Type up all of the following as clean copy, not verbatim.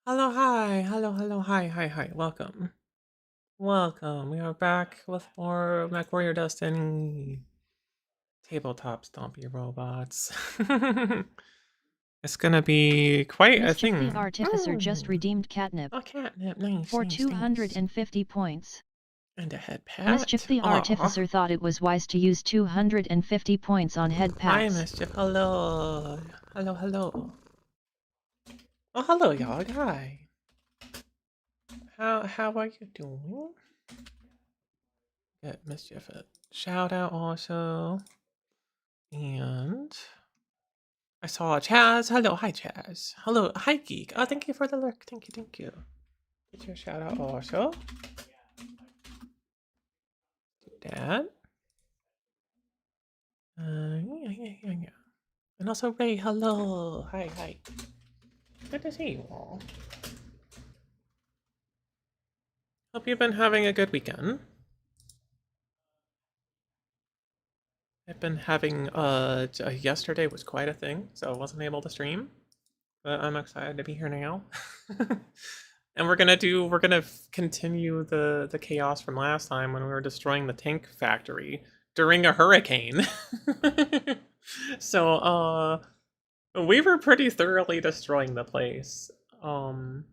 Hello, hi. Hello, hi. Welcome. Welcome. We are back with more Mechwarrior Destiny tabletop stompy robots. It's gonna be quite a Mischief the thing. Artificer just redeemed catnip Oh, catnip. Nice, for nice. 250 points. And a head Mischief pat. the Aw. Artificer thought it was wise to use 250 points on head Hi, pats. Mischief. Hello. Hello. Oh, hello, y'all. Hi. How are you doing? Get Mischief a shout out also. And I saw Chaz. Hello, hi Chaz. Hello, hi Geek. Oh, thank you for the lurk. Thank you. Get your shout out also. Do that. Yeah. And also Ray. Hello. Hi. Good to see you all. Hope you've been having a good weekend. I've been having yesterday was quite a thing, so I wasn't able to stream. But I'm excited to be here now. And we're gonna continue the chaos from last time when we were destroying the tank factory during a hurricane. So we were pretty thoroughly destroying the place when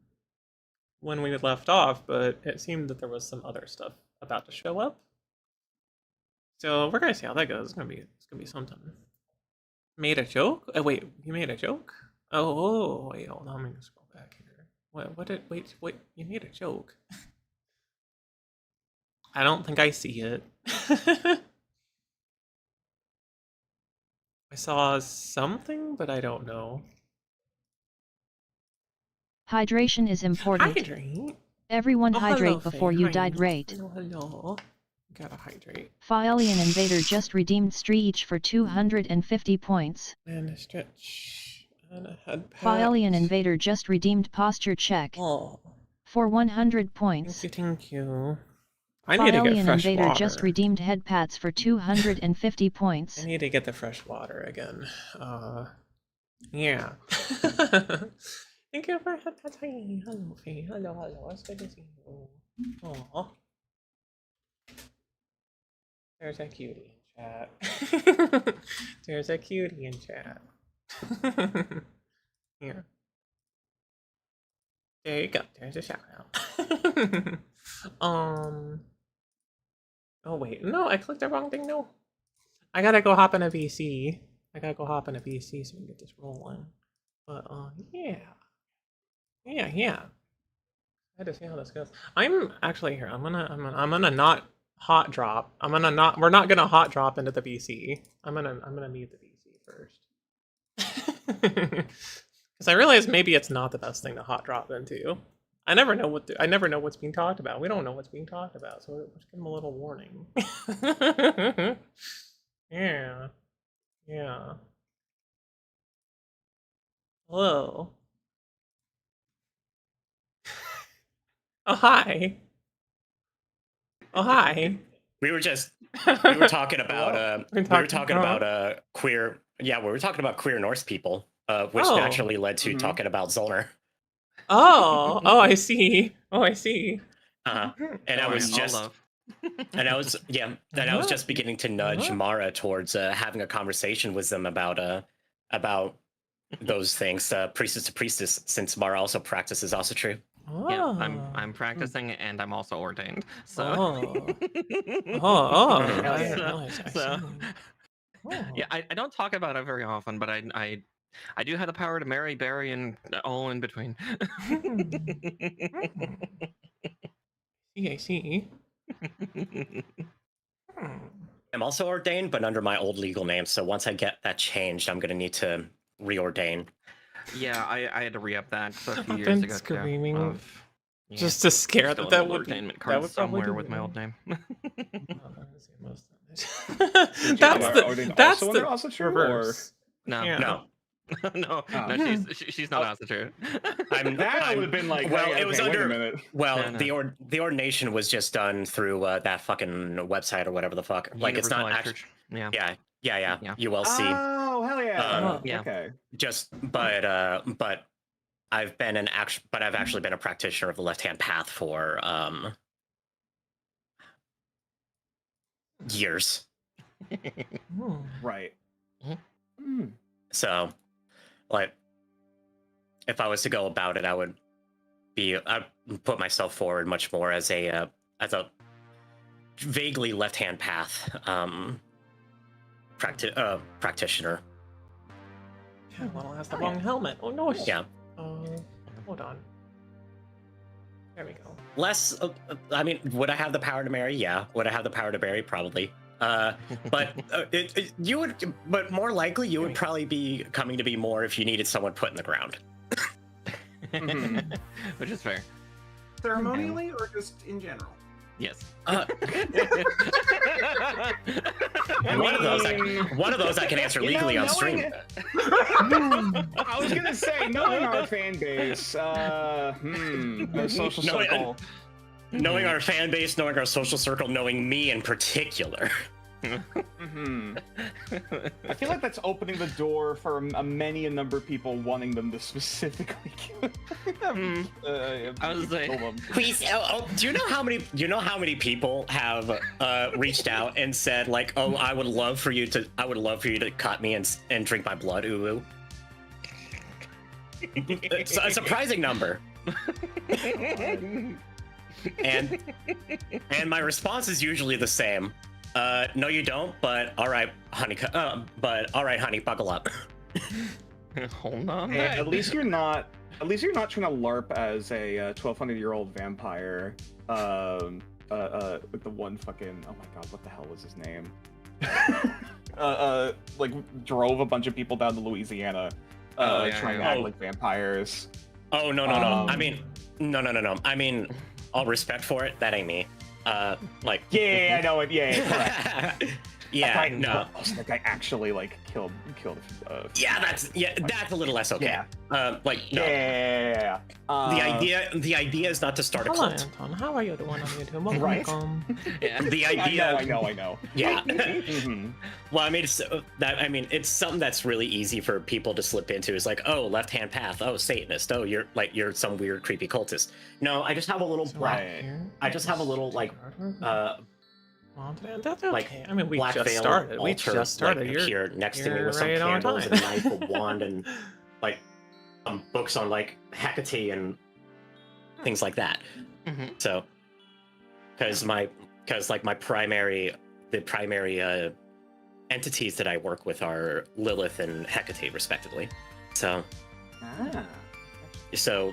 we left off, but it seemed that there was some other stuff about to show up. So we're gonna see how that goes. It's gonna be something. Made a joke? Oh wait, you made a joke? Oh wait, hold on, let me scroll back here. Wait, you made a joke. I don't think I see it. I saw something, but I don't know. Hydration is important. Hydrate? Everyone Oh, hydrate hello, before Faye. you Hi. died rate. Hello. Gotta hydrate. Alien Invader just redeemed Streech for 250 points. And a stretch. And a head pat. Alien Invader just redeemed Posture Check Oh. for 100 points. Thank you. I need to get Alien fresh Invader water. just redeemed head pats for 250 points. I need to get the fresh water again. Yeah. Thank you for hello, Faye. Hello. It's good to see you. Aw. There's a cutie in chat. There's a cutie in chat. Here. There you go. There's a shout out. Oh wait, no, I clicked the wrong thing. No, I gotta go hop in a VC. I gotta go hop in a VC so we can get this rolling. But yeah. I had to see how this goes. I'm actually here. I'm gonna not hot drop. We're not gonna hot drop into the VC. I'm gonna need the VC first. Because I realize maybe it's not the best thing to hot drop into. I never know what's being talked about. We don't know what's being talked about, so let's give them a little warning. Yeah. Hello. Oh hi. Oh hi. We were talking about queer. Yeah, we were talking about queer Norse people, which naturally led to talking about Zollner. Oh, I see. And I was just beginning to nudge Mara towards having a conversation with them about those things, priestess to priestess, since Mara also practices also true. Yeah, I'm practicing and I'm also ordained. So. I didn't realize. Yeah, I don't talk about it very often, but I do have the power to marry, bury, and all in between. I see. I'm also ordained, but under my old legal name. So once I get that changed, I'm gonna need to reordain. Yeah, I had to re-up that a few years ago. Screaming just to scare that would ordainment card somewhere with my old name. That's the reverse. No, she's not also true. That would have been like, well, hey, it was okay, under. Wait a minute. Well, no. The ordination was just done through that fucking website or whatever the fuck. Like Universal it's not Life actually. Church. Yeah. ULC. Oh hell yeah. Okay. Just but I've actually been a practitioner of the left-hand path for years. Right. So, like, if I was to go about it, I'd put myself forward much more as a vaguely left-hand path practitioner. Yeah, well, has the wrong helmet. Oh no. Yeah. Hold on. There we go. Less. I mean, would I have the power to marry? Yeah. Would I have the power to marry? Probably. But you would. But more likely, you would probably be coming to be more if you needed someone put in the ground. Which is fair. Ceremonially or just in general? Yes. One of those I can answer legally on stream. I was gonna say, knowing our fan base, our social circle, knowing our fan base, knowing our social circle, knowing me in particular. I feel like that's opening the door for a number of people wanting them to specifically I was saying, Please, do you know how many people have reached out and said like, oh, I would love for you to cut me and drink my blood, ooh. It's a surprising number. and my response is usually the same. No, you don't. But all right, honey. Honey, buckle up. Hold on. Hey, at least you're not trying to LARP as a 1,200-year-old vampire. With the one fucking, oh my god, what the hell was his name? Like drove a bunch of people down to Louisiana, trying to act like vampires. Oh no. I mean, no. I mean, all respect for it. That ain't me. Like yeah, I know it. Yeah, yeah, no. That guy actually like killed. That's a little less okay. Yeah. Like no. Yeah. The idea is not to start a Hello, cult. Anton. How are you doing on YouTube? Right. Yeah. The idea. I know. Yeah. Well, I mean, it's something that's really easy for people to slip into. Is like, oh, left-hand path. Oh, Satanist. Oh, you're some weird, creepy cultist. No, I just have a little black. I just have a little like that's okay. like I mean, we black just veil started. We altar, just started. Like, You're here next to me you're with some right on candles time. and a knife, a wand, and like some books on like Hecate and things like that. So, because my primary entities that I work with are Lilith and Hecate, respectively. So, so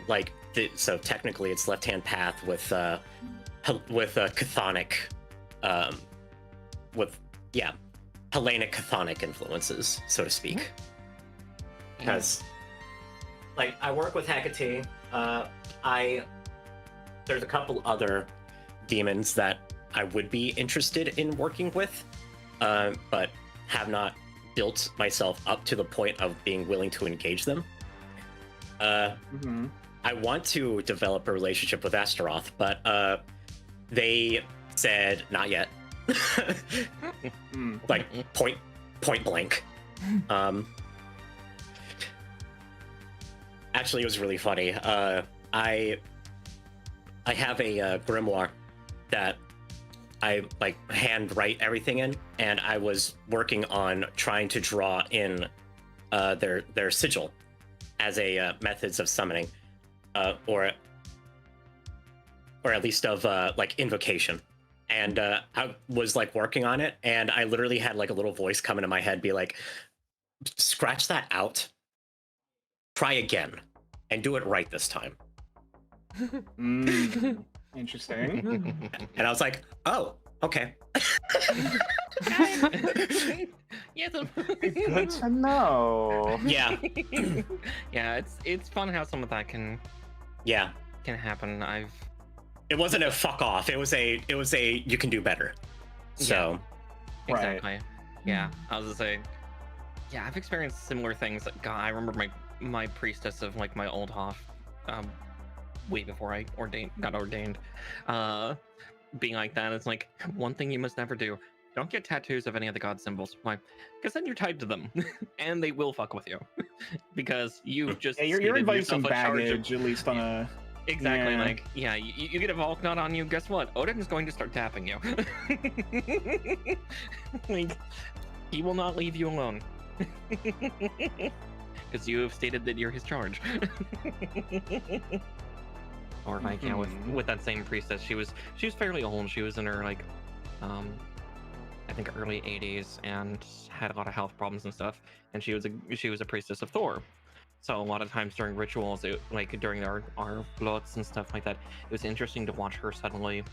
technically, it's left-hand path with chthonic, Hellenic chthonic influences, so to speak. Because, like, I work with Hecate. There's a couple other demons that I would be interested in working with, but have not built myself up to the point of being willing to engage them. I want to develop a relationship with Astaroth, but they said not yet. Like point blank. Actually, it was really funny. I have a grimoire that I like hand write everything in, and I was working on trying to draw in their sigil as a methods of summoning, or at least of like invocation. And I was like working on it, and I literally had like a little voice come into my head, be like, "Scratch that out. Try again, and do it right this time." Interesting. And I was like, "Oh, okay." Yeah, Good to know. Yeah. Yeah, it's fun how some of that can happen. It wasn't a fuck off. It was a you can do better. So exactly. Yeah, I was gonna say. Yeah, I've experienced similar things. Like, God, I remember my priestess of like my old Hoff, way before I got ordained, being like that. It's like, one thing you must never do: don't get tattoos of any of the god symbols. Why? Because then you're tied to them, and they will fuck with you. Because you've just Yeah, you're skated inviting some yourself a charge of- baggage, at least on a. Exactly, Yeah. like, yeah, you get a Volknot on you, guess what? Odin's going to start tapping you. Like, he will not leave you alone. Because you have stated that you're his charge. Or like, yeah, with that same priestess, she was fairly old. She was in her, like, I think early 80s, and had a lot of health problems and stuff. And she was a priestess of Thor. So a lot of times during rituals, like during our blots and stuff like that, it was interesting to watch her suddenly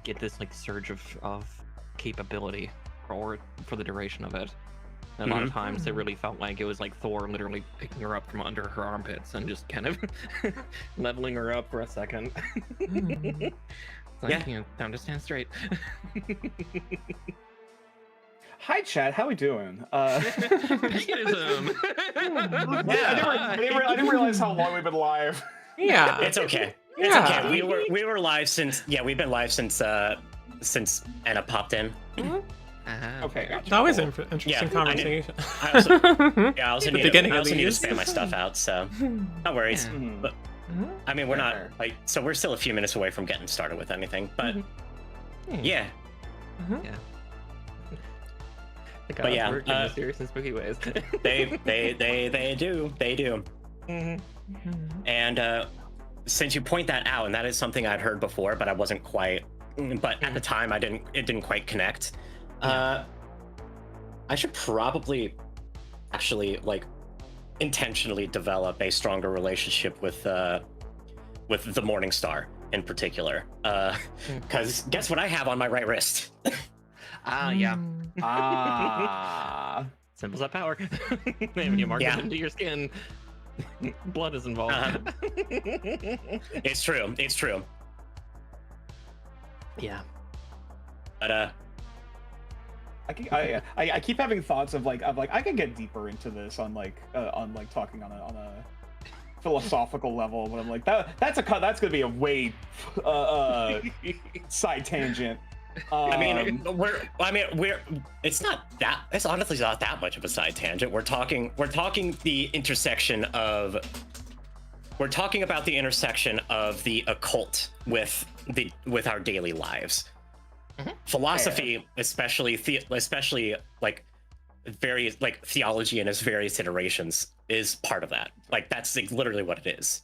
get this like surge of capability for the duration of it. And a lot of times it really felt like it was like Thor literally picking her up from under her armpits and just kind of leveling her up for a second. It's like, you know, time to stand straight. Hi, Chad. How we doing? Paganism. I didn't realize how long we've been live. Yeah. It's okay. It's Yeah. okay. We were live since we've been live since Anna popped in. Okay, gotcha. That was Cool. an interesting Yeah, conversation. I also The need beginning I of also need to these. spam my stuff out, so no worries. Yeah. Mhm. But I mean, we're not Fair. like, so we're still a few minutes away from getting started with anything, but yeah. The But gods yeah, work in mysterious and spooky ways. They do. And since you point that out, and that is something I'd heard before, but I wasn't quite. But at the time, it didn't quite connect. I should probably actually like intentionally develop a stronger relationship with the Morning Star in particular. Because guess what I have on my right wrist? Yeah. Ah. Symbols of power. When you mark Yeah. them into your skin, blood is involved. It's true. Yeah. But I keep having thoughts of like I could get deeper into this on talking on a philosophical level, but I'm like that's gonna be a way side tangent. it's honestly not that much of a side tangent. We're talking the intersection of the occult with our daily lives. Philosophy, especially like various like theology in its various iterations, is part of that. Like that's like, literally what it is.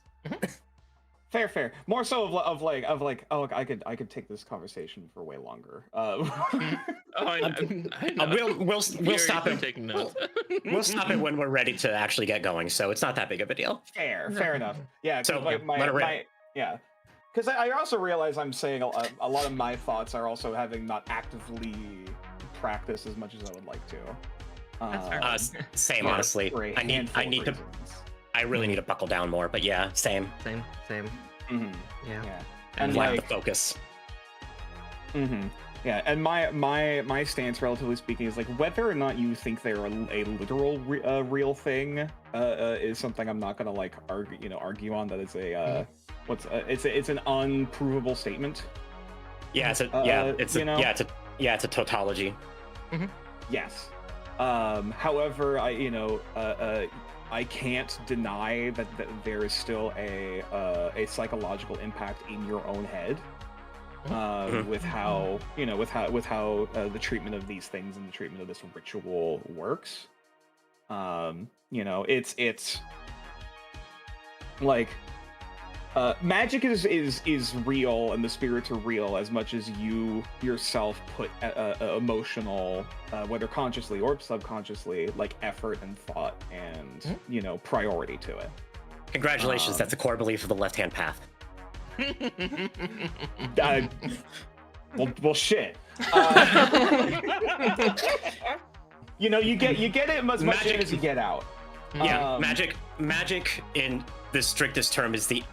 Fair. More so of like oh look, I could take this conversation for way longer. We'll stop it. Taking notes. We'll stop it when we're ready to actually get going. So it's not that big of a deal. Fair enough. Yeah. So, Like let it rip. Because I also realize I'm saying a lot of my thoughts are also having not actively practiced as much as I would like to. That's fair. Same, for- honestly. for a I handful need of to. reasons. I really need to buckle down more. But yeah, same. Same. Mhm. Yeah. Yeah. And And lack like the focus. Yeah, and my stance, relatively speaking, is like whether or not you think they're a literal real thing is something I'm not gonna like argue on. That is a it's an unprovable statement. Yeah, it's a tautology. Yes. However, I can't deny that there is still a psychological impact in your own head. With how the treatment of these things and the treatment of this ritual works. It's like magic is real and the spirits are real as much as you yourself put emotional, whether consciously or subconsciously, like effort and thought and priority to it. Congratulations, that's a core belief of the left-hand path. Well, shit. You get it as much in as you get out. Yeah, magic in the strictest term is the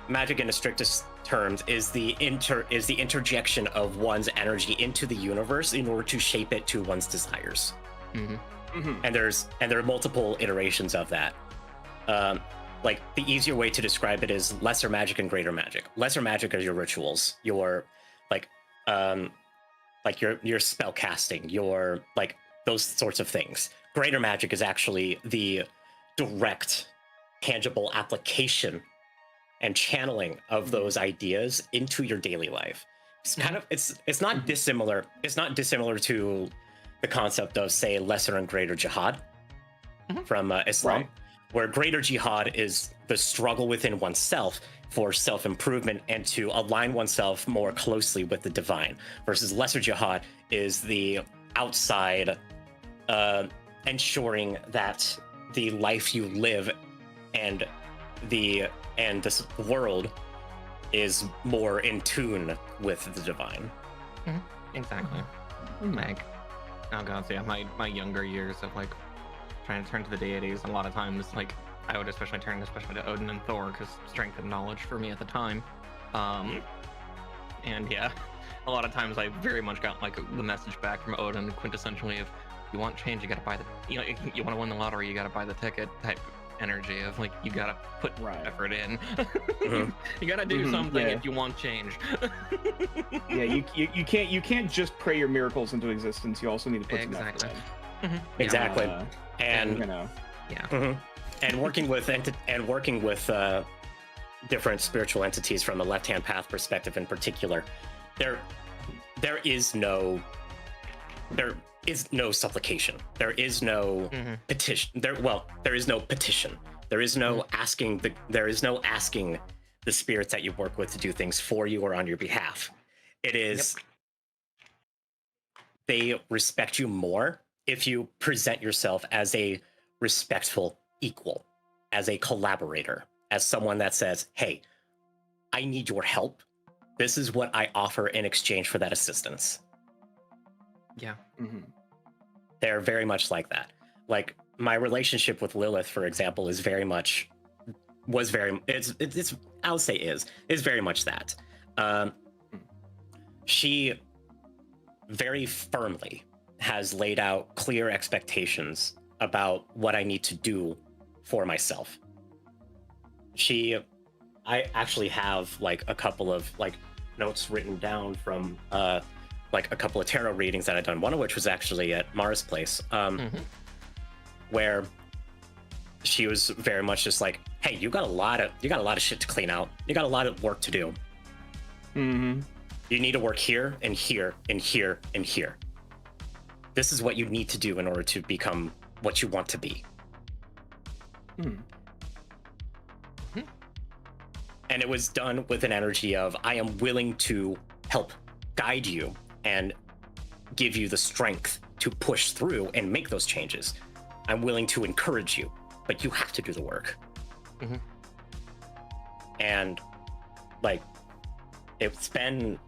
magic in the strictest terms is the interjection of one's energy into the universe in order to shape it to one's desires. And there are multiple iterations of that. Like the easier way to describe it is lesser magic and greater magic. Lesser magic are your rituals, your like like your spell casting, your like those sorts of things. Greater magic is actually the direct, tangible application and channeling of those ideas into your daily life. It's kind of it's not dissimilar. It's not dissimilar to the concept of, say, lesser and greater jihad from Islam, Right. where greater jihad is the struggle within oneself for self-improvement and to align oneself more closely with the divine, versus lesser jihad is the outside ensuring that the life you live and this world is more in tune with the divine. Exactly. Meg. Oh god, so yeah, my younger years of like trying to turn to the deities, a lot of times like I would especially turn to Odin and Thor because strength and knowledge for me at the time. And yeah, a lot of times I very much got like the message back from Odin quintessentially of, you want change, you gotta buy the, you want to win the lottery, you gotta buy the ticket type energy of like, you gotta put effort in. You gotta do something if you want change. Yeah, you can't just pray your miracles into existence. You also need to put some effort in. Exactly. And you know, and working with different spiritual entities from a left-hand path perspective in particular, there is no supplication. There is no petition. There is no petition. There is no asking the spirits that you work with to do things for you or on your behalf. It is they respect you more if you present yourself as a respectful equal, as a collaborator, as someone that says, hey, I need your help. This is what I offer in exchange for that assistance. Yeah. They're very much like that. Like my relationship with Lilith, for example, is very much very much that. She very firmly has laid out clear expectations about what I need to do for myself. I actually have like a couple of like notes written down from like a couple of tarot readings that I'd done, one of which was actually at Mara's place, where she was very much just like, hey, you got a lot of shit to clean out. You got a lot of work to do. You need to work here and here and here and here. This is what you need to do in order to become what you want to be. And it was done with an energy of, I am willing to help guide you and give you the strength to push through and make those changes. I'm willing to encourage you, but you have to do the work. And like, it's been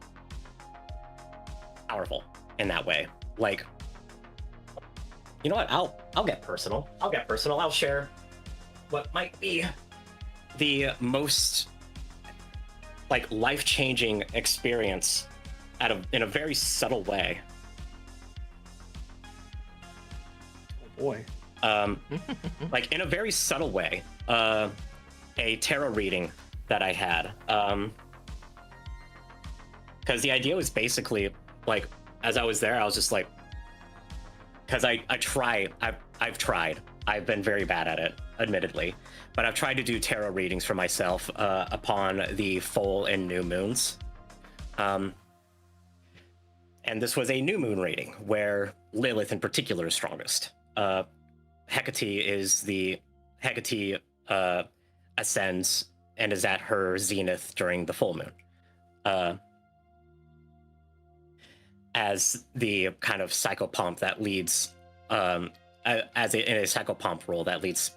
powerful in that way. Like, you know what? I'll get personal. I'll share what might be the most like life-changing experience in a very subtle way. Oh boy. Like in a very subtle way, a tarot reading that I had. Because the idea was basically like, as I was there, I was just like, because I've tried. I've been very bad at it, admittedly, but I've tried to do tarot readings for myself upon the full and new moons. And this was a new moon reading where Lilith in particular is strongest. Hecate ascends and is at her zenith during the full moon. As the kind of psychopomp that leads, in a psychopomp role that leads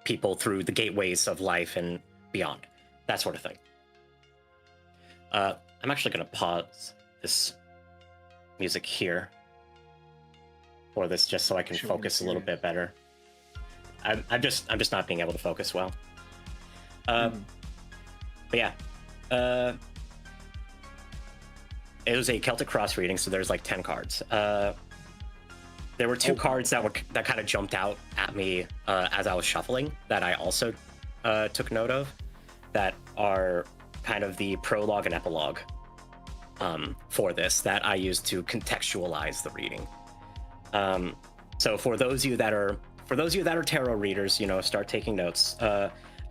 people through the gateways of life and beyond, that sort of thing. I'm actually going to pause this music here for this, just so I can focus a little bit better. I'm just not being able to focus well. But yeah, it was a Celtic Cross reading, so there's like 10 cards. There were two cards that kind of jumped out at me as I was shuffling that I also took note of, that are kind of the prologue and epilogue for this that I use to contextualize the reading. So for those of you that are tarot readers, start taking notes.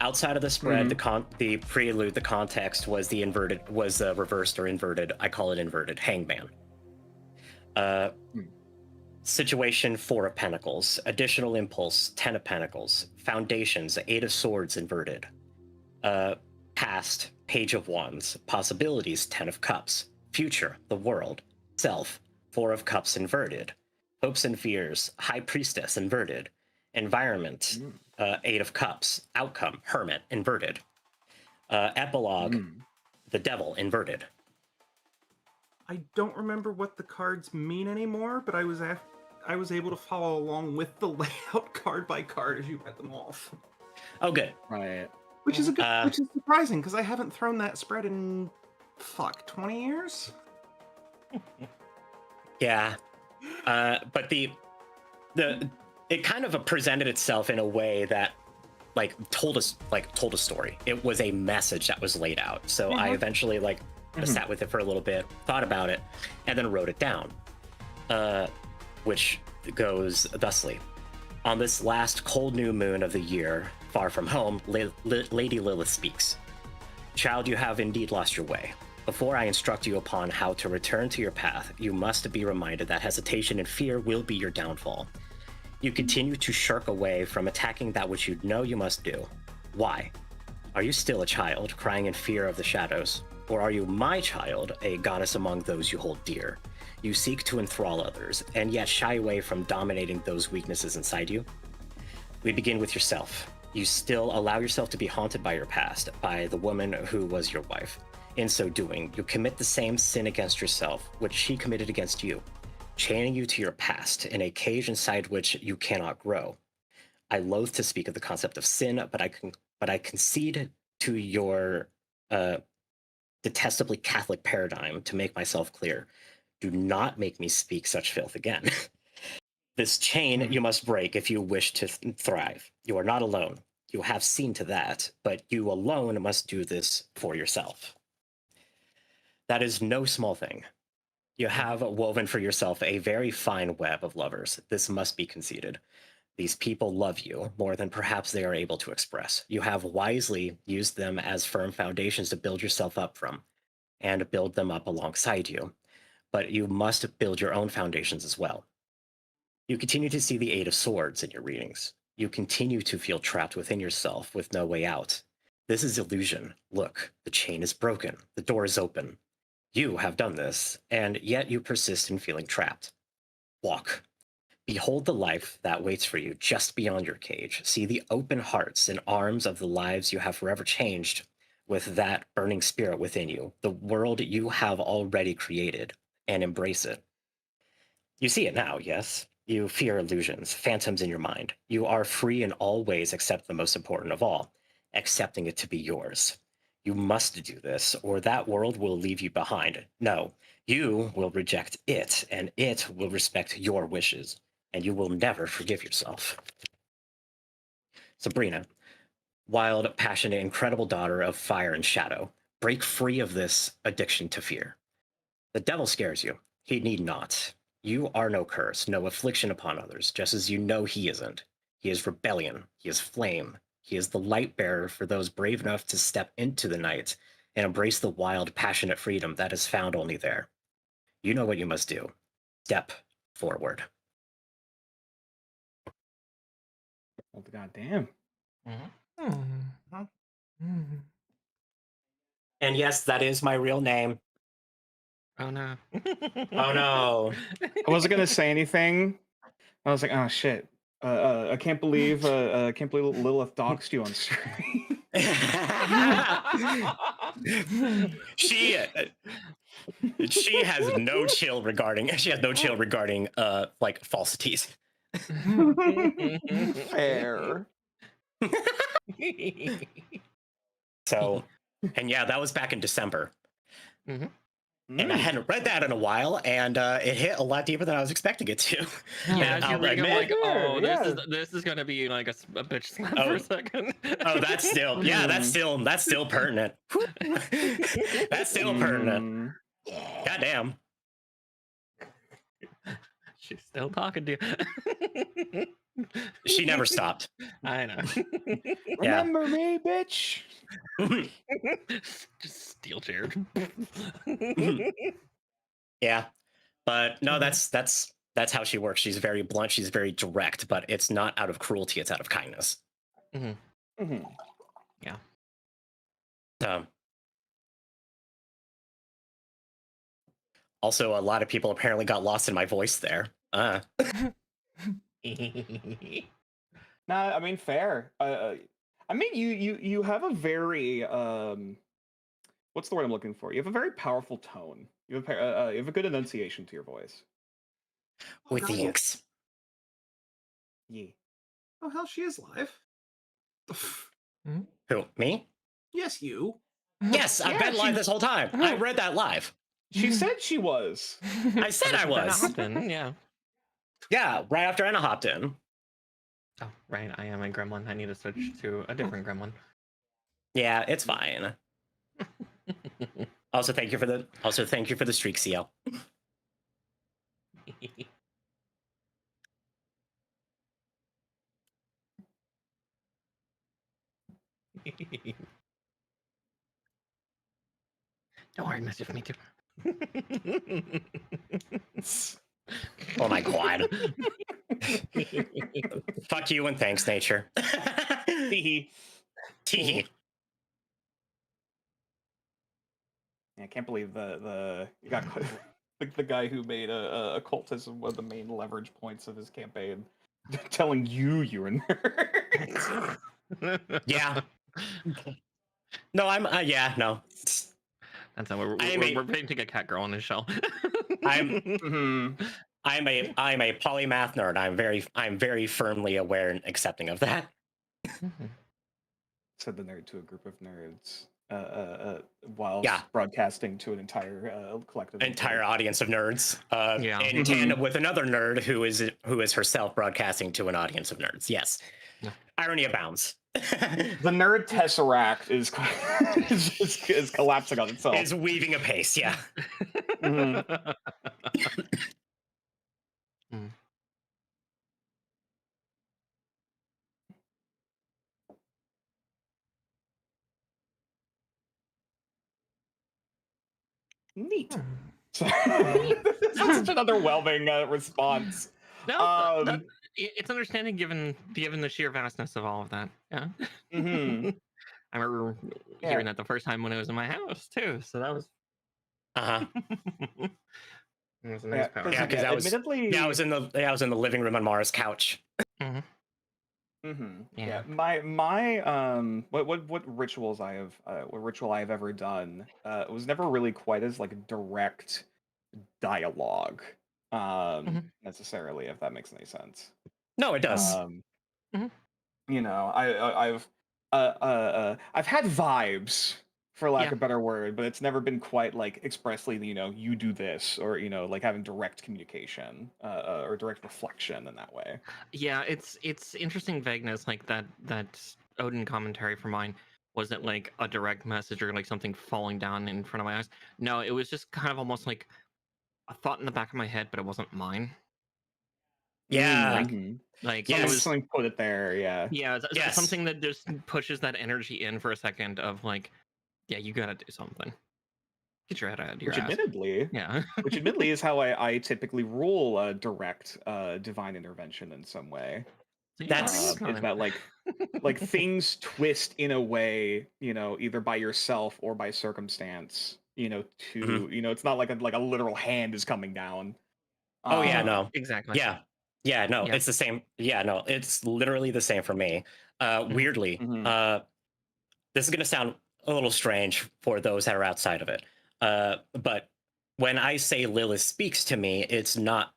Outside of the spread, the prelude, the context was the reversed or inverted. I call it inverted hangman. Situation, 4 of Pentacles. Additional impulse, 10 of Pentacles. Foundations, 8 of Swords inverted. Past, Page of Wands. Possibilities, 10 of Cups. Future, the world. Self, 4 of Cups inverted. Hopes and fears, High Priestess inverted. Environment, 8 of Cups. Outcome, Hermit inverted. Epilogue, the Devil inverted. I don't remember what the cards mean anymore, but I was able to follow along with the layout card by card as you read them off. Oh, good. Right. Which is which is surprising because I haven't thrown that spread in 20 years. Yeah, but it kind of presented itself in a way that told a story. It was a message that was laid out. So I eventually sat with it for a little bit, thought about it, and then wrote it down, which goes thusly. On this last cold new moon of the year, far from home, Lady Lilith speaks. Child, you have indeed lost your way. Before I instruct you upon how to return to your path, you must be reminded that hesitation and fear will be your downfall. You continue to shirk away from attacking that which you know you must do. Why? Are you still a child, crying in fear of the shadows? Or are you my child, a goddess among those you hold dear? You seek to enthrall others, and yet shy away from dominating those weaknesses inside you? We begin with yourself. You still allow yourself to be haunted by your past, by the woman who was your wife. In so doing, you commit the same sin against yourself, which she committed against you, chaining you to your past in a cage inside which you cannot grow. I loathe to speak of the concept of sin, but I concede to your detestably Catholic paradigm to make myself clear. Do not make me speak such filth again. This chain you must break if you wish to thrive. You are not alone. You have seen to that, but you alone must do this for yourself. That is no small thing. You have woven for yourself a very fine web of lovers. This must be conceded. These people love you more than perhaps they are able to express. You have wisely used them as firm foundations to build yourself up from, and build them up alongside you. But you must build your own foundations as well. You continue to see the 8 of Swords in your readings. You continue to feel trapped within yourself with no way out. This is illusion. Look, the chain is broken. The door is open. You have done this, and yet you persist in feeling trapped. Walk. Behold the life that waits for you just beyond your cage. See the open hearts and arms of the lives you have forever changed with that burning spirit within you, the world you have already created, and embrace it. You see it now, yes? You fear illusions, phantoms in your mind. You are free in all ways except the most important of all, accepting it to be yours. You must do this, or that world will leave you behind. No, you will reject it, and it will respect your wishes, and you will never forgive yourself. Sabrina, wild, passionate, incredible daughter of fire and shadow, break free of this addiction to fear. The devil scares you. He need not. You are no curse, no affliction upon others, just as you know he isn't. He is rebellion. He is flame. He is the light bearer for those brave enough to step into the night and embrace the wild, passionate freedom that is found only there. You know what you must do. Step forward. Oh, goddamn. And yes, that is my real name. Oh no. Oh no. I wasn't gonna say anything. I was like, oh shit. I can't believe Lilith doxed you on stream. She has no chill regarding like falsities. Fair. So, and yeah, that was back in December. And I hadn't read that in a while, and it hit a lot deeper than I was expecting it to. Yeah, I'll you're like, oh, yeah. this is gonna be like a bitch slap Oh. for a second. Oh, that's still, yeah, that's still pertinent. That's still pertinent. Goddamn. She's still talking to you. She never stopped. I know. Remember me, bitch. Just steel chair. Yeah, but no, that's how she works. She's very blunt. She's very direct, but it's not out of cruelty. It's out of kindness. Yeah. Also, a lot of people apparently got lost in my voice there. Nah, I mean, fair. I mean, you have a very what's the word I'm looking for? You have a very powerful tone. You have a good enunciation to your voice. With the inks. Yeah. Oh hell, she is live. Who? Me? Yes, you. Yes, I've been live this whole time. I read that live. She said she was. I said I was. Yeah. Yeah, right after Anna hopped in. Oh, right. I am a gremlin. I need to switch to a different gremlin. Yeah, it's fine. Also, thank you for the streak, CL. Don't worry, mischief, me too. Oh my god. Fuck you and thanks, nature. Teehee. Teehee. I can't believe you got the guy who made occultism one of the main leverage points of his campaign, telling you were nerd. Yeah. No, I'm. Yeah, no. That's how we're painting a cat girl on his shell. I'm a polymath nerd. I'm very firmly aware and accepting of that. Said the nerd to a group of nerds while Yeah. broadcasting to an entire collective. Entire audience of nerds. Yeah. In tandem with another nerd who is herself broadcasting to an audience of nerds. Yes. Yeah. Irony abounds. The nerd tesseract is collapsing on itself. Is weaving apace, yeah. Neat. That's such an underwhelming response. No, it's understanding given the sheer vastness of all of that. Yeah. I remember hearing that the first time when it was in my house too. So that was. It was a nice power. Yeah, because I was in the living room on Mara's couch. Yeah, my what rituals I have what ritual I have ever done was never really quite as like direct dialogue necessarily, if that makes any sense. No, it does. You know, I've had vibes, for lack of a better word, but it's never been quite like expressly, you know, you do this, or you know, like having direct communication or direct reflection in that way. Yeah, it's interesting vagueness like that Odin commentary for mine wasn't like a direct message or like something falling down in front of my eyes. No, it was just kind of almost like a thought in the back of my head, but it wasn't mine. Yeah. Like it was was something put it there. Yeah. Something that just pushes that energy in for a second of like, yeah, you gotta do something. Get your head out of your ass. Which admittedly is how I typically rule direct divine intervention in some way. That's is that like things twist in a way, you know, either by yourself or by circumstance, you know, to you know, it's not like a literal hand is coming down. Oh yeah, no, exactly. Yeah, no, it's the same. Yeah, no, it's literally the same for me. Weirdly, this is gonna sound a little strange for those that are outside of it, but when I say Lilith speaks to me, it's not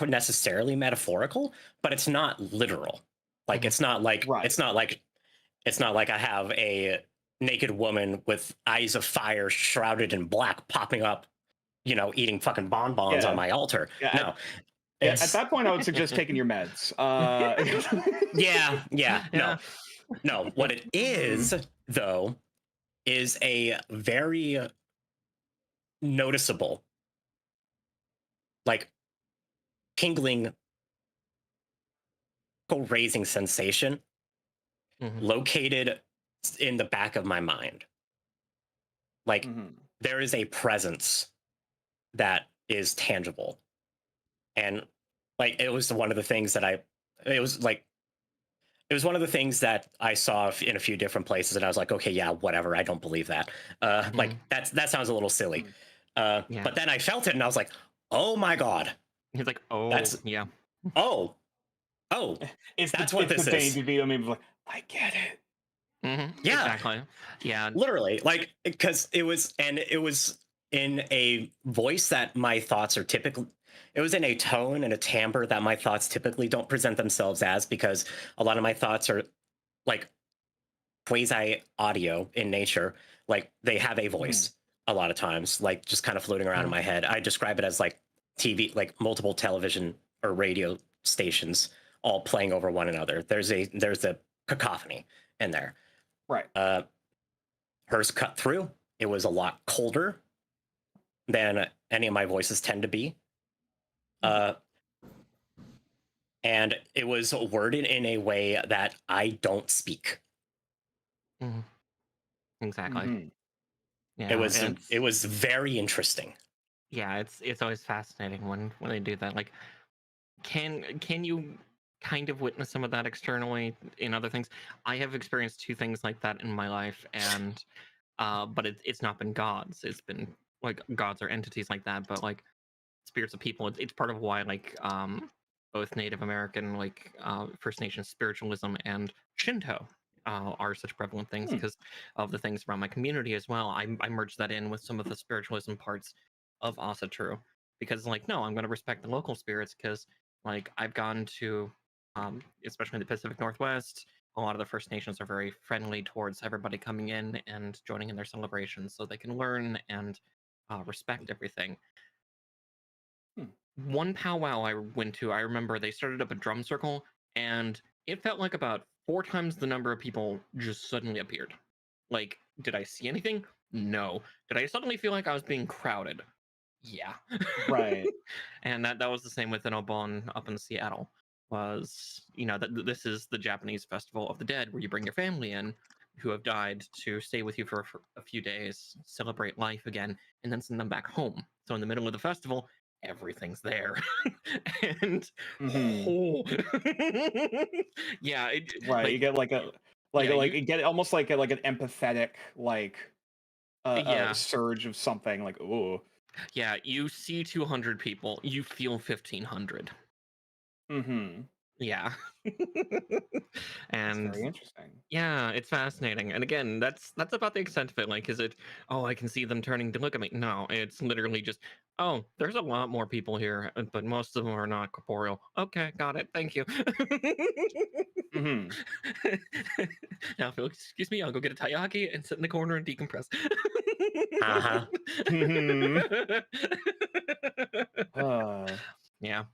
necessarily metaphorical, but it's not literal. Like it's not like it's not like I have a naked woman with eyes of fire shrouded in black popping up, you know, eating fucking bonbons on my altar. No. At that point, I would suggest taking your meds. No. What it is, though, is a very noticeable, like tingling, raising sensation Mhm. located in the back of my mind. Like Mhm. there is a presence that is tangible. And like it was one of the things that it was like it was one of the things that I saw in a few different places, and I was like, okay, yeah, whatever. I don't believe that. Like Mhm. that sounds a little silly. Mm. Yeah. But then I felt it, and I was like, oh my god, He's like, oh that's yeah. oh oh, that's what It's the this Danny is. DeVito meme of like, I get it. Yeah, Exactly. Yeah. literally, like because it was in a voice that my thoughts are typically. It was in a tone and a timbre that my thoughts typically don't present themselves as, because a lot of my thoughts are like quasi audio in nature. Like they have a Mhm. voice a lot of times, like just kind of floating around in Mhm. my head. I describe it as like TV, like multiple television or radio stations all playing over one another. There's a cacophony in there. Right. Hers cut through. It was a lot colder than any of my voices tend to be. Uh, and it was worded in a way that I don't speak. Mhm. Exactly. Mhm. It Yeah. was it was very interesting. Yeah, it's always fascinating when they do that. Like, can you kind of witness some of that externally in other things? I have experienced two things like that in my life, and but it's not been gods. It's been like gods or entities like that, but like spirits of people. It's part of why like both Native American like First Nation spiritualism and Shinto are such prevalent things Hmm. because of the things around my community as well. I merged that in with some of the spiritualism parts of Asatru because like no, I'm going to respect the local spirits because like I've gone to especially in the Pacific Northwest. A lot of the First Nations are very friendly towards everybody coming in and joining in their celebrations so they can learn and respect everything. Hmm. One powwow I went to, I remember they started up a drum circle, and it felt like about 4 times the number of people just suddenly appeared. Like, did I see anything? No. Did I suddenly feel like I was being crowded? Yeah. Right. And that was the same with an Obon up in Seattle. Was that this is the Japanese Festival of the Dead, where you bring your family in who have died to stay with you for a few days, celebrate life again, and then send them back home. So in the middle of the festival, everything's there, and Mhm. oh, yeah, Right. You like get like a yeah, you get almost like an empathetic like yeah, surge of something like ooh. yeah. You see 200 people, you feel 1,500. Mhm. Yeah. That's And very interesting. yeah, it's fascinating. And again, that's about the extent of it. Like, is it, oh, I can see them turning to look at me? No, it's literally just, oh, there's a lot more people here, but most of them are not corporeal. Okay, got it. Thank you. Mhm. Now, if you'll excuse me, I'll go get a taiyaki and sit in the corner and decompress. Uh-huh. Mhm. Uh, Yeah.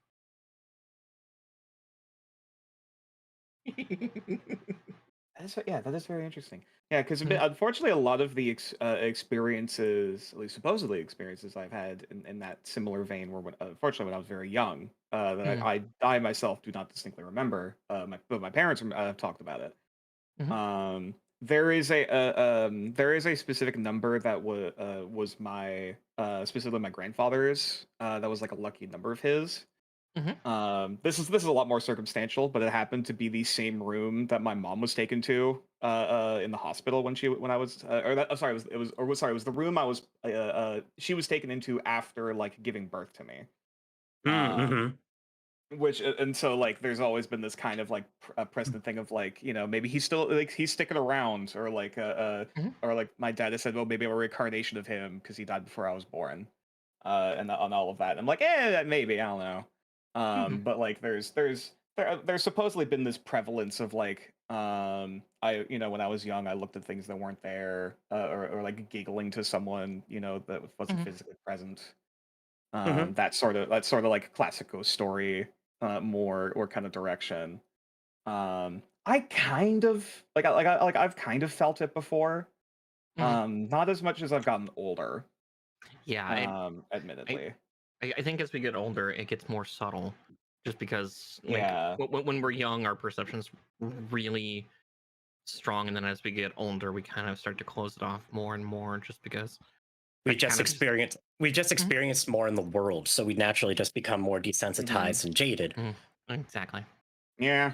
yeah, that is very interesting. Yeah, because Mhm, unfortunately, a lot of the experiences, at least supposedly experiences I've had in that similar vein, were unfortunately when I was very young. That mhm, I myself do not distinctly remember. But my parents have talked about it. mhm, There is a specific number that was my specifically my grandfather's. That was like a lucky number of his. mhm, This is a lot more circumstantial, but it happened to be the same room that my mom was taken to in the hospital when I was or that sorry it was the room I was she was taken into after like giving birth to me. Um, Mm-hmm. which and so like there's always been this kind of like precedent thing of like maybe he's still like he's sticking around mhm, or like my dad has said well maybe I'm a reincarnation of him because he died before I was born and on all of that I'm like maybe I don't know mhm, but like there's supposedly been this prevalence of like I when I was young I looked at things that weren't there or like giggling to someone that wasn't mhm, physically present Mm-hmm. that sort of like classic ghost story more or kind of direction I kind of like I've kind of felt it before mhm, not as much as I've gotten older Yeah, admittedly. I think as we get older, it gets more subtle, just because Yeah. when we're young, our perception's really strong, and then as we get older, we kind of start to close it off more and more, just because we that just kind of experienced more in the world, so we naturally just become more desensitized and jaded. Exactly. Yeah.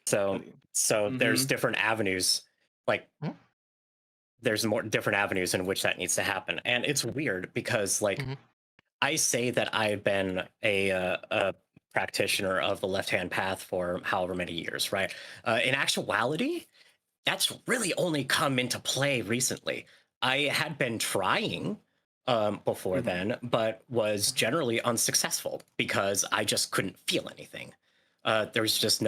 So there's different avenues, like Mhm. there's more different avenues in which that needs to happen, and it's weird because like I say that I've been a practitioner of the left-hand path for however many years, right? In actuality, that's really only come into play recently. I had been trying before then, but was generally unsuccessful because I just couldn't feel anything. There just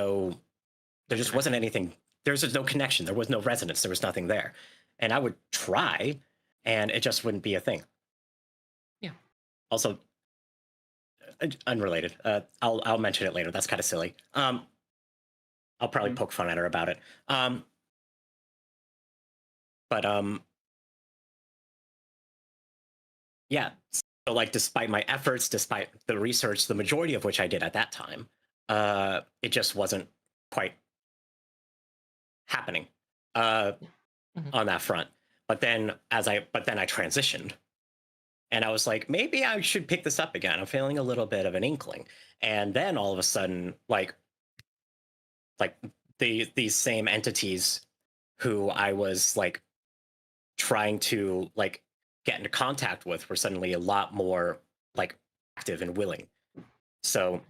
wasn't anything. There was just no connection. There was no resonance. There was nothing there. And I would try, and it just wouldn't be a thing. Yeah. Also, unrelated. I'll mention it later. That's kind of silly. I'll probably poke fun at her about it. But yeah. So like, despite my efforts, despite the research, the majority of which I did at that time, it just wasn't quite happening on that front. But then I transitioned, and I was like, maybe I should pick this up again. I'm feeling a little bit of an inkling, and then all of a sudden, like these same entities who I was like trying to like get into contact with were suddenly a lot more like active and willing. So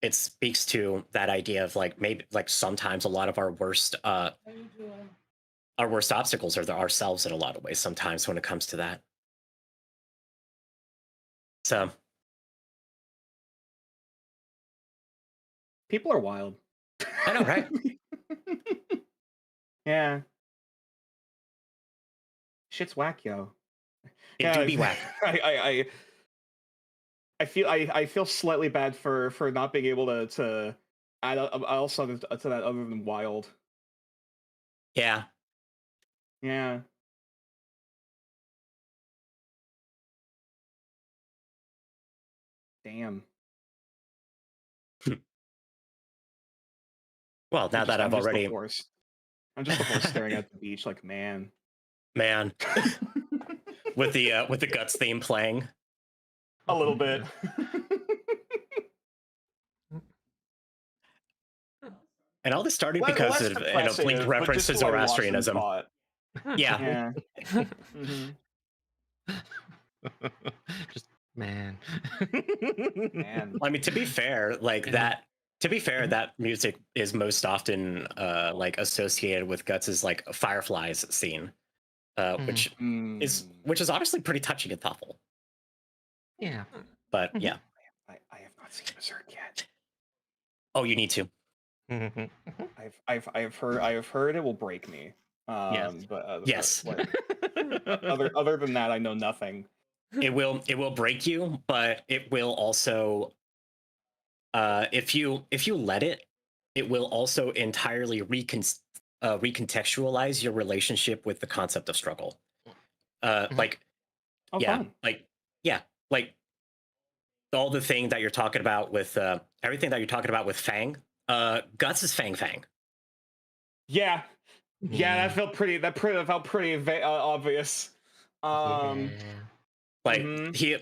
it speaks to that idea of like maybe like sometimes a lot of our worst obstacles are ourselves in a lot of ways sometimes when it comes to that. So people are wild. I know, right? Yeah. Shit's whack, yo. It do be whack. I feel slightly bad for not being able to add also to that other than wild. Yeah. Yeah. Damn. Well, now that I've already I'm just the horse staring at the beach like, man. with the guts theme playing a little bit. And all this started because of an oblique reference to Zoroastrianism. Yeah. Just man. I mean, to be fair, like that. To be fair, that music is most often like associated with Guts's like Fireflies scene, which is honestly pretty touching and thoughtful. Yeah. But yeah, I have not seen Berserk yet. Oh, you need to. I've heard it will break me. Yes. But yes. Other than that, I know nothing. It will break you, but it will also, if you let it, it will also entirely recontextualize your relationship with the concept of struggle. Like, fun. like all the thing that you're talking about with everything that you're talking about with Fang. Guts is Fang. Yeah, that felt pretty. That felt pretty obvious. Like he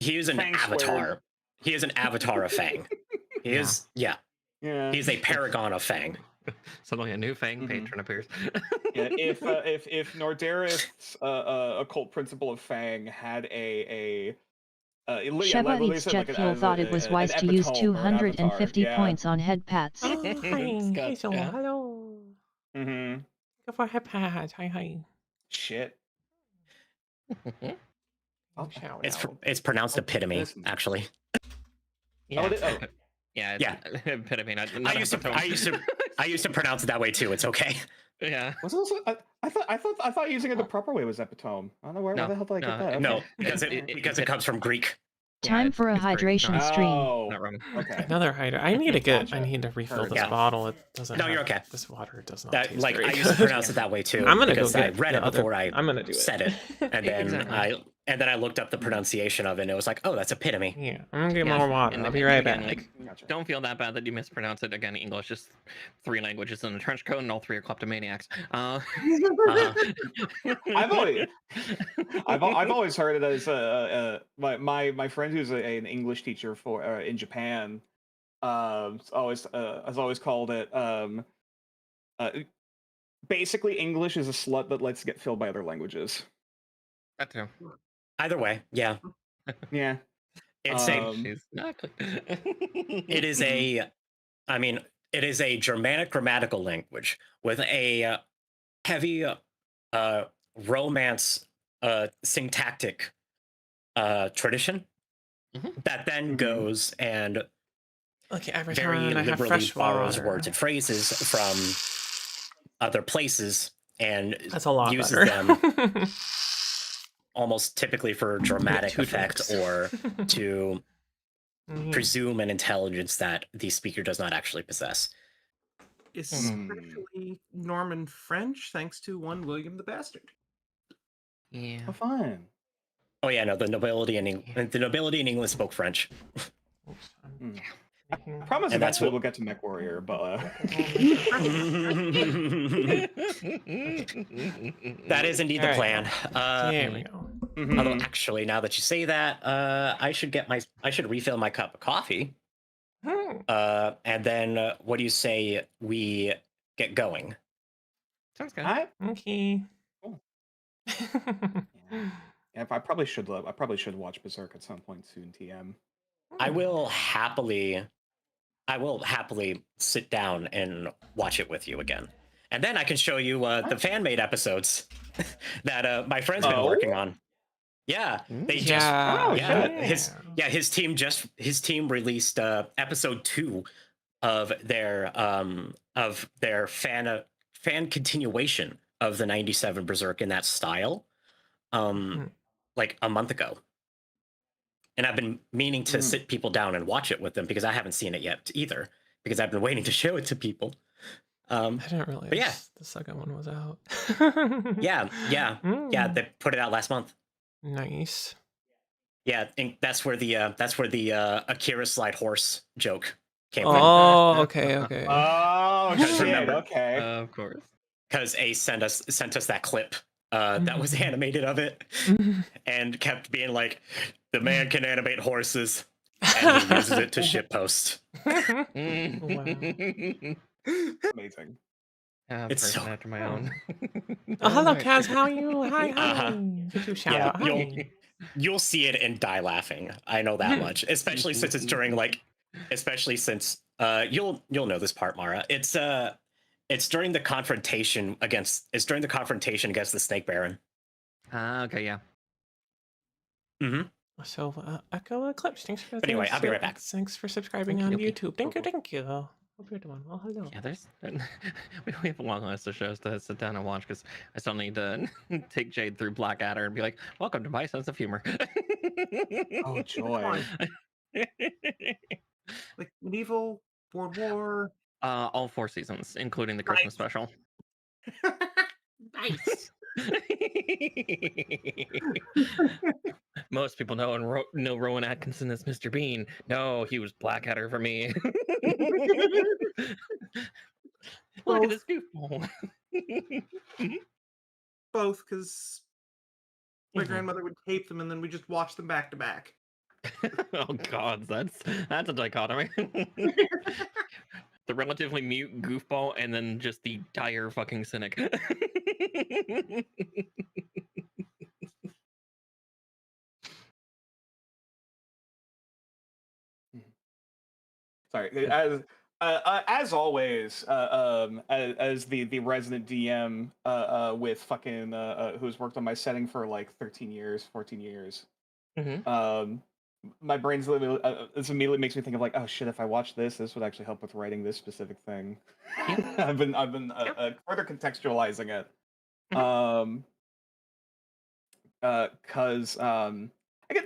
is an Fang avatar. squared. He is an avatar of Fang. He is He's a paragon of Fang. Suddenly a new Fang patron appears. Yeah, if Nordaris, occult principle of Fang, had Shebait's jet fuel thought it was wise to use 250 points on head pats. Hi, so hello. Go for head pats. Hi. Shit. It's pronounced epitome, actually. Yeah. Epitome. I used to pronounce it that way too. It's okay. Yeah. I thought using it the proper way was epitome. I don't know where the hell did I get that? Okay. No, because it comes from Greek. Time for a hydration stream. Not wrong. Okay. Another hydrate. I need to refill this bottle. It doesn't. No, you're okay. This water does not. That, taste I very used to good. pronounce it that way too. I'm gonna go I get read it before I I'm gonna do said it, and then Exactly. And then I looked up the pronunciation of it, and it was like, oh, that's epitome. Yeah, I'm gonna get Yeah, more water. and I'll be right again, back. like, Gotcha. don't feel that bad that you mispronounce it. Again, English is 3 languages in a trench coat, and all 3 are kleptomaniacs. I've always I've always heard it as my friend who's an English teacher for in Japan has always called it uh, basically English is a slut that lets get filled by other languages. That too. Either way, yeah. Yeah. It's She's not. it is a, I mean, it is a Germanic grammatical language with a heavy romance syntactic tradition that then goes and Okay, every very time I have liberally fresh borrows water. words and phrases from other places and That's a lot uses better. them almost typically for dramatic 2 effect drinks. or to Mhm. presume an intelligence that the speaker does not actually possess. Especially Norman French, thanks to one William the Bastard. Yeah. Oh, fun. Oh yeah, no, the nobility in England spoke French. Oops, Mm. I'm I making- promise And that's eventually what- we'll get to Mechwarrior, but That is indeed the There you plan. There we go. Although actually, now that you say that, I should refill my cup of coffee. Hmm. And then what do you say we get going? Sounds good. Okay. Cool. Yeah, I probably should watch Berserk at some point soon. TM. I will happily sit down and watch it with you again, and then I can show you the fan-made episodes that my friend's been working on. Yeah, they just Oh, his team released episode 2 of their fan continuation of the 97 Berserk in that style like a month ago. And I've been meaning to sit people down and watch it with them because I haven't seen it yet either, because I've been waiting to show it to people. I didn't realize yeah. the second one was out. Yeah, they put it out last month. Nice. Yeah, and that's where the Akira slide horse joke came from. Oh, okay. Oh Because shit! remember- Okay. Of course. Because Ace sent us that clip that was animated of it, and kept being like, "The man can animate horses," and he uses it to shitpost. Amazing. It's Person so- after my own. Oh, hello, Kaz. How are you? Hi. Uh-huh. Did you shout Yeah, out? Hi. you'll see it and die laughing. I know that much, especially since it's during you'll know this part, Mara. It's during the confrontation against the Snake Baron. Okay, yeah. So, Echo Eclipse, thanks for But anyway, I'll be right back. Thanks for subscribing Okie on dokie. YouTube. Thank you. Hope you're doing well. Hello. Yeah, there's we have a long list of shows to sit down and watch because I still need to take Jade through Blackadder and be like, "Welcome to my sense of humor." Oh joy. Like Medieval, World War. All 4 seasons, including the Christmas special. Nice. Most people know know Rowan Atkinson as Mr. Bean. No, he was Blackadder for me. Look at this goofball. Both, because my grandmother would tape them and then we just watch them back to back. Oh God, that's a dichotomy. The relatively mute goofball and then just the dire fucking cynic. Sorry. As always, as the resident DM with fucking who's worked on my setting for like 13 years, 14 years. My brain's literally this immediately makes me think of like, oh shit, if I watch this would actually help with writing this specific thing. I've been further contextualizing it. Because again,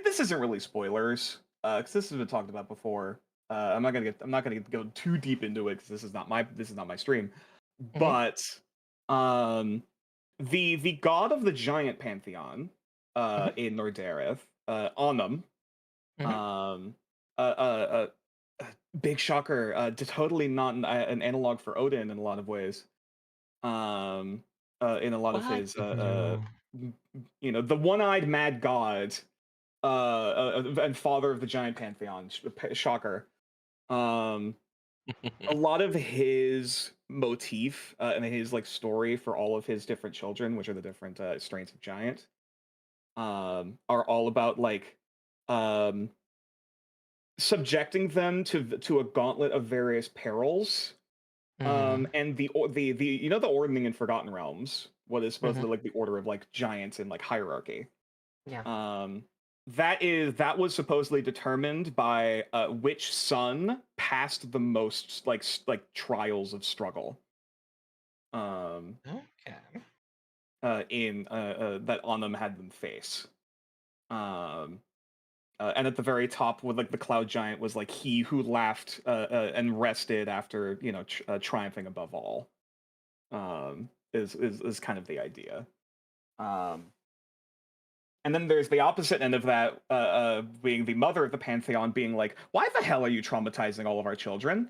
this isn't really spoilers, because this has been talked about before. I'm not gonna go too deep into it because this is not my stream. But the god of the giant pantheon in Nordareth, on them. Mhm. Um, big shocker, totally not an analog for Odin in a lot of ways. In a lot of his, No. the one-eyed mad god, and father of the giant pantheon. Shocker. A lot of his motif and his like story for all of his different children, which are the different strains of giant, are all about like um, subjecting them to a gauntlet of various perils. Mhm. And the the ordning in Forgotten Realms, what is supposedly Mhm. like the order of like giants in like hierarchy. Yeah. That was supposedly determined by which son passed the most like trials of struggle. Um, Okay. in that Onum had them face. Um, and at the very top, with like the cloud giant, was like he who laughed and rested after triumphing above all. Is kind of the idea. Um, and then there's the opposite end of that, being the mother of the pantheon, being like, "Why the hell are you traumatizing all of our children?"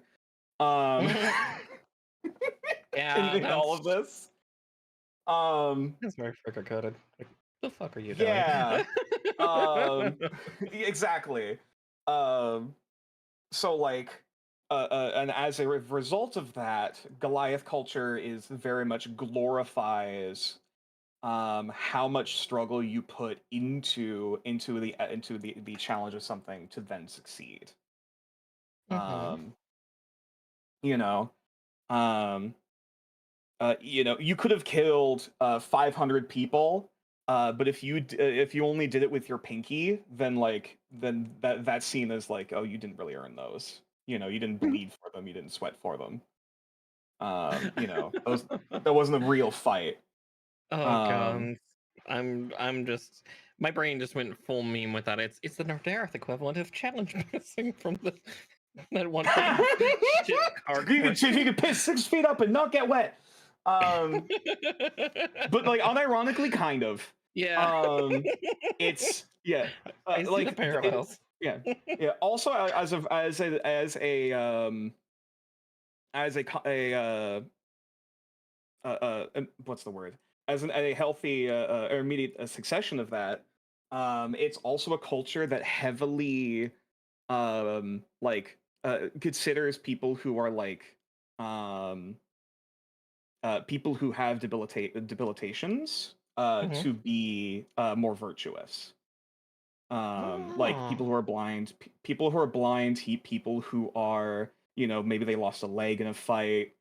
Um, Yeah, in all of this. that's very fricker coded. Like, the fuck are you doing? Yeah. Um, exactly. Um, so like, and as a result of that, Goliath culture is very much glorifies how much struggle you put into the challenge of something to then succeed. Mhm. Um, you know, um, you could have killed 500 people, but if you only did it with your pinky, then that's seen as like, oh, you didn't really earn those. You didn't bleed for them, you didn't sweat for them. Those that wasn't a real fight. Oh Um, god. I'm just my brain just went full meme with that. It's the Nordareth equivalent of challenge missing from that one fucking shit card. you could piss 6 feet up and not get wet. But like unironically, kind of. Yeah. It's yeah, I see the parallels. yeah, yeah. Also, as a what's the word? As a healthy or immediate succession of that, it's also a culture that heavily considers people who are like um people who have debilitations Mhm. to be more virtuous. Like Oh. people who are blind, people who are, maybe they lost a leg in a fight.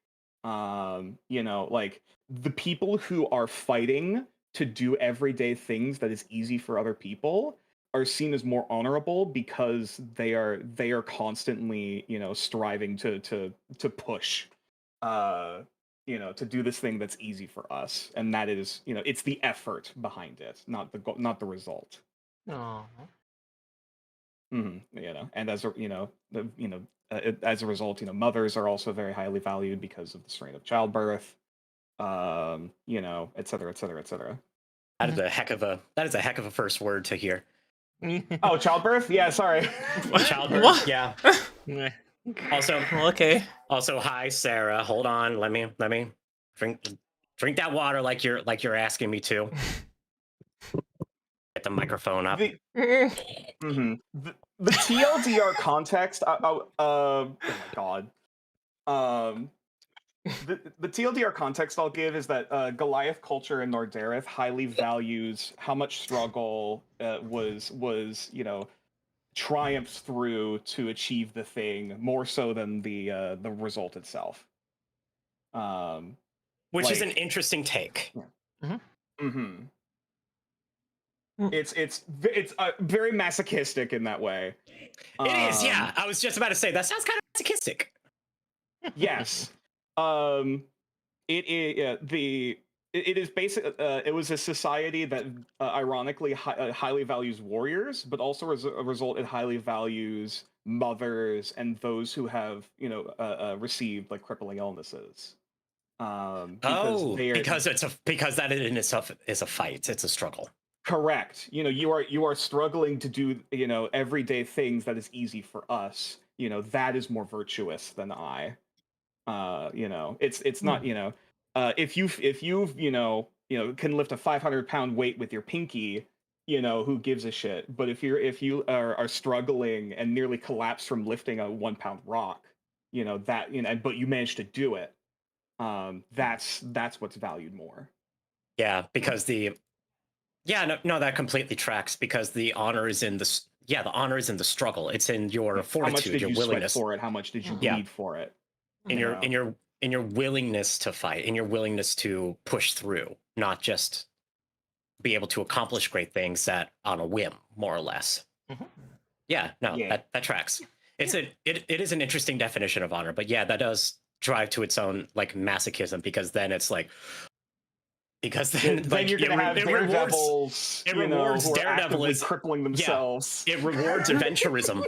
Like the people who are fighting to do everyday things that is easy for other people are seen as more honorable because they are constantly, striving to push to do this thing that's easy for us, and that is, it's the effort behind it, not the result. Oh. And as a as a result, mothers are also very highly valued because of the strain of childbirth, et cetera, et cetera, et cetera. That is a heck of a first word to hear. Oh, childbirth? Yeah, sorry. What? Childbirth, What? yeah. Also, Well, okay. also, hi Sarah. Hold on, let me drink that water like you're asking me to. Get the microphone up. The TLDR context. Oh my god. The TLDR context I'll give is that Goliath culture in Nordareth highly values how much struggle was triumphs through to achieve the thing more so than the result itself. Which is like- an interesting take. Mm-hmm. It's very masochistic in that way. It is, yeah. I was just about to say that sounds kind of masochistic. Yes. It is it is basic. It was a society that ironically highly values warriors, but also as a result, it highly values mothers and those who have received like crippling illnesses. Because Oh, they are because that in itself is a fight. It's a struggle. Correct. You are struggling to do, everyday things that is easy for us. That is more virtuous than I. It's not, if you've, can lift a 500-pound weight with your pinky, who gives a shit? But if you are struggling and nearly collapse from lifting a 1-pound rock, but you managed to do it, that's what's valued more. Yeah, because no, that completely tracks, because the honor is in the honor is in the struggle. It's in your fortitude, How much did your you willingness. sweat for it? How much did you bleed for it? In your willingness to fight, in your willingness to push through, not just be able to accomplish great things that on a whim, more or less. Mm-hmm. Yeah, no, that tracks. It is an interesting definition of honor, but yeah, that does drive to its own like masochism, because then it's like, because then you're gonna have daredevils. It rewards daredevils crippling themselves. Yeah, it rewards adventurism.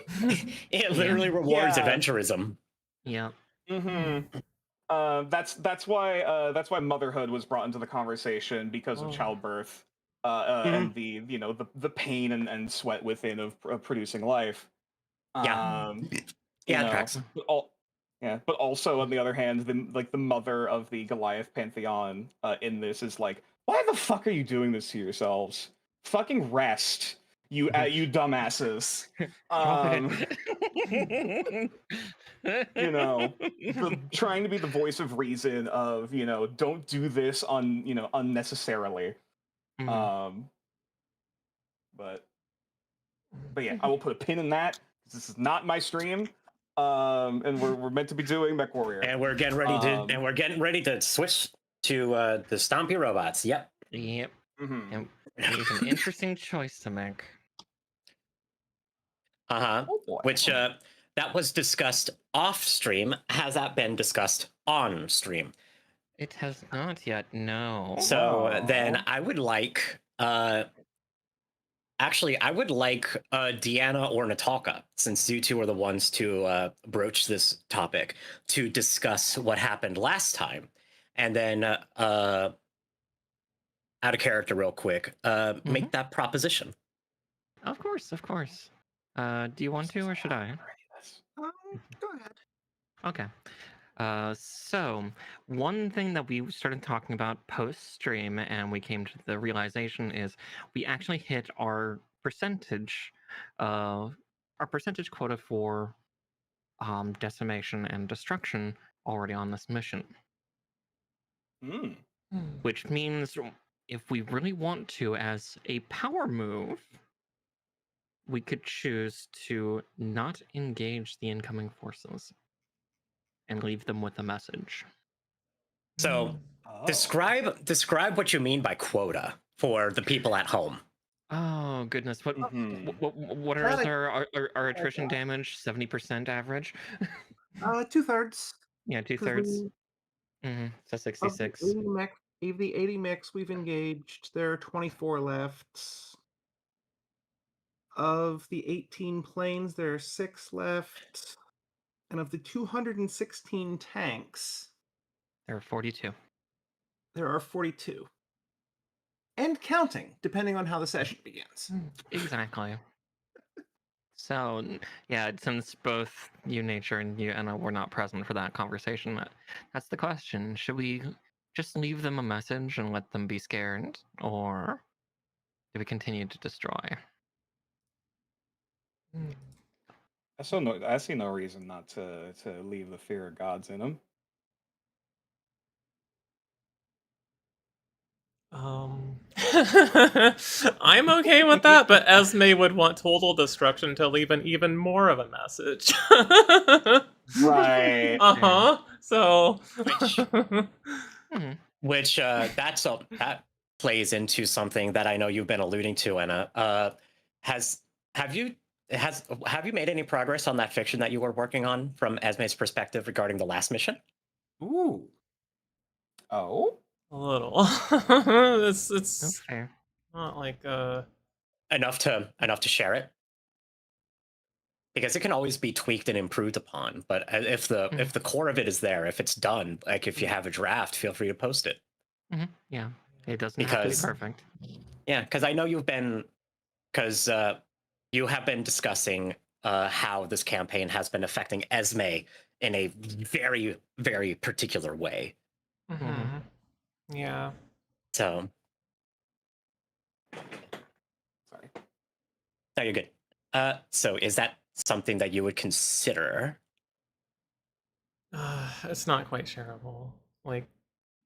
It literally rewards adventurism. Yeah. Mm-hmm. That's why motherhood was brought into the conversation, because of childbirth, and the pain and sweat within of producing life. Tracks. But also on the other hand, the mother of the Goliath pantheon in this is like, why the fuck are you doing this to yourselves? Fucking rest, you dumbasses. Trying to be the voice of reason of, don't do this unnecessarily. Mm-hmm. But yeah, I will put a pin in that, because this is not my stream. And we're meant to be doing Mechwarrior. And we're getting ready to switch to the stompy robots. Yep. Mm-hmm. And it's an interesting choice to make. Which that was discussed off stream. Has that been discussed on stream? It has not yet. No. So then I would like. Actually, I would like Deanna or Natalka, since you two are the ones to broach this topic, to discuss what happened last time. And then, out of character real quick, make that proposition. Of course. Do you want to, or should I? Go ahead. Okay. So one thing that we started talking about post-stream, and we came to the realization, is we actually hit our percentage quota for decimation and destruction already on this mission. Which means if we really want to, as a power move, we could choose to not engage the incoming forces and leave them with a message. So describe what you mean by quota for the people at home. Oh goodness! What are our attrition damage? 70% average. 2/3. Yeah, 2/3. So 66. Of the 80 mechs we've engaged, there are 24 left. Of the 18 planes, there are 6 left. And of the 216 tanks, there are 42. There are 42. And counting, depending on how the session begins. Exactly. So, yeah, since both you, Nature, and you, Anna, were not present for that conversation, that's the question. Should we just leave them a message and let them be scared? Or do we continue to destroy? I see no reason not to leave the fear of gods in them. I'm okay with that, but Esme would want total destruction to leave an even more of a message. Right. So, which that plays into something that I know you've been alluding to, Anna. Have you made any progress on that fiction that you were working on from Esme's perspective regarding the last mission? Ooh. Oh. A little. It's okay. Not like enough to share it, because it can always be tweaked and improved upon. But if the core of it is there, if it's done, like if you have a draft, feel free to post it. Yeah. It doesn't have to be Because- perfect. Yeah, because I know you have been discussing how this campaign has been affecting Esme in a very, very particular way. Mm-hmm. Yeah. So, Sorry. no, you're good. So is that something that you would consider? It's not quite shareable. Like,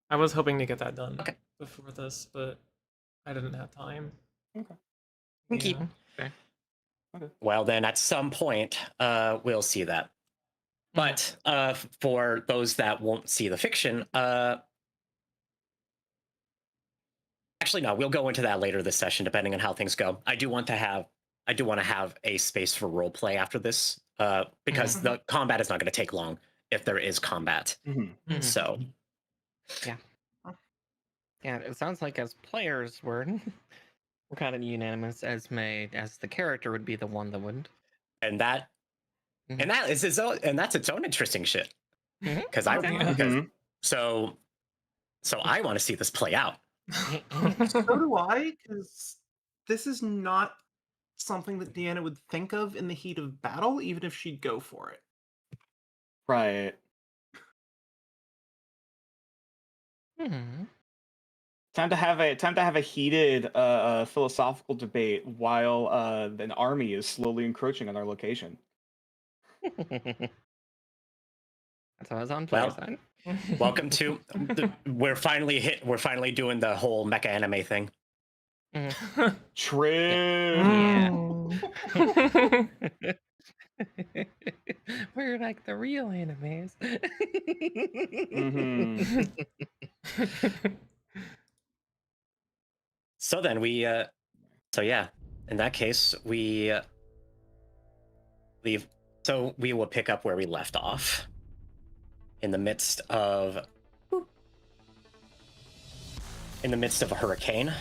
I was hoping to get that done Okay. before this, but I didn't have time. Okay. Okay. Yeah. Well, then at some point, we'll see that. But for those that won't see the fiction, actually, no, we'll go into that later this session, depending on how things go. I do want to have a space for role play after this, because the combat is not going to take long if there is combat. Mm-hmm. So, Yeah, it sounds like as players we're kind of unanimous. As the character would be the one that wouldn't. and that is that's its own interesting shit. Because so I want to see this play out. So do I, because this is not something that Deanna would think of in the heat of battle, even if she'd go for it. Right. Time to have a heated philosophical debate while an army is slowly encroaching on our location. That's how I was on player Well, side. welcome to we're finally doing the whole mecha anime thing. True. We're like the real animes. Mhm. So then so yeah, in that case we leave. So we will pick up where we left off in the midst of a hurricane.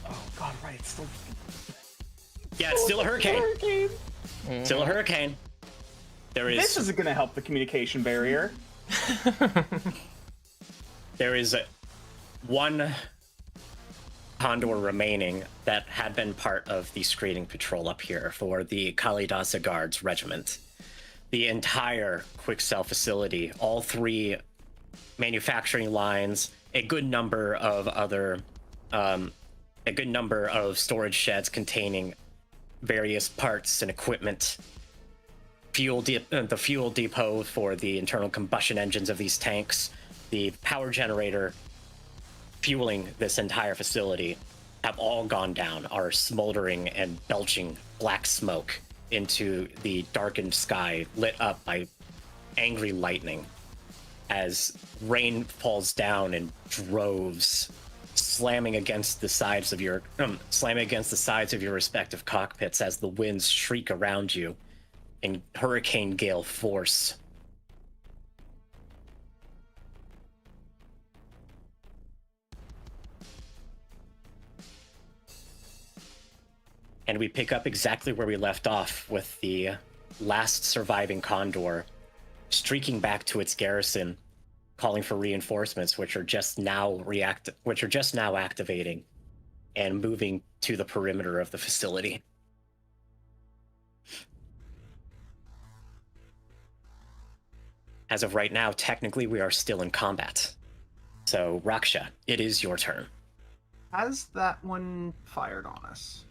Oh God, right. It's still. Yeah, it's still a hurricane. Still a hurricane. This isn't going to help the communication barrier. There is one condor remaining that had been part of the screening patrol up here for the Kalidasa Guards Regiment. The entire quick cell facility, all 3 manufacturing lines, a good number of storage sheds containing various parts and equipment, the fuel depot for the internal combustion engines of these tanks, the power generator fueling this entire facility have all gone down, are smoldering and belching black smoke into the darkened sky, lit up by angry lightning as rain falls down in droves, slamming against the sides of your respective cockpits as the winds shriek around you in hurricane gale force. And we pick up exactly where we left off, with the last surviving condor streaking back to its garrison, calling for reinforcements, which are just now activating and moving to the perimeter of the facility. As of right now, technically we are still in combat. So, Raksha, it is your turn. Has that one fired on us?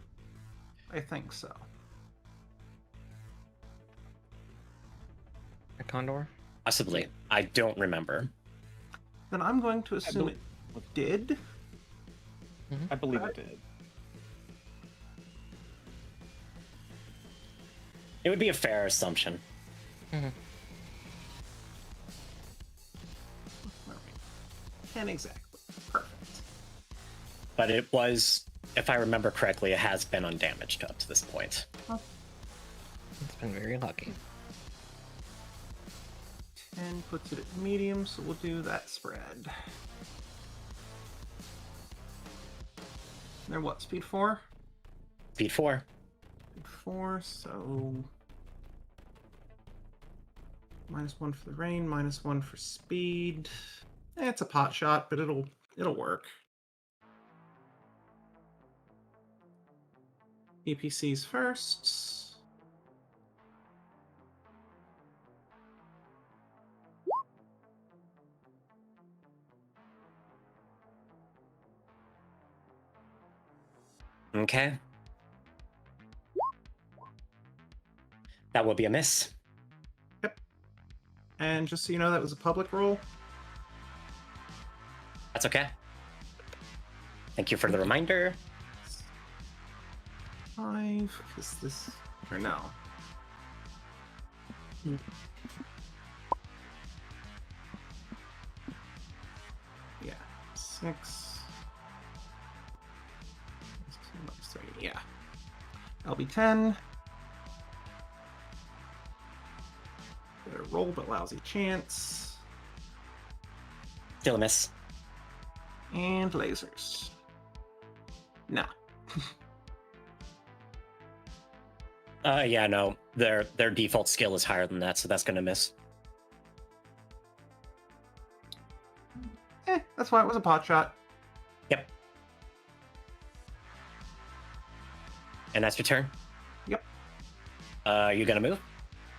I think so. A condor? Possibly. I don't remember. Then I'm going to assume it did. I believe it did. It would be a fair assumption. Mm-hmm. 10 exactly. Perfect. But it was, if I remember correctly, it has been undamaged up to this point. It's been very lucky. 10 puts it at medium, so we'll do that spread. They're what, speed 4? Speed 4. Speed 4, so... -1 for the rain, -1 for speed. It's a pot shot, but it'll work. EPCs first. Okay. That will be a miss. Yep. And just so you know, that was a public roll. That's okay. Thank you for the reminder. 5 is this or no? Yeah, 6. Minus 3. Yeah, that'll be 10. Better roll, but lousy chance. Still a miss. And lasers. Nah. Yeah, no. Their default skill is higher than that, so that's gonna miss. That's why it was a pot shot. Yep. And that's your turn? Yep. You gonna move?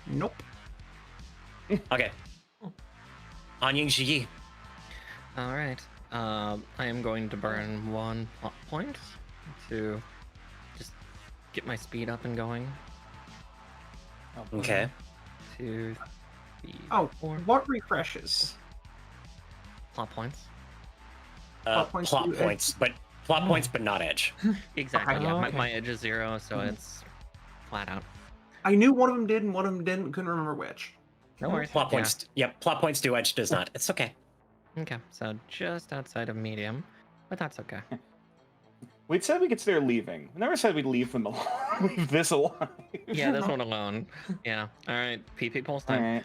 Nope. Okay. On Ying Ji. All right. I am going to burn 1 plot point to just get my speed up and going. Okay. 2, 3, Oh, 4 what refreshes? plot points. Plot points Plot do edge? points, but plot points, but not edge. Exactly. Okay. Yeah, Okay. my edge is 0, so it's flat out. I knew one of them did and one of them didn't. Couldn't remember which. No worries. Plot points. Yep, plot points do edge, does not. It's okay. Yeah. Okay, so just outside of medium, but that's okay. We'd said we consider leaving. We never said we'd leave them alone. Leave this alive. Yeah, this one alone. Yeah. All right. PP pulse time.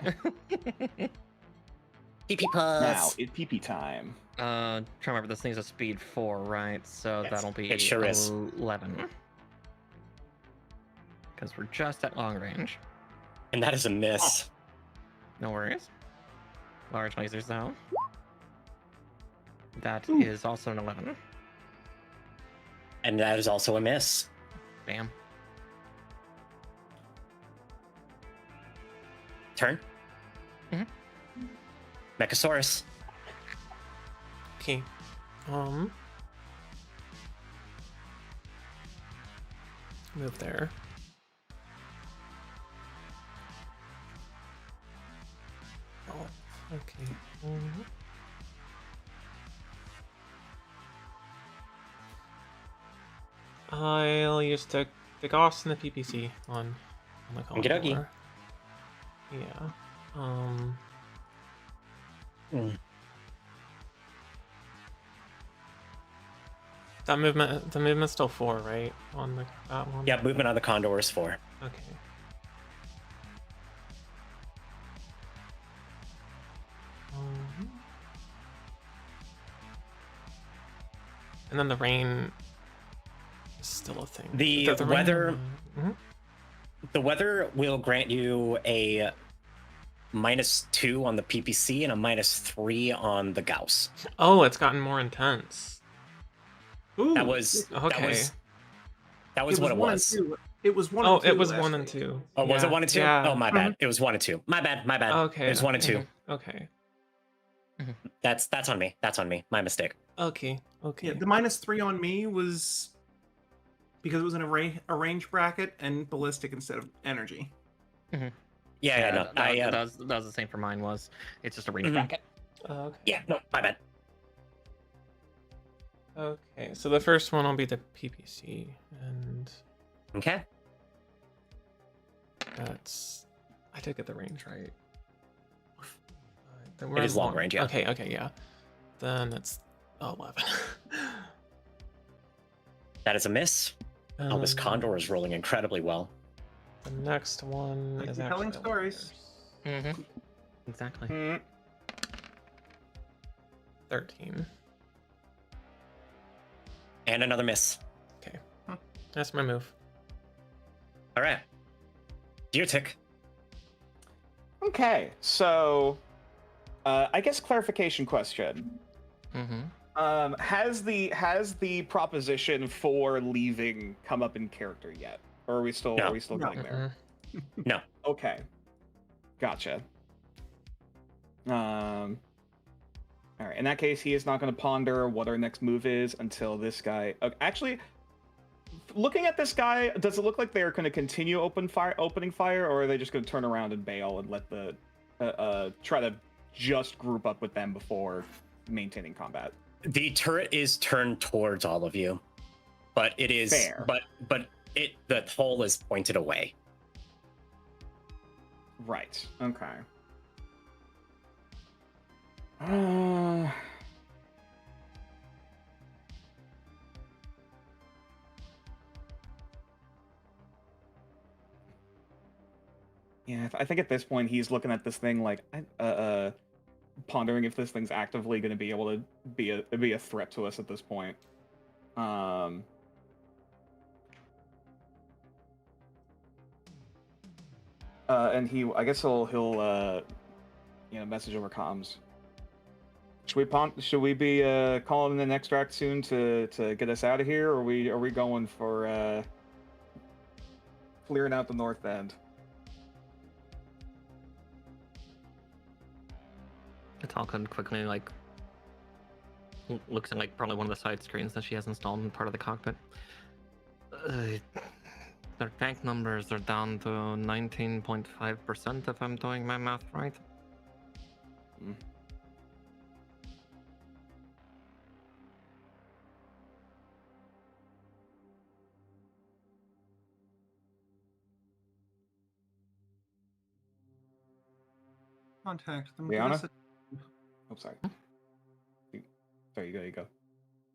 PP Now plus. it's pee time. Try to remember this thing's a speed 4, right? So Yes, that'll be it sure is. 11. Because we're just at long range. And that is a miss. No worries. Large lasers though. That Ooh. is also an 11. And that is also a miss. Bam. Turn. Mhm. Mechasaurus. Okay. Move there. Oh, okay. I'll use the Gauss and the PPC on the Okie dokie. Condor. Yeah. That movement, the movement's still 4, right? On that one. Yeah, movement on the Condor is 4. Okay. And then the rain is still a thing. The rain- weather- Mhm. The weather will grant you a -2 on the PPC and a -3 on the Gauss. Oh, it's gotten more intense. Ooh, That was Okay. that was what it one and was. two. It was 1 Oh, and 2. it was last 1 and week. 2. Oh, was it 1 and 2? Yeah. Oh, my bad. It was 1 and 2. My bad. My bad. Okay. It was 1 and 2. Okay. That's on me. That's on me. My mistake. Okay. Okay. Yeah, the -3 on me was because it was in a range bracket and ballistic instead of energy. Yeah, no. that was the same for mine. It's just a range Mhm. bracket. Okay. Yeah, no, my bad. Okay. So the first one will be the PPC, and Okay. that's. I did get the range right. Then It we're is long range, yeah. Okay. Okay. Yeah. Then that's 11. That is a miss. Oh, this Um, Condor is rolling incredibly well. The next one Like is you're telling actually stories. Mm-hmm. Exactly. Mm. 13. And another miss. That's my move. All right. Deer tick. Okay, so I guess clarification question. Has the proposition for leaving come up in character yet, or are we still getting there? No. Okay, gotcha. All right. In that case, he is not going to ponder what our next move is until this guy. Actually, looking at this guy, does it look like they're going to continue opening fire, or are they just going to turn around and bail and let the try to just group up with them before maintaining combat? The turret is turned towards all of you, but it is fair. But the hole is pointed away. Right. Okay. Yeah, I think at this point he's looking at this thing like, pondering if this thing's actively going to be able to be a threat to us at this point. And I guess he'll message over comms. Should we be calling in an extract soon to get us out of here, or are we going for clearing out the north end? Talcon quickly looks at probably one of the side screens that she has installed in part of the cockpit. Their tank numbers are down to 19.5% if I'm doing my math right. Contact them. Rihanna? Oh, sorry. Sorry, you go.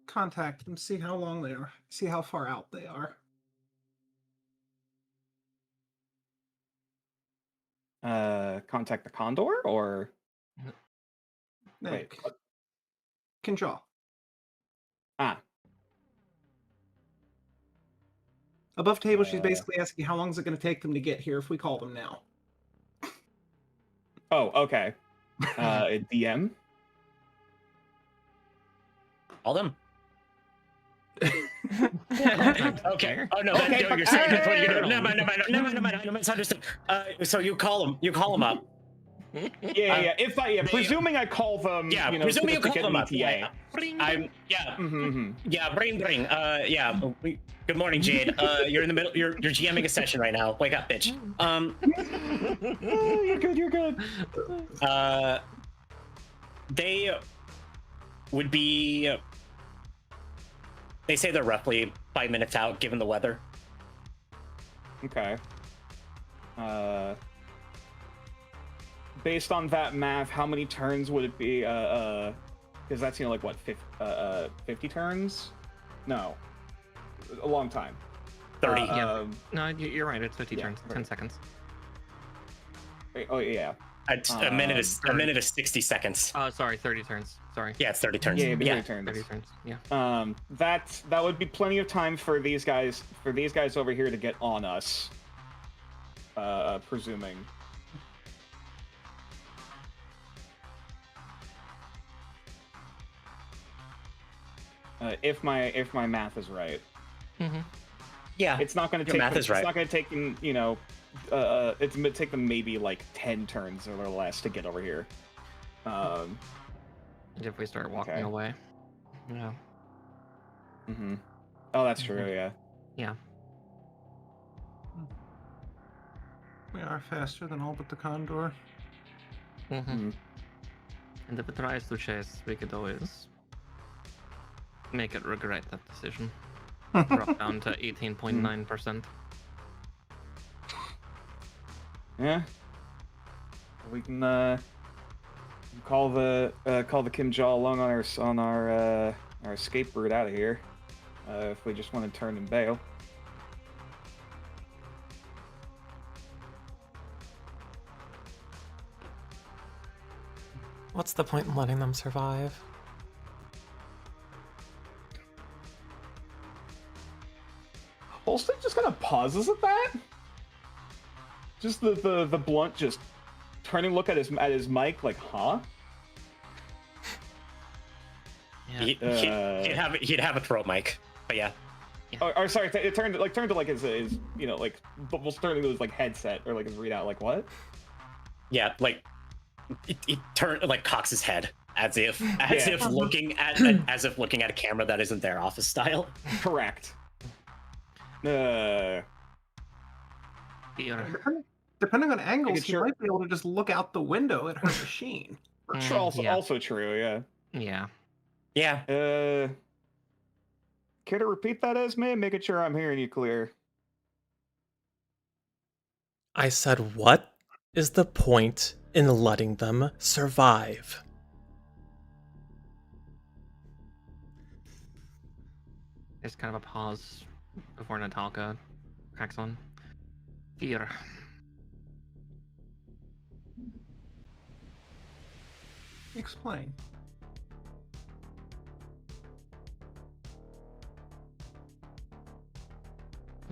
Contact them. See how long they are. See how far out they are. Contact the Condor, or Nick. Kinjaw. Above table, she's basically asking how long is it going to take them to get here if we call them now. Oh, okay. DM. All them. Okay. Oh no, Okay, you're saying that's what you're doing. Never mind. I misunderstood. So you call them up. Yeah. Presuming I call them. Yeah. Presuming you call them up. Yeah. Bring. Good morning, Jade. You're in the middle. You're GMing a session right now. Wake up, bitch. You're good. They would be. They say they're roughly 5 minutes out, given the weather. Okay. Based on that math, how many turns would it be? Because that's what 50 turns? No, a long time. 30. No, you're right. It's 50 turns. 10 seconds. Oh yeah. A minute is 60 seconds. Sorry, 30 turns. Sorry. Yeah, it's 30 turns. Yeah, 30 turns. 30 turns. Yeah. That would be plenty of time for these guys over here to get on us. Presuming. If my math is right. Mm-hmm. Yeah. It's not going to take. Math is right. It's not going to take them. It's going to take them maybe like 10 turns or less to get over here. If we start walking away. Yeah. Mm-hmm. Oh, that's true. Yeah. Yeah. We are faster than all but the Condor. Mm-hmm. And if it tries to chase, we could always make it regret that decision. Drop down to 18.9%. Yeah. We can call the Kim Jaw along on our escape route out of here. If we just want to turn and bail. What's the point in letting them survive? Holstein just kind of pauses at that. Just the blunt just turning look at his mic like, huh? He'd have a throat mic, but yeah. Or sorry, it turned to like his like we'll turn into his like headset or like his readout. Like what? Yeah, like he turned like cocks his head as if looking at a camera that isn't their office style. Correct. Here. Depending on angles, he might be able to just look out the window at her machine. Also true, yeah. Yeah. Yeah. Care to repeat that, Esme? Making sure I'm hearing you clear. I said, what is the point in letting them survive? There's kind of a pause before Natalka cracks on. Fear. Explain.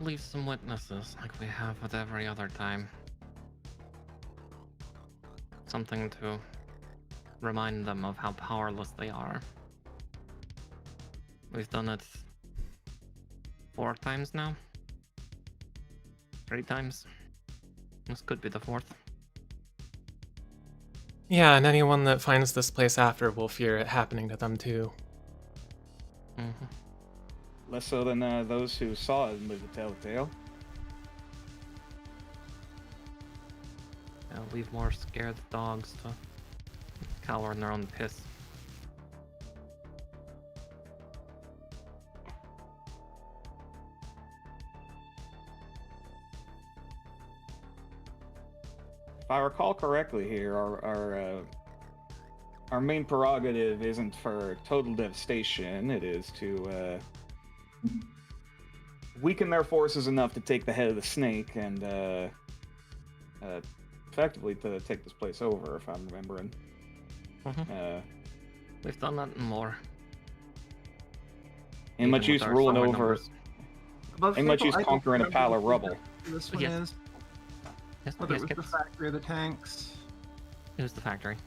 Leave some witnesses like we have with every other time. Something to remind them of how powerless they are. We've done it 4 times now. 3 times. This could be the 4th. Yeah, and anyone that finds this place after will fear it happening to them too. Mm-hmm. Less so than those who saw it and lived to tell the tale. Leave more scared dogs to cower in their own piss. If I recall correctly here, our main prerogative isn't for total devastation. It is to weaken their forces enough to take the head of the snake and effectively to take this place over, if I'm remembering. Mm-hmm. We've done that and more. Ain't much use ruling over. Ain't much use conquering a pile of rubble. This one Yes. is. Yes, Whether yes, it was the factory or the tanks. It was the factory.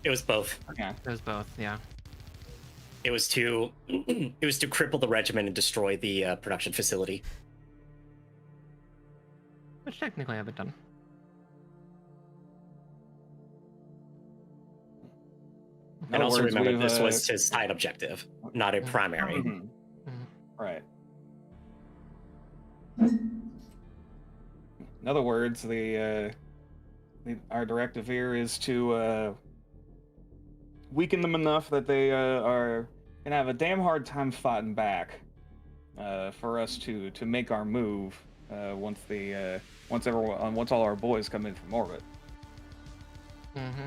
It was both. Okay. It was both, yeah. It was to cripple the regiment and destroy the production facility. Which technically I haven't done. And also remember, this was his side objective, not a primary. Mm-hmm. Right. In other words, our directive here is to weaken them enough that they are gonna have a damn hard time fighting back. For us to make our move once all our boys come in from orbit. Mm-hmm.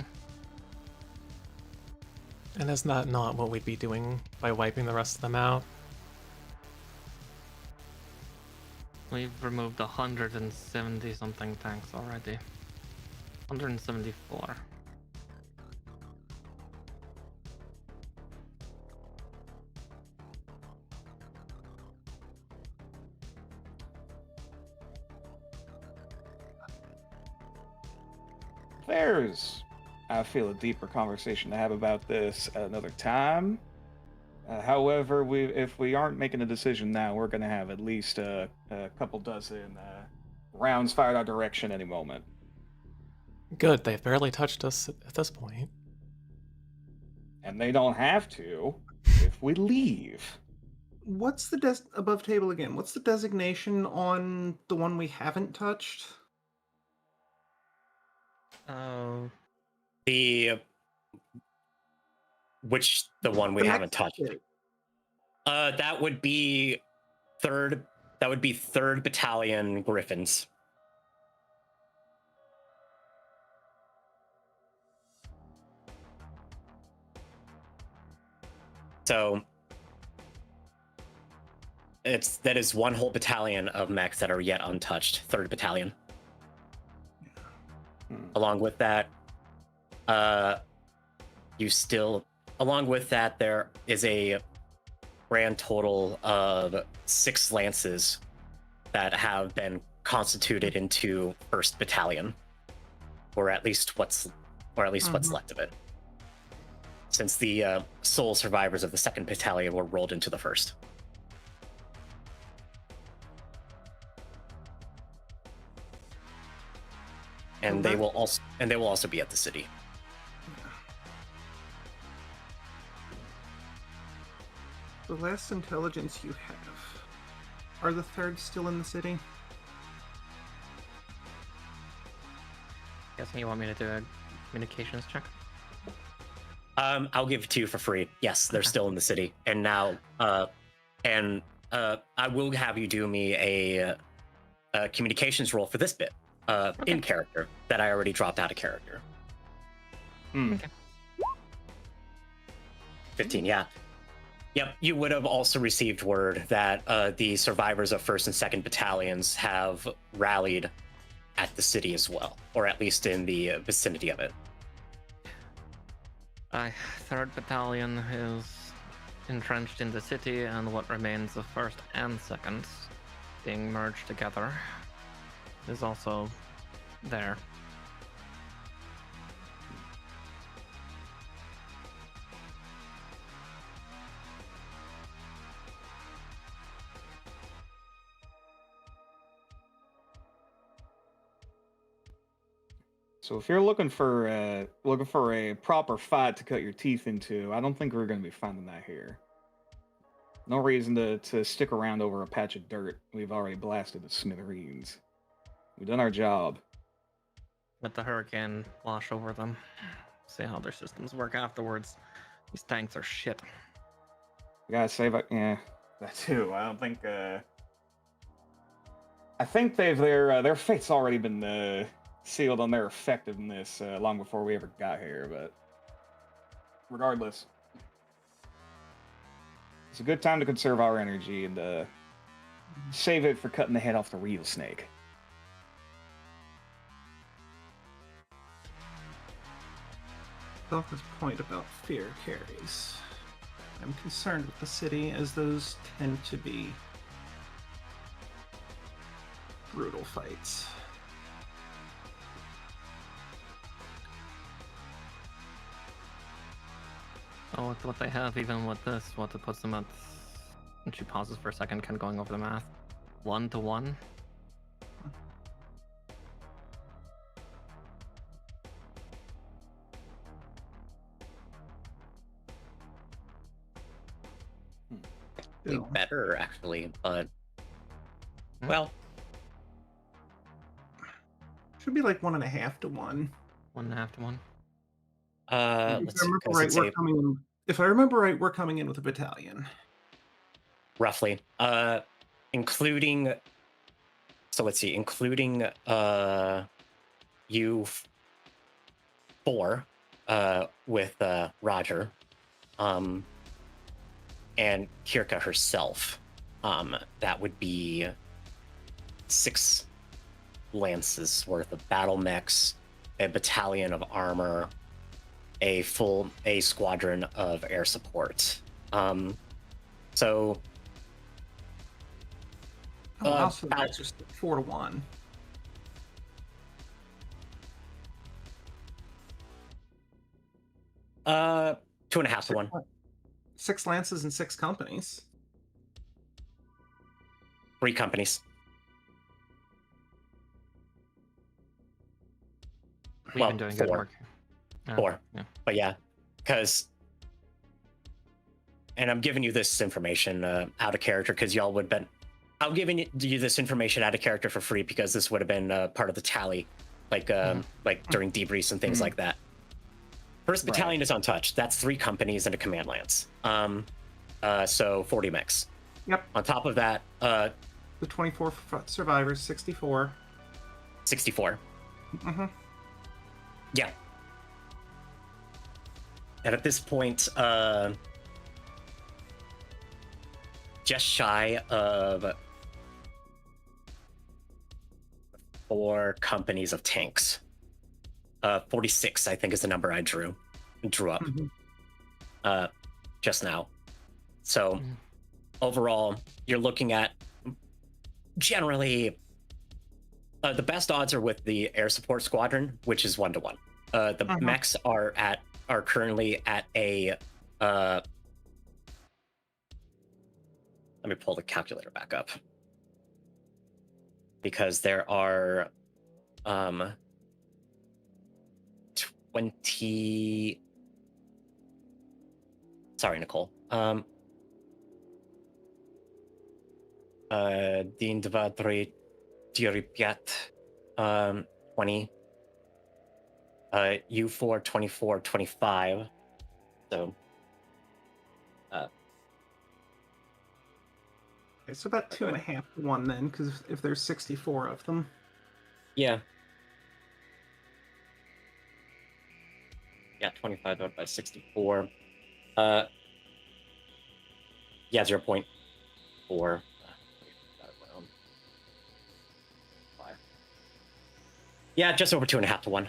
And is that not what we'd be doing by wiping the rest of them out? We've removed 170 something tanks already. 174. There's, I feel, a deeper conversation to have about this at another time. However, if we aren't making a decision now, we're going to have at least a couple dozen rounds fired our direction any moment. Good, they've barely touched us at this point. And they don't have to if we leave. What's the above table again? What's the designation on the one we haven't touched? Oh. The one we haven't touched. That would be third Battalion Griffins. So that is one whole battalion of mechs that are yet untouched. 3rd Battalion. Along with that, there is a grand total of 6 lances that have been constituted into 1st Battalion, or at least what's left of it. since the sole survivors of the 2nd Battalion were rolled into the 1st. And they will also be at the city. The last intelligence you have. Are the Thirds still in the city? Guessing you want me to do a communications check? I'll give it to you for free. Yes, they're still in the city, and now, I will have you do me a communications roll for this bit, in character that I already dropped out of character. Okay. 15, yeah. Yep, you would have also received word that the survivors of 1st and 2nd Battalions have rallied at the city as well, or at least in the vicinity of it. 3rd Battalion is entrenched in the city, and what remains of 1st and 2nd, being merged together, is also there. So if you're looking for a proper fight to cut your teeth into, I don't think we're going to be finding that here. No reason to stick around over a patch of dirt. We've already blasted the smithereens. We've done our job. Let the hurricane wash over them. See how their systems work afterwards. These tanks are shit. We gotta save it. Yeah, that too. I don't think. I think their fate's already been sealed on their effectiveness long before we ever got here. But regardless, it's a good time to conserve our energy and save it for cutting the head off the real snake. Falca's point about fear carries. I'm concerned with the city, as those tend to be brutal fights. Oh, with what they have, even with this, what it puts them at. And she pauses for a second, kind of going over the math. 1-to-1. Better, actually, but well, should be like 1.5 to 1. 1.5 to 1. If I remember right, we're coming in with a battalion. Roughly. Including. So let's see, including you 4 with Roger. And Kirka herself. That would be 6 lances worth of battle mechs, a battalion of armor, a squadron of air support. So Also, that's just 4 to 1. Uh, 2.5 to 1. 6 lances and 6 companies. 3 companies. We've been doing good 4. work. 4. Yeah. But yeah, because, and I'm giving you this information out of character because y'all would have been. I'm giving you this information out of character for free because this would have been part of the tally, like during debriefs and things like that. 1st Battalion is untouched. That's 3 companies and a command lance. So 40 mechs. Yep. On top of that, The 24 survivors, 64. 64. Mm-hmm. Yeah. And at this point, just shy of 4 companies of tanks. 46, I think, is the number I drew up just now. So overall, you're looking at generally the best odds are with the air support squadron, which is 1 to 1. The mechs are at are currently at a let me pull the calculator back up, because there are 20. Sorry, Nicole. Din 2, 3, 4, 5, 20. U4, 24, 25. So It's about 2.5 to 1 then, because if there's 64 of them. yeah. Yeah, 25 divided by 64. Yeah, 0.4. Yeah, just over 2.5 to 1.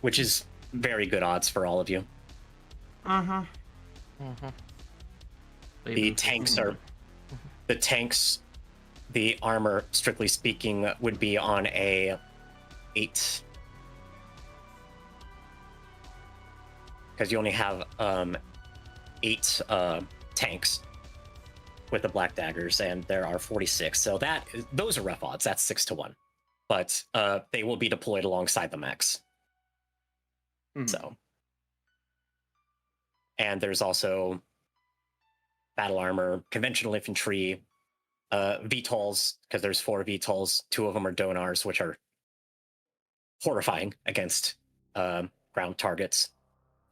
Which is very good odds for all of you. Uh-huh. The tanks are... The tanks, the armor, strictly speaking, would be on a 8. Because you only have 8 tanks with the black daggers, and there are 46. So those are rough odds. That's 6 to 1. But they will be deployed alongside the mechs. So, and there's also battle armor, conventional infantry, VTOLs, because there's 4 VTOLs. 2 of them are donars, which are horrifying against ground targets.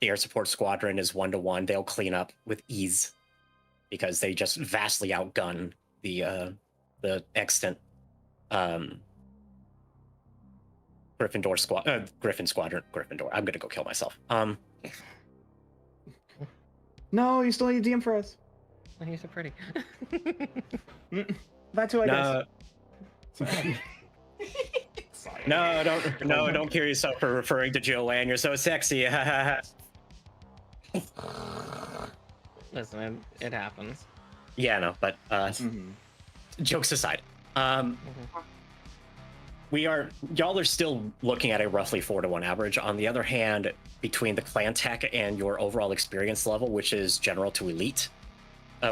The air support squadron is 1-to-1. They'll clean up with ease because they just vastly outgun the extant Griffin squadron. Gryffindor. I'm gonna go kill myself. No, you still need a DM for us. He's so pretty. That's who I guess. No, don't kill yourself for referring to Joanne. You're so sexy. Listen, it happens. Yeah, no, but jokes aside, y'all are still looking at a roughly 4 to 1 average. On the other hand, between the clan tech and your overall experience level, which is general to elite,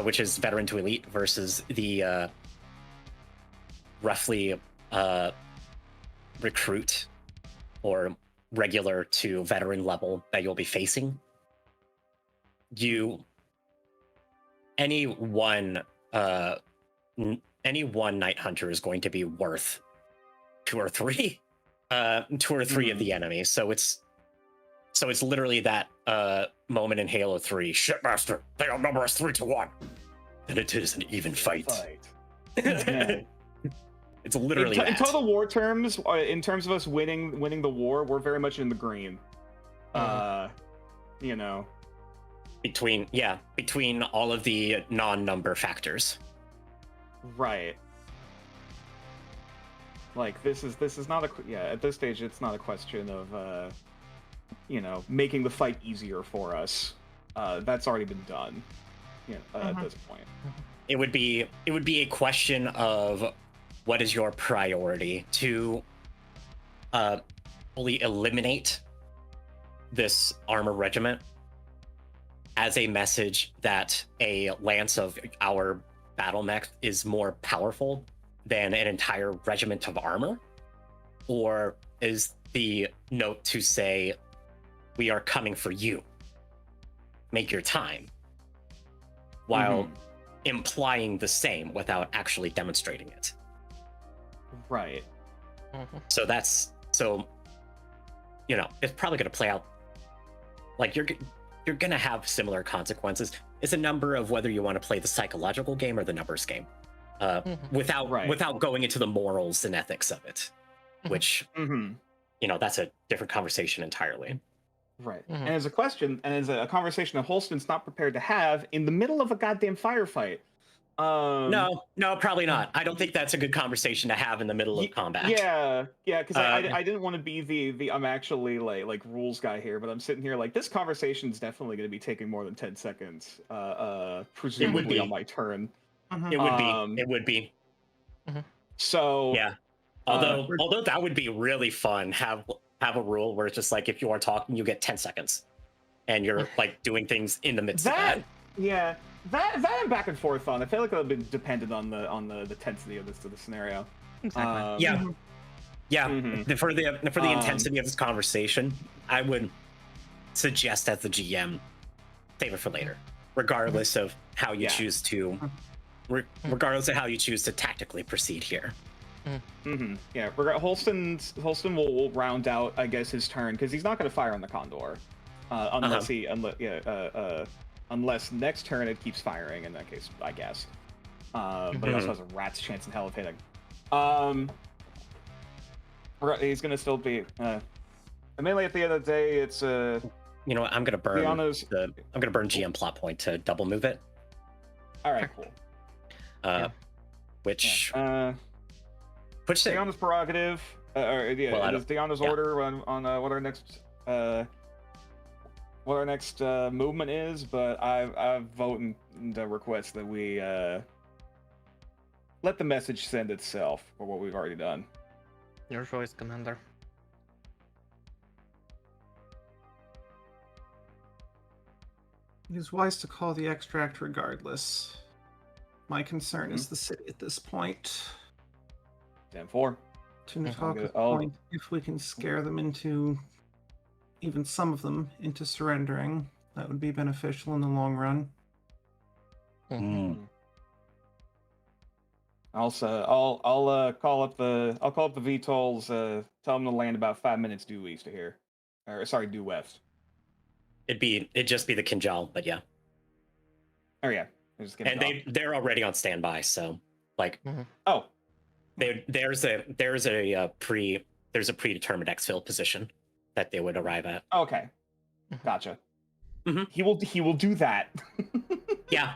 which is veteran to elite, versus the roughly recruit or regular to veteran level that you'll be facing, any one night hunter is going to be worth 2 or 3 of the enemy. So it's literally that moment in Halo 3. Shitmaster, they outnumber us 3 to 1, and it is an even fight. It's literally in total war terms. In terms of us winning the war, we're very much in the green. You know, between all of the non-number factors. Right. Like this is not at this stage it's not a question of making the fight easier for us. That's already been done. At this point. It would be a question of what is your priority to fully eliminate this armor regiment as a message that a lance of our battle mech is more powerful than an entire regiment of armor? Or is the note to say, we are coming for you, make your time, while implying the same without actually demonstrating it? Right. So it's probably going to play out like you're going to have similar consequences. It's a number of whether you want to play the psychological game or the numbers game, without going into the morals and ethics of it, which that's a different conversation entirely. Right. And as a conversation that Holston's not prepared to have in the middle of a goddamn firefight. No, probably not. I don't think that's a good conversation to have in the middle of combat. Yeah, because I didn't want to be the I'm actually like rules guy here, but I'm sitting here like this conversation's definitely going to be taking more than 10 seconds, presumably on my turn. It would be. So yeah. Although that would be really fun. Have have a rule where it's just like if you are talking, you get 10 seconds, and you're like doing things in the midst of that. Yeah, that I'm back and forth on. I feel like it would be dependent on the tensity of the scenario. Exactly. Yeah. For the intensity of this conversation, I would suggest as the GM, save it for later, regardless of how you choose to, regardless of how you choose to tactically proceed here. Yeah, Holston will round out, I guess, his turn because he's not going to fire on the Condor, unless next turn it keeps firing. In that case, I guess. But he also has a rat's chance in hell of hitting. He's going to still be. And mainly at the end of the day, it's You know what? I'm gonna burn I'm gonna burn GM plot point to double move it. All right, cool. Which Diana's prerogative. It is Diana's order on what our next movement is. But I vote and request that we let the message send itself for what we've already done. Your choice, Commander. It is wise to call the extract regardless. My concern is the city at this point. 10-4. To Natalka's point, if we can scare them into, even some of them, into surrendering, that would be beneficial in the long run. Also, I'll call up the VTOLs. Tell them to land about 5 minutes due east of here, or sorry, due west. It'd just be the Kinjal, but yeah. Oh yeah, and they're already on standby, so like there's a predetermined exfil position that they would arrive at. Okay, gotcha. He will do that. Yeah.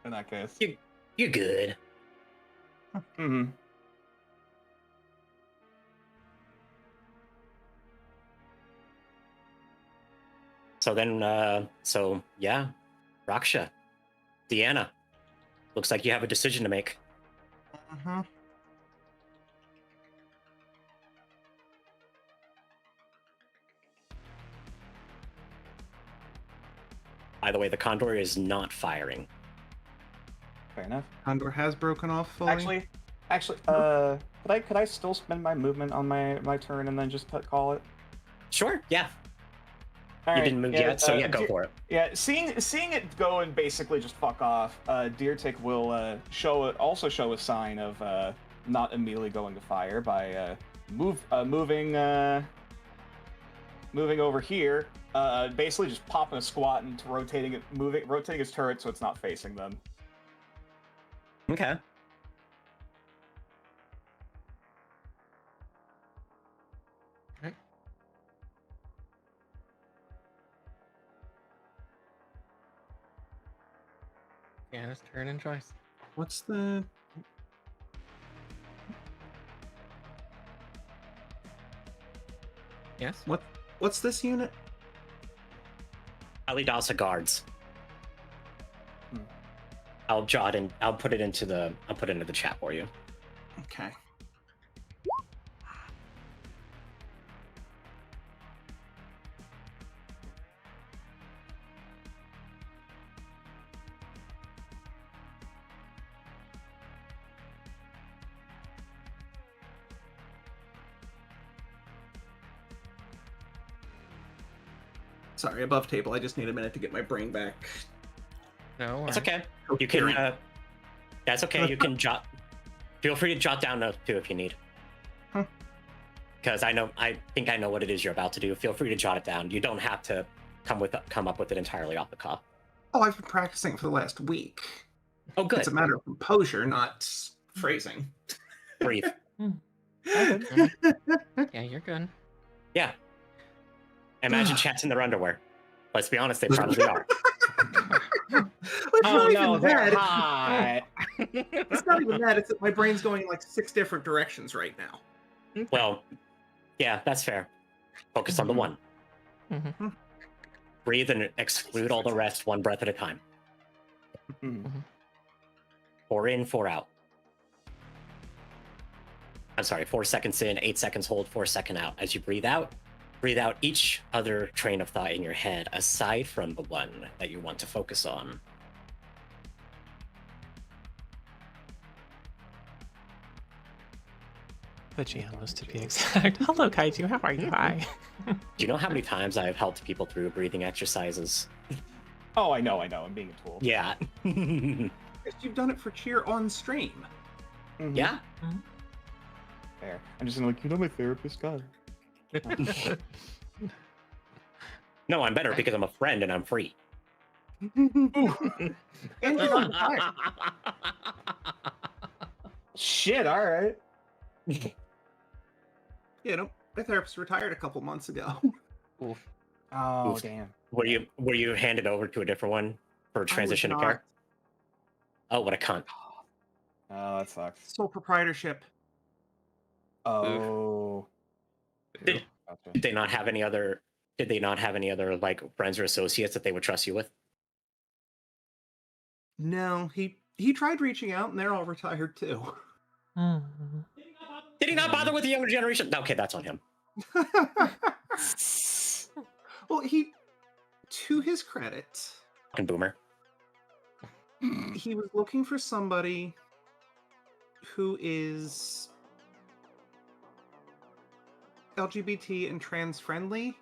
In that case, you're good. So then, Raksha, Deanna, looks like you have a decision to make. By the way, the Condor is not firing. Fair enough. Condor has broken off fully. Actually, could I still spend my movement on my turn and then just call it? Sure. Yeah. All you didn't move yet, so go for it. Yeah, seeing it go and basically just fuck off, Deertick will also show a sign of not immediately going to fire by moving over here, basically just popping a squat and rotating his turret so it's not facing them. Okay. Yeah, his turn and choice. What's the... Yes? What's this unit? Alidasa guards. I'll put it into the chat for you. Okay. Sorry, above table. I just need a minute to get my brain back. No, that's okay. You can. That's okay. You can jot. Feel free to jot down notes too if you need. Because I think I know what it is you're about to do. Feel free to jot it down. You don't have to come up with it entirely off the cuff. Oh, I've been practicing for the last week. Oh, good. It's a matter of composure, not phrasing. Breathe. Yeah, you're good. Yeah. Imagine chats in their underwear. Let's be honest, they probably are. Oh no, they're hot. It's not even that. It's that my brain's going in like 6 different directions right now. Well, yeah, that's fair. Focus on the one. Breathe and exclude all the rest, one breath at a time. 4 in, 4 out. I'm sorry, 4 seconds in, 8 seconds hold, 4 second out. As you breathe out each other train of thought in your head aside from the one that you want to focus on. The GM to be exact. Hello, Kaiju. How are you? Hi. Do you know how many times I've helped people through breathing exercises? Oh, I know. I'm being a tool. Yeah. Because you've done it for cheer on stream. Mhm. Yeah. Fair. I'm just gonna my therapist guy. No, I'm better because I'm a friend and I'm free. And you're on fire. Shit. All right. You know, my therapist retired a couple months ago. Oof. Oh, Oof. damn. Were you handed over to a different one for transition to care? Oh, what a cunt. Oh, that sucks. Sole proprietorship. Oh. Did they not have any other like friends or associates that they would trust you with? No, he tried reaching out, and they're all retired too. Did he not bother with the younger generation? Okay, that's on him. Well, to his credit, Fucking boomer. he was looking for somebody who is LGBT and trans friendly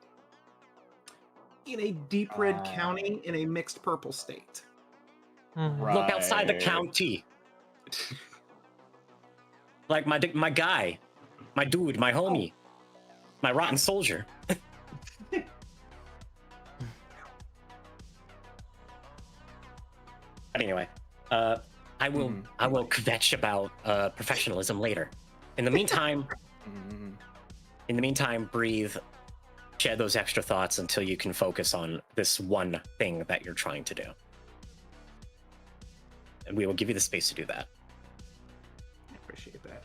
in a deep red county in a mixed purple state. Right. Look outside the county. Like my guy, my dude, my homie, my rotten soldier. But anyway, I will kvetch about professionalism later. In the meantime, breathe, shed those extra thoughts until you can focus on this one thing that you're trying to do. And we will give you the space to do that. I appreciate that.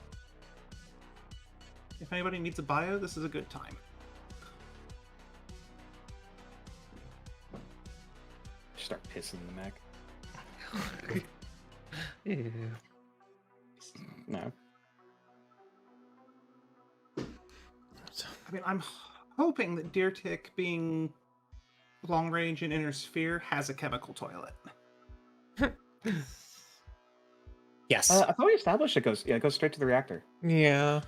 If anybody needs a bio, this is a good time. Start pissing in the mech. Ew. No. I mean, I'm hoping that Deer Tick, being long range and inner sphere, has a chemical toilet. Yes. I thought we established it goes straight to the reactor. Yeah. It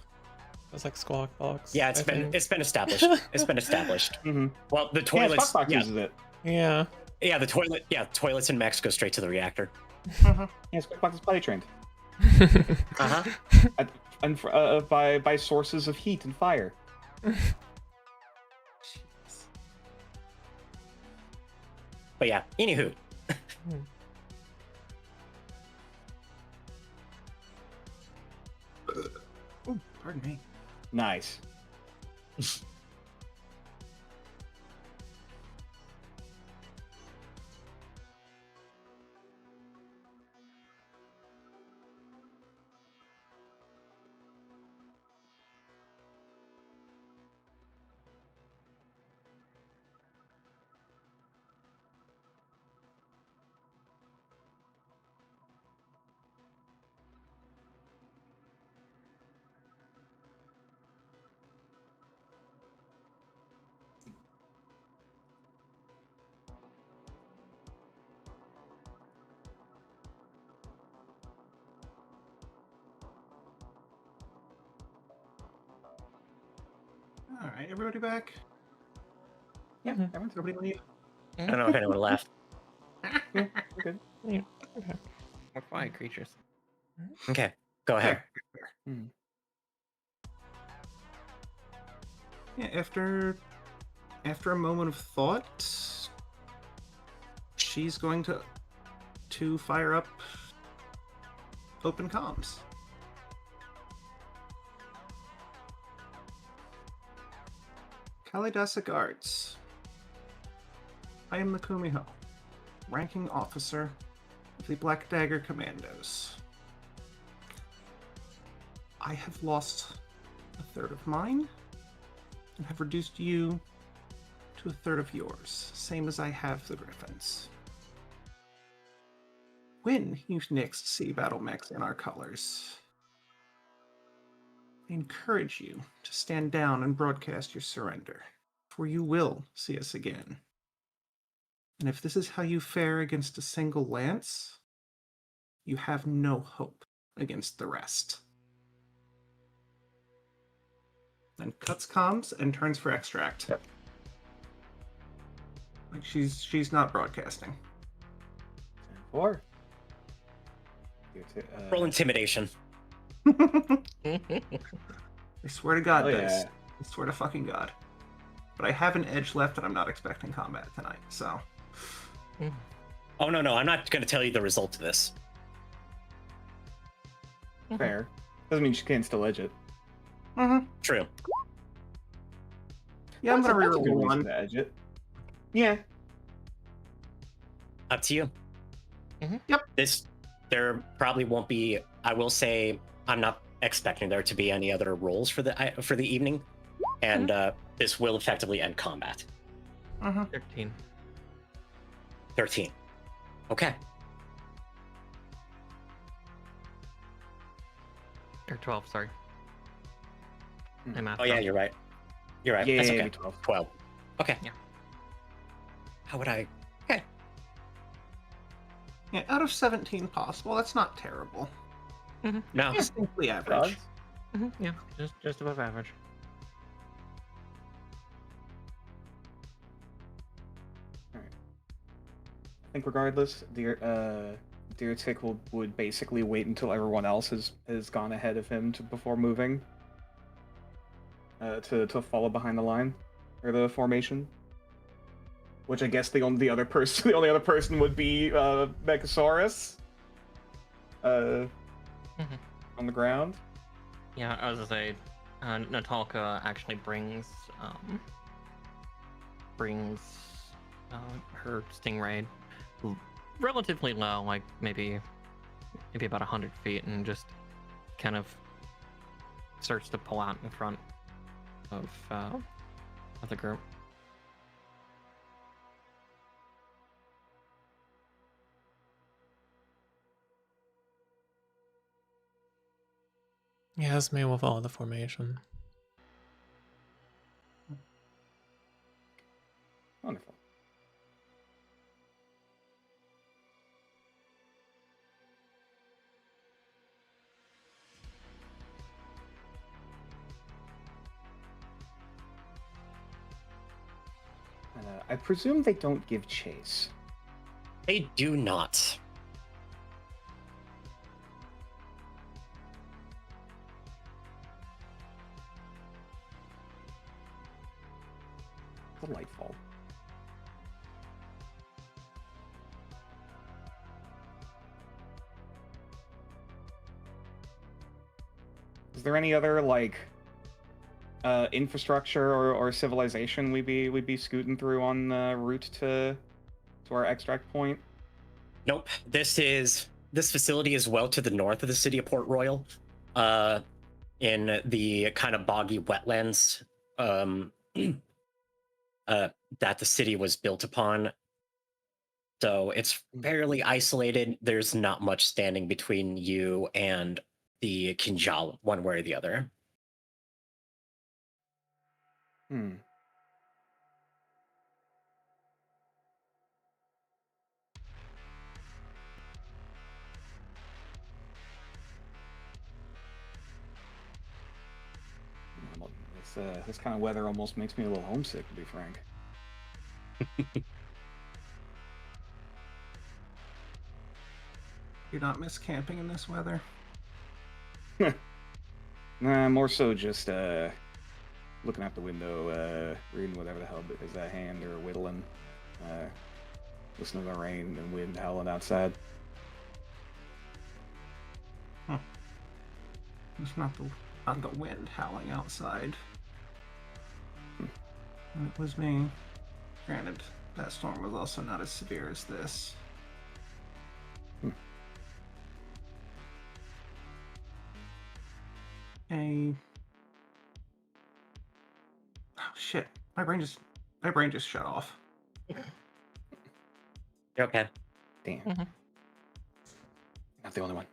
was like Squawk Box. Yeah, it's been established. It's been established. Well, the toilets. Xbox uses it. Yeah. Yeah, the toilet. Yeah, toilets and mechs go straight to the reactor. Yeah, Xbox is potty trained. And by sources of heat and fire. But yeah, anywho. Oh, pardon me. Nice. All right, everybody back? Yeah, Everyone's nobody leave. I don't know if anyone left. we're good. Yeah. Okay. We're quiet creatures. Okay, go ahead. Yeah, after a moment of thought, she's going to fire up open comms. Kalidasa Guards. I am the Kumiho, ranking officer of the Black Dagger Commandos. I have lost a third of mine and have reduced you to a third of yours, same as I have the Griffins. When you next see battle mechs in our colors, I encourage you to stand down and broadcast your surrender, for you will see us again. And if this is how you fare against a single lance, you have no hope against the rest. Then cuts comms and turns for extract. Like she's not broadcasting. 4. Roll intimidation. I swear to God, Oh, dice. yeah. I swear to fucking God. But I have an edge left, and I'm not expecting combat tonight, so. Oh no, I'm not going to tell you the result of this. Fair. Doesn't mean she can't still edge it. True. Yeah, I'm gonna That's a good reroll reason one. to edge it. Yeah. Up to you. Yep. There probably won't be. I will say I'm not expecting there to be any other rolls for the evening, and this will effectively end combat. 13. 13. Okay. Or 12, sorry. My math Oh yeah, wrong. you're right. You're right. Yeah, That's okay. maybe 12. 12. Okay. Yeah. How would I? Okay. Yeah, out of 17 possible, that's not terrible. No. Distinctly Odds? average. Yeah, just above average. I think regardless, Deer Tick would basically wait until everyone else has gone ahead of him before moving. To follow behind the line or the formation. Which I guess the only other person would be Mechasaurus. On the ground. Yeah, I was gonna say, Natalka actually brings her stingray relatively low, like maybe about 100 feet, and just kind of starts to pull out in front of the group. Yes, may will follow the formation. Wonderful. I presume they don't give chase. They do not. Delightful. Is there any other infrastructure or civilization we'd be scooting through on the route to our extract point? Nope. This facility is well to the north of the city of Port Royal, in the kind of boggy wetlands that the city was built upon. So it's fairly isolated. There's not much standing between you and the Kinjal, one way or the other. This kind of weather almost makes me a little homesick, to be frank. You not miss camping in this weather? Nah, more so just looking out the window, reading whatever the hell is at hand, or whittling, listening to the rain and wind howling outside. It's not the wind howling outside. It was me. Granted, that storm was also not as severe as this. Oh shit! My brain just shut off. You're okay. Damn. Not the only one.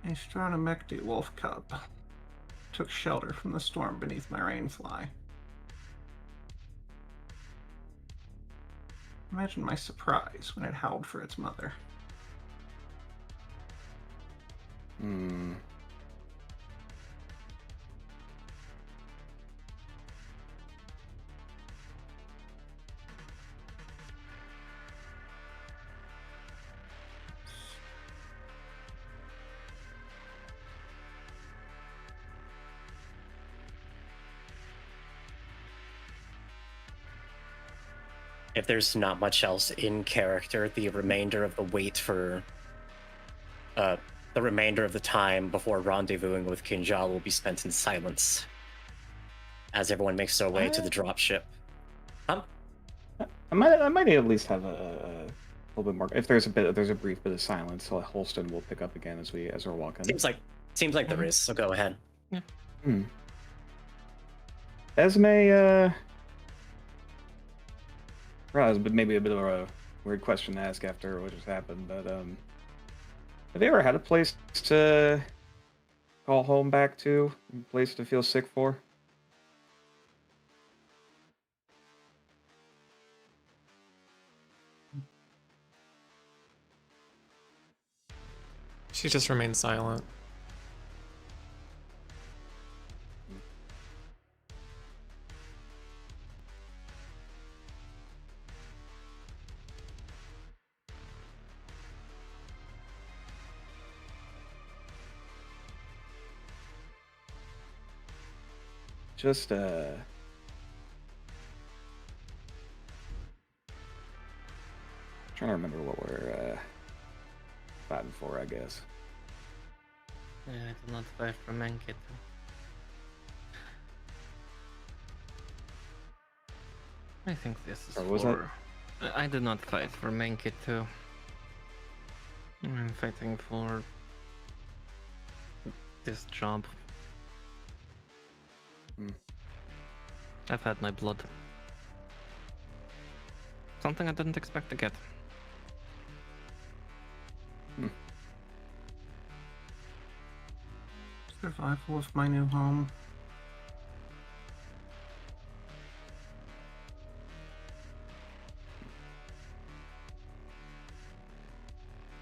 A Stronamecti wolf cub took shelter from the storm beneath my rainfly. Imagine my surprise when it howled for its mother. Hmm. If there's not much else in character, the remainder of the wait for the remainder of the time before rendezvousing with Kinjal will be spent in silence as everyone makes their way to the dropship. I might at least have a little bit more. If there's a brief bit of silence, so Holston will pick up again as we're walking. Seems like there is. So go ahead. Esme, well, it's maybe a bit of a weird question to ask after what just happened, but have you ever had a place to call home back to, a place to feel sick for? She just remains silent. Just trying to remember what we're fighting for, I guess. I do not fight for Mankit. I think this is Or was for... I did not fight for Mankit too. I'm fighting for this job. I've had my blood. Something I didn't expect to get. Survival of my new home.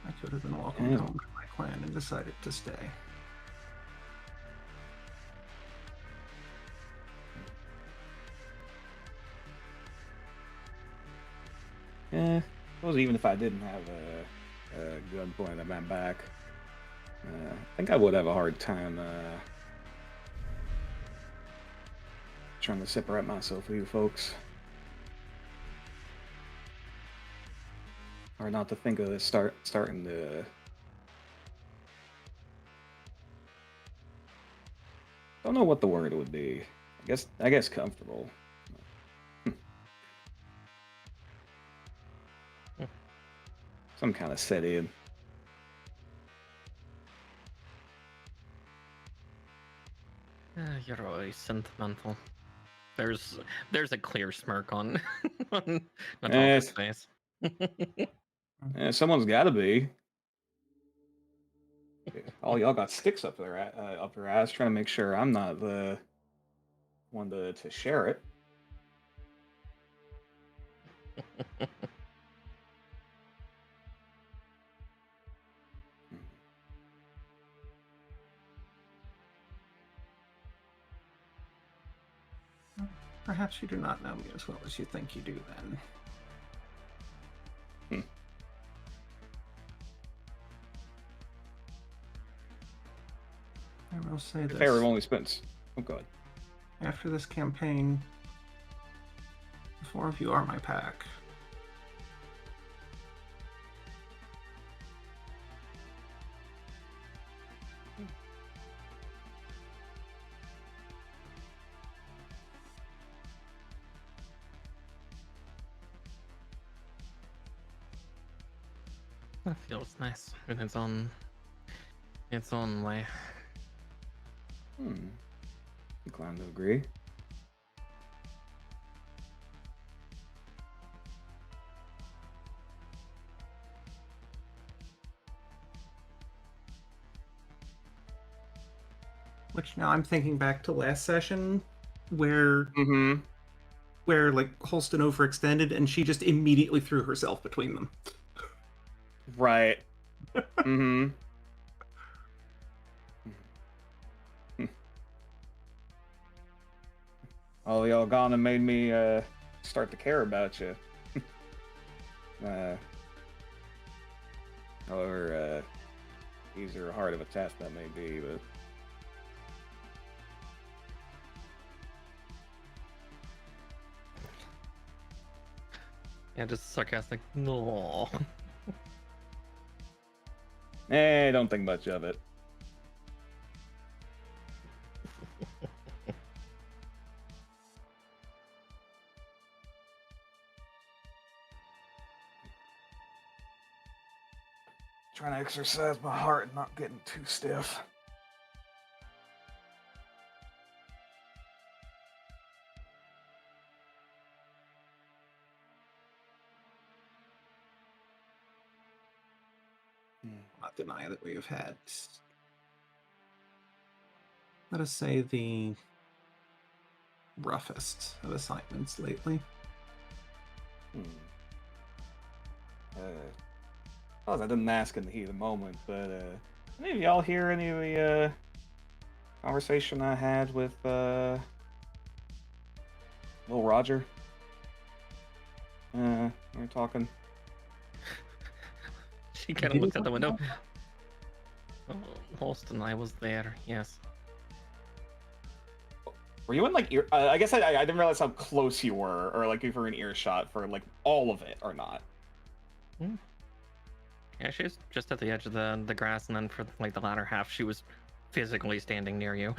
I could have been welcomed home to my clan and decided to stay. I suppose even if I didn't have a gun pointed at my back, I think I would have a hard time trying to separate myself from you folks. Or not to think of this starting to... Don't know what the word would be. I guess comfortable. Some kind of set in. You're always sentimental. There's a clear smirk on on Natalka's face. Someone's got to be. All y'all got sticks up their ass, trying to make sure I'm not the one to share it. Perhaps you do not know me as well as you think you do, then. I will say this. Fair, only spent. Oh, God. After this campaign, the four of you are my pack. That feels nice in its own way. Inclined to agree. Which now I'm thinking back to last session, where Mm-hmm. where like Holston overextended and she just immediately threw herself between them. Right. Mm-hmm. All y'all gone and made me start to care about you. However easy or hard of a task that may be, but Yeah, just sarcastic. No. don't think much of it. Trying to exercise my heart and not getting too stiff. Not deny that we have had, let us say, the roughest of assignments lately. I didn't ask in the heat of the moment, but any of y'all hear any of the conversation I had with Will Roger? We were talking. She kind of looks out the window. Oh, Holston, I was there. Yes. Were you in like ear? I guess I didn't realize how close you were, or like if you were in earshot for like all of it or not. Yeah, she was just at the edge of the grass, and then for like the latter half, she was physically standing near you.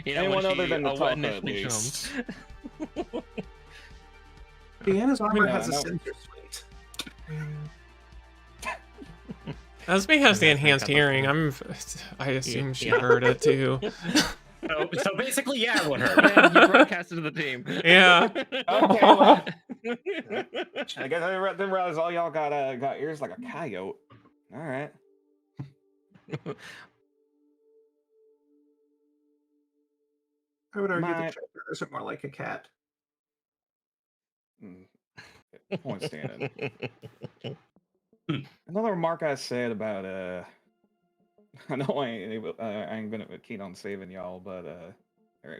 You know, Anyone when other she than the top, at initially least. jumped. Deanna's armor Yeah, has a no. sensor suite. Asmi has the Yeah, I enhanced got hearing. I assume she Yeah. heard it too. So basically, yeah, everyone heard. Yeah, you broadcasted to the team. Yeah. Okay, well. I guess I didn't realize all y'all got ears like a coyote. All right. I would argue My- that Checkers are more like a cat. Point standing. Another remark I said about I know I ain't gonna keen on saving y'all, but or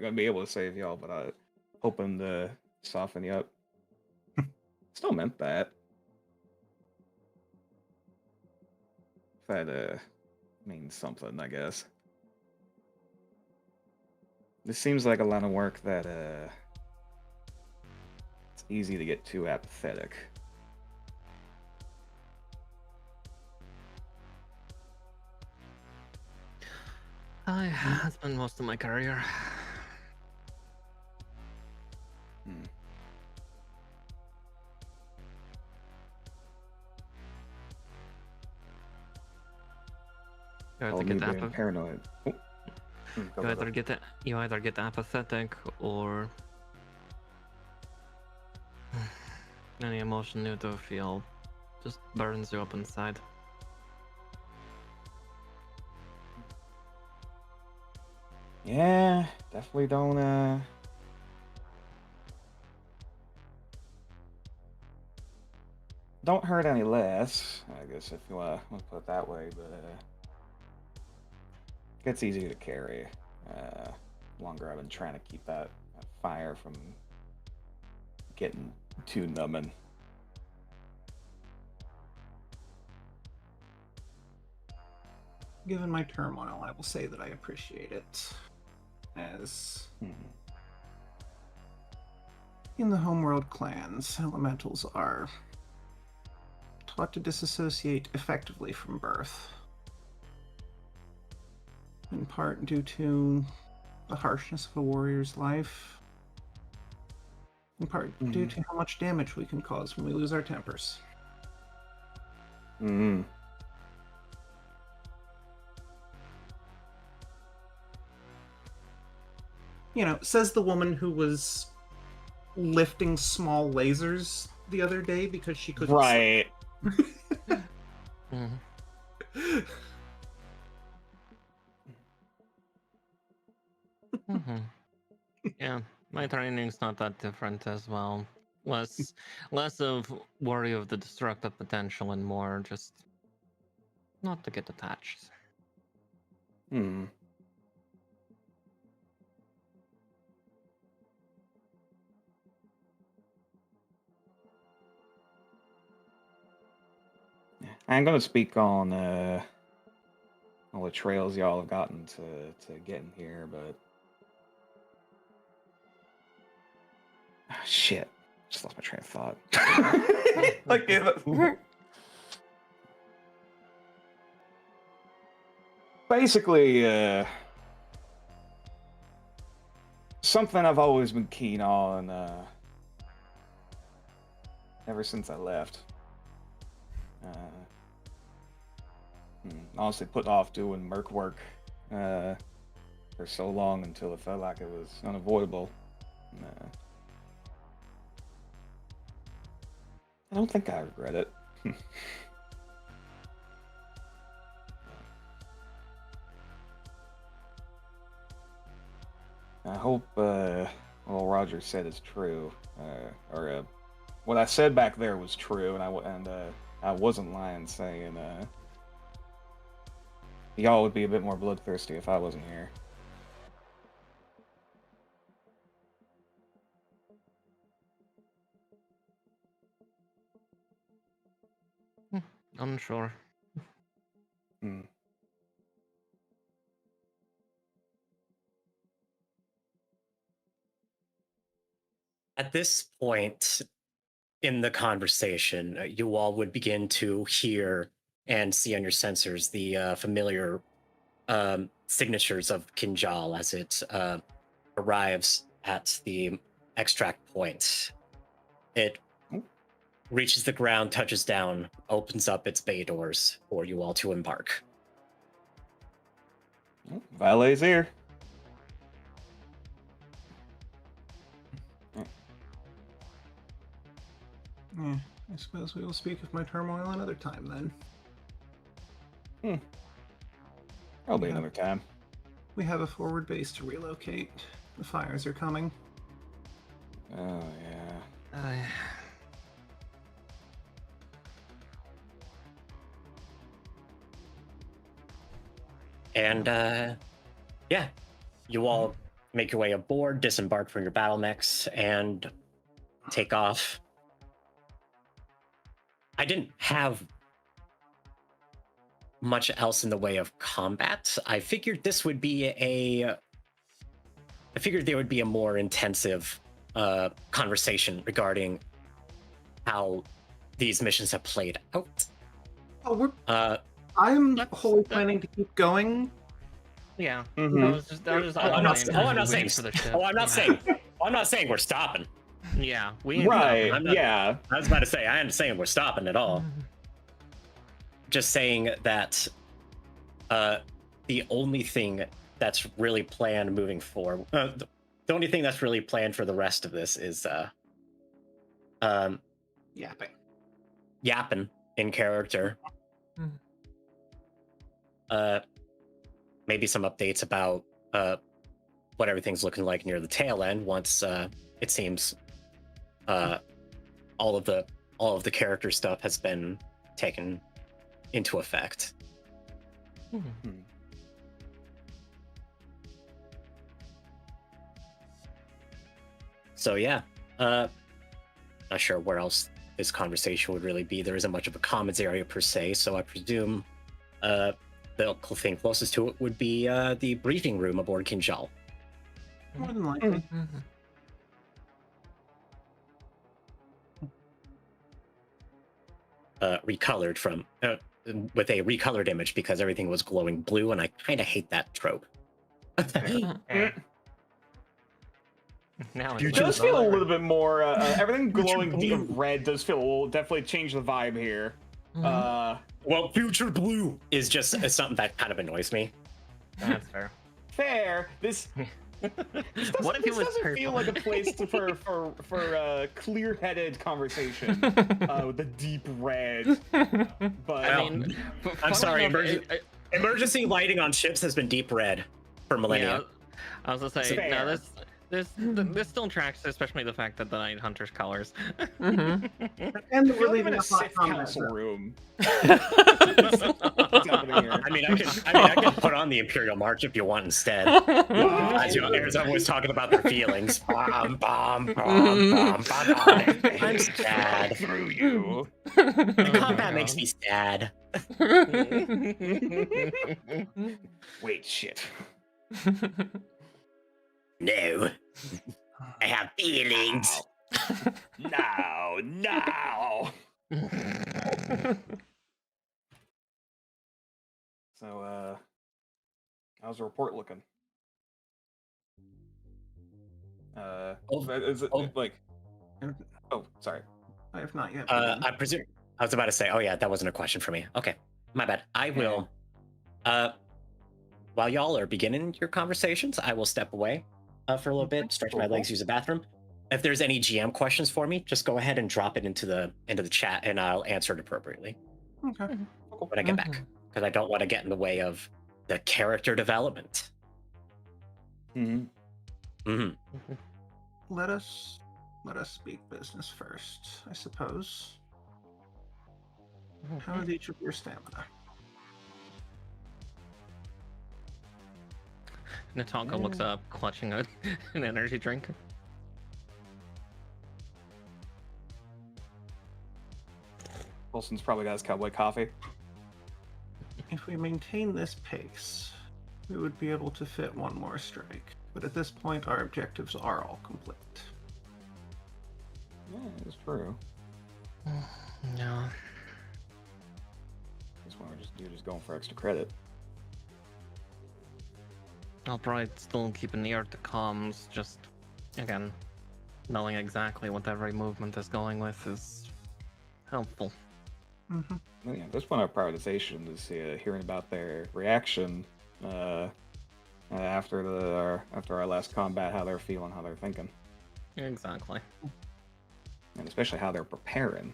gonna be able to save y'all, but I hoping to soften you up. Still meant that. If that means something, I guess. This seems like a lot of work that it's easy to get too apathetic. Has been most of my career. You either Oh, get me the being paranoid. Oh. you either get apathetic or any emotion you do feel just burns you up inside. Yeah, definitely don't hurt any less, I guess, if you want to put it that way, but gets easier to carry. Longer I've been trying to keep that fire from getting too numbing. Given my turmoil, I will say that I appreciate it. As in the homeworld clans, elementals are taught to disassociate effectively from birth. In part due to the harshness of a warrior's life. In part due to how much damage we can cause when we lose our tempers. Mm-hmm. You know, says the woman who was lifting small lasers the other day because she couldn't. Right. Yeah, my training's not that different as well. Less of worry of the destructive potential and more just not to get attached. Hmm. I'm gonna speak on all the trails y'all have gotten to getting here, but shit, just lost my train of thought. Like, basically, something I've always been keen on ever since I left. Honestly, put off doing merc work for so long until it felt like it was unavoidable. I don't think I regret it. I hope what Roger said is true, or what I said back there was true, and I wasn't lying saying y'all would be a bit more bloodthirsty if I wasn't here. Unsure. Hmm. At this point in the conversation, you all would begin to hear and see on your sensors the familiar signatures of Kinjal as it arrives at the extract point. It reaches the ground, touches down, opens up its bay doors for you all to embark. Valet's here. Yeah, I suppose we will speak of my turmoil another time then. Probably Yeah. another time. We have a forward base to relocate. The fires are coming. Oh yeah. And yeah, you all make your way aboard, disembark from your battle mechs, and take off. I didn't have much else in the way of combat. I figured there would be a more intensive conversation regarding how these missions have played out. Oh, I'm That's- wholly planning to keep going. Yeah. Mhm. That was I'm not saying. for the ship. Oh, I'm not saying we're stopping. Yeah, we ain't Right. I'm not- Yeah. I was about to say, I ain't saying we're stopping at all. Just saying that the only thing that's really planned moving forward, the only thing that's really planned for the rest of this is yapping in character. Maybe some updates about what everything's looking like near the tail end once it seems all of the character stuff has been taken into effect. So yeah, not sure where else this conversation would really be. There isn't much of a commons area per se, so I presume the thing closest to it would be the briefing room aboard Kinjal. More than likely. Recolored from with a recolored image because everything was glowing blue, and I kind of hate that trope. Now It it's does feel a over. little bit more. Everything glowing deep red does feel definitely change the vibe here. Well, future blue is just something that kind of annoys me. That's fair. Fair. This What if it was doesn't feel purple? like a place for clear-headed conversation with the deep red. But I mean, I'm sorry, funnily enough, emergency lighting on ships has been deep red for millennia. I was gonna say, Fair. no, this still tracks, especially the fact that the Night Hunter's colors. Mm-hmm. And I we're feel like I'm leaving in a a hot Sith combat council zone. room. What's happening here? I mean, I can put on the Imperial March if you want instead. As everyone was talking about their feelings. Bom, bom, bom, bom, bom. I'm sad. Through you. The combat makes me sad. Wait, shit. No. I have feelings. No. So, how's the report looking? Is it like? Oh, sorry. I have not yet. I presume. I was about to say. Oh yeah, that wasn't a question for me. Okay, my bad. I will. While y'all are beginning your conversations, I will step away for a little bit, stretch my legs, use the bathroom. If there's any GM questions for me, just go ahead and drop it into the chat, and I'll answer it appropriately Okay. when I get back, because I don't want to get in the way of the character development. Let us speak business first, I suppose. How is each of your stamina? Natalka looks up, clutching an energy drink. Wilson's probably got his cowboy coffee. If we maintain this pace, we would be able to fit one more strike. But at this point, our objectives are all complete. Yeah, it's true. No. This one you're just going for extra credit. I'll probably still keep an ear to comms, just, again, knowing exactly what every movement is going with is helpful. Well, yeah, this one, our prioritization is hearing about their reaction after our last combat, how they're feeling, how they're thinking, Exactly. and especially how they're preparing.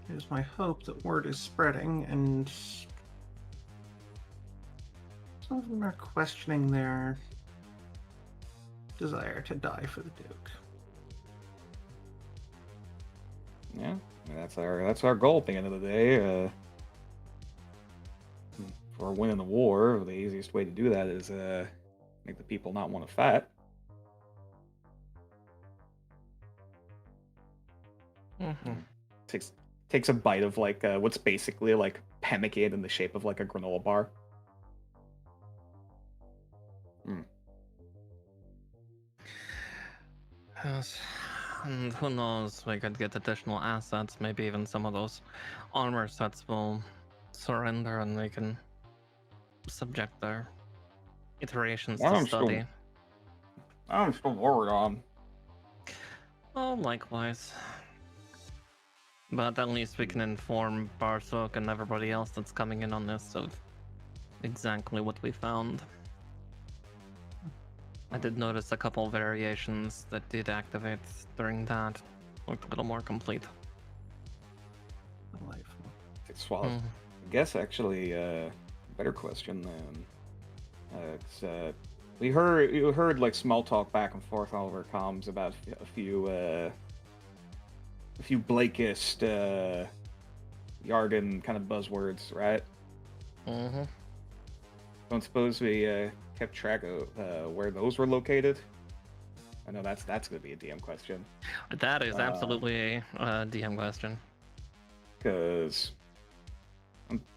It is my hope that word is spreading, and some of them are questioning their desire to die for the Duke. Yeah, that's our goal at the end of the day. If we're winning the war, the easiest way to do that is make the people not want to fight. Takes a bite of like what's basically like pemmican in the shape of like a granola bar. Yes. And who knows, we could get additional assets, maybe even some of those armor sets will surrender and we can subject their iterations to study. I'm still worried on. Oh, likewise. But at least we can inform Barsuk and everybody else that's coming in on this of exactly what we found. I did notice a couple variations that did activate during that. Looked a little more complete. Delightful. It's swallowed. I guess actually, better question then. You heard like small talk back and forth all over comms about a few Blakist jargon kind of buzzwords, right? Don't suppose we kept track of where those were located? I know that's going to be a DM question. That is absolutely a DM question. Because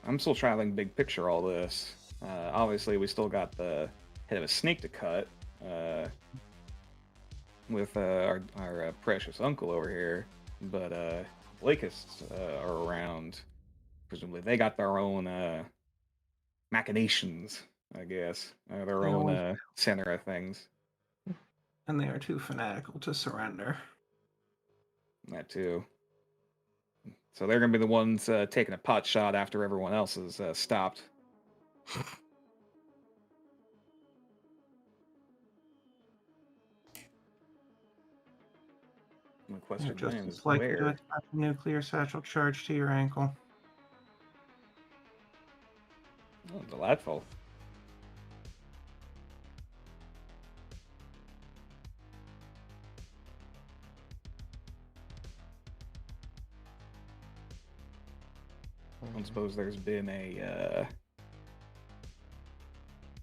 I'm still traveling big picture all this. Obviously, we still got the head of a snake to cut with our precious uncle over here. But Blakists are around. Presumably, they got their own machinations, I guess. Their own center of things. And they are too fanatical to surrender. That too. So they're going to be the ones taking a pot shot after everyone else has stopped. The question Just then as is likely to where. attach a nuclear satchel charge to your ankle. Oh, delightful. I don't suppose there's been a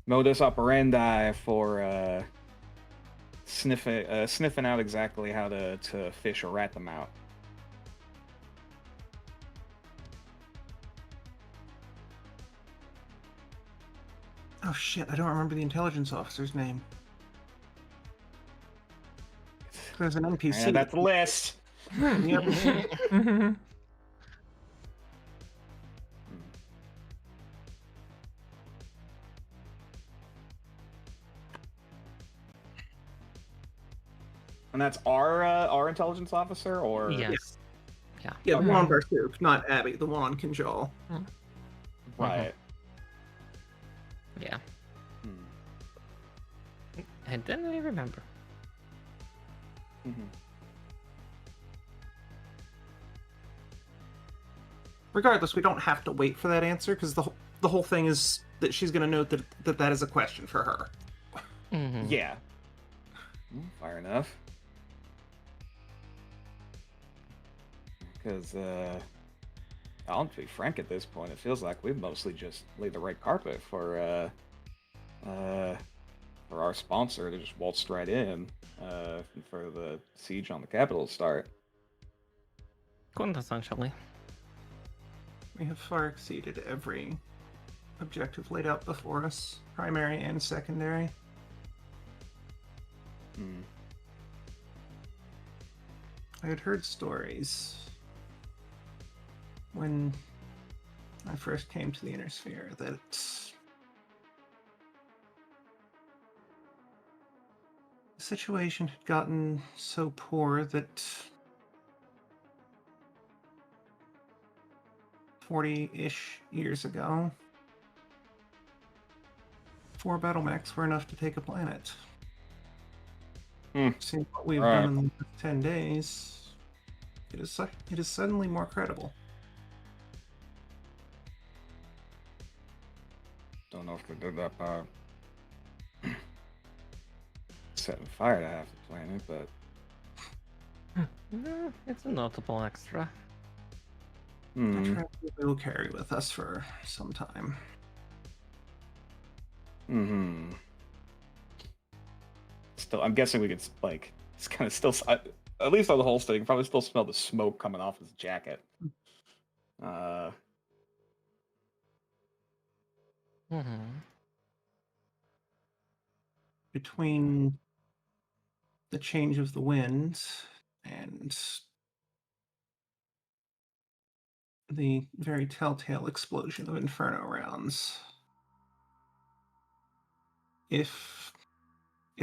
modus operandi for sniffing out exactly how to fish or rat them out. Oh shit, I don't remember the intelligence officer's name. There's an NPC. And that's the list. Yep. And that's our intelligence officer, or Yes. Yeah. Yeah, the Okay. one on Barsook, not Abby, the one on Kinjal. right? Yeah. Hmm. I didn't really remember. Mhm. Regardless, we don't have to wait for that answer because the whole thing is that she's going to note that is a question for her. Mm-hmm. Yeah. Fair enough. Because, I'll be frank at this point, it feels like we've mostly just laid the red carpet for our sponsor to just waltz right in, for the siege on the capital to start. Essentially. We have far exceeded every objective laid out before us, primary and secondary. Hmm. I had heard stories when I first came to the Inner Sphere that the situation had gotten so poor that 40-ish years ago, 4 battle mechs were enough to take a planet. Hmm. Seeing what we've Right. done in the last 10 days, it is suddenly more credible. Don't know if they did that by setting fire to half the planet, but It's a notable extra. A hmm. tragedy we will carry with us for some time. Hmm. Still, I'm guessing we could like. It's kind of still, at least on the holster, you can probably still smell the smoke coming off his jacket. Mm-hmm. Between the change of the wind and the very telltale explosion of inferno rounds, if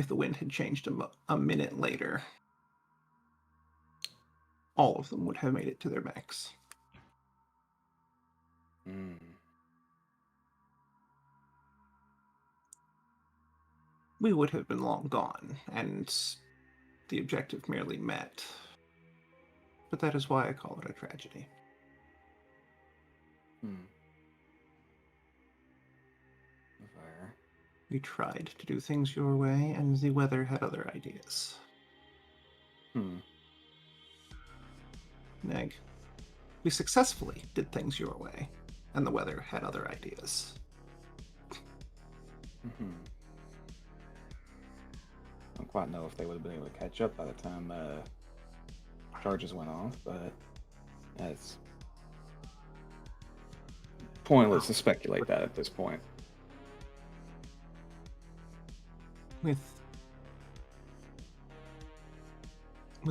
the wind had changed a minute later, all of them would have made it to their mechs. Hmm. We would have been long gone, and the objective merely met. But that is why I call it a tragedy. Hmm. Fire. We tried to do things your way, and the weather had other ideas. Hmm. Neg, we successfully did things your way, and the weather had other ideas. Hmm. I don't quite know if they would have been able to catch up by the time charges went off, but it's pointless to speculate that at this point. With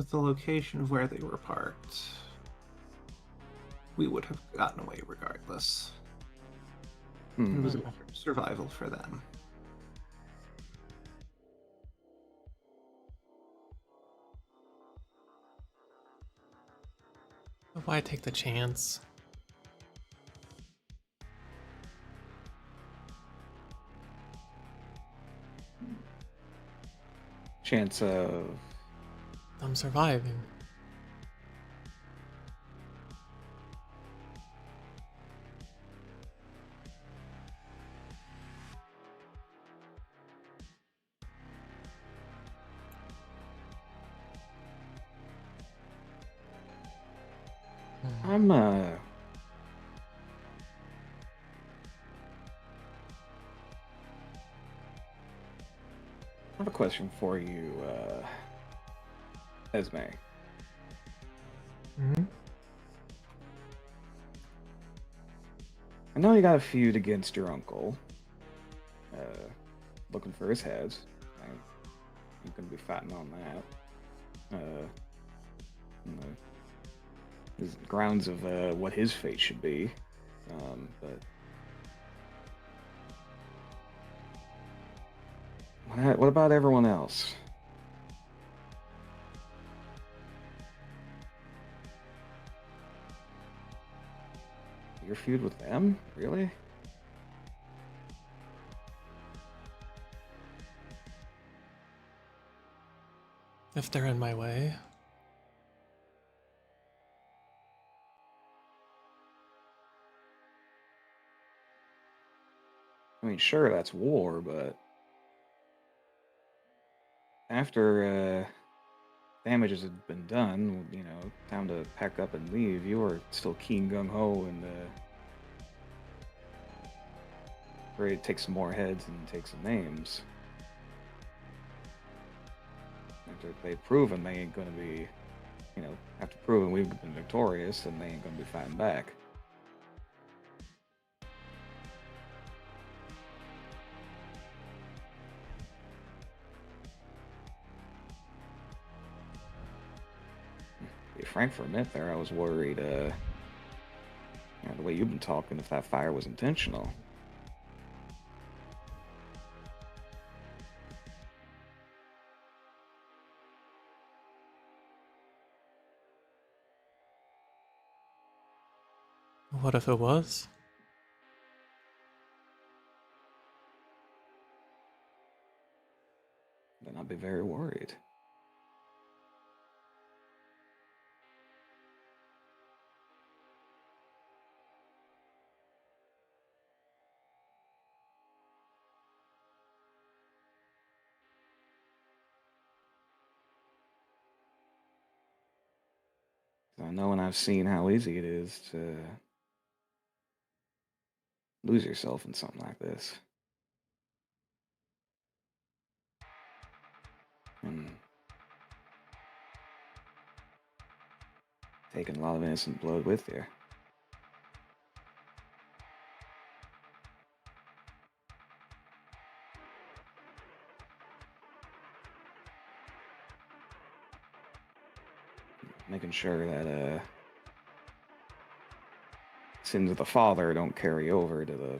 the location of where they were parked, we would have gotten away regardless. It was a matter of survival for them. Why take the chance? Chance of I'm surviving. I'm I have a question for you, Esme. Mm-hmm. I know you got a feud against your uncle. Looking for his head. I'm gonna be fighting on that. You know, his grounds of what his fate should be. But what about everyone else? Your feud with them? Really? If they're in my way. I mean, sure, that's war, but after damages had been done, you know, time to pack up and leave, you were still keen gung ho and ready to take some more heads and take some names. After they've proven they ain't gonna be, you know, after proving we've been victorious, and they ain't gonna be fighting back. To be frank, for a minute there, I was worried, you know, the way you've been talking, if that fire was intentional. What if it was? Then I'd be very worried. I know, and I've seen how easy it is to lose yourself in something like this. And taking a lot of innocent blood with you. Making sure that sins of the father don't carry over to the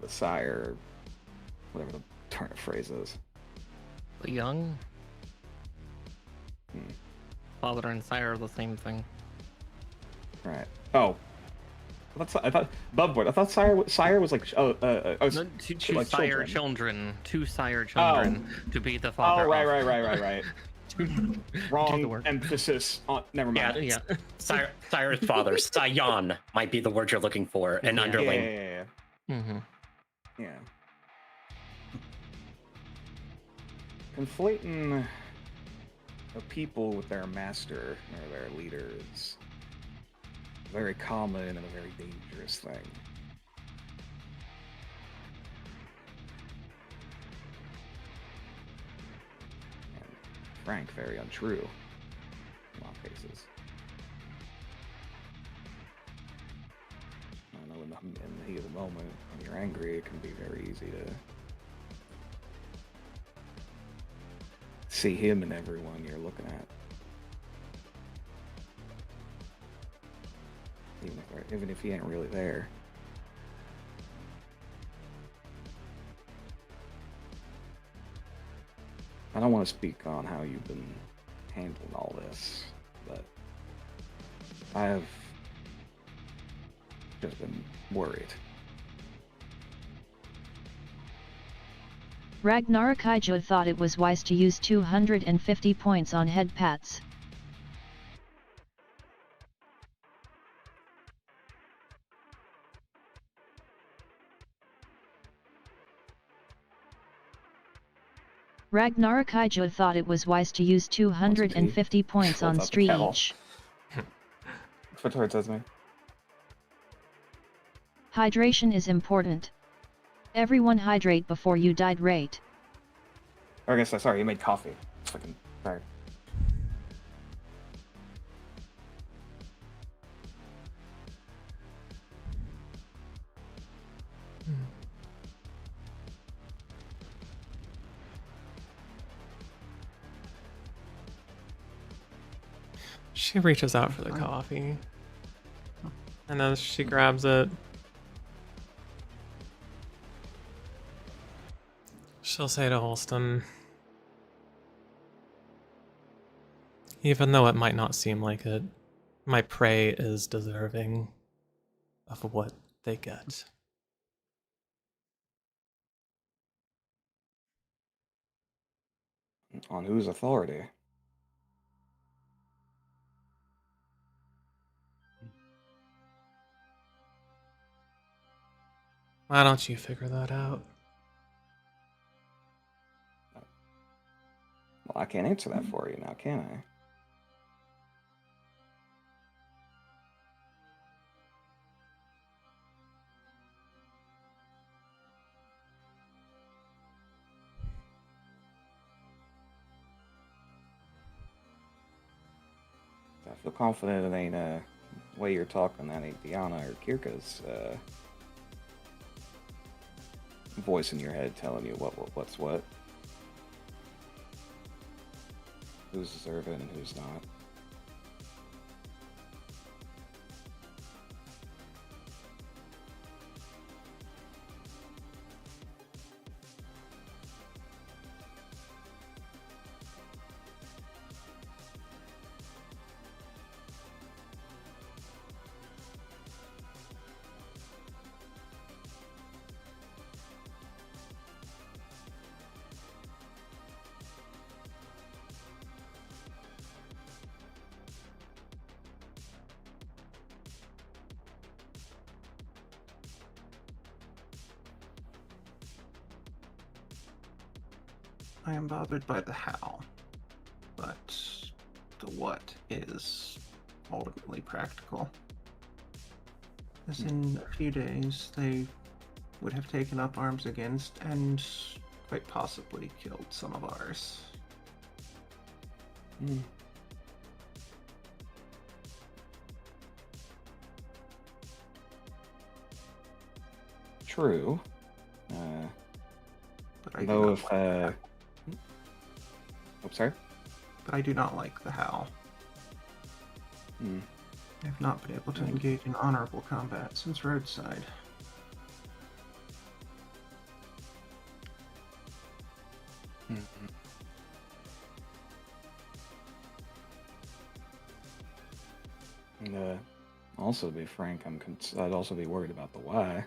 sire, whatever the turn of phrase is. The young Hmm. father and sire are the same thing. Right. Oh. I thought Bubboard. I thought sire was like No, two like sire children. two sire children to be the Oh, father. right. Do Wrong the word. emphasis on. Never mind. Yeah. Sire's father, Scion, might be the word you're looking for. An Yeah. underling. Yeah. Mm-hmm. Yeah. Conflating a people with their master or their leader is very common and a very dangerous thing. And frank, very untrue in a lot of cases. I know in the heat of the moment, when you're angry, it can be very easy to see him in everyone you're looking at. Even if he ain't really there. I don't want to speak on how you've been handling all this, but I have just been worried. Ragnarokaijo thought it was wise to use 250 points on head pats. Ragnarokaijo thought it was wise to use 250 points on What's up, the kettle? Streech. That's what it says me. Hydration is important. Everyone hydrate before you dehydrate. Or I guess, sorry, you made coffee. Fucking sorry. She reaches out for the coffee. And as she grabs it, she'll say to Holston, even though it might not seem like it, my prey is deserving of what they get. On whose authority? Why don't you figure that out? Well, I can't answer that for you now, can I? I feel confident it ain't way you're talking, that ain't Diana or Kirka's voice in your head telling you what's what. Who's deserving and who's not. I am bothered by the how, but the what is ultimately practical. As in a few days, they would have taken up arms against and quite possibly killed some of ours. True. But I do Though not if like I'm sorry? but I do not like the how. Hmm. I have not been able to engage in honorable combat since Roadside. And also, to be frank, I'd also be worried about the why.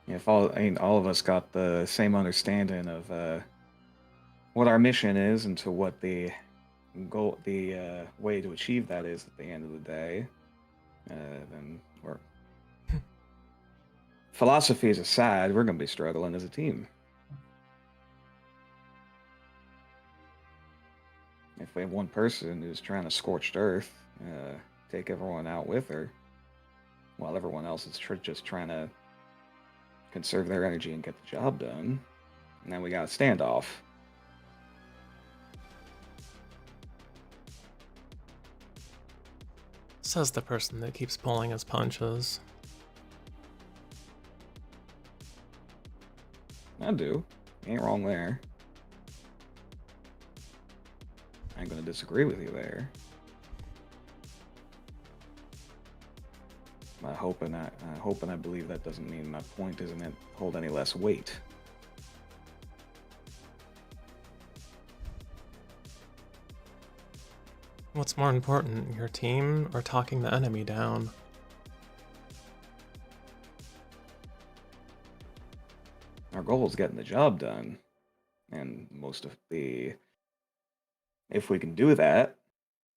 If all of us got the same understanding of what our mission is and to what the goal, the way to achieve that is at the end of the day, then we're philosophies aside, we're going to be struggling as a team. If we have one person who's trying to scorched earth, take everyone out with her, while everyone else is just trying to conserve their energy and get the job done, and then we got a standoff. Says the person that keeps pulling his punches. I do. Ain't wrong there. I ain't gonna disagree with you there. I hope and I believe that doesn't mean my point doesn't hold any less weight. What's more important, your team or talking the enemy down? Our goal is getting the job done, and if we can do that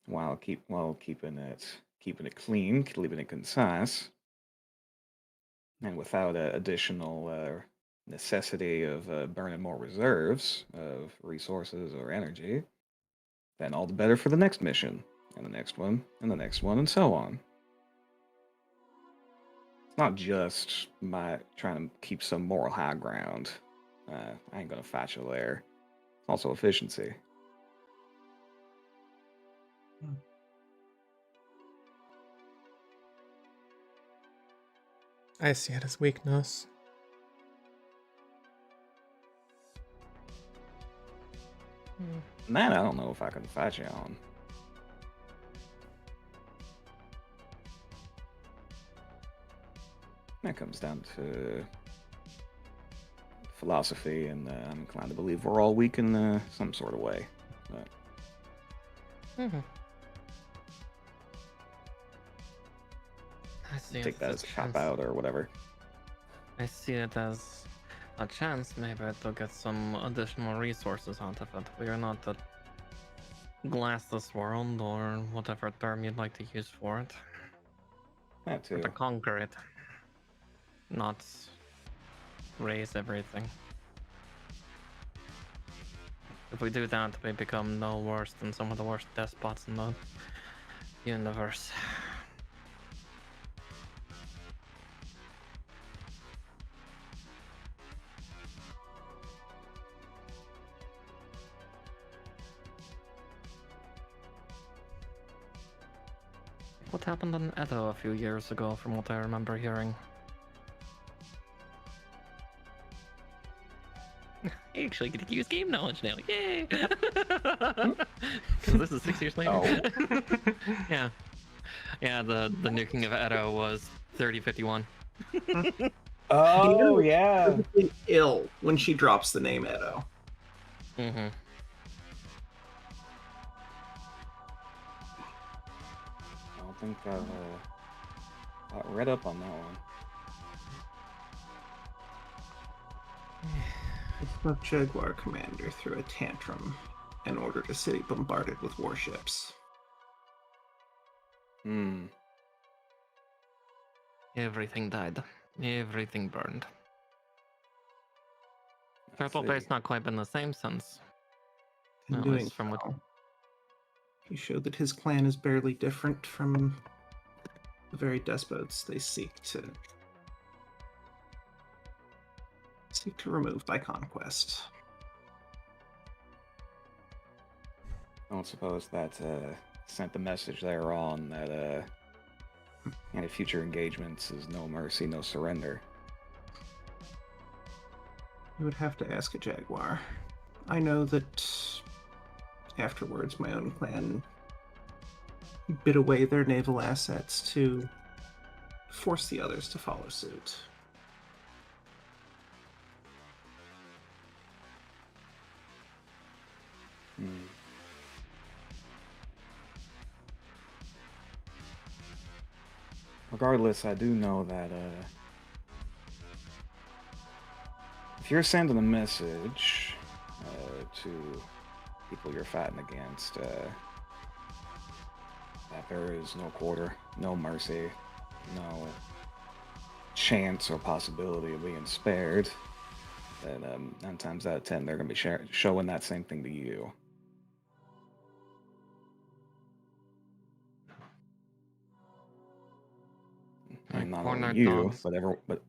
while keeping it clean, keeping it concise, and without additional necessity of burning more reserves of resources or energy, then all the better for the next mission, and the next one, and the next one, and so on. It's not just my trying to keep some moral high ground. I ain't gonna fight you there. It's also efficiency. I see it as weakness. Man, I don't know if I can fight you on. That comes down to philosophy, and I'm inclined to believe we're all weak in some sort of way. But I see take it that as as a cop out or whatever. I see it as a chance maybe to get some additional resources out of it. We are not the glassless world, or whatever term you'd like to use for it. That Or too. to conquer it. Not raise everything. If we do that, we become no worse than some of the worst despots in the universe. What happened on Edo a few years ago, from what I remember hearing? I actually get to use game knowledge now, yay! Because this is 6 years later. Oh. Yeah. Yeah, the nuking of Edo was 3051. Oh, yeah. Perfectly ill when she drops the name Edo. Mm-hmm. I don't think I've read up on that one. The Smoke Jaguar commander threw a tantrum and ordered a city bombarded with warships. Hmm. Everything died. Everything burned. Turtle see. Bay's not quite been the same since. In At doing least from what... so, he showed that his clan is barely different from the very despots they seek to remove by conquest. I don't suppose that sent the message there on that any future engagements is no mercy, no surrender. You would have to ask a Jaguar. I know that afterwards my own clan bid away their naval assets to force the others to follow suit. Hmm. Regardless, I do know that if you're sending a message to people you're fighting against, that there is no quarter, no mercy, no chance or possibility of being spared, then 9 times out of 10 they're going to be showing that same thing to you. And not only you, but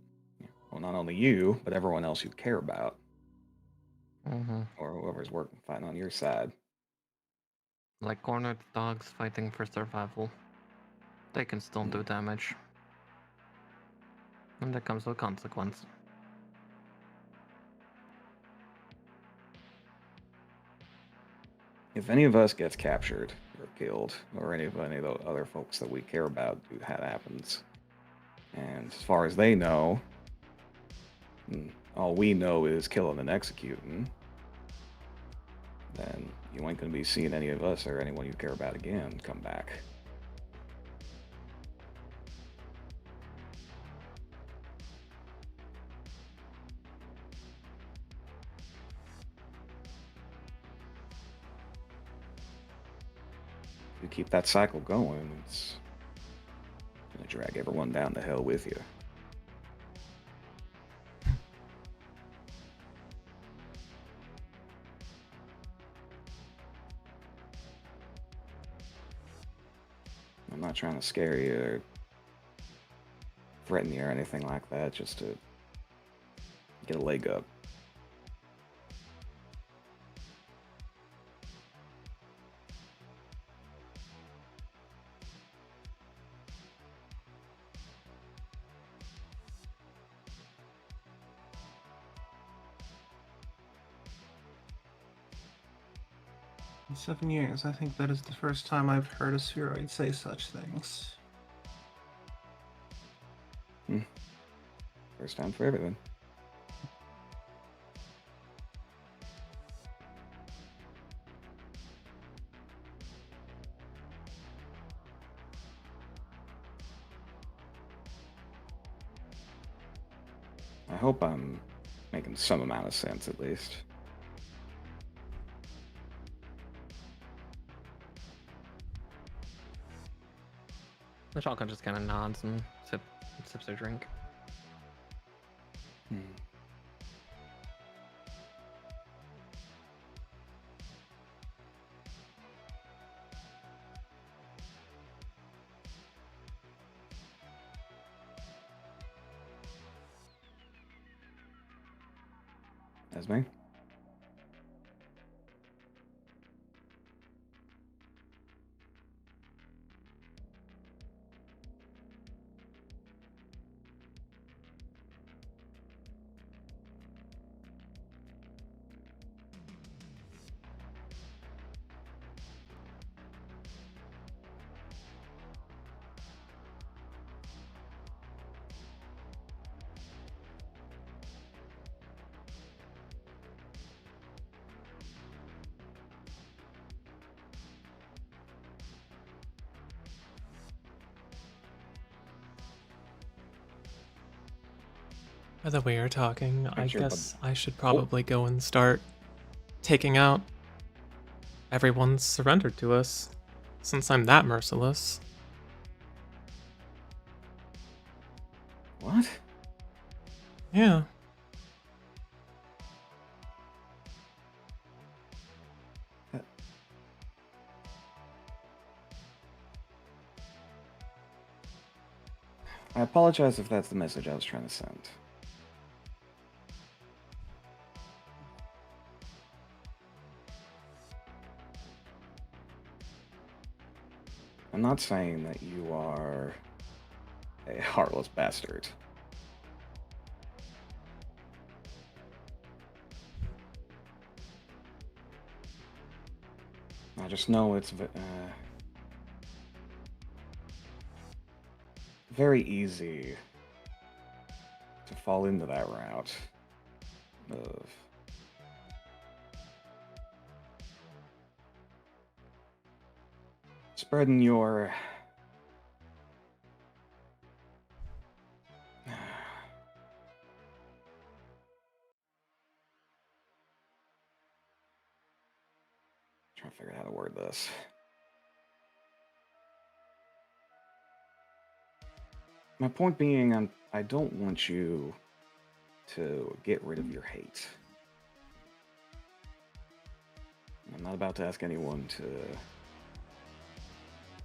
not only you, but everyone else you care about, or whoever's fighting on your side. Like cornered dogs fighting for survival. They can still do damage. And that comes with consequence. If any of us gets captured or killed, or any of the other folks that we care about that happens, and as far as they know, all we know is killing and executing, then you ain't going to be seeing any of us or anyone you care about again come back. If you keep that cycle going, it's going to drag everyone down to hell with you. I'm not trying to scare you or threaten you or anything like that, just to get a leg up. In 7 years, I think that is the first time I've heard a spheroid say such things. First time for everything. I hope I'm making some amount of sense, at least. The shotgun just kind of nods and sips their drink. Esme? By the way you're talking, I Sure, bud. guess I should probably go and start taking out everyone's surrendered to us, since I'm that merciless. What? Yeah. I apologize if that's the message I was trying to send. I'm not saying that you are a heartless bastard. I just know it's very easy to fall into that route of spreading your trying to figure out how to word this. My point being, I don't want you to get rid of your hate. I'm not about to ask anyone to...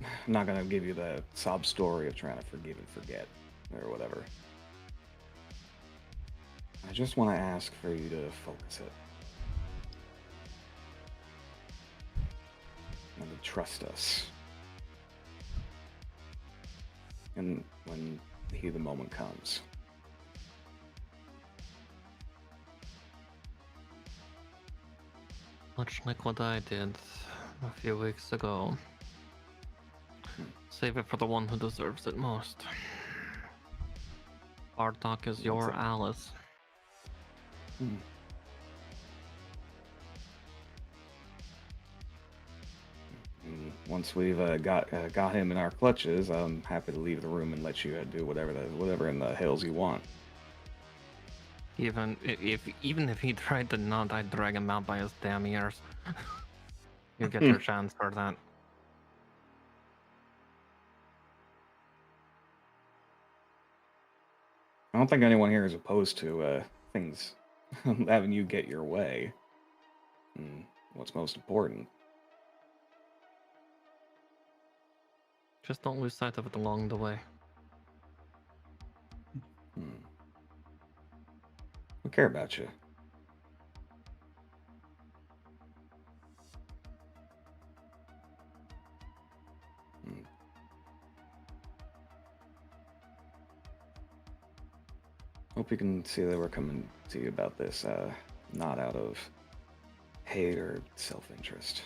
I'm not gonna give you the sob story of trying to forgive and forget, or whatever. I just want to ask for you to focus it. And to trust us. And when the moment comes. Much like what I did a few weeks ago. Save it for the one who deserves it most. Bartok is your Alice. And once we've got him in our clutches, I'm happy to leave the room and let you do whatever in the hells you want. Even if he tried to not, I'd drag him out by his damn ears. You get your chance for that. I don't think anyone here is opposed to things having you get your way. What's most important? Just don't lose sight of it along the way. I care about you. Hope you can see that we're coming to you about this, not out of hate or self-interest.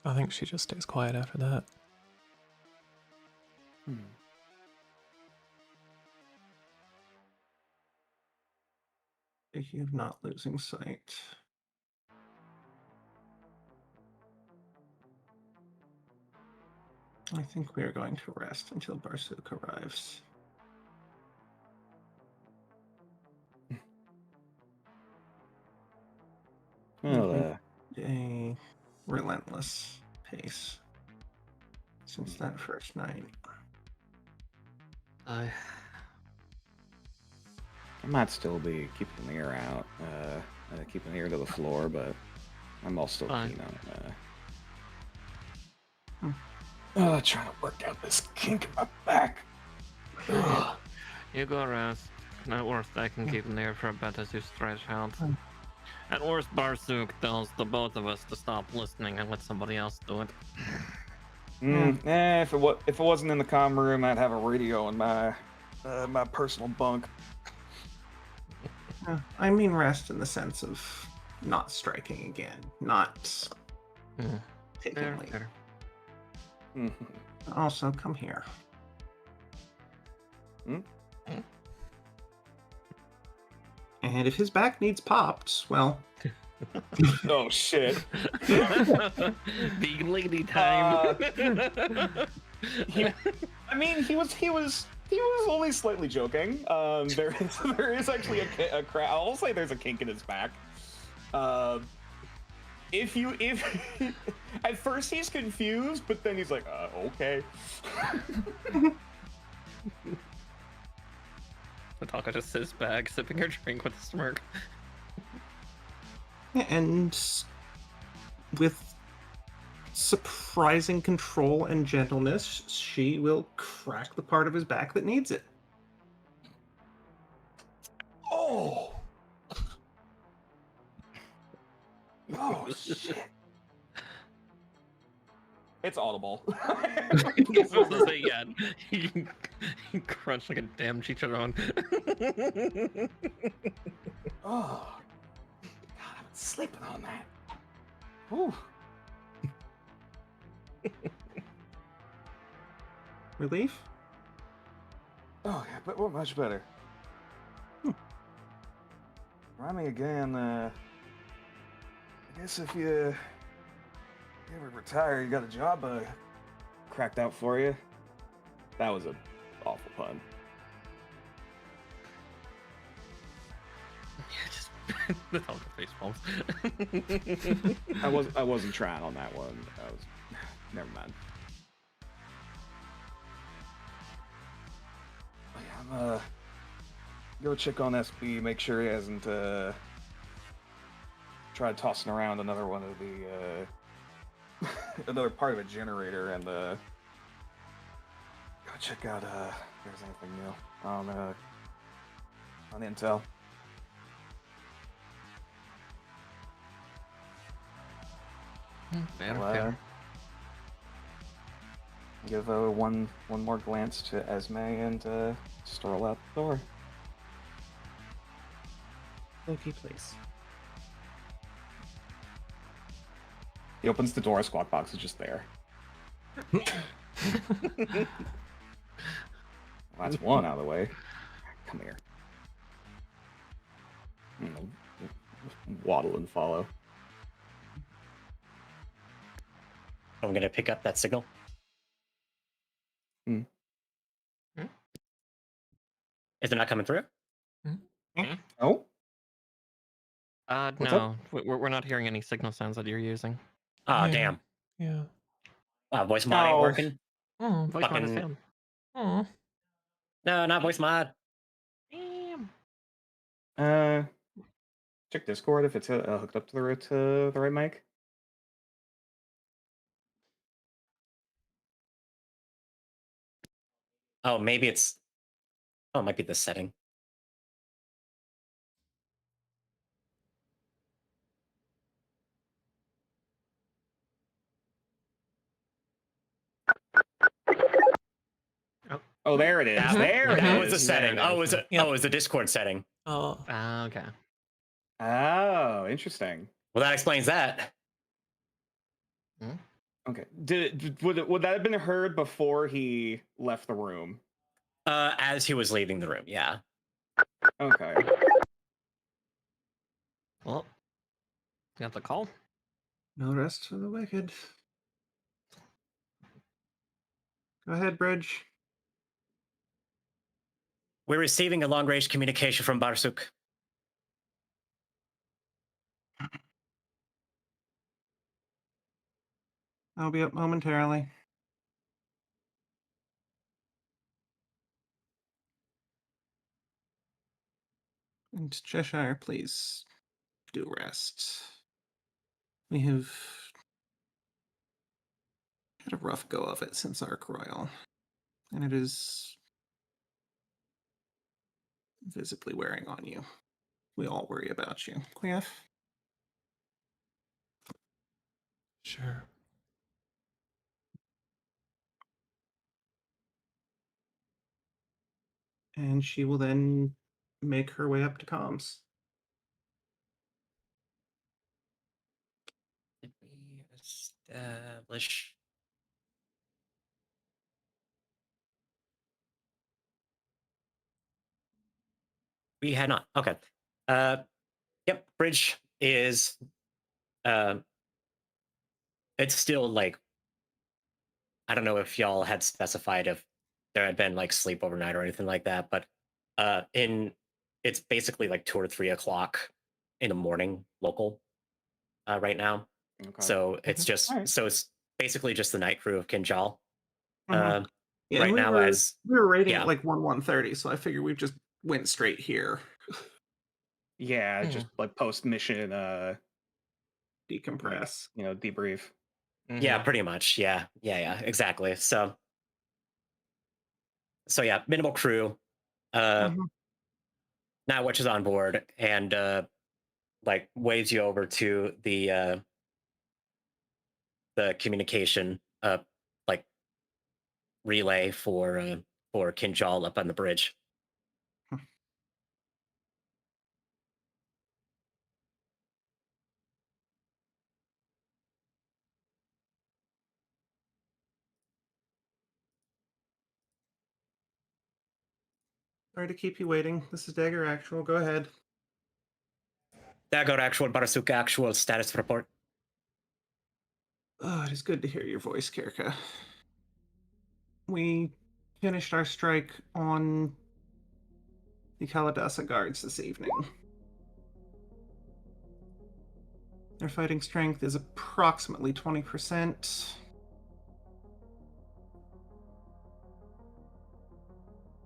I think she just stays quiet after that. You're not losing sight. I think we are going to rest until Barsuk arrives. Well, A relentless pace since that first night. I might still be keeping an ear out, keeping an ear to the floor, but I'm also keen on trying to work out this kink in my back. You go rest. At worst, I can keep in there for a bit as you stretch out. At worst, Barsuk tells the both of us to stop listening and let somebody else do it. If it wasn't in the comm room, I'd have a radio in my my personal bunk. I mean rest in the sense of not striking again, not taking lead. Fair. Also, come here. And if his back needs popped, well... Oh, shit. Big lady time. He was only slightly joking. There is actually a crack. I'll say there's a kink in his back. If at first he's confused, but then he's like, okay. Nataka just sits back, sipping her drink with a smirk. And with surprising control and gentleness, she will crack the part of his back that needs it. Oh! Oh, shit. It's audible. Yeah, you crunch like a damn chicharron. Oh, God, I've been sleeping on that. Whew. Relief? Oh, yeah, but much better. Remind me again, I guess if you ever retire, you got a job cracked out for you. That was an awful pun. Yeah, just the Nataka face palms. I wasn't trying on that one. Never mind. Oh, yeah, I'm go check on SB, make sure he hasn't tried tossing around another one of the another part of a generator, and go check out if there's anything new on intel. Fair, I'll, fair. give one more glance to Esme and stroll out the door. Loki, please. He opens the door, a squawk box is just there. Well, that's one out of the way. Come here. Waddle and follow. I'm gonna pick up that signal. Hmm. Is it not coming through? Oh? What's No, we're not hearing any signal sounds that you're using. Oh, Yeah. damn. Yeah. Voice mod ain't No. working. Oh. Voice mod is Fucking- down. Oh. No, not voice mod. Damn. Check Discord if it's hooked up to the right mic. Oh, maybe it's. Oh, it might be the setting. Oh, there it is. Mhm. There it is. That was the There setting. it Oh, is. was it? Yep. Oh, it was the Discord setting. Oh. Okay. Oh, interesting. Well, that explains that. Okay. Would that have been heard before he left the room? As he was leaving the room, yeah. Okay. Well, you have the call. No rest for the wicked. Go ahead, Bridge. We're receiving a long-range communication from Barsuk. I'll be up momentarily. And Cheshire, please do rest. We have had a rough go of it since Ark Royal, and it is visibly wearing on you. We all worry about you. Queef? Sure. And she will then make her way up to comms. Did we establish? We had not. Okay. Yep. Bridge is. It's still like. I don't know if y'all had specified if there had been like sleep overnight or anything like that, but it's basically like 2 or 3 o'clock in the morning local right now. Okay. So it's just Alright. so it's basically just the night crew of Kinjal. Mhm. Yeah, right and now as we were rating yeah. at like 1:30, so I figured we just went straight here. Yeah, just like post mission, Decompress. debrief. Yeah, pretty much. Yeah, exactly. So yeah, minimal crew. Mhm. Now which is on board and like waves you over to the communication like relay for Kinjal up on the bridge. Sorry to keep you waiting. This is Dagger Actual. Go ahead. Dagger Actual, Barasuka Actual status report. Oh, it is good to hear your voice, Kirka. We finished our strike on the Kalidasa guards this evening. Their fighting strength is approximately 20%.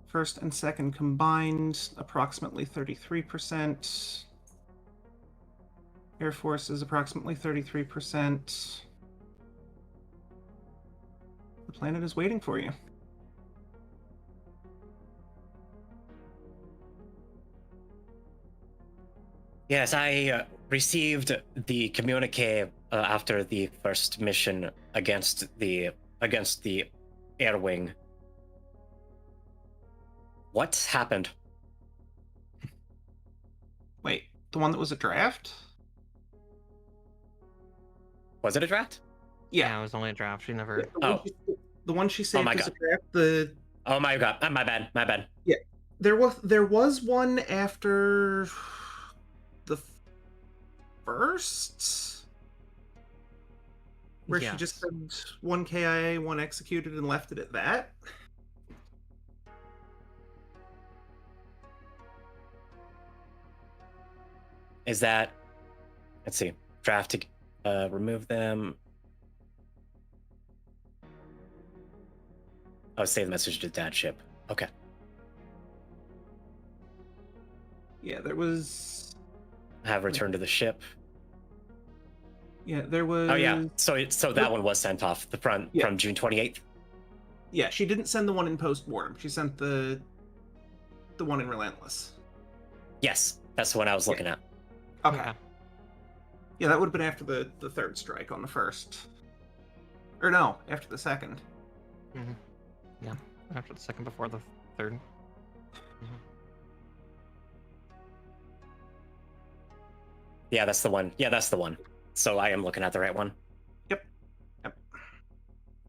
First and second combined, approximately 33%. Air Force is approximately 33%. The planet is waiting for you. Yes, I received the communique after the first mission against the air wing. What happened? Wait, the one that was a draft? Was it a draft? Yeah, it was only a draft. She never. Oh. The one she saved my as a God. draft. Oh my god! My bad. There was one after the first, where she just said one KIA, one executed, and left it at that. Is that? Let's see. Draft to remove them. Oh, save the message to dad ship. Okay. Yeah, there was. Have returned to the ship. Yeah, there was. Oh yeah. So that one was sent off from June 28th. Yeah, she didn't send the one in postmortem. She sent the one in Relentless. Yes, that's the one I was looking at. Okay. Yeah. Yeah, that would have been after the third strike on the first. Or no, after the second. Mm-hmm. Yeah, after the second before the third. Yeah, that's the one. So I am looking at the right one. Yep.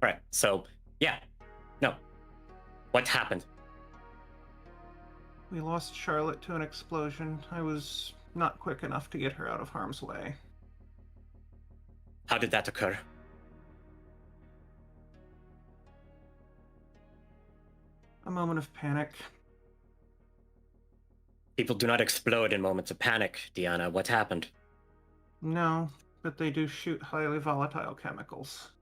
Right. So yeah. No. What happened? We lost Charlotte to an explosion. I was not quick enough to get her out of harm's way. How did that occur? A moment of panic. People do not explode in moments of panic, Deanna. What happened? No, but they do shoot highly volatile chemicals.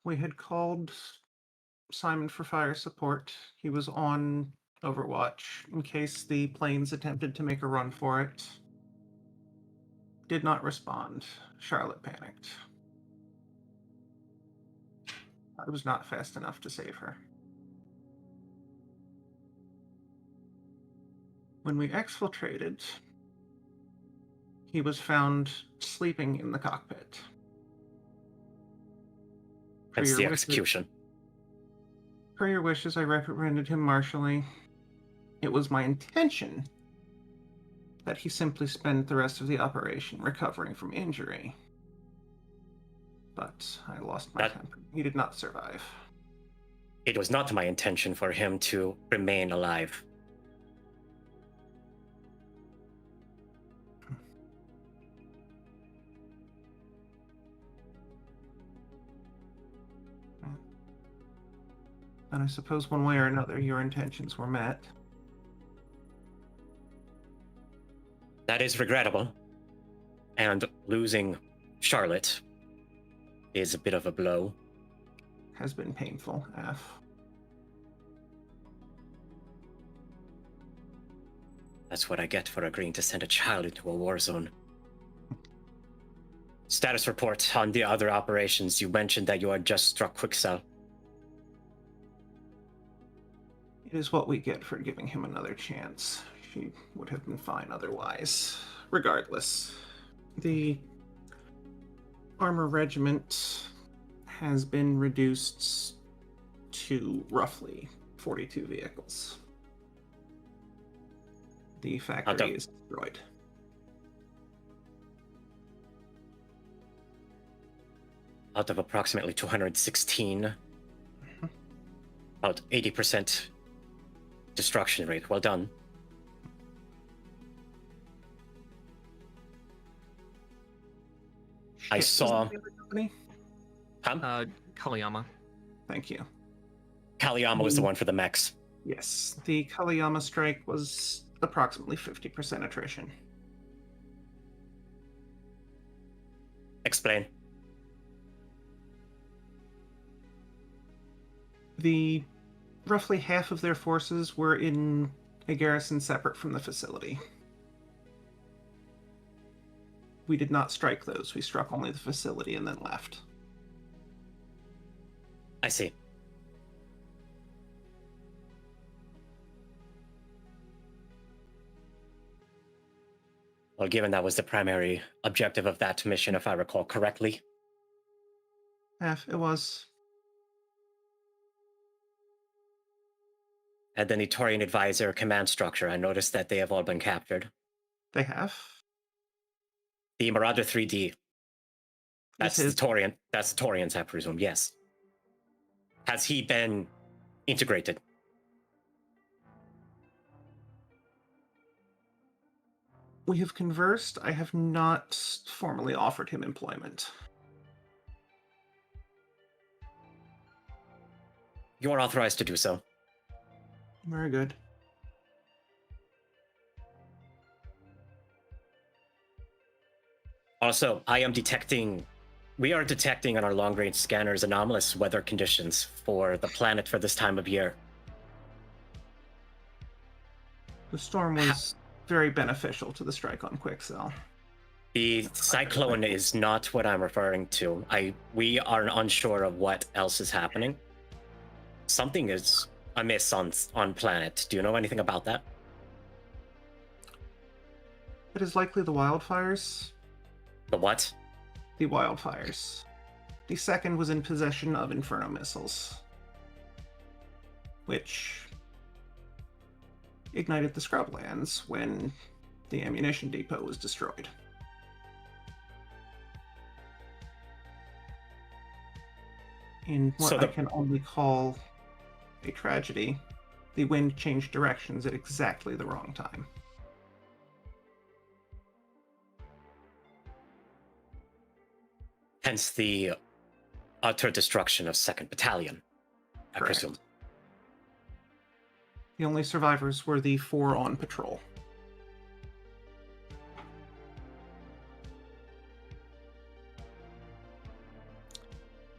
We had called Simon for fire support. He was on Overwatch in case the planes attempted to make a run for it. Did not respond. Charlotte panicked. I was not fast enough to save her. When we exfiltrated, he was found sleeping in the cockpit. It's the execution. Per your wishes, I reprimanded him martially. It was my intention that he simply spend the rest of the operation recovering from injury. But I lost my temper. He did not survive. It was not my intention for him to remain alive. And I suppose one way or another your intentions were met. That is regrettable. And losing Charlotte is a bit of a blow. Has been painful, F. That's what I get for agreeing to send a child into a war zone. Status report on the other operations. You mentioned that you had just struck Quicksell. It is what we get for giving him another chance. She would have been fine otherwise. Regardless, the armor regiment has been reduced to roughly 42 vehicles. The factory is destroyed. Out of approximately 216, about 80% destruction rate. Well done. I saw. Kaliyama. Thank you. Kaliyama was the one for the mechs. Yes, the Kaliyama strike was approximately 50% attrition. Explain. The roughly half of their forces were in a garrison separate from the facility. We did not strike those. We struck only the facility and then left. I see. Well, given that was the primary objective of that mission, if I recall correctly. It was. And the Nitorian Advisor command structure, I noticed that they have all been captured. They have. The Marauder 3D. This That's is- Torian. That's Torian's, I presume. Yes. Has he been integrated? We have conversed. I have not formally offered him employment. You are authorized to do so. Very good. Also, we are detecting on our long-range scanners anomalous weather conditions for the planet for this time of year. The storm was very beneficial to the strike on Quicksell. The Cyclone is not what I'm referring to. We are unsure of what else is happening. Something is amiss on planet. Do you know anything about that? It is likely the wildfires. The what? The wildfires. The second was in possession of Inferno missiles, which ignited the scrublands when the ammunition depot was destroyed. In what I can only call a tragedy, the wind changed directions at exactly the wrong time. Hence the utter destruction of 2nd Battalion, I Correct. presume. The only survivors were the 4 on patrol.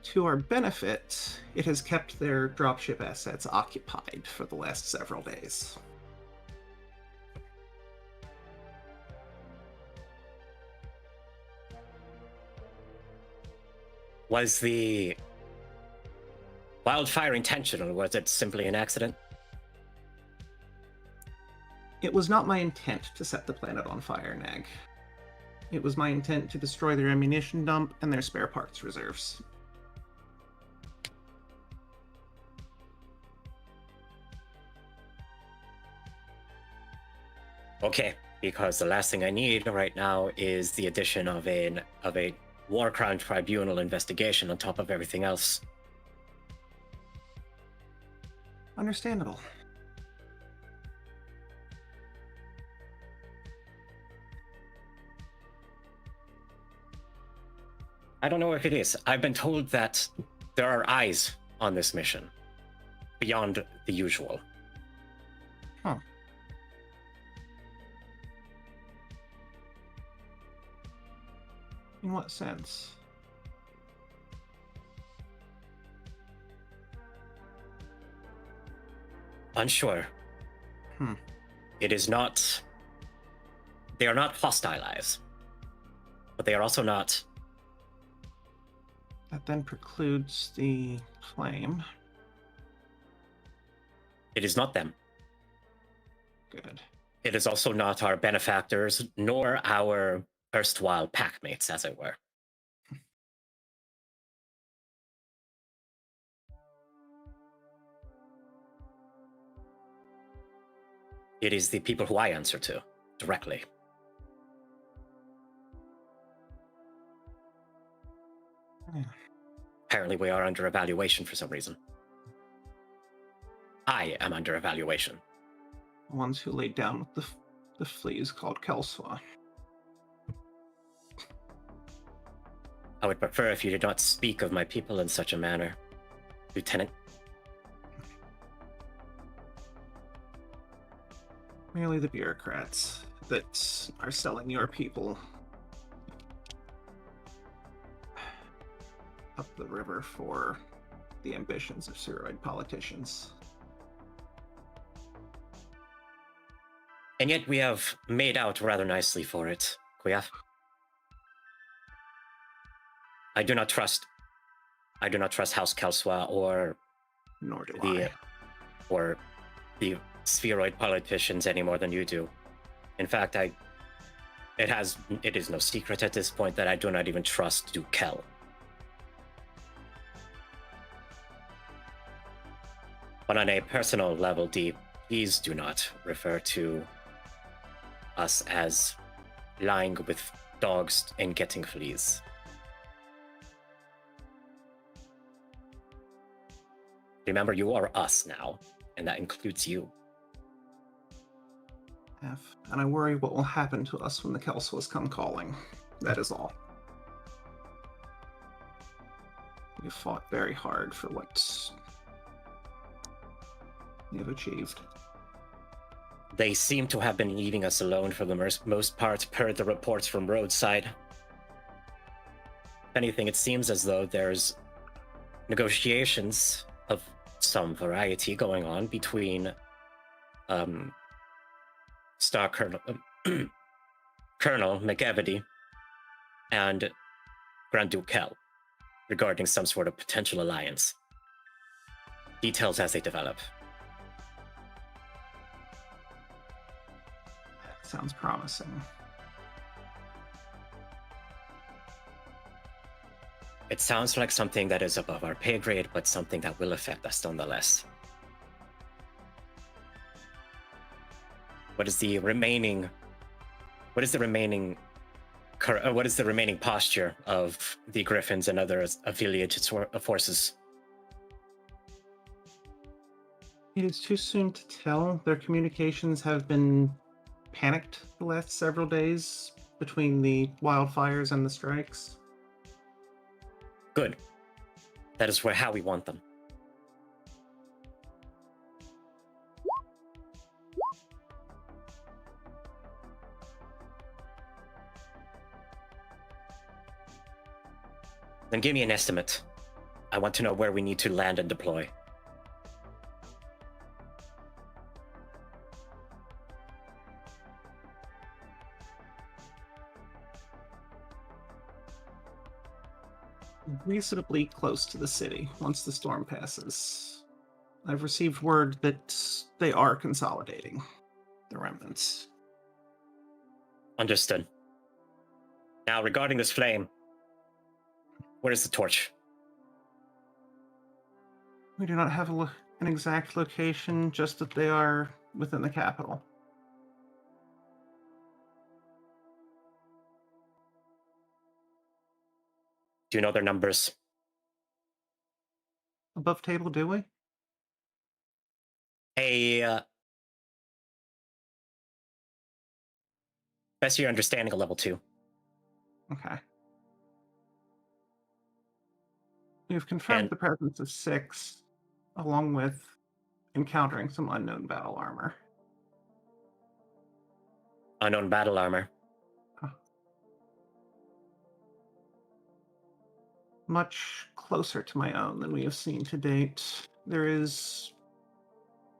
To our benefit, it has kept their dropship assets occupied for the last several days. Was the wildfire intentional, or was it simply an accident? It was not my intent to set the planet on fire, Nag. It was my intent to destroy their ammunition dump and their spare parts reserves. Okay, because the last thing I need right now is the addition of a war crime tribunal investigation on top of everything else. Understandable. I don't know if it is. I've been told that there are eyes on this mission beyond the usual. Huh. In what sense? Unsure. It is not... They are not hostile eyes. But they are also not... That then precludes the claim. It is not them. Good. It is also not our benefactors, nor our erstwhile packmates, as it were. It is the people who I answer to, directly. Apparently we are under evaluation for some reason. I am under evaluation. The ones who laid down with the fleas called Kelswa. I would prefer if you did not speak of my people in such a manner, Lieutenant. Merely the bureaucrats that are selling your people up the river for the ambitions of spheroid politicians. And yet we have made out rather nicely for it, Kuyaf. I do not trust House Kelswa or Nor do the spheroid politicians any more than you do. In fact, It is no secret at this point that I do not even trust Dukel. But on a personal level, D, please do not refer to us as lying with dogs and getting fleas. Remember, you are us now, and that includes you. And I worry what will happen to us when the Kelswas come calling. That is all. We have fought very hard for what we have achieved. They seem to have been leaving us alone for the most part, per the reports from Roadside. If anything, it seems as though there's negotiations of some variety going on between Star Colonel Colonel McEvedy and Grand Duke Kel regarding some sort of potential alliance. Details as they develop. Sounds promising. It sounds like something that is above our pay grade, but something that will affect us nonetheless. What is the remaining posture of the Griffins and other affiliated forces? It is too soon to tell. Their communications have been panicked the last several days between the wildfires and the strikes. Good. That is how we want them. Then give me an estimate. I want to know where we need to land and deploy. Reasonably close to the city once the storm passes. I've received word that they are consolidating the remnants. Understood. Now, regarding this flame, where is the torch? We do not have an exact location, just that they are within the capital. Do you know their numbers? Above table, do we? Best your understanding of level 2. Okay. We've confirmed the presence of 6, along with encountering some unknown battle armor. Unknown battle armor. Much closer to my own than we have seen to date. There is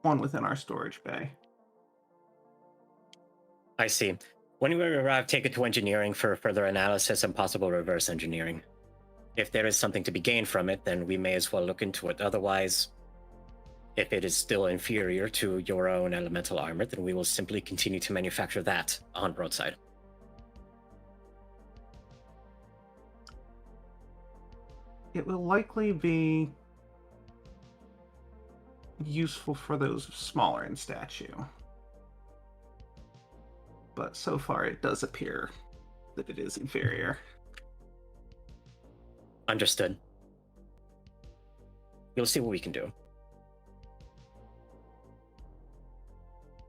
one within our storage bay. I see. When you arrive, take it to engineering for further analysis and possible reverse engineering. If there is something to be gained from it, then we may as well look into it. Otherwise, if it is still inferior to your own elemental armor, then we will simply continue to manufacture that on Roadside. It will likely be useful for those smaller in stature. But so far it does appear that it is inferior. Understood. We'll see what we can do.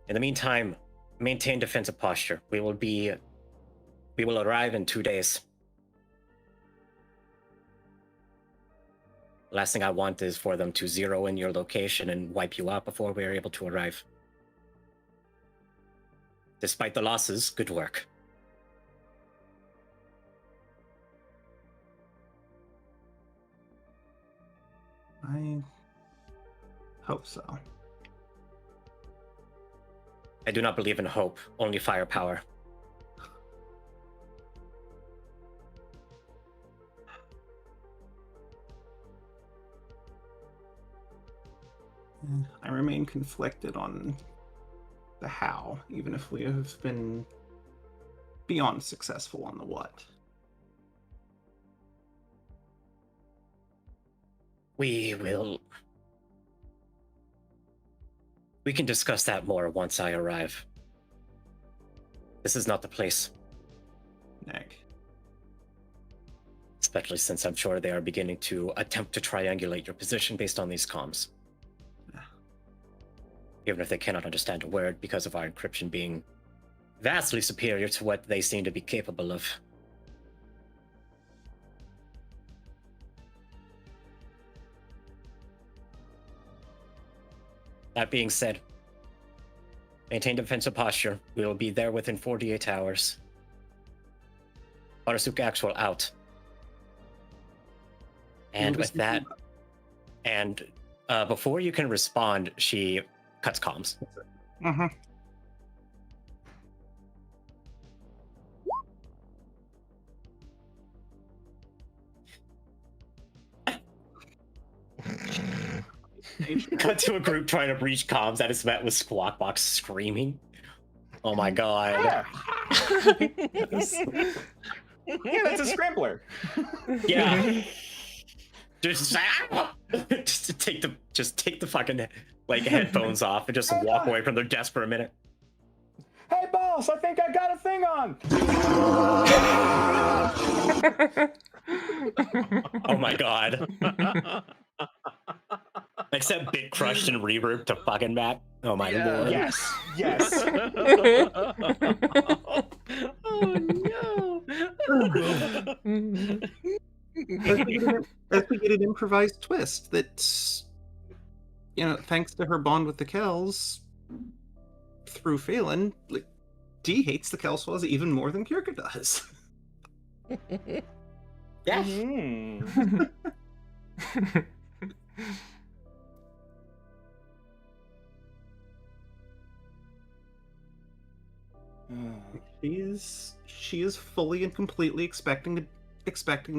In the meantime, maintain defensive posture. We will arrive in 2 days. The last thing I want is for them to zero in your location and wipe you out before we are able to arrive. Despite the losses, good work. I hope so. I do not believe in hope, only firepower. I remain conflicted on the how, even if we have been beyond successful on the what. We can discuss that more once I arrive. This is not the place. Nick. Especially since I'm sure they are beginning to attempt to triangulate your position based on these comms. Yeah. Even if they cannot understand a word because of our encryption being vastly superior to what they seem to be capable of. That being said, maintain defensive posture. We will be there within 48 hours. Barsuk Actual out. And with that, and before you can respond, she cuts comms. Mm-hmm. Cut to a group trying to breach comms that is met with Squawkbox screaming. Oh my god. Yeah, that's a scrambler. Yeah. Just take the fucking like headphones off and just walk away from their desk for a minute. Hey boss, I think I got a thing on. Oh my god. Except Bit Crushed and Reverb to fucking Matt. Oh my lord. Yes, yes. Oh no. As we get an improvised twist that, thanks to her bond with the Kells, through Phelan, like, Dee hates the Kelswas even more than Kirka does. Yeah. Mm. She is fully and completely expecting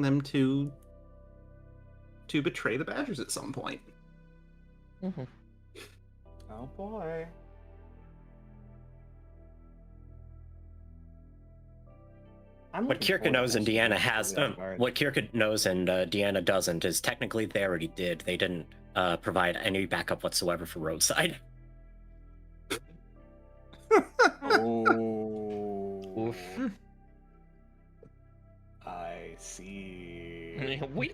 them to betray the Badgers at some point. Mm-hmm. Oh boy. What Kirka knows and Deanna has, what Kirka knows and Deanna doesn't is technically they already did. They didn't provide any backup whatsoever for Roadside. Oh. Oof. I see. We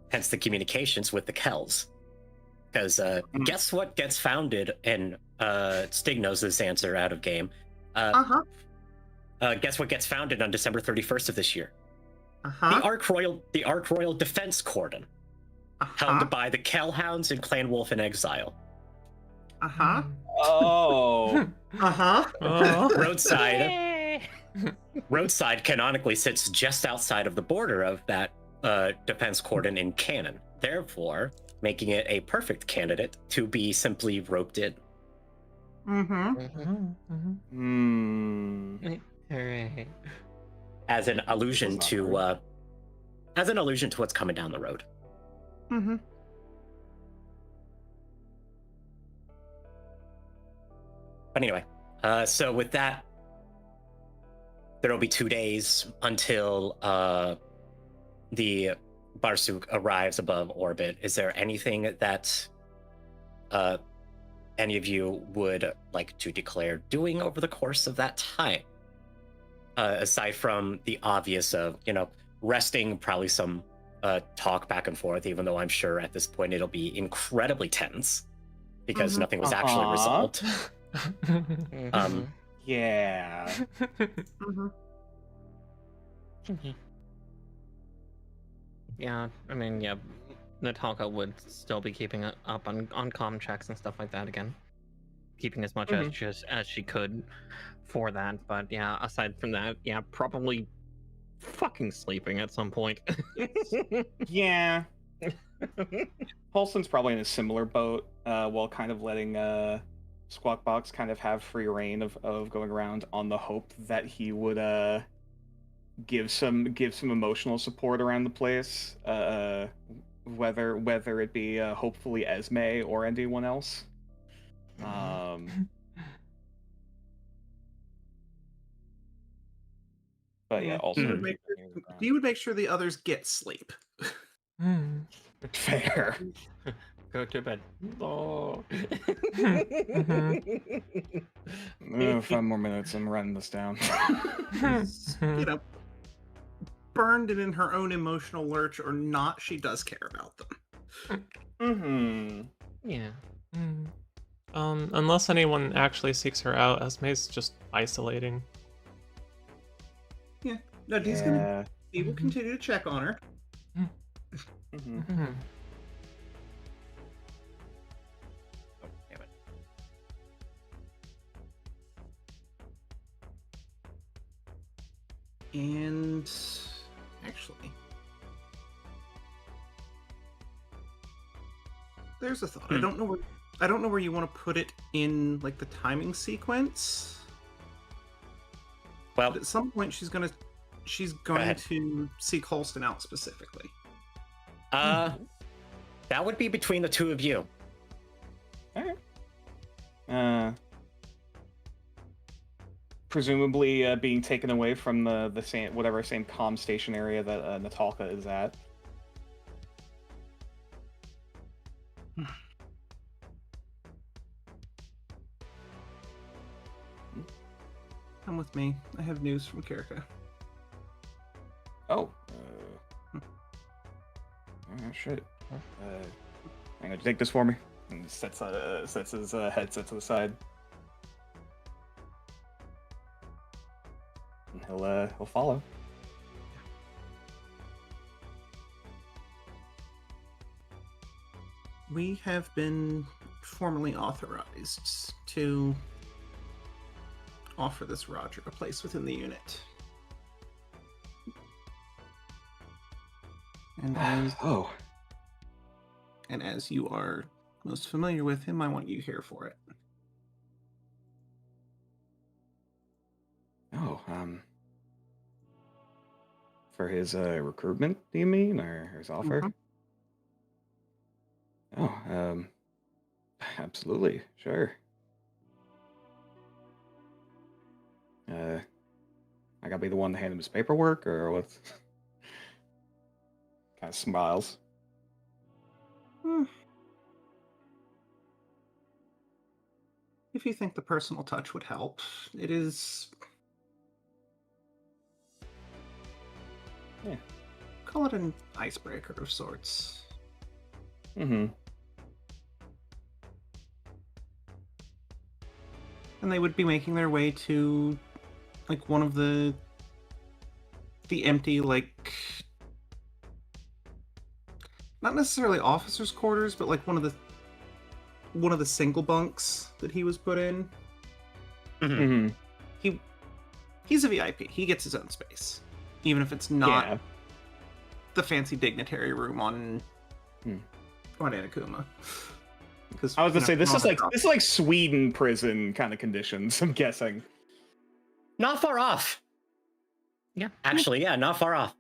Hence the communications with the Kells. Because guess what gets founded, and Stig knows this answer out of game. Guess what gets founded on December 31st of this year? The Ark Royal Defense Cordon, held by the Kellhounds and Clan Wolf in Exile. Oh. Roadside canonically sits just outside of the border of that defense cordon in canon, therefore making it a perfect candidate to be simply roped in. Hooray. As an allusion to what's coming down the road. But anyway, so with that, there'll be 2 days until the Barsuk arrives above orbit. Is there anything that any of you would like to declare doing over the course of that time? Aside from the obvious of, resting, probably some talk back and forth, even though I'm sure at this point it'll be incredibly tense because nothing was actually resolved. Yeah. Yeah, I mean, yeah, Natalka would still be keeping up on comm checks and stuff like that again. Keeping as much as she could for that, but yeah, aside from that, yeah, probably fucking sleeping at some point. Yeah. Paulson's probably in a similar boat, while kind of letting Squawkbox kind of have free reign of going around on the hope that he would give some emotional support around the place, whether it be hopefully Esme or anyone else. But yeah, also You would make sure the others get sleep. Hmm. fair. Go to bed. Oh. 5 more minutes. I'm writing this down. You know, burned and in her own emotional lurch or not, she does care about them. Yeah. Unless anyone actually seeks her out, Esme's just isolating. No, he will continue to check on her. Mhm. Oh, damn it. And actually, there's a thought. I don't know where you want to put it in like the timing sequence. Well, But at some point, she's going ahead. to seek Holston out specifically. that would be between the two of you. Presumably being taken away from the same comm station area that Natalka is at. Come with me. I have news from Kirka. Oh. Shit. Hang on, take this for me. And sets his headset to the side. And he'll follow. We have been formally authorized to offer this Roger a place within the unit. And as you are most familiar with him, I want you here for it. For his recruitment, do you mean, or his offer? Absolutely, sure. I gotta be the one to hand him his paperwork, or what? Kind of smiles. If you think the personal touch would help, it is... Call it an icebreaker of sorts. Mm-hmm. And they would be making their way to, like, one of the empty, like, not necessarily officers' quarters, but like one of the single bunks that he was put in. Mm-hmm. He's a VIP. He gets his own space, even if it's not the fancy dignitary room on Anakuma. Because I was gonna say this is like Sweden prison kind of conditions. I'm guessing. Not far off. Yeah. Actually, yeah, not far off.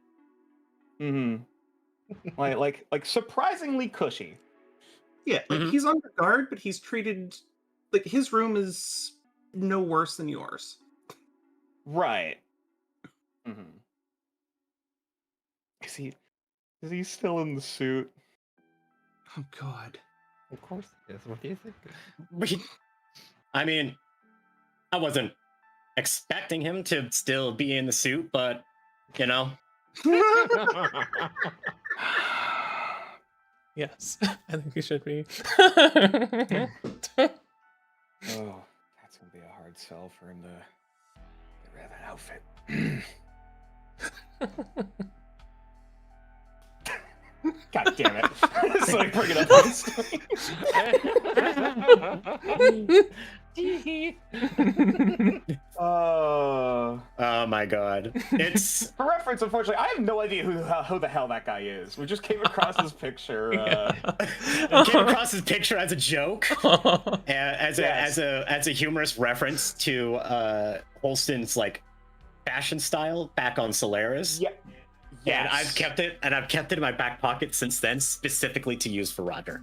Mm-hmm. like surprisingly cushy. Yeah, like he's under guard, but he's treated like his room is no worse than yours. Right. Mm-hmm. Is he still in the suit? Oh God. Of course it is. What do you think? I mean, I wasn't expecting him to still be in the suit, but you know. Yes, I think he should be. Oh, that's gonna be a hard sell for him to get rid of that outfit. God damn it! It's like bring it up on screen. Oh my god! It's for reference. Unfortunately, I have no idea who the hell that guy is. We just came across his picture. Came across his picture as a joke, as a humorous reference to Holston's like fashion style back on Solaris. Yeah. Yes. And I've kept it in my back pocket since then, specifically to use for Roger.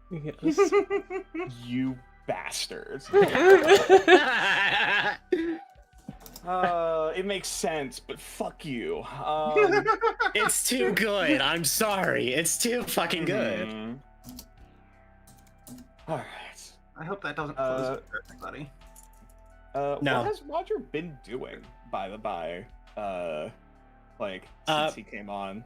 Yes. You bastards. It makes sense, but fuck you. It's too good. I'm sorry. It's too fucking good. Mhm. All right. I hope that doesn't close for everybody. No. What has Roger been doing, by the by? Since he came on.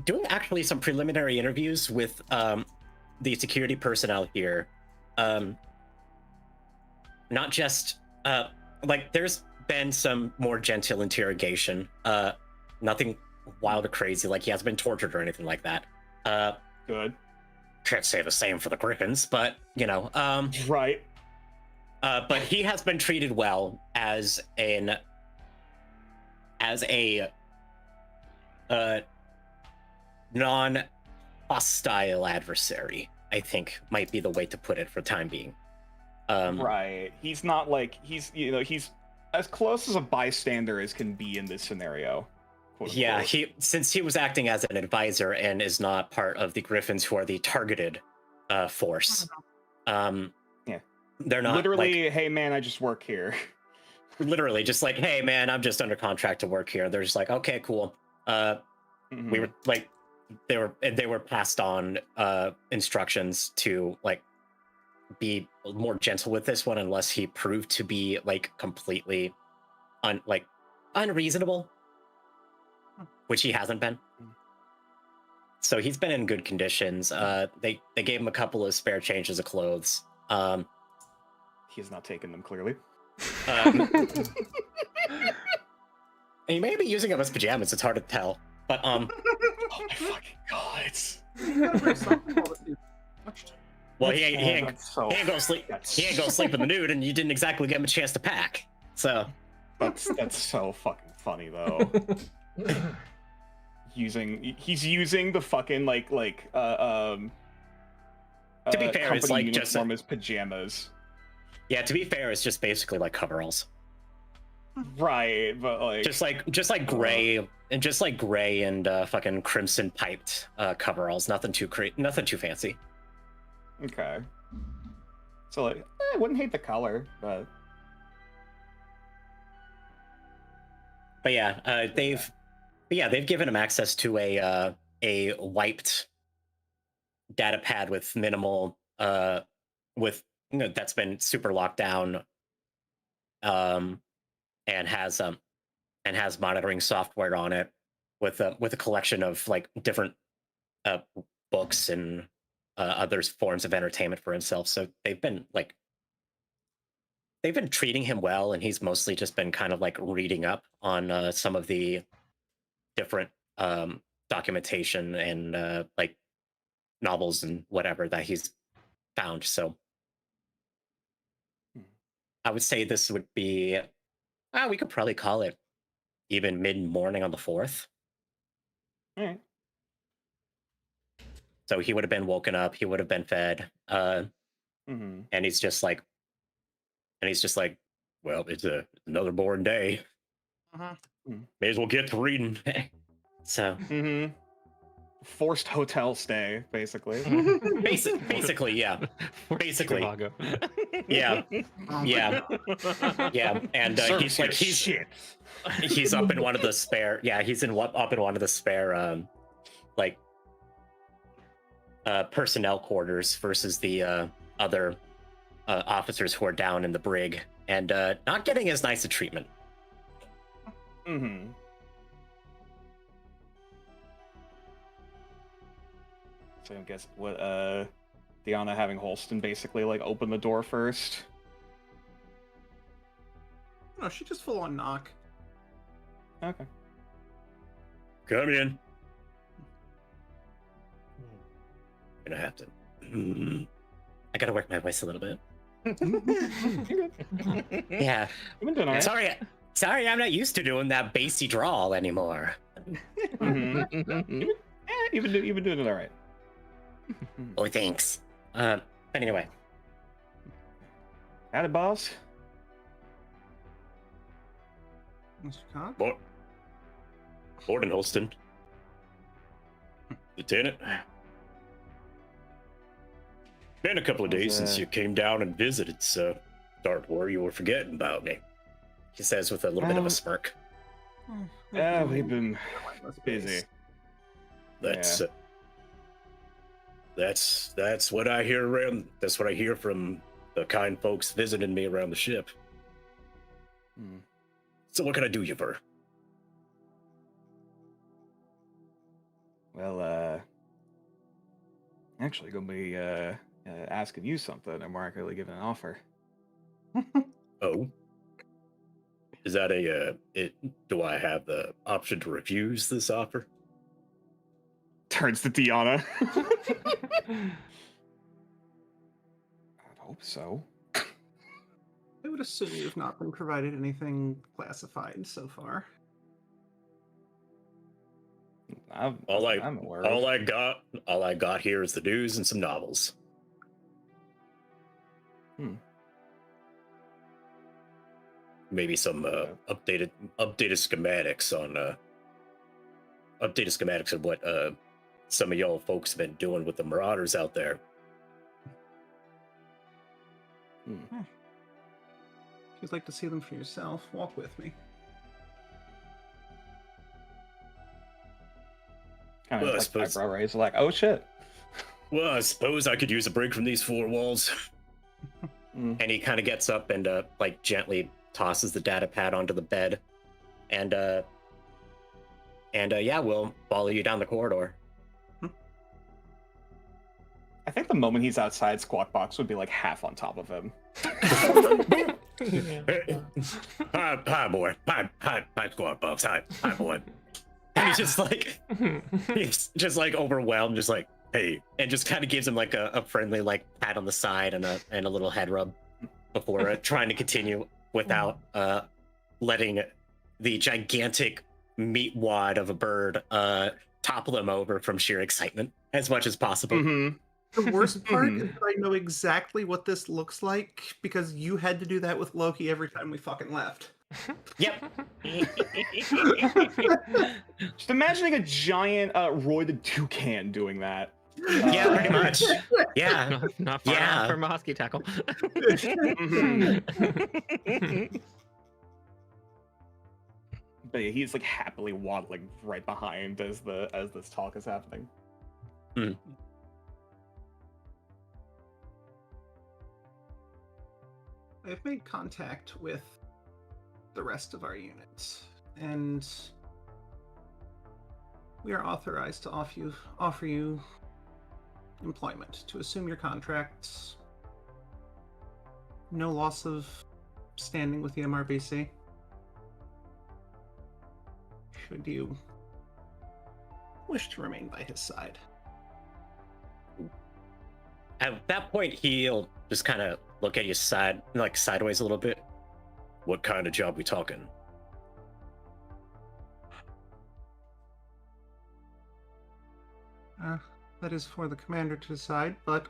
Doing actually some preliminary interviews with the security personnel here. Not just there's been some more gentle interrogation. Nothing wild or crazy, like he hasn't been tortured or anything like that. Good. Can't say the same for the Griffins, but you know, Right. but he has been treated well as a non-hostile adversary, I think might be the way to put it for the time being. Right. He's not he's as close as a bystander as can be in this scenario. Yeah, since he was acting as an advisor and is not part of the Griffins who are the targeted force. Yeah. They're not literally, hey man, I just work here. Literally just like, hey man, I'm just under contract to work here. They're just like, okay, cool. We were like, they were passed on instructions to like be more gentle with this one unless he proved to be like completely unreasonable, which he hasn't been. So he's been in good conditions. They gave him a couple of spare changes of clothes. He has not taken them, clearly. He may be using them as pajamas. It's hard to tell. But oh my fucking god! Well, he ain't go sleep. He ain't go sleep in the nude, and you didn't exactly give him a chance to pack. So that's so fucking funny though. He's using the fucking to be fair, it's like just as pajamas. Yeah, to be fair, it's just basically like coveralls. Right, but like just like gray and fucking crimson piped coveralls. Nothing too fancy. Okay. So like, I wouldn't hate the color, but yeah, they've given him access to a wiped data pad with minimal that's been super locked down, and has monitoring software on it with a collection of like different books and other forms of entertainment for himself. So they've been treating him well, and he's mostly just been kind of like reading up on some of the different documentation and like novels and whatever that he's found. So I would say this would be, we could probably call it even mid-morning on the 4th. All right. So he would have been woken up, he would have been fed, and he's just like, well, it's another boring day. May as well get to reading. So forced hotel stay, basically. Basically, yeah. Basically, yeah, yeah, yeah. And he's up in one of the spare. Yeah, he's up in one of the spare personnel quarters versus the other officers who are down in the brig and not getting as nice a treatment. So I guess what Deanna having Holston basically like open the door first. No, she just full on knock. Okay. Come in. Gonna have to. I gotta work my voice a little bit. Yeah. You've been doing all right. Sorry, I'm not used to doing that bassy drawl anymore. You've been doing it all right. Oh, thanks. Anyway. Howdy, boss. Mr. Cobb? Morning, Holston. Lieutenant. Been a couple of days since you came down and visited, so thought you were forgetting about me. He says with a little bit of a smirk. Yeah, we've been busy. That's that's what I hear around. That's what I hear from the kind folks visiting me around the ship. So what can I do you for? Well, actually gonna be asking you something and more accurately giving an offer. Oh, is that do I have the option to refuse this offer? Turns to Tiana. I'd hope so. I would assume you've not been provided anything classified so far. All I got here is the news and some novels. Maybe some updated schematics of what some of y'all folks have been doing with the Marauders out there. If you'd like to see them for yourself, walk with me. Kind of like eyebrow raise, like, oh shit. Well, I suppose I could use a break from these four walls. And he kind of gets up and like gently tosses the data pad onto the bed, and yeah, we'll follow you down the corridor. I think the moment he's outside, Squawk Box would be like half on top of him. Hi, boy. Hi, Squawk Box. Hi, boy. And he's just like overwhelmed, just like, hey, and just kind of gives him like a friendly like pat on the side and a little head rub before trying to continue without letting the gigantic meat wad of a bird topple him over from sheer excitement as much as possible. The worst part is that I know exactly what this looks like because you had to do that with Loki every time we fucking left. Yep. Just imagining a giant roided toucan doing that. Yeah, pretty much. Yeah. Not far off from a husky tackle. But yeah, he's like happily waddling right behind as this talk is happening. I've made contact with the rest of our units, and we are authorized to offer you employment, to assume your contracts, no loss of standing with the MRBC. Should you wish to remain by his side. At that point, he'll just kind of look at you sideways a little bit. What kind of job we talking? That is for the commander to decide, but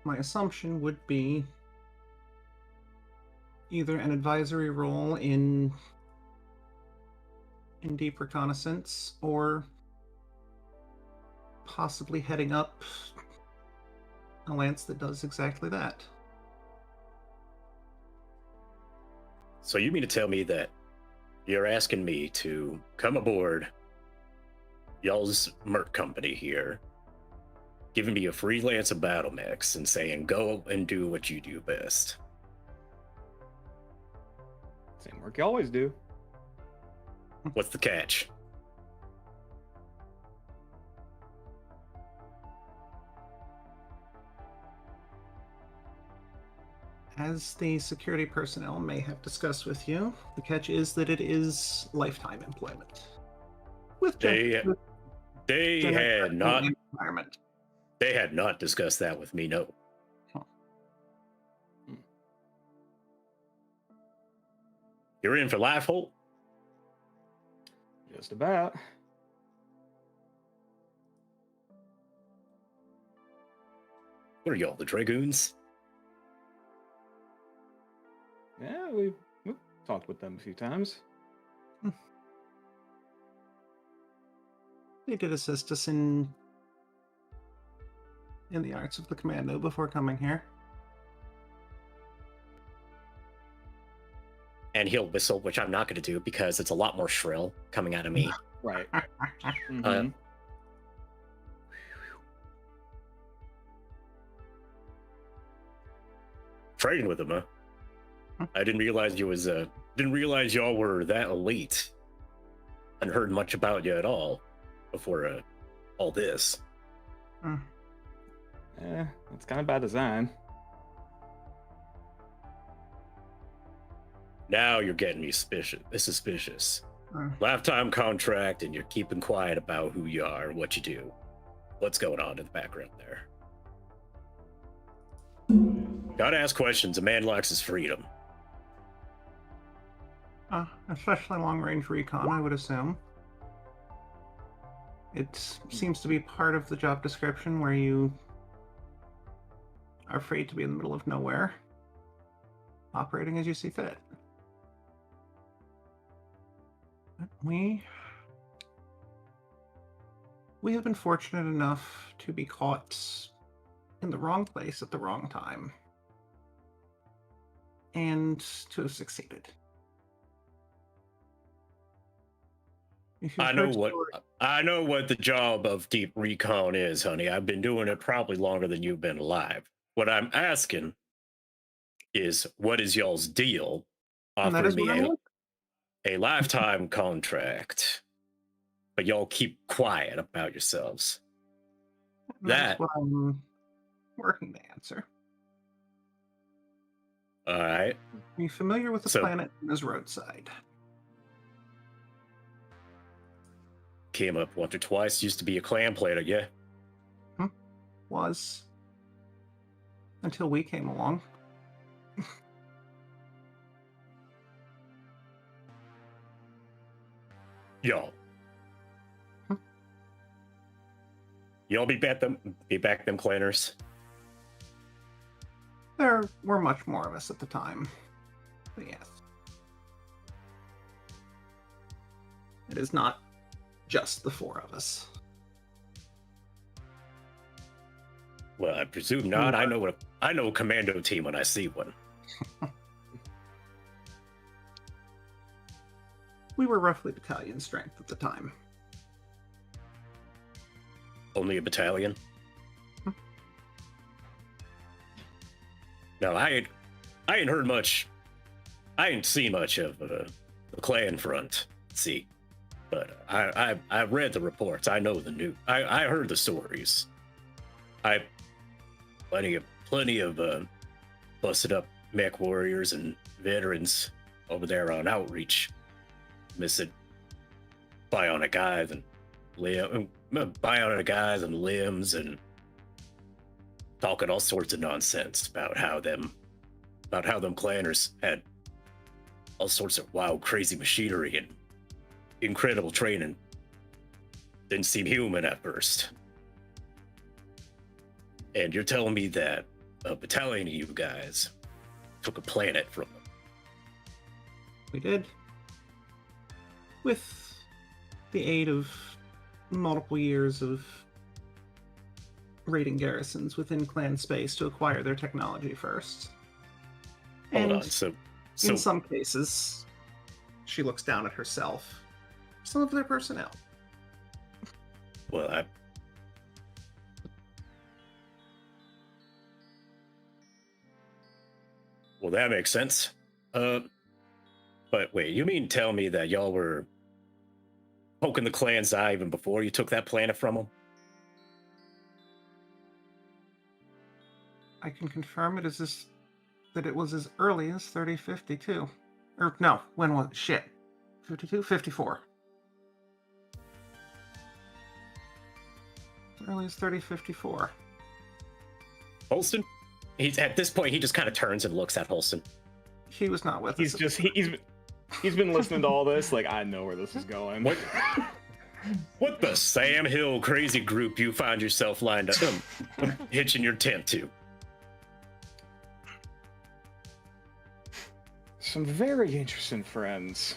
my assumption would be either an advisory role in deep reconnaissance, or possibly heading up a lance that does exactly that. So you mean to tell me that you're asking me to come aboard y'all's merc company here, giving me a freelance of battle mechs and saying go and do what you do best? Same work you always do. What's the catch? As the security personnel may have discussed with you, the catch is that it is lifetime employment. With They had not environment. They had not discussed that with me, no. You're in for life, Holt? Just about. What are y'all, the Dragoons? Yeah, we've talked with them a few times. They did assist us in in the arts of the commando before coming here. And he'll whistle, which I'm not going to do because it's a lot more shrill coming out of me. Right. Mhm. Trading with him, huh? I didn't realize didn't realize y'all were that elite. Hadn't heard much about you at all before all this. It's kind of by design. Now you're getting me suspicious. Lifetime contract, and you're keeping quiet about who you are and what you do. What's going on in the background there? Gotta ask questions. A man likes his freedom. Especially long-range recon, I would assume. It seems to be part of the job description where you are free to be in the middle of nowhere, operating as you see fit. We have been fortunate enough to be caught in the wrong place at the wrong time, and to have succeeded. I know what the job of deep recon is, honey. I've been doing it probably longer than you've been alive. What I'm asking is, what is y'all's deal? Offering me a lifetime contract, but y'all keep quiet about yourselves. That's what I'm working to answer. All right. Are you familiar with the planet known as Roadside? Came up once or twice. Used to be a clan planet, yeah. Was. Until we came along. Y'all. Y'all be back them clanners. There were much more of us at the time. But yes. It is not just the four of us. Well, I presume not. I know a commando team when I see one. We were roughly battalion strength at the time. Only a battalion? No, I ain't heard much. I ain't seen much of the clan front. See, but I read the reports. I know the news. I heard the stories. Plenty of busted up mech warriors and veterans over there on outreach, missing bionic guys and limbs and talking all sorts of nonsense about how them clanners had all sorts of wild, crazy machinery and incredible training. Didn't seem human at first. And you're telling me that a battalion of you guys took a planet from them? We did. With the aid of multiple years of raiding garrisons within clan space to acquire their technology first. Hold on, so in some cases, she looks down at herself, some of their personnel. Well, that makes sense. But wait, you mean tell me that y'all were poking the clan's eye even before you took that planet from them? I can confirm that it was as early as 3052. Or no, when was it? Shit. 52? 54. As early as 3054. Holston? At this point, he just kind of turns and looks at Holston. He was not with us. He's been listening to all this. Like, I know where this is going. What the Sam Hill crazy group you find yourself lined up, hitching your tent to? Some very interesting friends.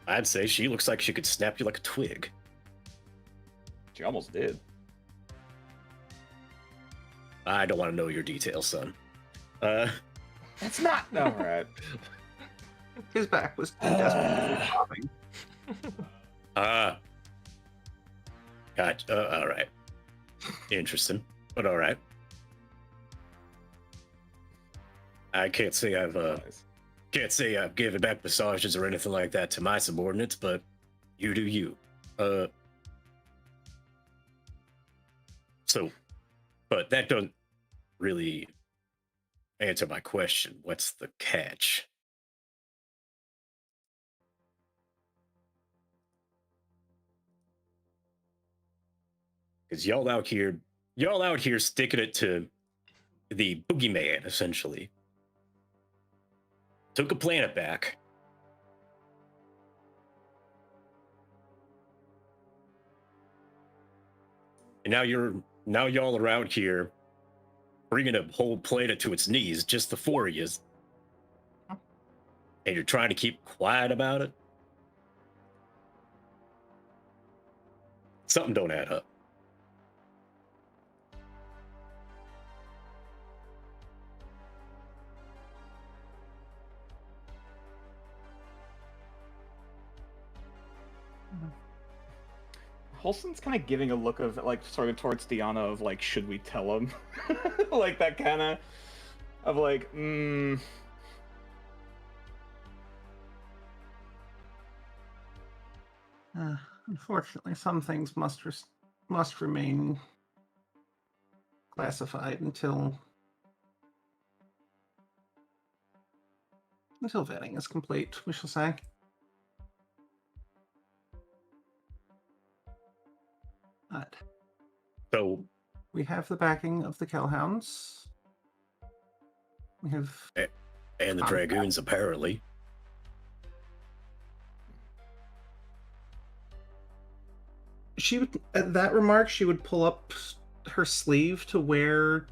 I'd say she looks like she could snap you like a twig. She almost did. I don't want to know your details, son. That's not. All right. His back was desperately popping. Gotcha. All right. Interesting, but all right. I can't say I've given back massages or anything like that to my subordinates, but you do you. So, but that doesn't really answer my question. What's the catch? Because y'all out here sticking it to the boogeyman, essentially. Took a planet back. And now y'all are out here bringing a whole planet to its knees, just the four of you. And you're trying to keep quiet about it? Something don't add up. Holston's kind of giving a look of like sort of towards Deanna of like, should we tell him? Like that kind of like, Unfortunately, some things must remain classified until vetting is complete, we shall say. But So we have the backing of the Kellhounds. We have and the Dragoons, apparently. she would, at that remark, she would pull up her sleeve to where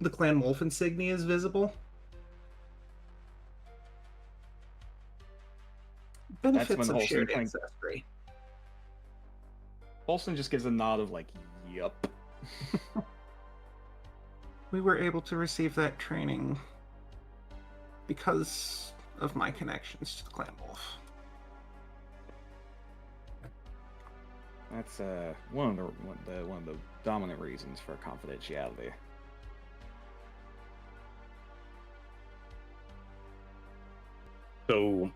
the Clan Wolf insignia is visible. Benefits when of Olsen shared kind ancestry. Holston just gives a nod of like, yup. We were able to receive that training because of my connections to the Clan Wolf. That's one of the dominant reasons for confidentiality. So,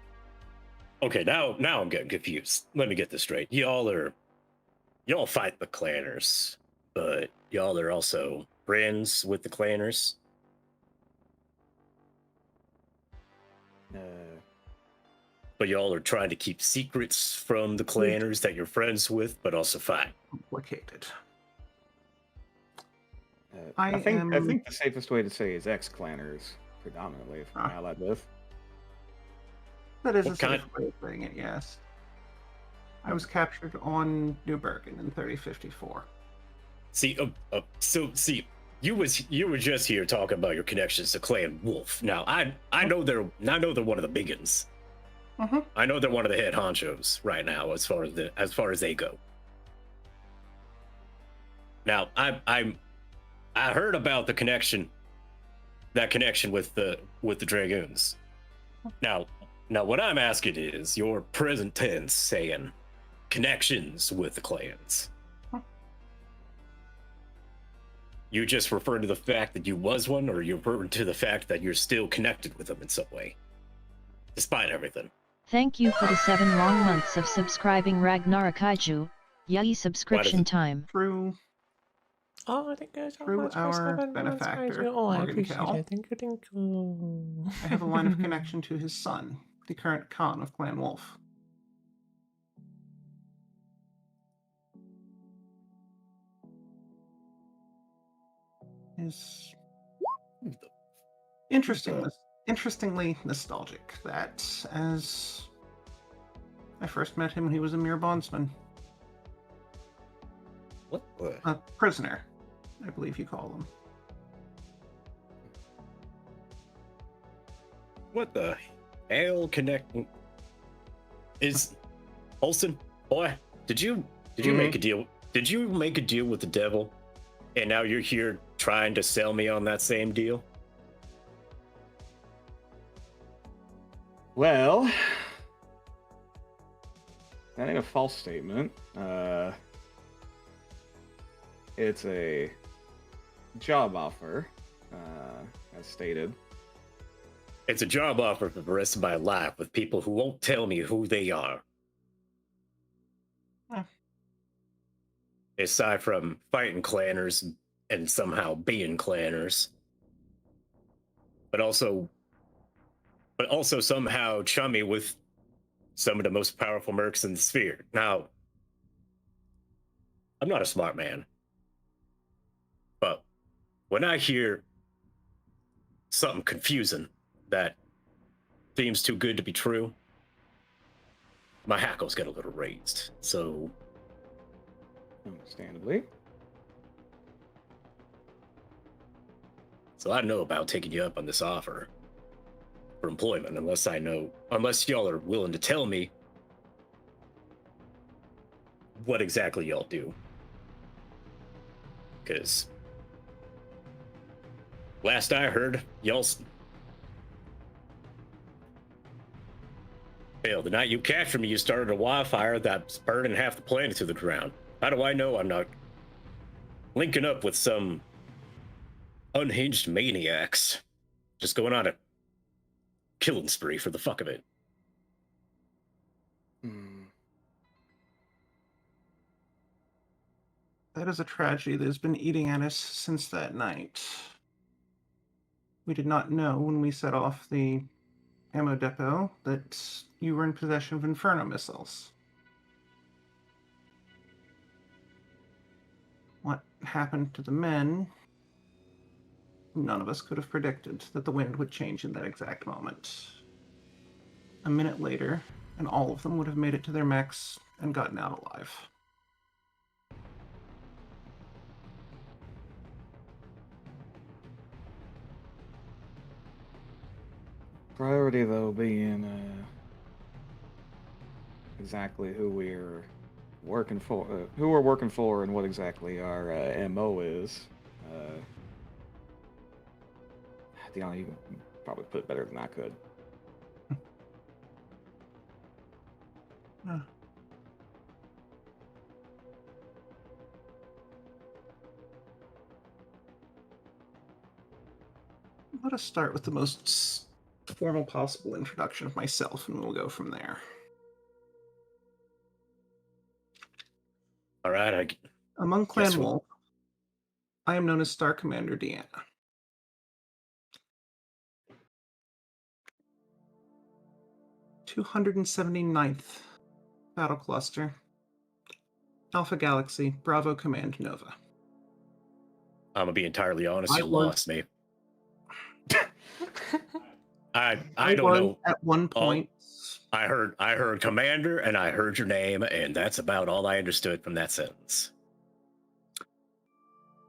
okay, now I'm getting confused. Let me get this straight. Y'all fight the clanners, but y'all are also friends with the clanners. But y'all are trying to keep secrets from the clanners that you're friends with, but also fight. Complicated. I think the safest way to say is ex-clanners, predominantly, if I'm allied with. That is What a safe kind- way of saying it, yes. I was captured on New Bergen in 3054. See, you were just here talking about your connections to Clan Wolf. Now, I know they're one of the big uns. Mm-hmm. I know they're one of the head honchos right now, as far as they go. Now, I heard about that connection with the Dragoons. Now, what I'm asking is your present tense saying connections with the clans. You just refer to the fact that you was one, or you refer to the fact that you're still connected with them in some way, despite everything. Thank you for the 7 long months of subscribing Ragnarakaiju. Yay subscription time. Through Oh, thank you so Through much for our 7 months, benefactor, guys. Oh, I Morgan appreciate Kell. it. Thank you. I have a line of connection to his son, the current Khan of Clan Wolf. Is interestingly nostalgic that as I first met him when he was a mere bondsman. What? A prisoner, I believe you call them. What the hell Is Olsen, boy, did you make a deal? Did you make a deal with the devil? And now you're here trying to sell me on that same deal? Well, that ain't a false statement. It's a job offer, as stated. It's a job offer for the rest of my life with people who won't tell me who they are. Huh. Aside from fighting clanners and somehow being clanners. But also somehow chummy with some of the most powerful mercs in the sphere. Now, I'm not a smart man. But when I hear something confusing that seems too good to be true, my hackles get a little raised. So, Understandably. I know about taking you up on this offer for employment, unless y'all are willing to tell me what exactly y'all do. Because last I heard, hell, the night you captured me, you started a wildfire that's burning half the planet to the ground. How do I know I'm not linking up with some unhinged maniacs just going on a killing spree for the fuck of it? That is a tragedy that has been eating at us since that night. We did not know when we set off the ammo depot that you were in possession of Inferno missiles. What happened to the men? None of us could have predicted that the wind would change in that exact moment. A minute later, and all of them would have made it to their mechs and gotten out alive. Priority, though, being exactly who we're working for, and what exactly our MO is. Deanna, you can probably put it better than I could. Let us start with the most formal possible introduction of myself, and we'll go from there. All right, Among Clan Yes, Wolf, I am known as Star Commander Deanna. (279th Battle Cluster, Alpha Galaxy, Bravo Command Nova. I'm gonna be entirely honest, I you was- lost me. I don't know. At one point, I heard commander and I heard your name, and that's about all I understood from that sentence.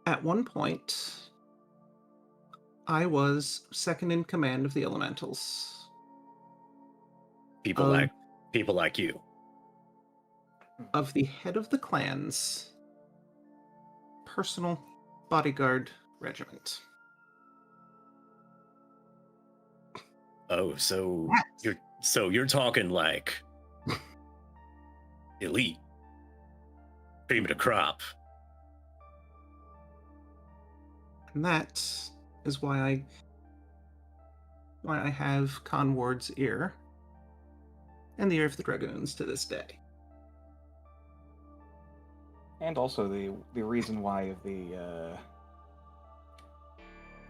At one point, I was second in command of the Elementals. People like you. Of the head of the clan's personal bodyguard regiment. Oh, so you're talking like elite, cream of the crop. And that is why I have Conward's ear and the ear of the Dragoons to this day. And also the reason why of the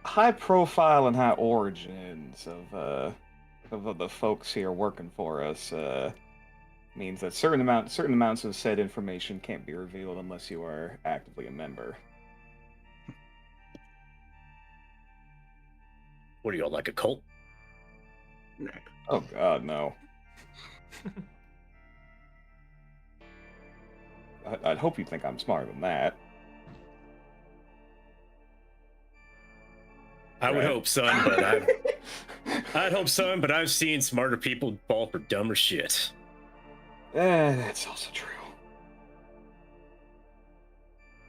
high profile and high origins of the folks here working for us means that certain amounts of said information can't be revealed unless you are actively a member. What are y'all, like a cult? Oh God, no. I'd hope you think I'm smarter than that. I would hope, son, but I'd hope, son, but I've seen smarter people fall for dumber shit. That's also true.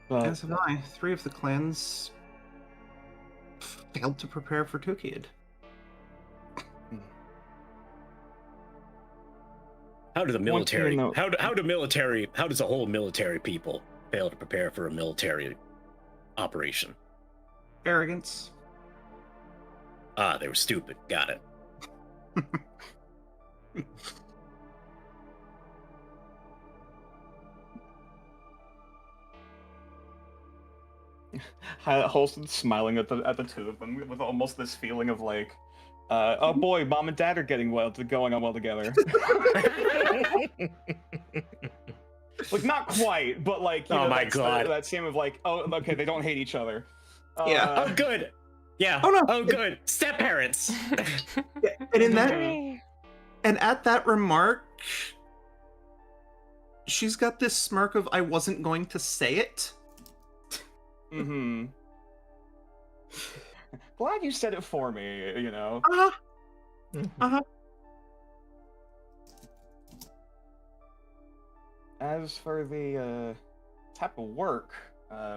But As have I. 3 of the clans failed to prepare for Tukid. How do the One thing to military? note- How does a whole military people fail to prepare for a military operation? Arrogance. Ah, they were stupid. Got it. Holston's smiling at the two of them with almost this feeling of like, oh boy, mom and dad are going on well together. Like not quite, but like you Oh know, my that's God. that same of like, oh okay, they don't hate each other. Yeah. Oh, good. Yeah. Oh, no. Oh, good. Step parents. And in that, and at that remark, she's got this smirk of "I wasn't going to say it." Mm-hmm. Glad you said it for me. You know. As for the type of work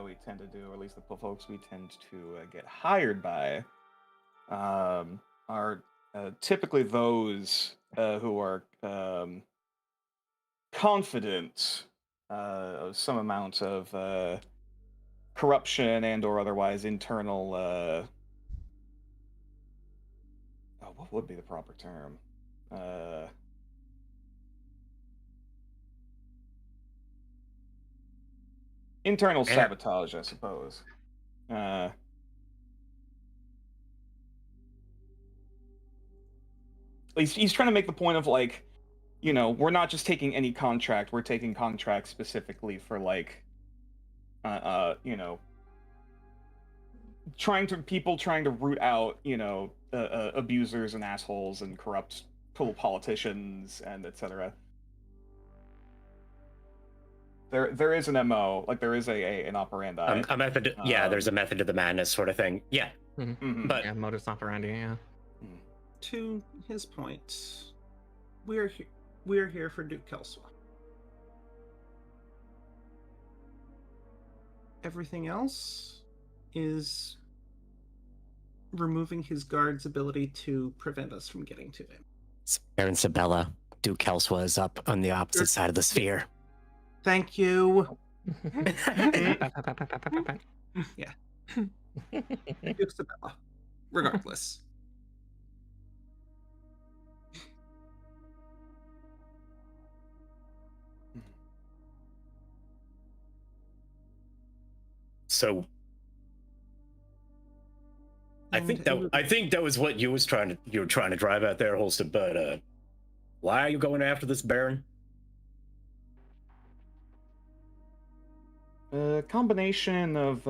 we tend to do, or at least the folks we tend to get hired by, are typically those who are confident of some amount of corruption and/or otherwise internal. What would be the proper term? Internal sabotage, I suppose. He's trying to make the point of like, you know, we're not just taking any contract; we're taking contracts specifically for like, you know, trying to root out, you know, abusers and assholes and corrupt politicians and etc. There is an MO, like there is an operandi. A method. Yeah, there's a method to the madness sort of thing. Yeah. Mm-hmm. But yeah, modus operandi. Yeah. To his point, we're here for Duke Kelswa. Everything else is removing his guard's ability to prevent us from getting to him. Baron Sabella, Duke Kelswa is up on the opposite side of the sphere. Thank you. Yeah. Duke Sabella. Regardless. So I think that was what you were trying to drive out there, Holston. But why are you going after this Baron? A combination of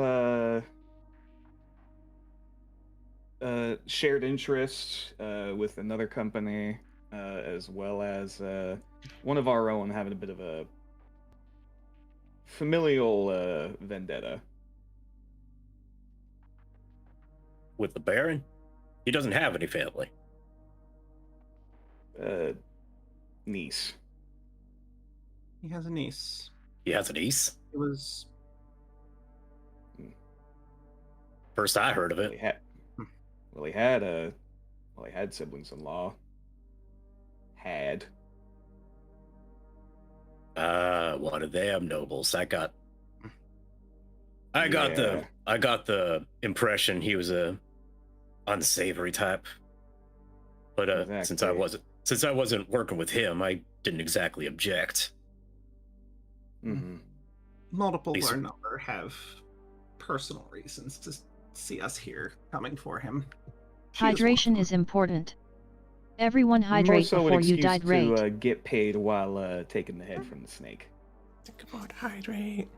shared interests with another company, as well as one of our own having a bit of a familial vendetta. With the Baron? He doesn't have any family. Niece. He has a niece. He has a niece? It was... First I heard of it. He had siblings-in-law. One of them nobles. I got the impression he was a unsavory type. But Exactly. since I wasn't working with him, I didn't exactly object. Mm-hmm. Multiple of our number have personal reasons to see us here coming for him. Hydration is important. Everyone hydrate before you dihydrate. To get paid while taking the head from the snake. Think about hydrate.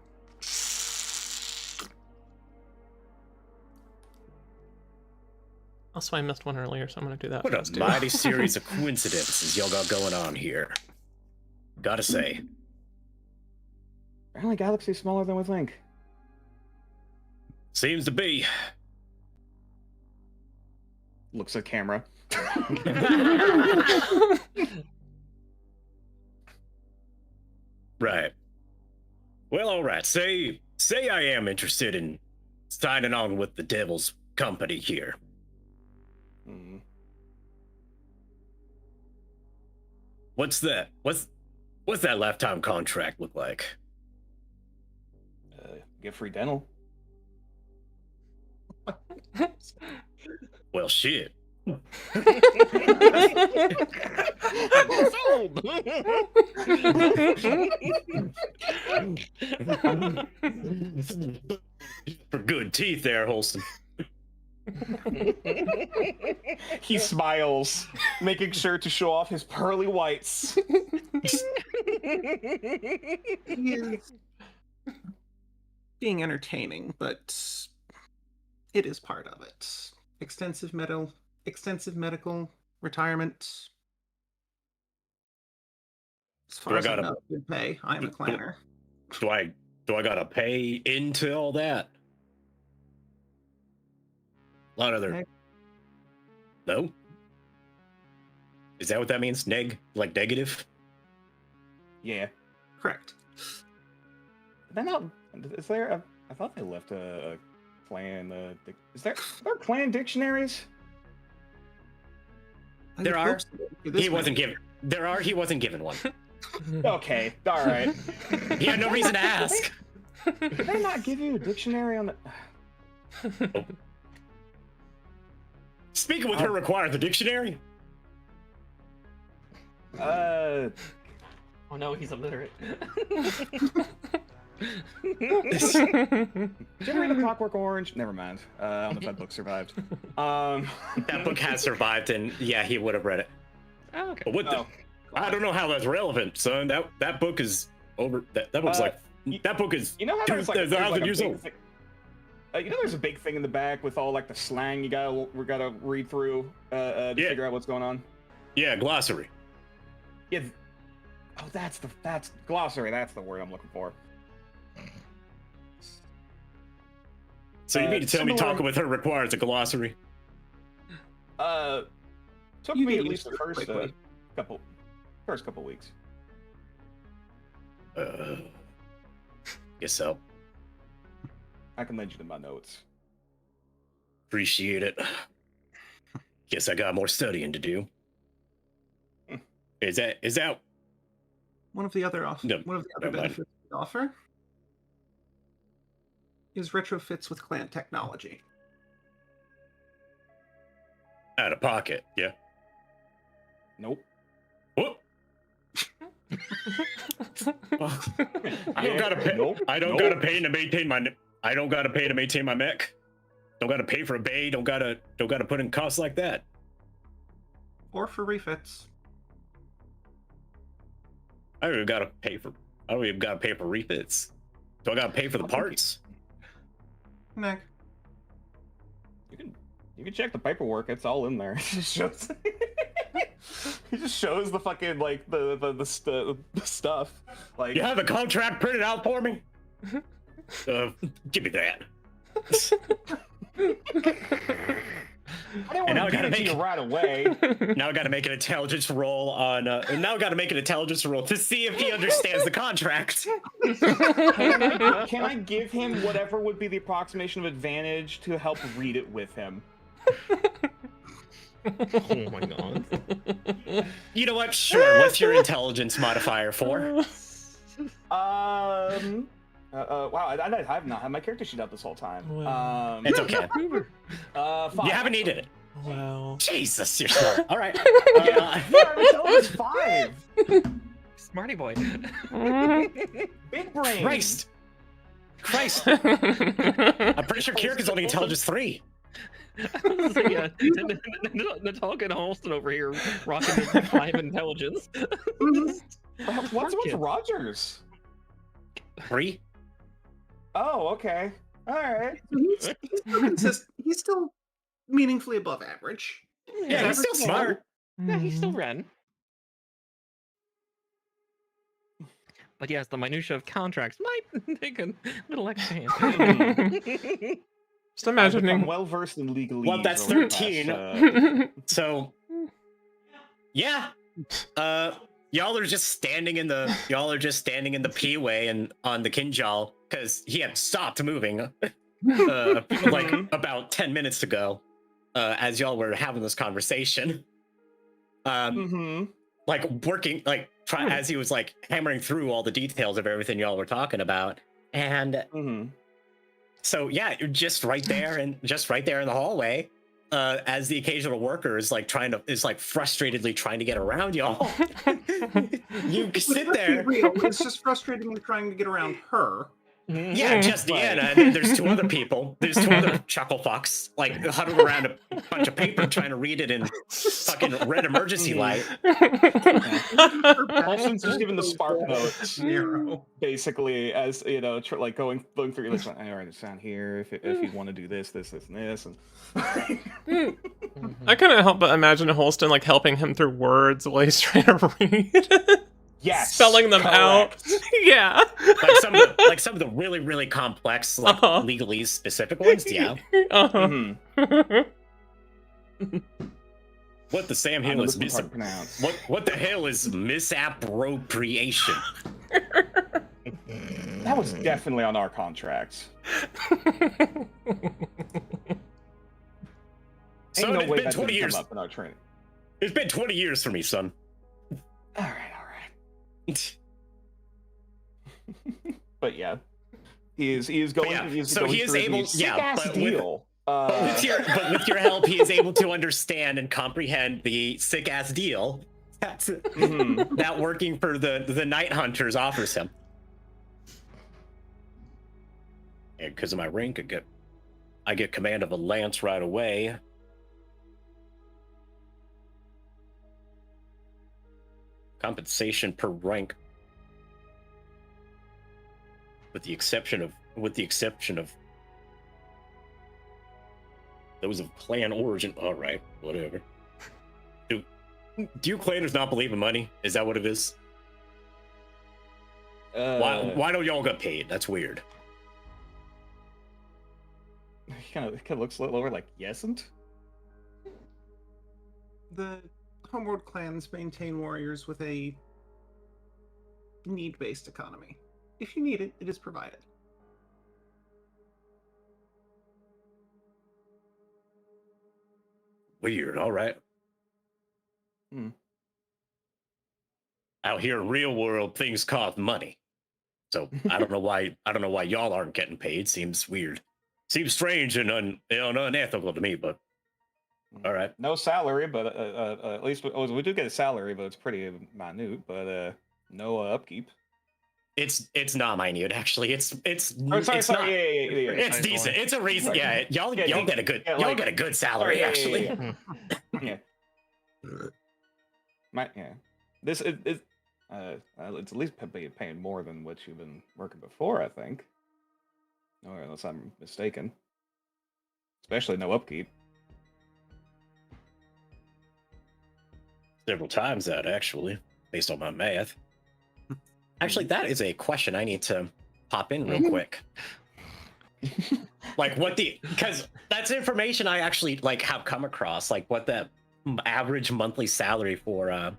Also, I missed one earlier, so I'm gonna do that. What first, a too. mighty series of coincidences y'all got going on here. Gotta say. Apparently, galaxy's smaller than we think. Seems to be. Looks at camera. Well, all right. Say I am interested in signing on with the Devil's Company here. Mm. What's that? What's that lifetime contract look like? Get free dental. Well, shit. Sold. For good teeth there, Holston. He smiles, making sure to show off his pearly whites. He is being entertaining, but it is part of it. Extensive medical retirement. As far I as I gotta- know, good pay. I am a clanner. Do I gotta pay into all that? A lot of other. Okay. No? Is that what that means? Like negative? Yeah. Correct. They're not. Is there? I thought they left a clan. Is there clan dictionaries? I There would are. hope so, for this He wasn't many. given. There are. He wasn't given one. Okay. All right. He had no reason to ask. Did they not give you a dictionary on the? Speaking with her requires a dictionary. Uh. Oh no, he's illiterate. Did you ever read The Clockwork Orange? Never mind. I don't know if that book survived. That book has survived, and yeah, he would have read it. Oh, okay. But what the? Oh. I don't know how that's relevant, son. That book is over. That book's like. That book is. You know how there's like, 2,000 a years big old. thing- you know, there's a big thing in the back with all like the slang we gotta read through to Yeah. figure out what's going on. Yeah, glossary. Yeah. Oh, that's glossary. That's the word I'm looking for. So you mean to tell me similar- talking with her requires a glossary? Took You me get at used least the to it first quickly. couple weeks. Guess so. I can lend you to my notes. Appreciate it. Guess I got more studying to do. Is that One of the other No, never mind. benefits we offer is retrofits with clan technology. out of pocket? Yeah. Nope. Whoop. I don't gotta pay. Nope. I don't Nope. gotta pay to maintain my. I don't gotta pay to maintain my mech. Don't gotta pay for a bay. Don't gotta put in costs like that. Or for refits. I don't even gotta pay for. I don't even gotta pay for refits. Do I gotta pay for the parts? Nick. You can check the paperwork. It's all in there. It just shows. He just shows the fucking like the stuff. Like You have the contract printed out for me? Give me that. I didn't And now I want to gotta give it to make- you right away. Now I gotta make an intelligence roll on. Now I gotta make an intelligence roll to see if he understands the contract. Can I give him whatever would be the approximation of advantage to help read it with him? Oh my god. You know what? Sure. What's your intelligence modifier for? Wow, I have not had my character sheet up this whole time. Wow. It's okay. 5. You haven't needed it. Wow. Jesus, you're smart. All right. Yeah, it's 5. Smarty boy. Big brain. Christ. I'm pretty sure Kirk only intelligence 3. So, yeah, Natalka and Halston over here rocking their 5 intelligence. What's Rogers? 3? Oh, okay. All right. He's still meaningfully above average. Yeah, he's still smart. Yeah, he's still Ren. But yes, the minutia of contracts might take a little extra hand. Just imagining. I'm well versed in legalese. Well, that's over the 13. past, So, yeah. y'all are just standing in the P-way and on the Kinjal because he had stopped moving like about 10 minutes ago as y'all were having this conversation. Like working, like as he was like hammering through all the details of everything y'all were talking about. And so yeah, you're just right there in the hallway. As the occasional worker is like frustratedly trying to get around y'all. You sit there. Real. It's just frustratingly trying to get around her. Yeah, just Deanna. And there's two other people. There's two other chuckle fucks like huddled around a bunch of paper trying to read it in fucking red emergency light. Paulson's just given the spark notes, basically, as you know, like going through. Like, I understand here if you want to do this, and this, and. I couldn't help but imagine Holston like helping him through words while he's trying to read. Yes, spelling them out. Yeah, like some of the really really complex like legalese specific ones. Yeah. What the Sam Hill is what the hell is misappropriation? That was definitely on our contracts. Son, no it's way been that 20 didn't years. come up in our training. It's been 20 years for me, son. All right. But yeah, he is going. Yeah, he is so going he is through able. the Yeah, sick-ass but deal. with your help, he is able to understand and comprehend the sick ass deal that working for the Night Hunters offers him. And because of my rank, I get command of a lance right away. Compensation per rank, with the exception of those of clan origin. All right, whatever. Do you clanners not believe in money? Is that what it is? Why don't y'all get paid? That's weird. He kind of looks a little over like yesn't. The Homeworld clans maintain warriors with a need-based economy. If you need it, it is provided. Weird. All right. Out here in real world, things cost money. So I don't know why y'all aren't getting paid. Seems weird. Seems strange and unethical to me, but all right. No salary, but at least we do get a salary, but it's pretty minute. But no upkeep. It's not minute actually. It's sorry. It's decent. It's a reason. Yeah, y'all get a good salary actually. Yeah. This is it's at least paying more than what you've been working before, I think. Or unless I'm mistaken. Especially no upkeep. Several times that actually, based on my math. Actually, that is a question I need to pop in real quick. Like because that's information I actually like have come across, like what the average monthly salary for oh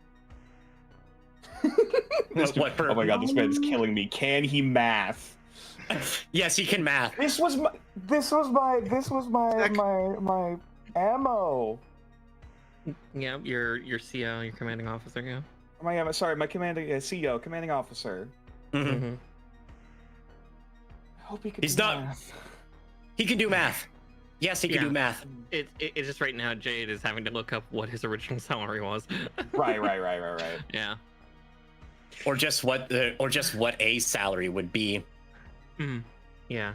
my god, this man is killing me. Can he math? Yes, he can math. This was my ammo. Yeah, your CO, your commanding officer, yeah. My commanding CEO, commanding officer. Mm-hmm. I hope he can. He's not. Math. He can do math. Yes, he can do math. It's just right now Jade is having to look up what his original salary was. Right. Yeah. Or just what a salary would be. Yeah.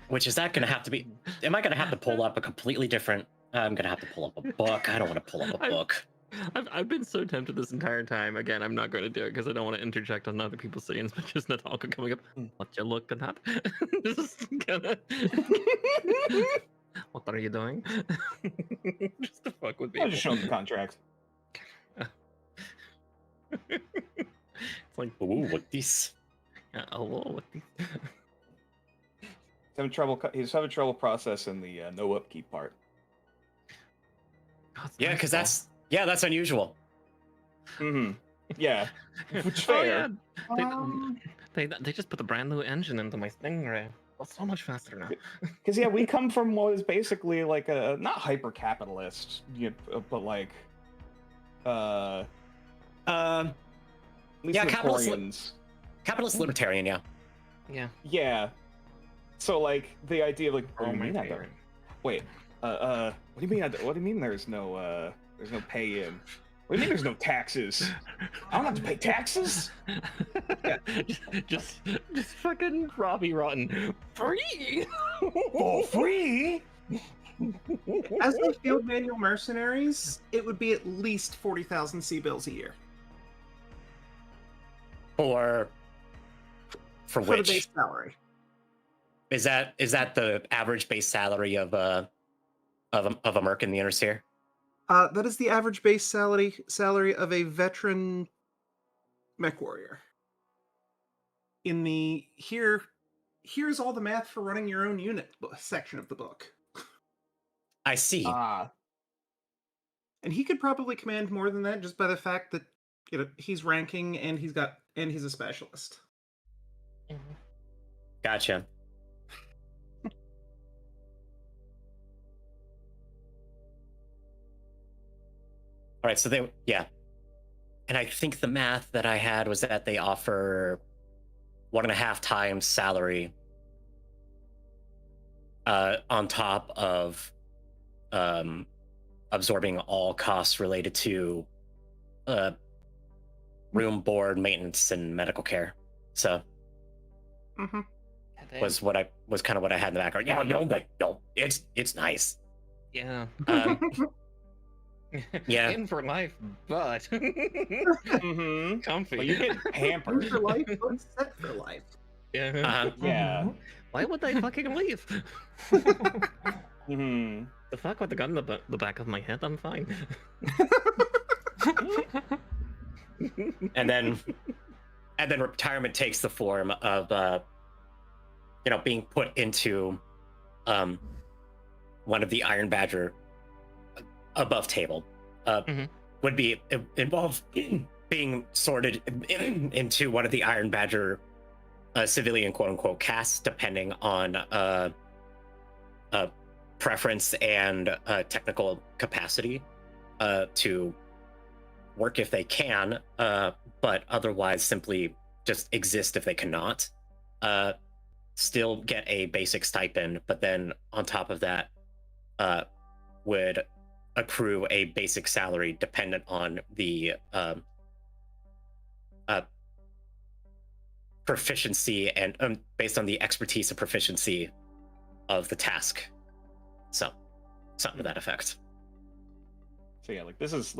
Which is that going to have to be? Am I going to have to pull up a completely different? I'm going to have to pull up a book. I don't want to pull up a book. I've been so tempted this entire time. Again, I'm not going to do it because I don't want to interject on other people's scenes, but just Natalka coming up. What you looking at? Just gonna... What are you doing? Just to fuck with people. I'll just show them the contract. It's like, ooh, what this? What this? He's having trouble processing the no upkeep part. Yeah, because that's unusual. Mm-hmm. Yeah, which Oh, fair. yeah. They just put the brand new engine into my Stingray. It's so much faster now. Because yeah, we come from what is basically like a not hyper capitalist, but like at least Yeah, the capitalist Koreans. Capitalist libertarian, yeah. Yeah. Yeah. So like the idea of like, Oh, what do you my mean I don't? favorite. Wait, what do you mean? What do you mean there's no pay in? What do you mean there's no taxes? I don't have to pay taxes. just fucking Robbie Rotten free For free? As the field manual mercenaries, it would be at least 40,000 sea bills a year For for the which base salary. is that the average base salary of a merc in the inner sphere? That is the average base salary of a veteran mech warrior. In the here's all the math for running your own unit section of the book. I see. Ah, And he could probably command more than that just by the fact that he's ranking and he's a specialist. Gotcha. All right, so and I think the math that I had was that they offer 1.5 times salary on top of absorbing all costs related to room, board, maintenance, and medical care. So was kind of what I had in the background. Yeah, no, it's nice. Yeah. Yeah. In for life, but comfy. But you get In pampered. for life, but set for life. Yeah. Yeah. Why would they fucking leave? Mm-hmm. The fuck with the gun in the back of my head? I'm fine. And then retirement takes the form of being put into one of the Iron Badger above table. Would be involve being sorted into one of the Iron Badger civilian quote unquote casts, depending on preference and technical capacity to work if they can, but otherwise simply just exist if they cannot. Still get a basic stipend, but then on top of that would accrue a basic salary dependent on the proficiency and based on the expertise and proficiency of the task. So something to that effect. So yeah, like this is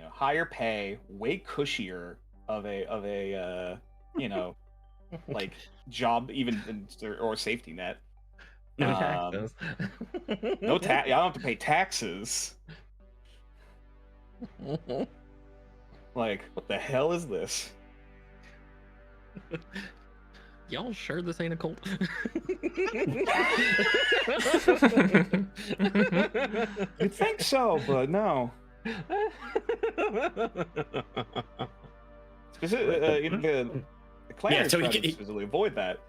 higher pay, way cushier of a like job even or safety net. No taxes. No tax. I don't have to pay taxes. Like, what the hell is this? Y'all sure this ain't a cult? You'd think so, but no. The clan so tries he to specifically avoid that.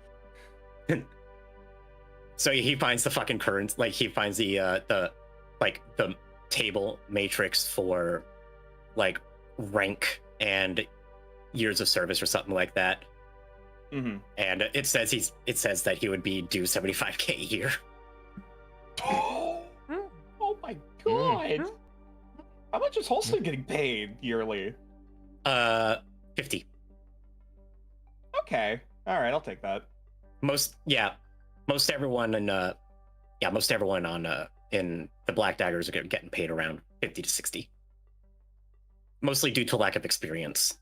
So he finds the fucking current, like he finds the table matrix for like rank and years of service or something like that. Mm-hmm. And it says that he would be due 75K a year. Oh my god! How much is Holston getting paid yearly? 50. Okay, all right, I'll take that. Most everyone on in the Black Daggers are getting paid around 50 to 60. Mostly due to lack of experience.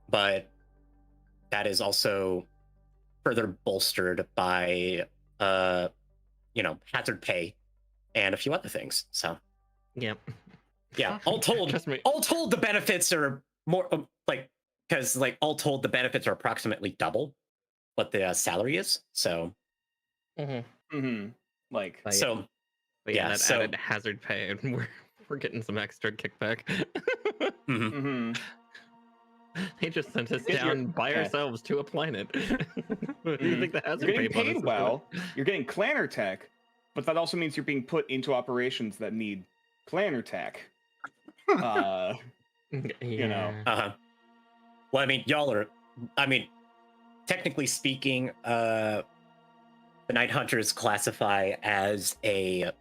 But that is also further bolstered by hazard pay and a few other things. So Yep. yeah, all told the benefits are more because all told the benefits are approximately double what the salary is. So Like so But yeah, that so added hazard pay, and we're getting some extra kickback. Mhm. Mm-hmm. They just sent us If you're- down by yeah. ourselves to a planet. What do you think the You're hazard getting pay bonus paid is for well. that? You're getting clanner tech, but that also means you're being put into operations that need clanner tech. You know. Uh-huh. Well, I mean, y'all are. I mean, technically speaking, the Night Hunters classify as a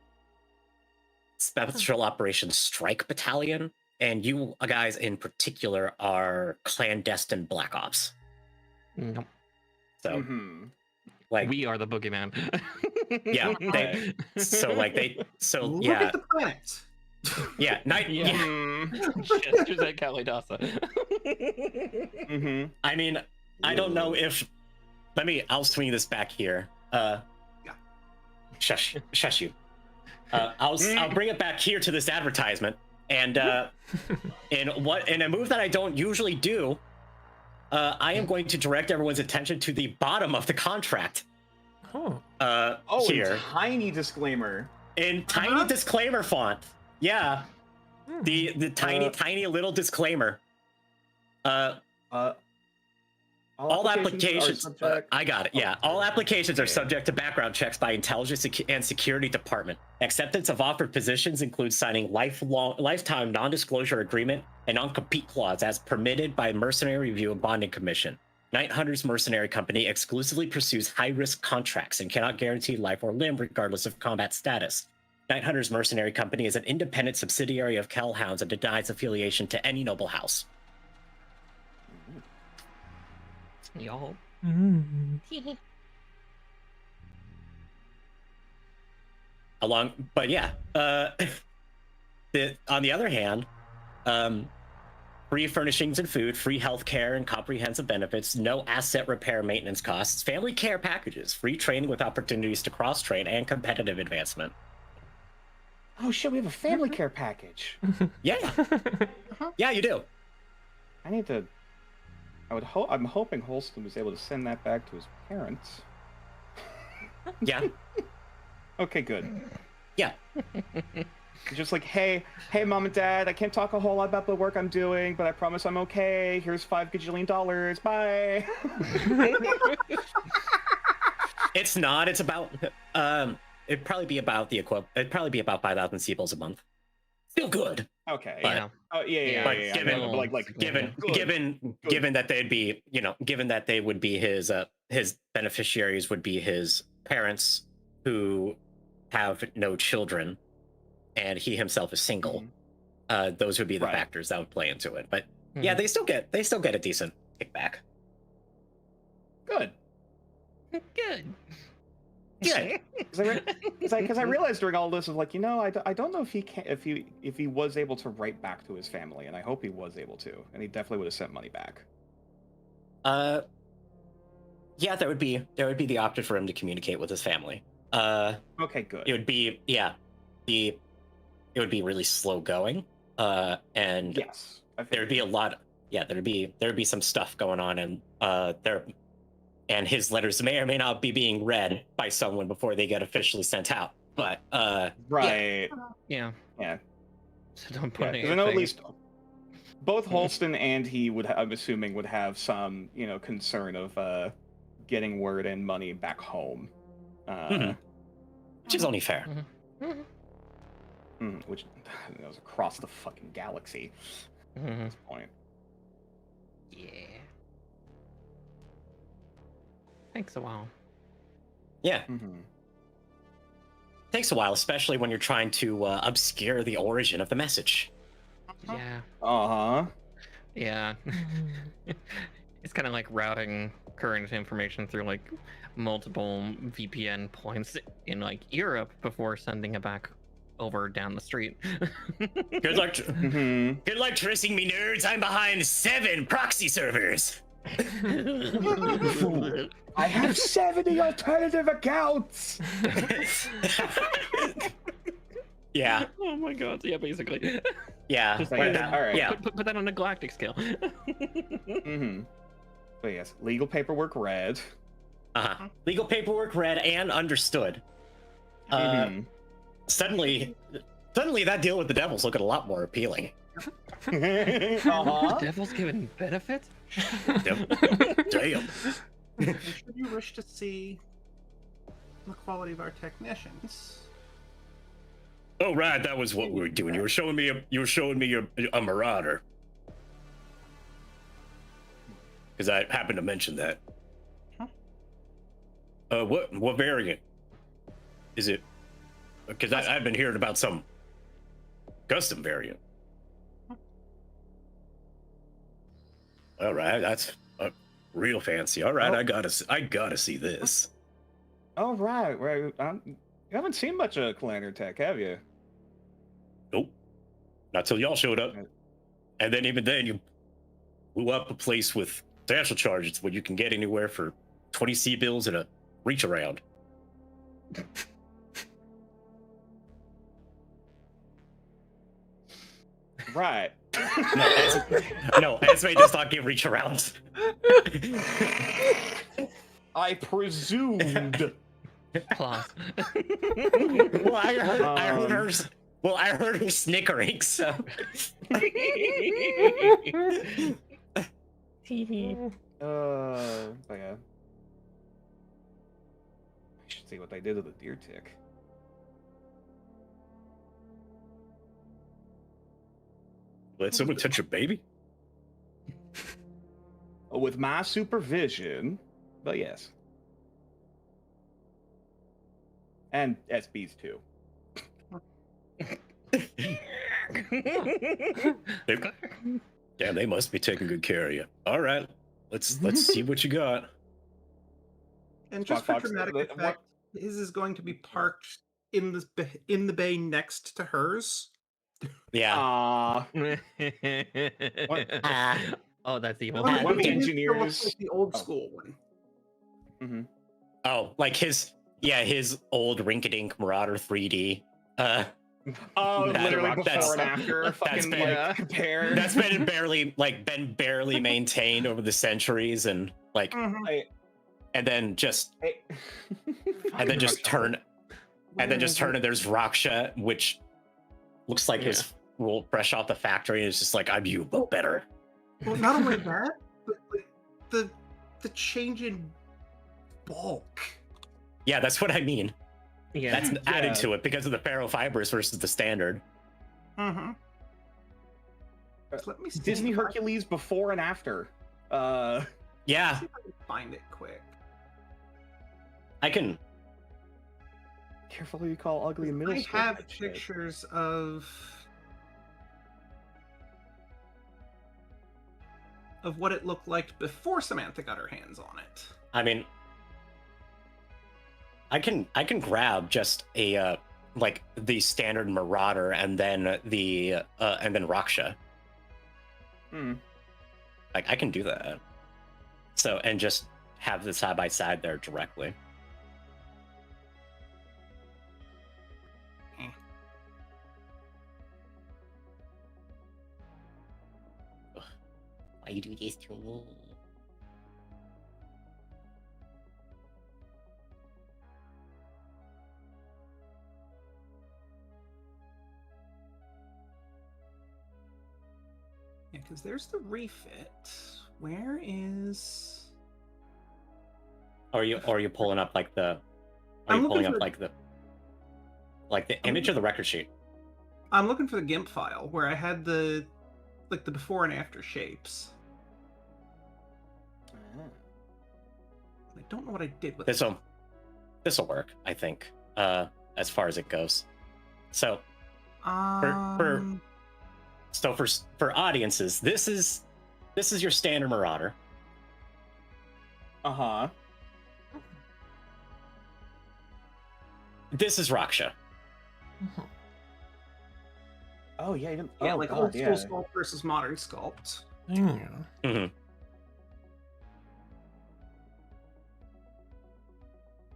special operations strike battalion, and you guys in particular are clandestine black ops. No, So, Mhm. like, we are the boogeyman. yeah, they, so like they, so Look yeah, at the planets. yeah, night, Yeah. yeah. Mhm. Gestures at Kalidasa. Mhm. I mean, I don't know if. I'll swing this back here. Shush you. I'll bring it back here to this advertisement, and in a move that I don't usually do, I am going to direct everyone's attention to the bottom of the contract. Oh. Oh, Here and tiny disclaimer. in tiny disclaimer font. Yeah, Hmm. the tiny little disclaimer. All applications. are subject- I got it. Yeah, all applications are subject to background checks by Intelligence and Security Department. Acceptance of offered positions includes signing lifetime non-disclosure agreement and non-compete clause as permitted by Mercenary Review and Bonding Commission. Night Hunters Mercenary Company exclusively pursues high-risk contracts and cannot guarantee life or limb regardless of combat status. Night Hunters Mercenary Company is an independent subsidiary of Hellhounds and denies affiliation to any noble house. Y'all. Mm. But yeah, on the other hand, free furnishings and food, free health care and comprehensive benefits, no asset repair maintenance costs, family care packages, free training with opportunities to cross-train, and competitive advancement. Oh shit, we have a family care package. Yeah. Yeah, you do. I need to. I'm hoping Holston was able to send that back to his parents. Yeah. Okay, good. Yeah. Just like, hey, mom and dad, I can't talk a whole lot about the work I'm doing, but I promise I'm okay. Here's $5 gajillion. Bye. It's not. It's about. It'd probably be about the equivalent. It'd probably be about 5,000 seables a month. Still good. Okay. But- Yeah. Oh yeah. But yeah, given- no, but like given good. given that they'd be, given that they would be his beneficiaries would be his parents who have no children, and he himself is single. Those would be the Right. factors that would play into it. But yeah, they still get a decent kickback. Good. Good. Yeah. Because I realized during all this of like, I don't know if he was able to write back to his family, and I hope he was able to, and he definitely would have sent money back. Yeah, there would be the option for him to communicate with his family. Okay, good. It would be it would be really slow going. And Yes. there'd be a lot. Yeah, there'd be some stuff going on, and his letters may or may not be being read by someone before they get officially sent out. But Right. Yeah. Yeah. So don't put Because I know at least both Holston and he I'm assuming would have some, concern of getting word and money back home. which is only fair. Which was across the fucking galaxy at this point. Yeah. Takes a while. Yeah, Mm-hmm. takes a while, especially when you're trying to obscure the origin of the message. Yeah. Uh-huh. Yeah. It's kind of like routing current information through like multiple VPN points in like Europe before sending it back over down the street. Good luck. Mm-hmm. Good luck tracing me, nerds. I'm behind 7 proxy servers. I have 70 alternative accounts! Yeah, Oh my god. Yeah, basically. yeah. Just Like, put, all right. Yeah. put that on a galactic scale. Mm-hmm. But yes, legal paperwork read. Legal paperwork read and understood. Mhm. Suddenly that deal with the devil's looking a lot more appealing. Uh-huh. Devil's given benefit? Damn. And should you wish to see the quality of our technicians, Oh right, that was what we were doing. You were showing me a marauder. Because I happened to mention that. Huh? What variant is it? Because I've been hearing about some custom variant. All right, that's real fancy. All right, Oh. I gotta see this. Oh, right. You haven't seen much of Calander Tech, have you? Nope, not till y'all showed up, Right. and then even then you blew up a place with substantial charges where you can get anywhere for 20 C bills and a reach around. Right. No, Esme does not give reach arounds. I presumed. Plus. Well, I heard her. Well, I heard her snickering. So. But yeah. I should see what they did to the deer tick. Let someone touch your baby? With my supervision, but yes. And SBs too. Damn, they must be taking good care of you. All right, let's see what you got. and just for Fox, dramatic what- effect, his is going to be parked in the bay next to hers. Yeah. Oh, that's evil. One of the It still looks engineers- like the old Oh. school one. Mm-hmm. Oh, like his old Rinkadink Marauder 3D. Oh, That- literally that's- before and after. Fucking been- like compare. That's been barely maintained over the centuries, and like, and then just turn, and there's Raksha, which looks like his roll fresh off the factory, and it's just like, I'm you, but better. Well, not only that, but like the change in bulk. Yeah, that's what I mean. Yeah. That's added to it because of the ferrofibers versus the standard. Mm-hmm. Let me see Disney if I- Hercules before and after. Yeah, see if I can find it quick. I can. Careful who you call ugly in middle I school. have that shit. pictures of what it looked like before Samantha got her hands on it. I mean, I can grab just a like the standard Marauder and then the and then Raksha. Hmm. Like I can do that. So and just have the side by side there directly. Why you do this to me? Yeah, because there's the refit. Where is? Or you pulling up like the? Are I'm you pulling looking up for- like the image or the record sheet? I'm looking for the GIMP file where I had the before and after shapes. I don't know what I did with it. This'll work, I think. As far as it goes. So Um, so for audiences, this is your standard Marauder. Uh-huh. This is Raksha. Oh yeah, even yeah, oh, like God, old school yeah. sculpt versus modern sculpt. Mm-hmm.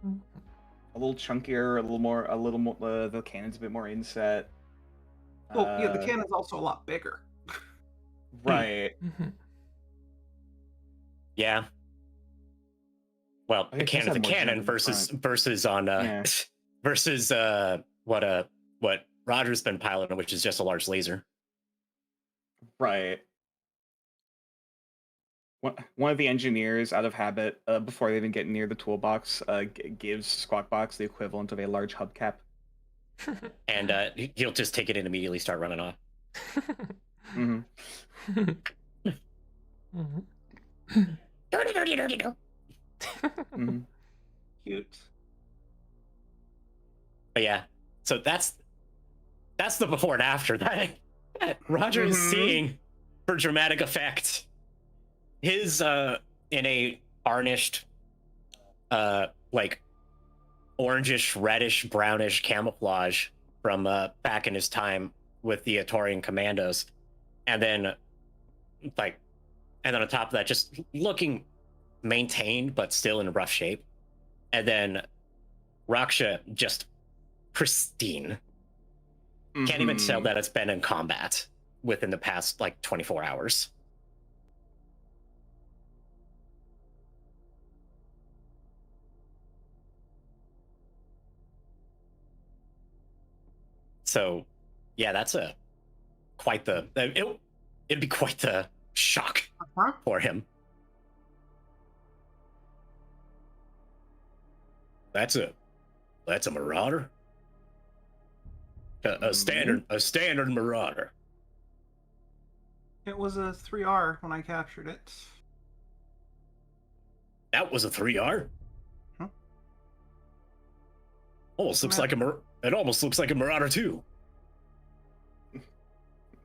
A little chunkier, a little more. The cannon's a bit more inset. Well, yeah, the cannon's also a lot bigger. Right. Yeah. Well, I the guess cannon's a that more cannon jump in versus on Yeah. versus what Roger's been piloting, which is just a large laser. Right. One of the engineers, out of habit, before they even get near the toolbox, gives Squawkbox the equivalent of a large hubcap. And he'll just take it and immediately start running off. Mm-hmm. Mm-hmm. Cute. But yeah, so that's the before and after that Roger is seeing for dramatic effect. His in a varnished like orangish, reddish, brownish camouflage from back in his time with the Atorian Commandos, and then on top of that, just looking maintained but still in rough shape, and then Raksha just pristine. Can't even tell that it's been in combat within the past like 24 hours. So, yeah, that's it'd be quite the shock for him. That's a marauder. A standard marauder. It was a 3R when I captured it. That was a 3R? Huh? Almost looks like it almost looks like a marauder too.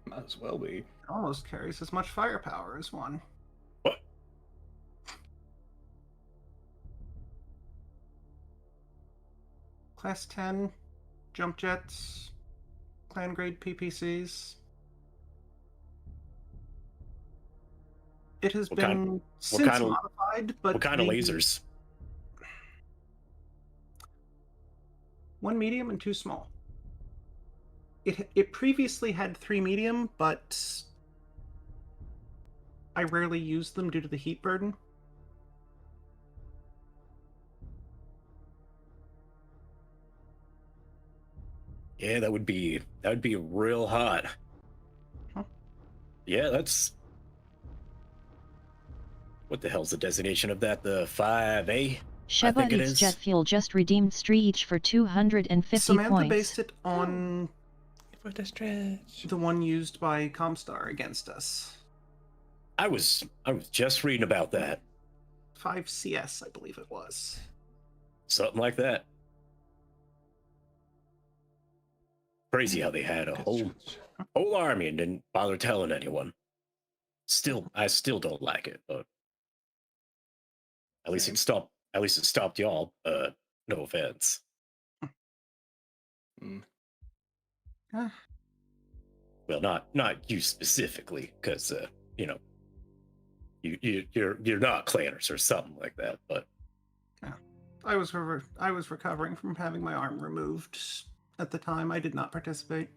Might as well be. It almost carries as much firepower as one. What? Class 10, jump jets, clan grade PPCs. It has been since modified, but what kind of lasers? One medium and two small. It previously had 3 medium, but I rarely used them due to the heat burden. Yeah, that would be real hot. Huh? Yeah, that's what the hell's the designation of that? The 5A? Sheba eats jet fuel just redeemed Streech for 250 Samantha points. based it on For the stretch. the one used by Comstar against us. I was just reading about that. 5 CS, I believe it was. Something like that. Crazy how they had a whole army and didn't bother telling anyone. I still don't like it, but at least it stopped y'all. No offense. Well, not you specifically, because you know, you're not clanners or something like that. But yeah, I was recovering from having my arm removed at the time. I did not participate.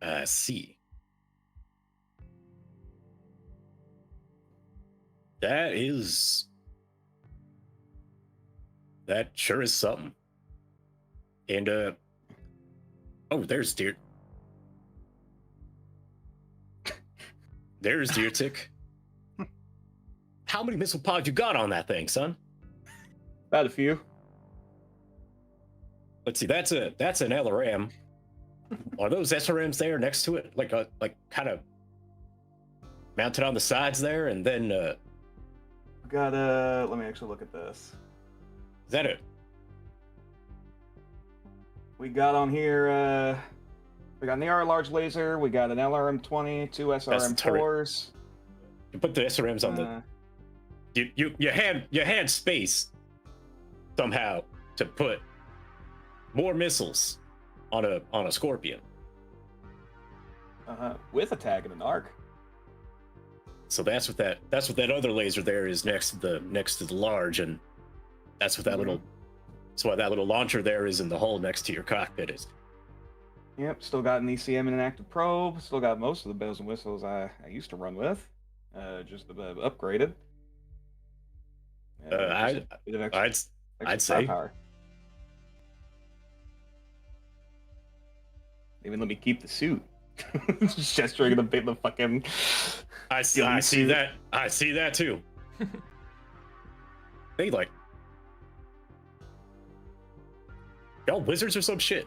I see. That sure is something. And oh, there's deer. There's Deer Tick. How many missile pods you got on that thing, son? About a few. Let's see. That's an LRM. Are those SRMs there next to it, like kind of mounted on the sides there, and then Let me actually look at this. is that it? We got on here, we got an AR large laser, we got an LRM-20, 2 SRM-4s. You put the SRMs on the... You hand space somehow to put more missiles on a Scorpion. With a tag and an arc. So that's what that other laser there is next to the large, and that's what that little launcher there is in the hole next to your cockpit is. Yep, still got an ECM and an active probe. Still got most of the bells and whistles I used to run with, just upgraded. I'd say. Power. Even let me keep the suit. Just gesturing the fucking. I see that. I see that too. They like y'all wizards or some shit.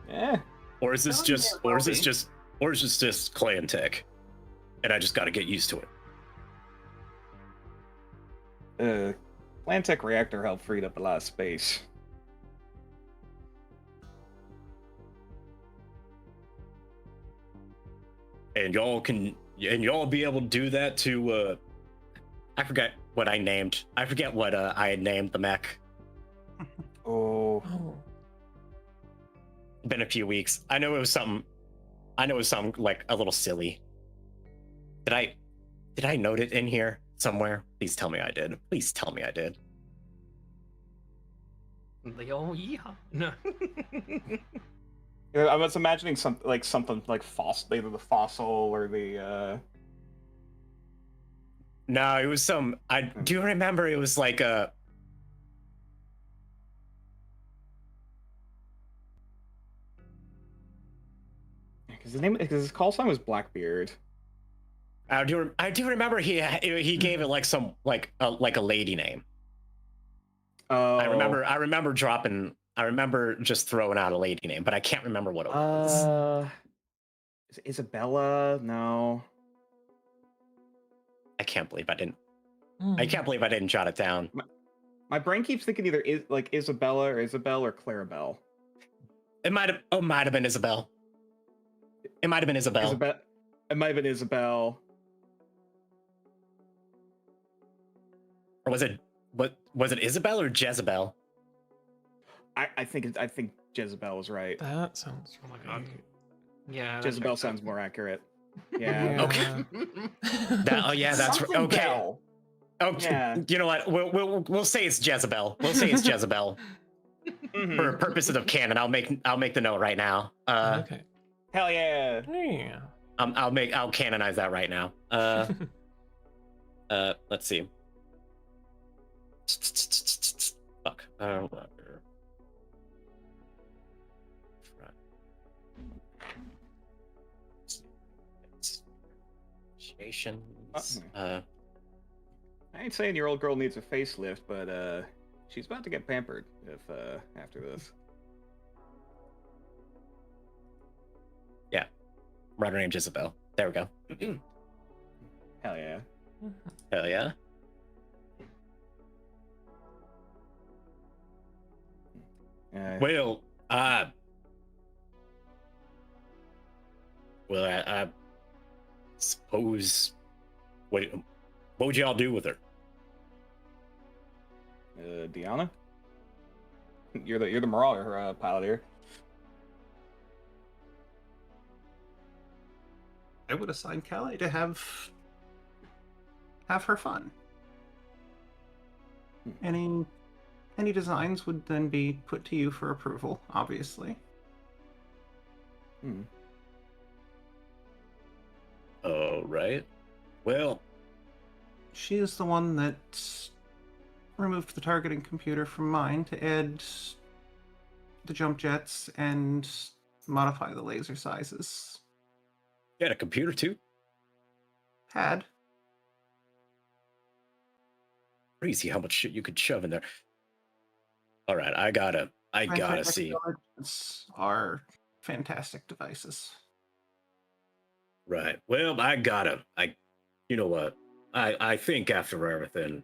Yeah. Or is this just clan tech, and I just got to get used to it. Plantech reactor helped freed up a lot of space. And y'all be able to do that to I forget what I named. I forget what I had named the mech. Oh. Been a few weeks. I know it was something like a little silly. Did I note it in here somewhere? Please tell me I did. Please tell me I did. Oh yeah. No. I was imagining something like fossil, either the fossil or the. No, it was some. I do remember it was like a. Because his call sign was Blackbeard. I do remember he gave it like some like a lady name. Oh. I remember just throwing out a lady name, but I can't remember what it was. Is it Isabella? No. I can't believe I didn't jot it down. My brain keeps thinking either Isabella or Isabel or Clarabelle. It might have been Isabel. It might have been Isabel. It might have been Isabel. Or was it Isabel or Jezebel? I think Jezebel was right. That sounds really God. Yeah. Jezebel sounds more accurate. Yeah. Yeah. Okay. That's right. Okay. Bell. Okay. Yeah. You know what? We'll say it's Jezebel. We'll say it's Jezebel. For purposes of canon, I'll make the note right now. Okay. Hell yeah. Yeah. I'll canonize that right now. Let's see. Fuck. I ain't saying your old girl needs a facelift, but she's about to get pampered if after this. Yeah. Writer named Isabel. There we go. Hell yeah. Hell yeah. Well, I suppose. What would y'all do with her? Deanna? You're the Marauder pilot here. I would assign Callie to have her fun. Any designs would then be put to you for approval, obviously. All right. Well, she is the one that removed the targeting computer from mine to add the jump jets and modify the laser sizes. you had a computer too? Had. Crazy how much shit you could shove in there. All right, I gotta see. Are fantastic devices. Right. Well, you know what? I think after everything,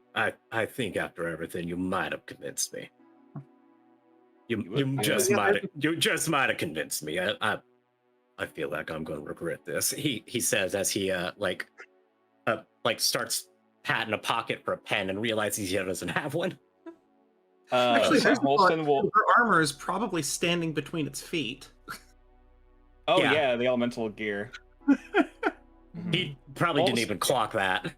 you might have convinced me. You just might have convinced me. I feel like I'm going to regret this. He says as he starts patting a pocket for a pen and realizes he doesn't have one. Actually, Holston will... her armor is probably standing between its feet. Oh yeah, the elemental gear. He probably didn't even clock that.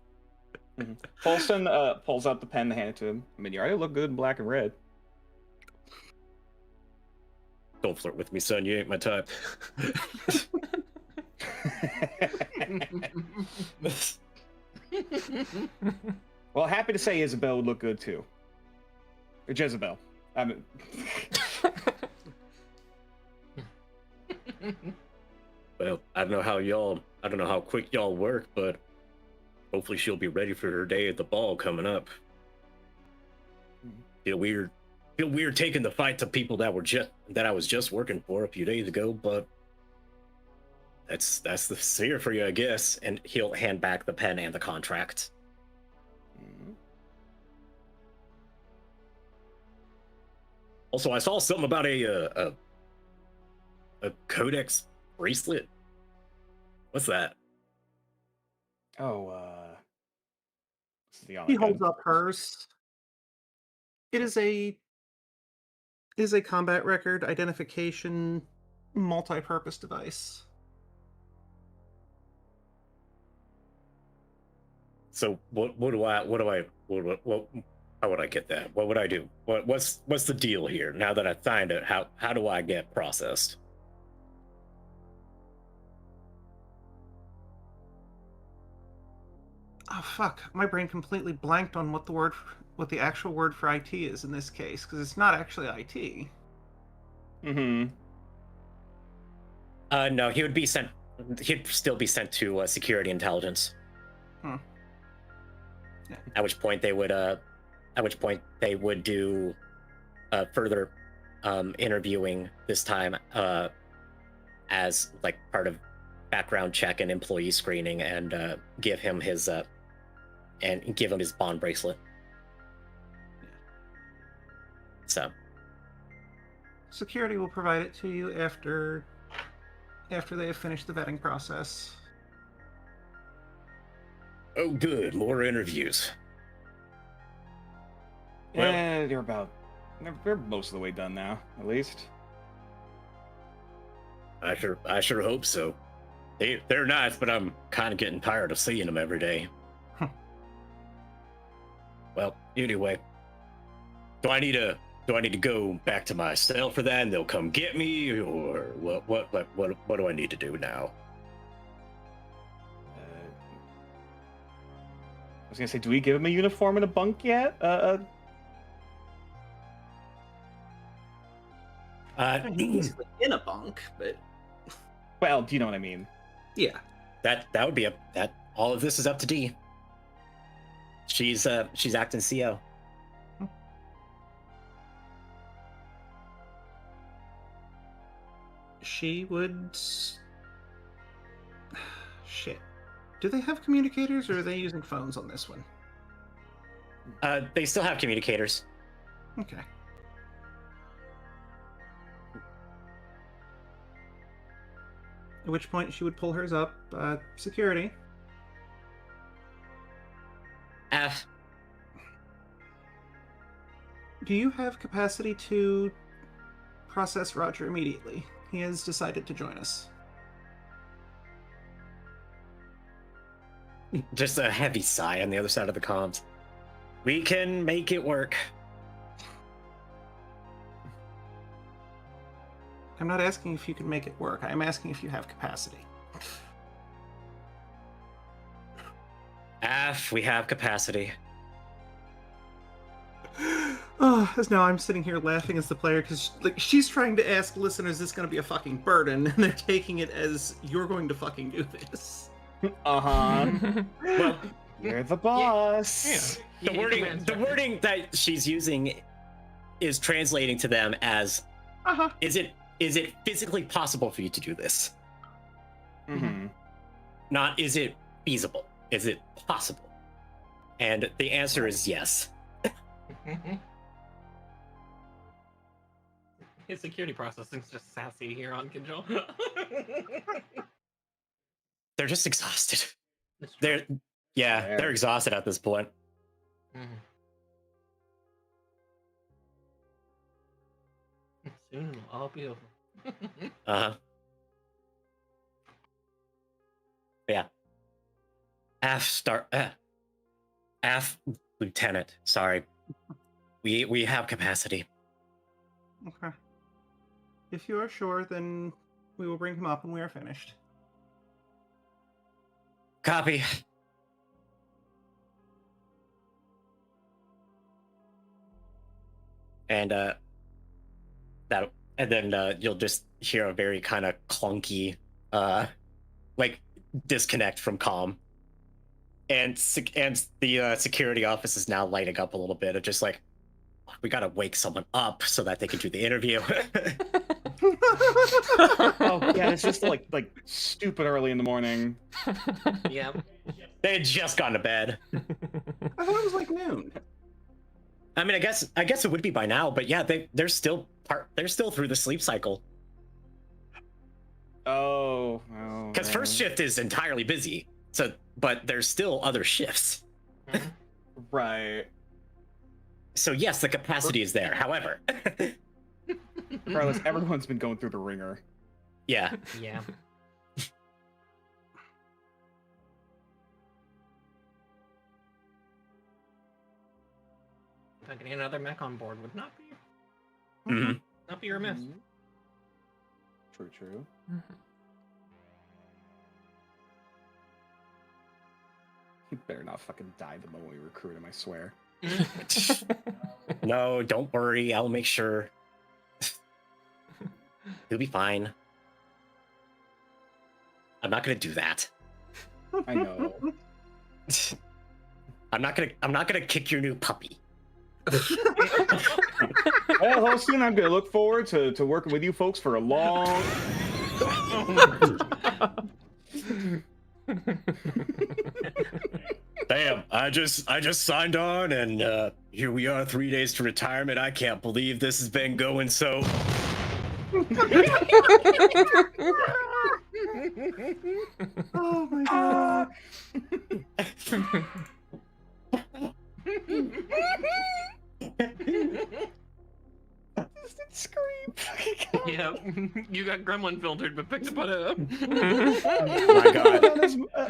Holston pulls out the pen and hands it to him. I mean, you already look good in black and red. Don't flirt with me, son. You ain't my type. Well, happy to say Isabel would look good too. Or Jezebel. I mean... Well, I don't know how quick y'all work, but hopefully she'll be ready for her day at the ball coming up. Feel weird taking the fight to people that I was just working for a few days ago, but that's the sphere for you, I guess. And he'll hand back the pen and the contract. Also, I saw something about a codex bracelet. What's that? Oh, what's the He holds up hers. It is a combat record identification multi-purpose device. So how would I get that? What would I do? What's the deal here? Now that I signed it, how do I get processed? Oh fuck! My brain completely blanked on what the actual word for IT is in this case, because it's not actually IT. Mm-hmm. No, he'd still be sent to security intelligence. Yeah. At which point they would do further interviewing, this time as like part of background check and employee screening, and give him his bond bracelet. So Security will provide it to you after they have finished the vetting process. oh good, more interviews. Yeah, they're most of the way done now, at least. I sure hope so. They're nice, but I'm kind of getting tired of seeing them every day. Well, anyway, do I need to go back to my cell for that, and they'll come get me, or what do I need to do now? I was gonna say, do we give him a uniform and a bunk yet? He's in a bunk, but Well, do you know what I mean? yeah. That would be that. All of this is up to D. She's acting CO. She would. Shit. Do they have communicators, or are they using phones on this one? They still have communicators. Okay. At which point she would pull hers up. Security. F. Do you have capacity to process Roger immediately? He has decided to join us. Just a heavy sigh on the other side of the comms. We can make it work. I'm not asking if you can make it work. I'm asking if you have capacity. We have capacity. Oh, as now I'm sitting here laughing as the player, because she's trying to ask listeners, is this going to be a fucking burden? And they're taking it as, you're going to fucking do this. Uh-huh. Well, you're the boss. Yeah. The wording that she's using is translating to them as, is it physically possible for you to do this? Mm-hmm. Not, is it feasible? Is it possible? And the answer is yes. His security processing's just sassy here on Control. They're just exhausted. They're exhausted at this point. Soon it'll all be over. Yeah. F Lieutenant. Sorry. We have capacity. Okay. If you are sure, then we will bring him up when we are finished. Copy. And and then you'll just hear a very kind of clunky, like disconnect from comm, and the security office is now lighting up a little bit of just like, we gotta wake someone up so that they can do the interview. Oh yeah, it's just like stupid early in the morning. Yeah. They had just gone to bed. I thought it was like noon. I mean, I guess it would be by now, but yeah, they're still through the sleep cycle. Oh. Because first shift is entirely busy, so but there's still other shifts. Right. So yes, the capacity is there. However, Regardless, everyone's been going through the ringer. yeah. Yeah. Getting another mech on board would not Mhm. be remiss. True. You better not fucking die the moment we recruit him, I swear. No, don't worry. I'll make sure. He'll be fine. I'm not gonna do that. I know. I'm not gonna kick your new puppy. Well, Holstein, I'm gonna look forward to working with you folks for a long. Damn, I just signed on, and here we are, 3 days to retirement. I can't believe this has been going so. Oh my god. Scream. Yeah, you got gremlin filtered, but picked up on it. Oh my god.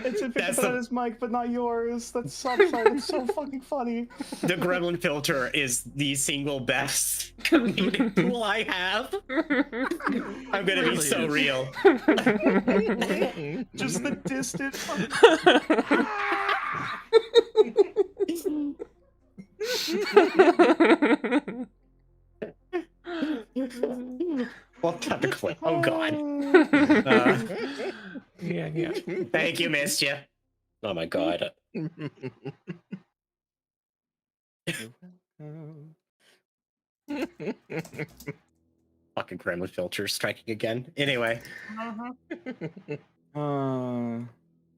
It's in That's on the- his mic, but not yours. That's so funny. It's so fucking funny. The gremlin filter is the single best comedic tool I have. I'm gonna be Really so is. real. Just the distant. Well, cut the clip. Oh god. Yeah. Thank you, missed you. Oh my god. Fucking gremlin filter striking again. Anyway,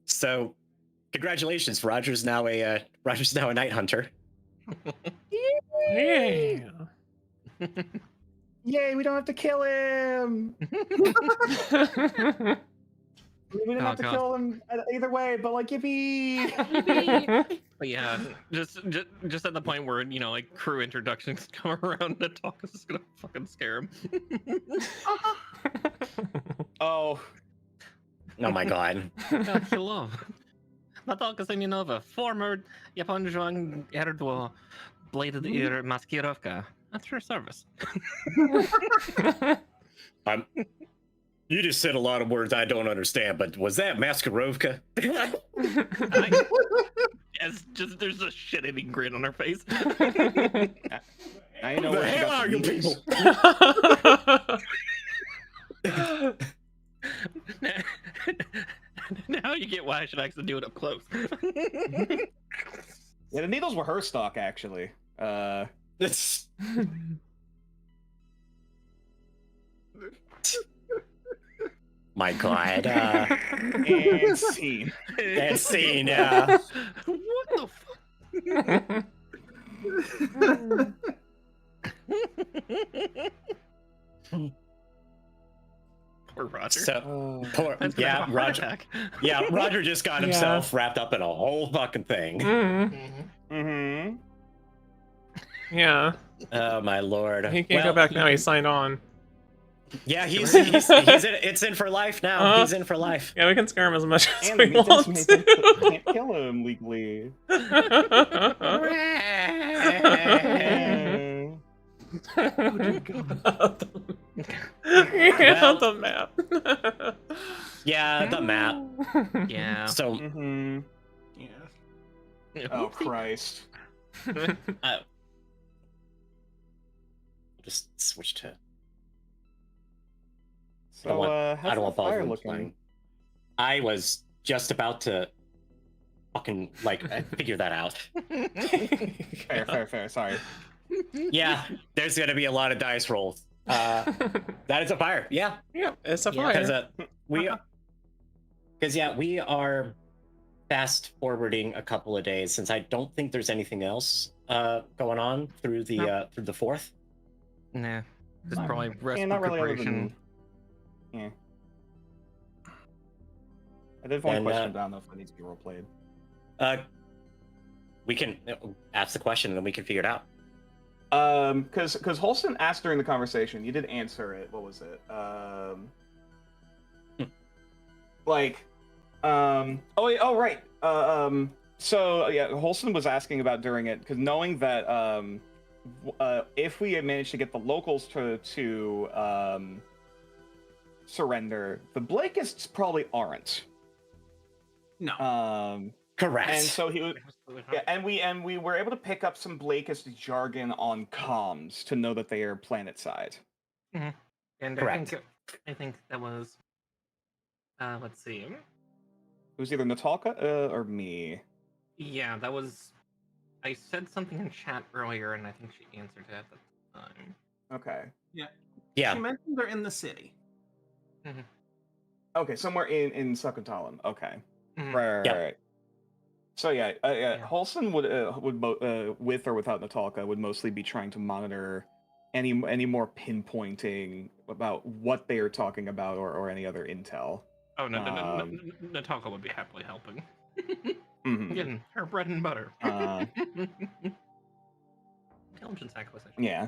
so congratulations, Roger's now a night hunter. Yeah. Yay, we don't have to kill him. We didn't have to God. kill him either way, but like, yippee! But yeah, just at the point where, you know, like crew introductions come around to talk, is just gonna fucking scare him. Oh, Oh my god. Hello. Natalka Nova, former Japan Erdwo bladed ear maskirovka. That's your service. You just said a lot of words I don't understand, but was that Maskarovka? As just there's a shit-eating grin on her face. I know the where she hell got are the you memes. people? Now you get why I should actually do it up close. Yeah, the needles were her stock, actually. It's... My god. And scene. And scene, What the fuck? Poor Roger. So, poor, That's gonna have a heart Roger. attack. Yeah, Roger just got Yeah. himself wrapped up in a whole fucking thing. Mm. Mm-hmm. Yeah. Oh my lord. He can't go back now. He signed on. Yeah, he's in, it's in for life now. He's in for life. Yeah, we can scare him as much as And we the want mutants to. can't kill him legally. Yeah, the map. Yeah, the map. Yeah. So, Mm-hmm. Yeah. Oh Christ. just switch to So, I how's don't that want fire balls looking? flying. I was just about to fucking like figure that out. Fair. Sorry. Yeah, there's gonna be a lot of dice rolls. That is a fire. Yeah, Yeah, it's a Yeah. fire. because we are fast forwarding a couple of days since I don't think there's anything else going on through the 4th. Nah. Just Not- probably rest yeah, not really other recuperation. than... Yeah. I did have one Then, question, but I don't know if it needs to be roleplayed. We can ask the question and then we can figure it out. Because Holston asked during the conversation, you did answer it. What was it? Oh, right. So yeah, Holston was asking about during it because knowing that if we had managed to get the locals to surrender, the Blakeists probably aren't. No. Correct. And so he was. Yeah, and we were able to pick up some Blakist jargon on comms to know that they are planet side. And Correct. I think that was. Let's see. It was either Natalka or me. Yeah, that was. I said something in chat earlier, and I think she answered it at the time. Okay. Yeah. She mentioned they're in the city. Okay, somewhere in Sakuntalan. Okay. Mhm. Right. So yeah, Holston would with or without Natalka would mostly be trying to monitor any more pinpointing about what they are talking about or any other intel. Oh no, Natalka would be happily helping. Mhm. Getting her bread and butter. Intelligence acquisition. Yeah.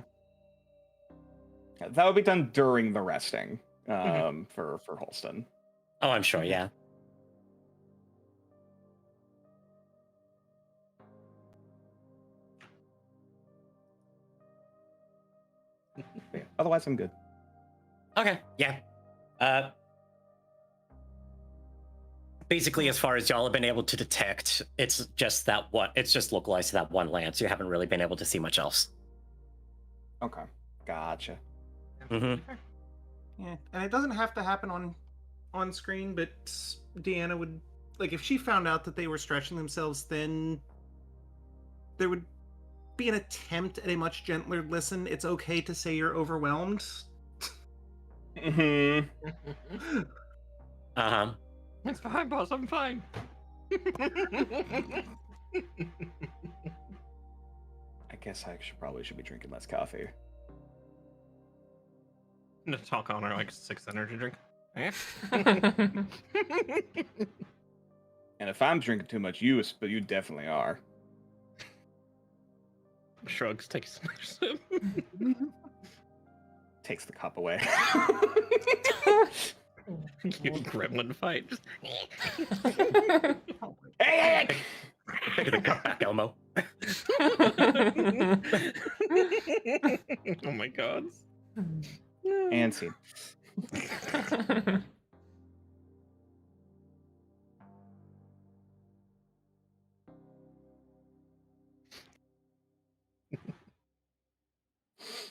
That would be done during the resting for Holston. Oh, I'm sure. Yeah. Yeah, otherwise, I'm good. Okay. Yeah. Basically, as far as y'all have been able to detect, it's just localized to that one land, so you haven't really been able to see much else. Okay, gotcha. Mm-hmm. Yeah, and it doesn't have to happen on screen, but Deanna would, like, if she found out that they were stretching themselves thin, there would be an attempt at a much gentler listen. It's okay to say you're overwhelmed. Mm-hmm. Uh-huh. It's fine, boss. I'm fine. I guess I should be drinking less coffee. Natalka on her like 6 energy drink. And if I'm drinking too much, you definitely are. Shrugs, takes a sip. Takes the cup away. You gremlin fight. Just... Hey! Pick the cup back, Elmo. Oh my god. And scene.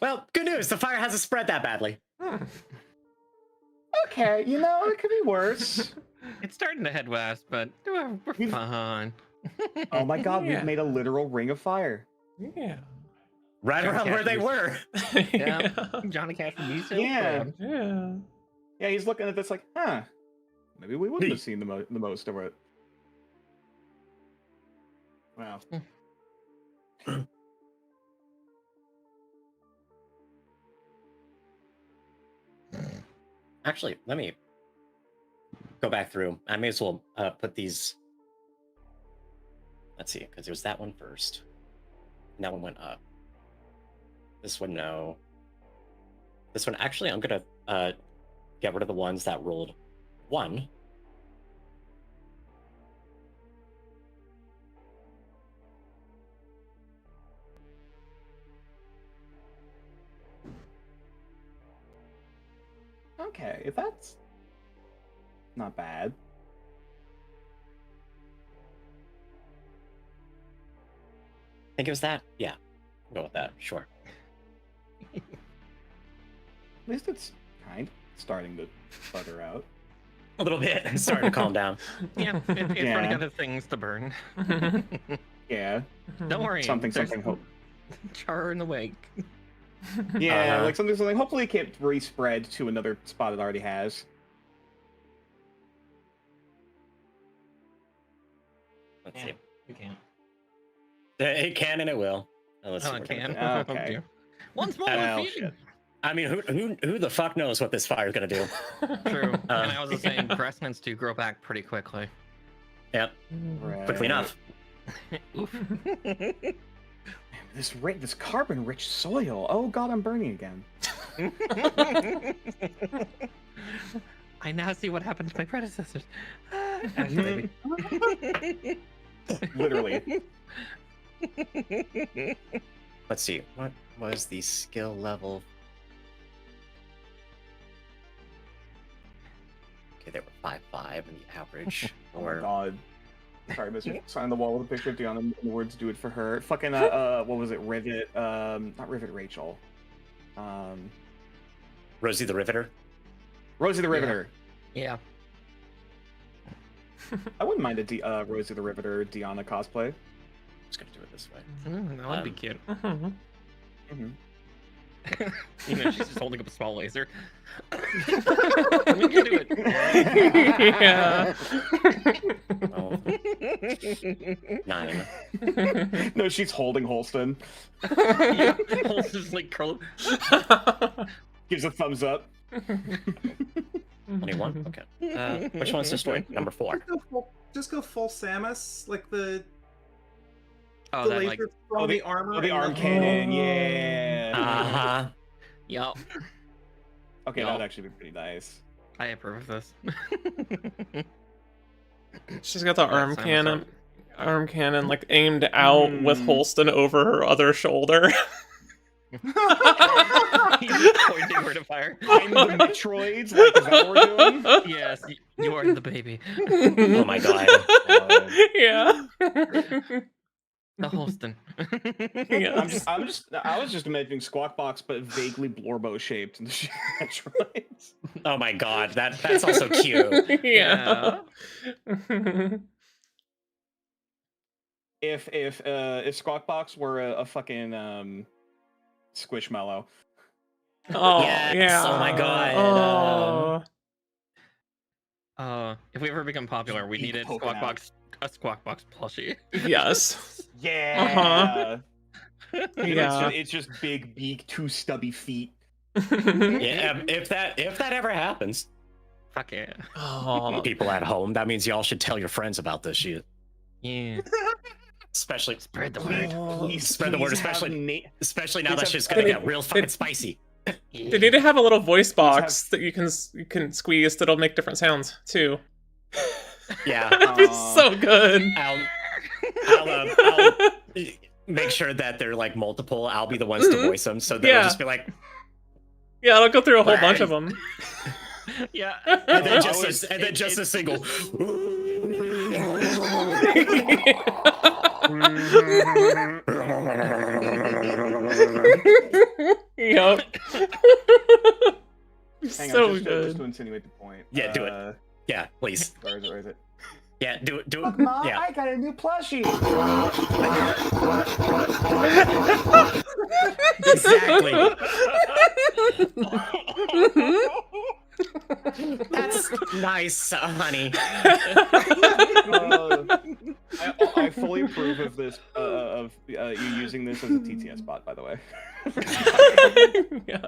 Well, good news. The fire hasn't spread that badly. Okay, it could be worse. It's starting to head west, but we're fine. Oh my god, Yeah. we've made a literal ring of fire. Yeah. Right around where they were. Yeah. Johnny Cash would be so Yeah. proud. Yeah. Yeah, he's looking at this like, maybe we wouldn't have seen the most of it. Wow. Actually, let me go back through. I may as well put these. Let's see, because there was that one first. And that one went up. This one, no. This one, actually, I'm going to get rid of the ones that rolled 1. Okay, that's not bad. I think it was that. Yeah, I'll go with that. Sure. At least it's kind. starting to butter out. A little bit. It's starting to calm down. Yeah, it's Yeah. running out of things to burn. Yeah. Don't worry. Something. there's Hope. Char in the wake. Yeah, Uh-huh. like something. Hopefully, it can't respread to another spot it already has. Let's Yeah. see. You can't. It can and it will. Let's see Oh, what it we're gonna can. do. Okay. Oh, dear. Once more, Well, feed. shit. I mean, who the fuck knows what this fire's gonna do? True. And I was just saying, yeah. grass tends to grow back pretty quickly. Yep, quickly enough. Oof. This carbon-rich soil. Oh god, I'm burning again. I now see what happened to my predecessors. Ash, baby. Literally. Let's see. What was the skill level? Okay, they were 5.5 and the average. Oh my or god. Sorry, Mr. Sign the wall with a picture of Diana and the words "do it for her." Fucking what was it? Rivet. Not Rivet. Rachel. Rosie the Riveter. Rosie the Riveter. Yeah. I wouldn't mind a Rosie the Riveter Diana cosplay. I'm just gonna do it this way. That would be cute. Mm-hmm. You know, she's just holding up a small laser. We can do it. Yeah. Oh, 9. No, she's holding Holston. Yeah, Holt's just like curl. Gives a thumbs up. Only 1? Okay. Which one's destroyed? Number 4. Just go full Samus, like the Oh, the that laser like. from Oh, the armor. Oh, the and arm cannon. Yeah. Uh-huh. Yup. Okay, No. that would actually be pretty nice. I approve of this. She's got the arm Samus cannon. Arm cannon like aimed out with Holston over her other shoulder. He's pointing her to fire. I'm the Metroids. Like, is that what we're doing? Yes, you are the baby. Oh my god. Yeah. The Holston. Yes. I was just imagining Squawk Box, but vaguely Blorbo shaped in the Metroids. Oh my god. That's also cute. Yeah. If Squawk Box were a fucking Squishmallow. Oh Yes, yeah. oh my god, If we ever become popular, we Beak needed poking Squawk Box, a Squawk Box plushie. Yes. Yeah. Yeah. It's just big beak, 2 stubby feet. Yeah, if that ever happens, Fuck yeah. Oh. people at home, that means y'all should tell your friends about this shit. Yeah. Especially Spread the word. Spread the word, especially now that shit's gonna get real fucking spicy. They need to have a little voice box that you can squeeze that'll make different sounds too. Yeah. That'd be so good. I'll make sure that they're like multiple. I'll be the ones to voice them, so they'll Yeah. just be like, Yeah, I'll go through a whole bunch of them. Yeah. and then just a single. Yep. Hang So on, just good. to insinuate the point. Yeah, do it. Yeah, please. Where is it? Yeah, do it. Look, Mom, Yeah. I got a new plushie. Exactly. That's nice, honey. I fully approve of this, of you using this as a TTS bot, by the way. Yes.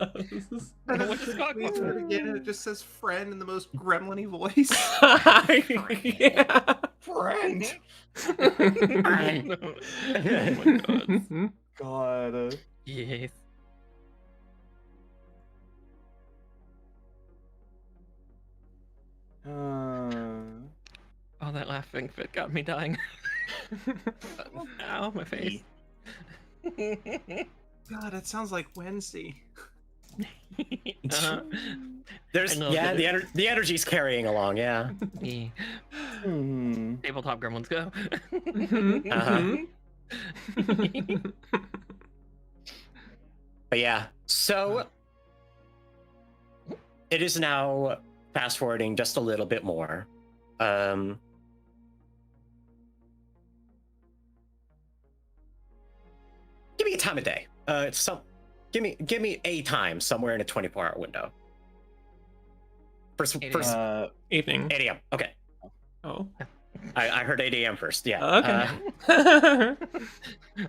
And What's then Squawk we Box? turn again, and it just says "friend" in the most gremlin-y voice. Yeah. Friend. Oh my god. God. Yes. Oh, that laughing fit got me dying. Ow, my face. God, it sounds like Wednesday. Uh-huh. There's I know yeah, that the energy's carrying along. Yeah. Yeah. Hmm. Tabletop gremlins go. But yeah, so it is now fast forwarding just a little bit more. Give me a time of day. Give me a time somewhere in a 24-hour window. First, Evening. 8 a.m. Okay. Oh. I heard 8 a.m. first. Yeah. Okay.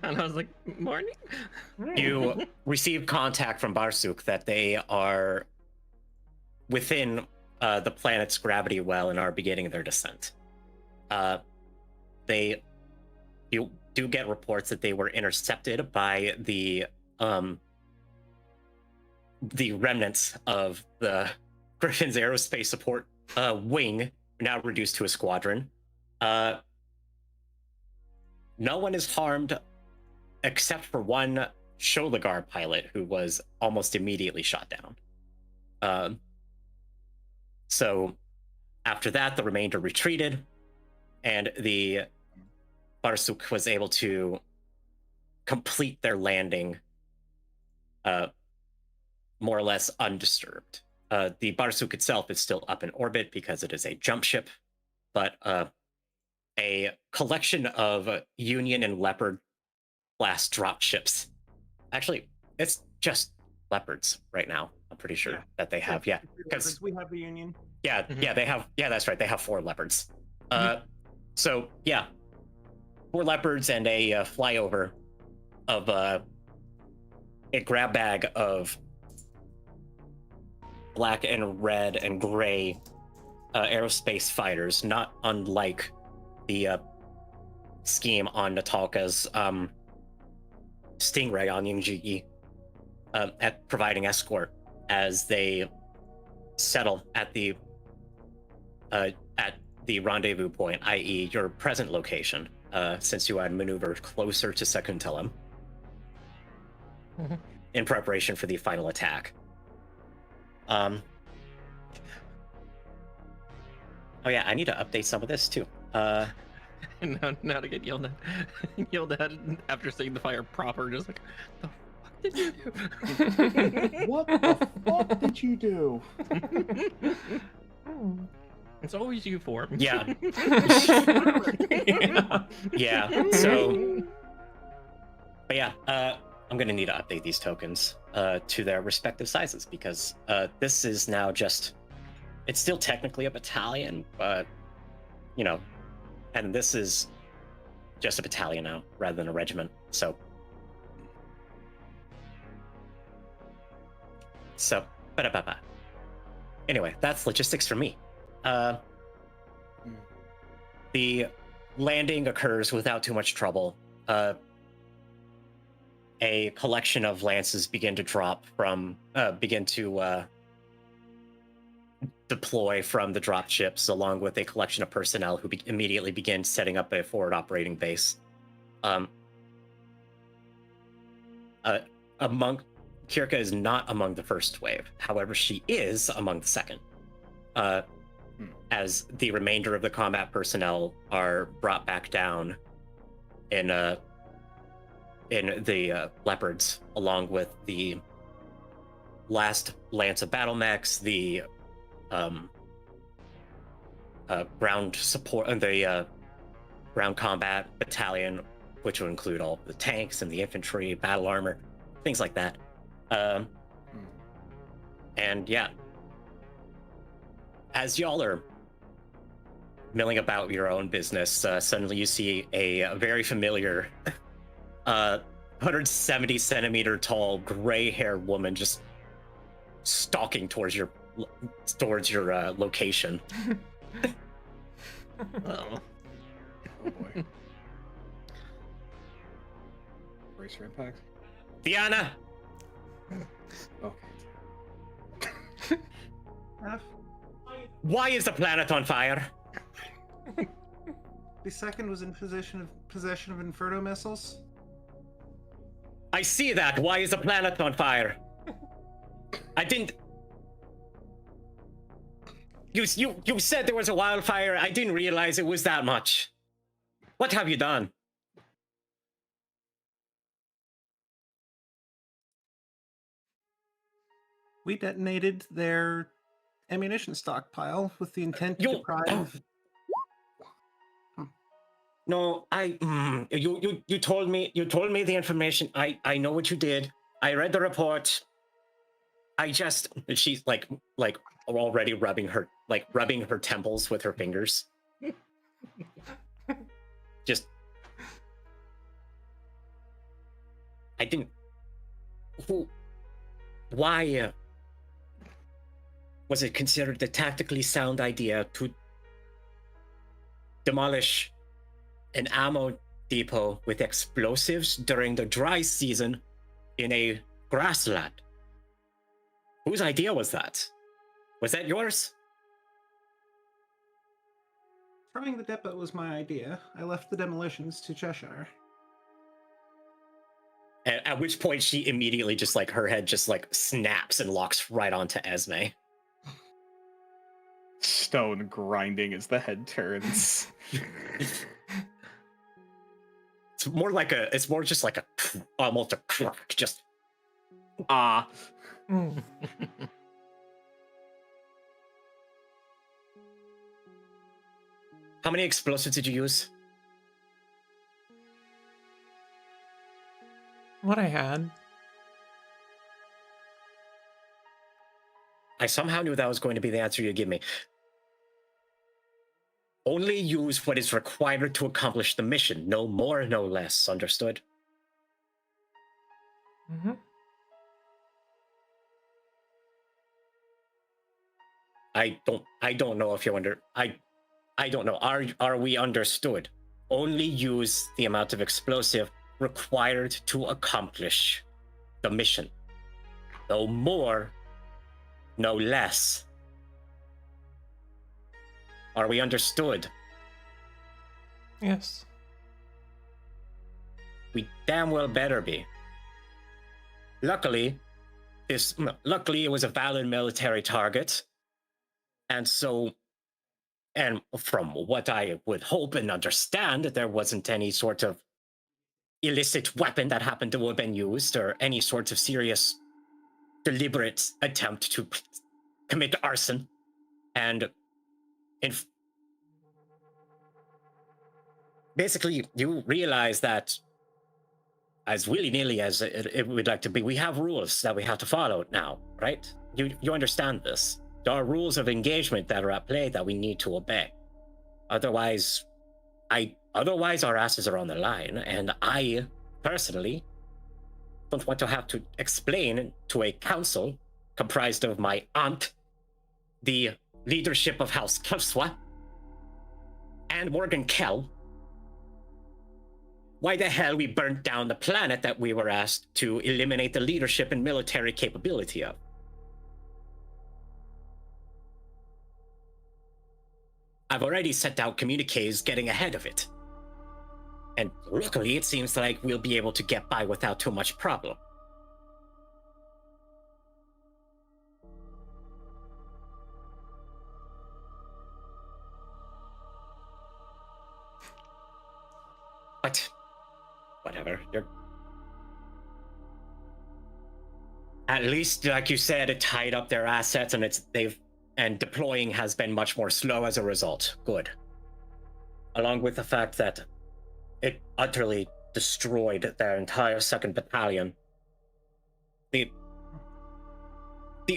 And I was like, morning? You receive contact from Barsuk that they are within the planet's gravity well and are beginning their descent. You do get reports that they were intercepted by the remnants of the Griffin's aerospace support wing, now reduced to a squadron. No one is harmed except for one Sholagar pilot who was almost immediately shot down. So after that, the remainder retreated, and the Barsuk was able to complete their landing more or less undisturbed. The Barsuk itself is still up in orbit because it is a jump ship, but a collection of Union and Leopard class drop ships. Actually, it's just Leopards right now. I'm pretty sure that they have, because we have the Union. Yeah, they have. Yeah, that's right. They have 4 Leopards. So yeah, 4 Leopards and a flyover of a grab bag of black and red and gray aerospace fighters, not unlike the scheme on Natalka's Stingray on Yingji, at providing escort as they settle at the rendezvous point, i.e. your present location, since you had maneuvered closer to Secundellum in preparation for the final attack. Oh yeah, I need to update some of this too. And now to get yelled at after seeing the fire proper, just like, the fuck did you do? What the fuck did you do? It's always you, Form. Yeah. Yeah. So, but yeah, I'm gonna need to update these tokens to their respective sizes, because this is now just, it's still technically a battalion, but you know, and this is just a battalion now rather than a regiment. So ba-da-ba-ba. Anyway, that's logistics for me. The landing occurs without too much trouble. A collection of lances begin to deploy from the drop ships, along with a collection of personnel who immediately begin setting up a forward operating base. Kirka is not among the first wave. However, she is among the second. As the remainder of the combat personnel are brought back down in the Leopards, along with the last lance of battle mechs, the ground support, and the ground combat battalion, which will include all the tanks and the infantry, battle armor, things like that. And yeah, as y'all are milling about your own business, suddenly you see a very familiar 170 centimeter tall gray-haired woman just stalking towards your location. Oh. Oh boy. Brace for impact. Diana! Okay. Why is the planet on fire? The second was in possession of Inferno missiles. I see that. Why is the planet on fire? I didn't. You said there was a wildfire. I didn't realize it was that much. What have you done? We detonated their ammunition stockpile with the intent to You- deprive. No, you told me the information. I know what you did. I read the report. She's like already rubbing her temples with her fingers. Just I didn't why was it considered a tactically sound idea to demolish an ammo depot with explosives during the dry season in a grassland? Whose idea was that? Was that yours? Trying the depot was my idea. I left the demolitions to Cheshire. At which point she immediately just like her head just like snaps and locks right onto Esme. Stone grinding as the head turns. It's more just like a almost a crack, just Ah. How many explosives did you use? What I had. I somehow knew that was going to be the answer you give me. Only use what is required to accomplish the mission. No more, no less. Understood? Mm-hmm. I don't know if you I don't know. Are we understood? Only use the amount of explosive required to accomplish the mission. No more, no less. Are we understood? Yes. We damn well better be. Luckily, it was a valid military target. And from what I would hope and understand, there wasn't any sort of illicit weapon that happened to have been used or any sort of serious, deliberate attempt to commit arson. And basically, you realize that as willy-nilly as it would like to be, we have rules that we have to follow now, right? You understand this. There are rules of engagement that are at play that we need to obey. Otherwise our asses are on the line, and I, personally, don't want to have to explain to a council comprised of my aunt, the leadership of House Kelswa, and Morgan Kell, why the hell we burnt down the planet that we were asked to eliminate the leadership and military capability of. I've already sent out communiques getting ahead of it. And luckily, it seems like we'll be able to get by without too much problem. But whatever. At least, like you said, it tied up their assets, and deploying has been much more slow as a result. Good. Along with the fact that it utterly destroyed their entire 2nd Battalion. The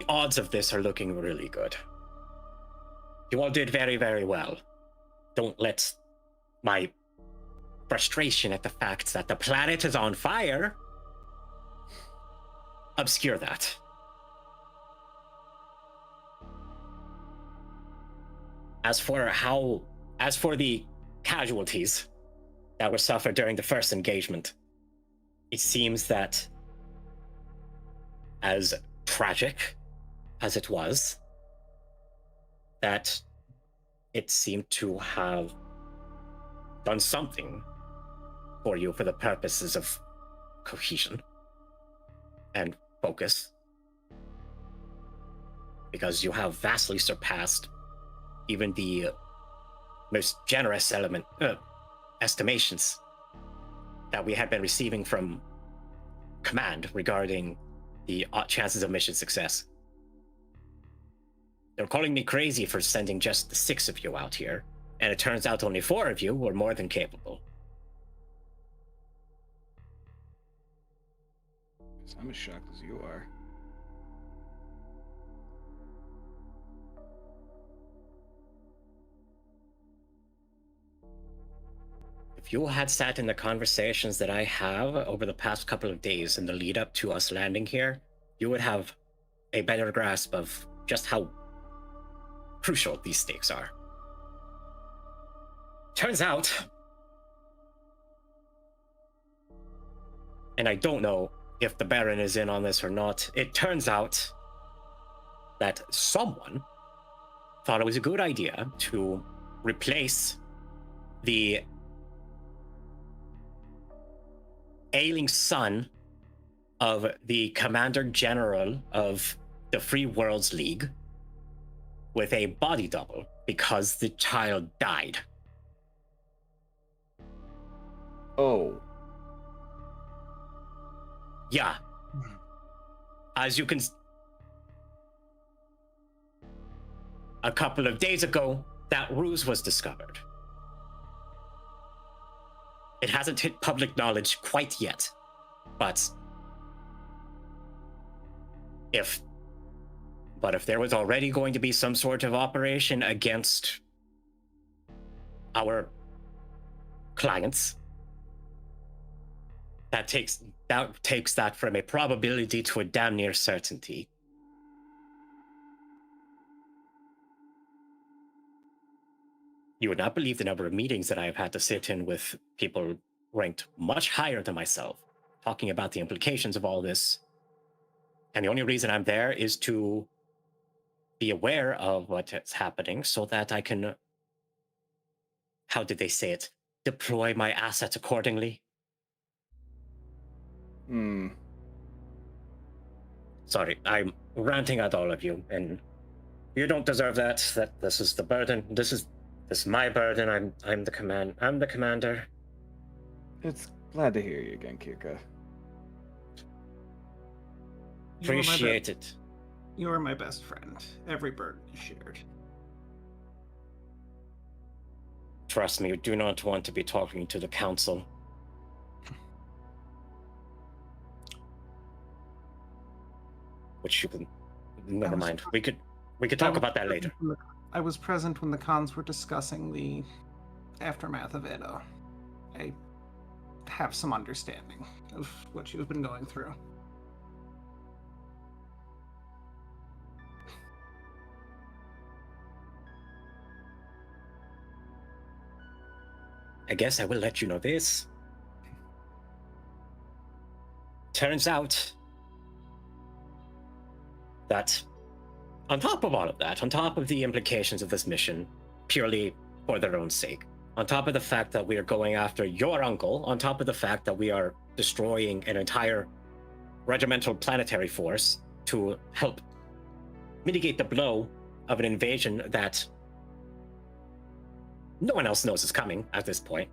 odds of this are looking really good. You all did very, very well. Don't let my frustration at the fact that the planet is on fire obscure that. As for the casualties that were suffered during the first engagement, it seems that, as tragic as it was, that it seemed to have done something for you for the purposes of cohesion and focus, because you have vastly surpassed even the most generous estimations that we had been receiving from command regarding the chances of mission success. They're calling me crazy for sending just the 6 of you out here, and it turns out only 4 of you were more than capable. I'm as shocked as you are. If you had sat in the conversations that I have over the past couple of days in the lead up to us landing here, you would have a better grasp of just how crucial these stakes are. Turns out, and I don't know if the Baron is in on this or not, it turns out that someone thought it was a good idea to replace the ailing son of the Commander General of the Free Worlds League with a body double because the child died. Oh. Yeah. As you can... A couple of days ago, that ruse was discovered. It hasn't hit public knowledge quite yet, but if there was already going to be some sort of operation against our clients, that takes that from a probability to a damn near certainty. You would not believe the number of meetings that I have had to sit in with people ranked much higher than myself, talking about the implications of all this. And the only reason I'm there is to be aware of what is happening so that I can, how did they say it, deploy my assets accordingly. Sorry, I'm ranting at all of you, and you don't deserve that. That this is the burden. This is my burden. I'm the commander. It's glad to hear you again, Kirka. Appreciate it. You are my best friend. Every burden is shared. Trust me, you do not want to be talking to the council. Which you can... Never mind. We could talk about that later. I was present when the cons were discussing the aftermath of Edo. I have some understanding of what you've been going through. I guess I will let you know this. Turns out that on top of all of that, on top of the implications of this mission, purely for their own sake, on top of the fact that we are going after your uncle, on top of the fact that we are destroying an entire regimental planetary force to help mitigate the blow of an invasion that no one else knows is coming at this point.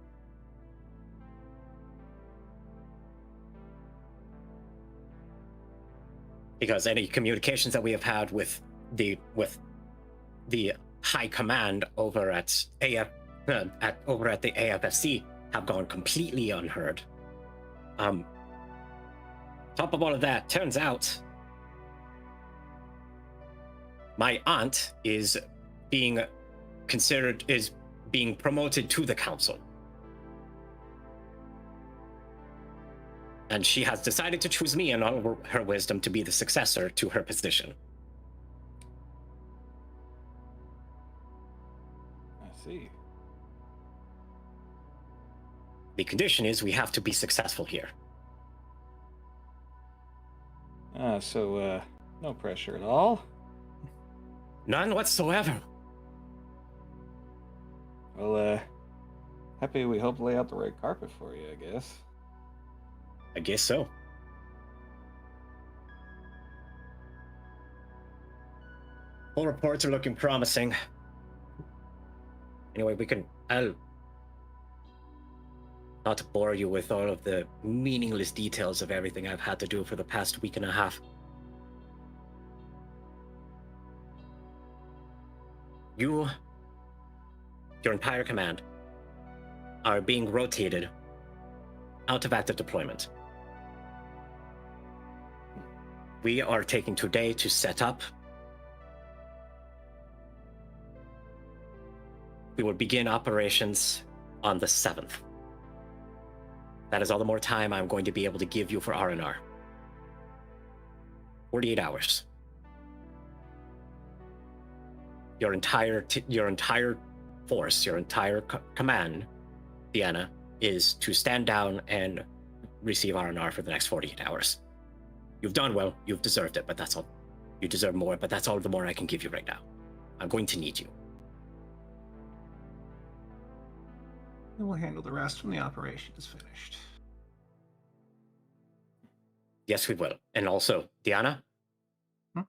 Because any communications that we have had with the high command over at the AFSC have gone completely unheard. Top of all of that, turns out my aunt is being promoted to the council. And she has decided to choose me in all of her wisdom to be the successor to her position. I see. The condition is we have to be successful here. So no pressure at all? None whatsoever. Well, happy we helped lay out the right carpet for you, I guess. I guess so. All reports are looking promising. Anyway, I'll not bore you with all of the meaningless details of everything I've had to do for the past week and a half. your entire command, are being rotated out of active deployment. We are taking today to set up. We will begin operations on the 7th. That is all the more time I'm going to be able to give you for R&R. 48 hours. Your entire force, your entire command, Deanna, is to stand down and receive R&R for the next 48 hours. You've done well, you've deserved it, but that's all. You deserve more, but that's all the more I can give you right now. I'm going to need you. And we'll handle the rest when the operation is finished. Yes, we will. And also, Deanna, Hmm?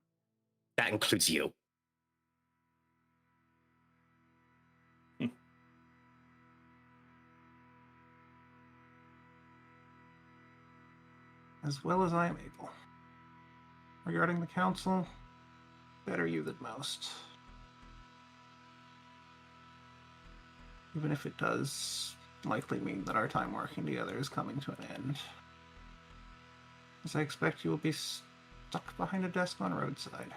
That includes you. As well as I am able. Regarding the council, better you than most. Even if it does likely mean that our time working together is coming to an end. As I expect you will be stuck behind a desk on a roadside.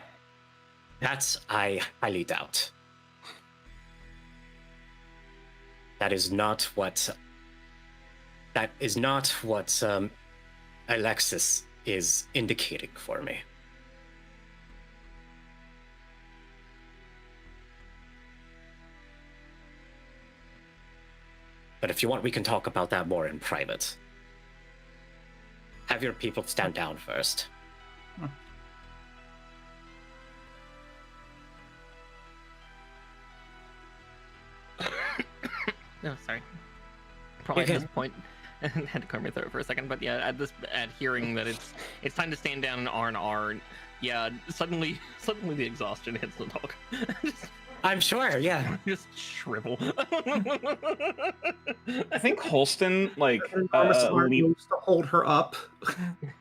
That's I highly doubt. That is not what Alexis is indicating for me. But if you want, we can talk about that more in private. Have your people stand down first. No, sorry. Probably at this point, I had to clear my throat for a second, but yeah, at hearing that it's time to stand down in R&R, yeah, suddenly the exhaustion hits the dog. I'm sure, yeah. Just shrivel. I think Holston, like, needs to hold her up.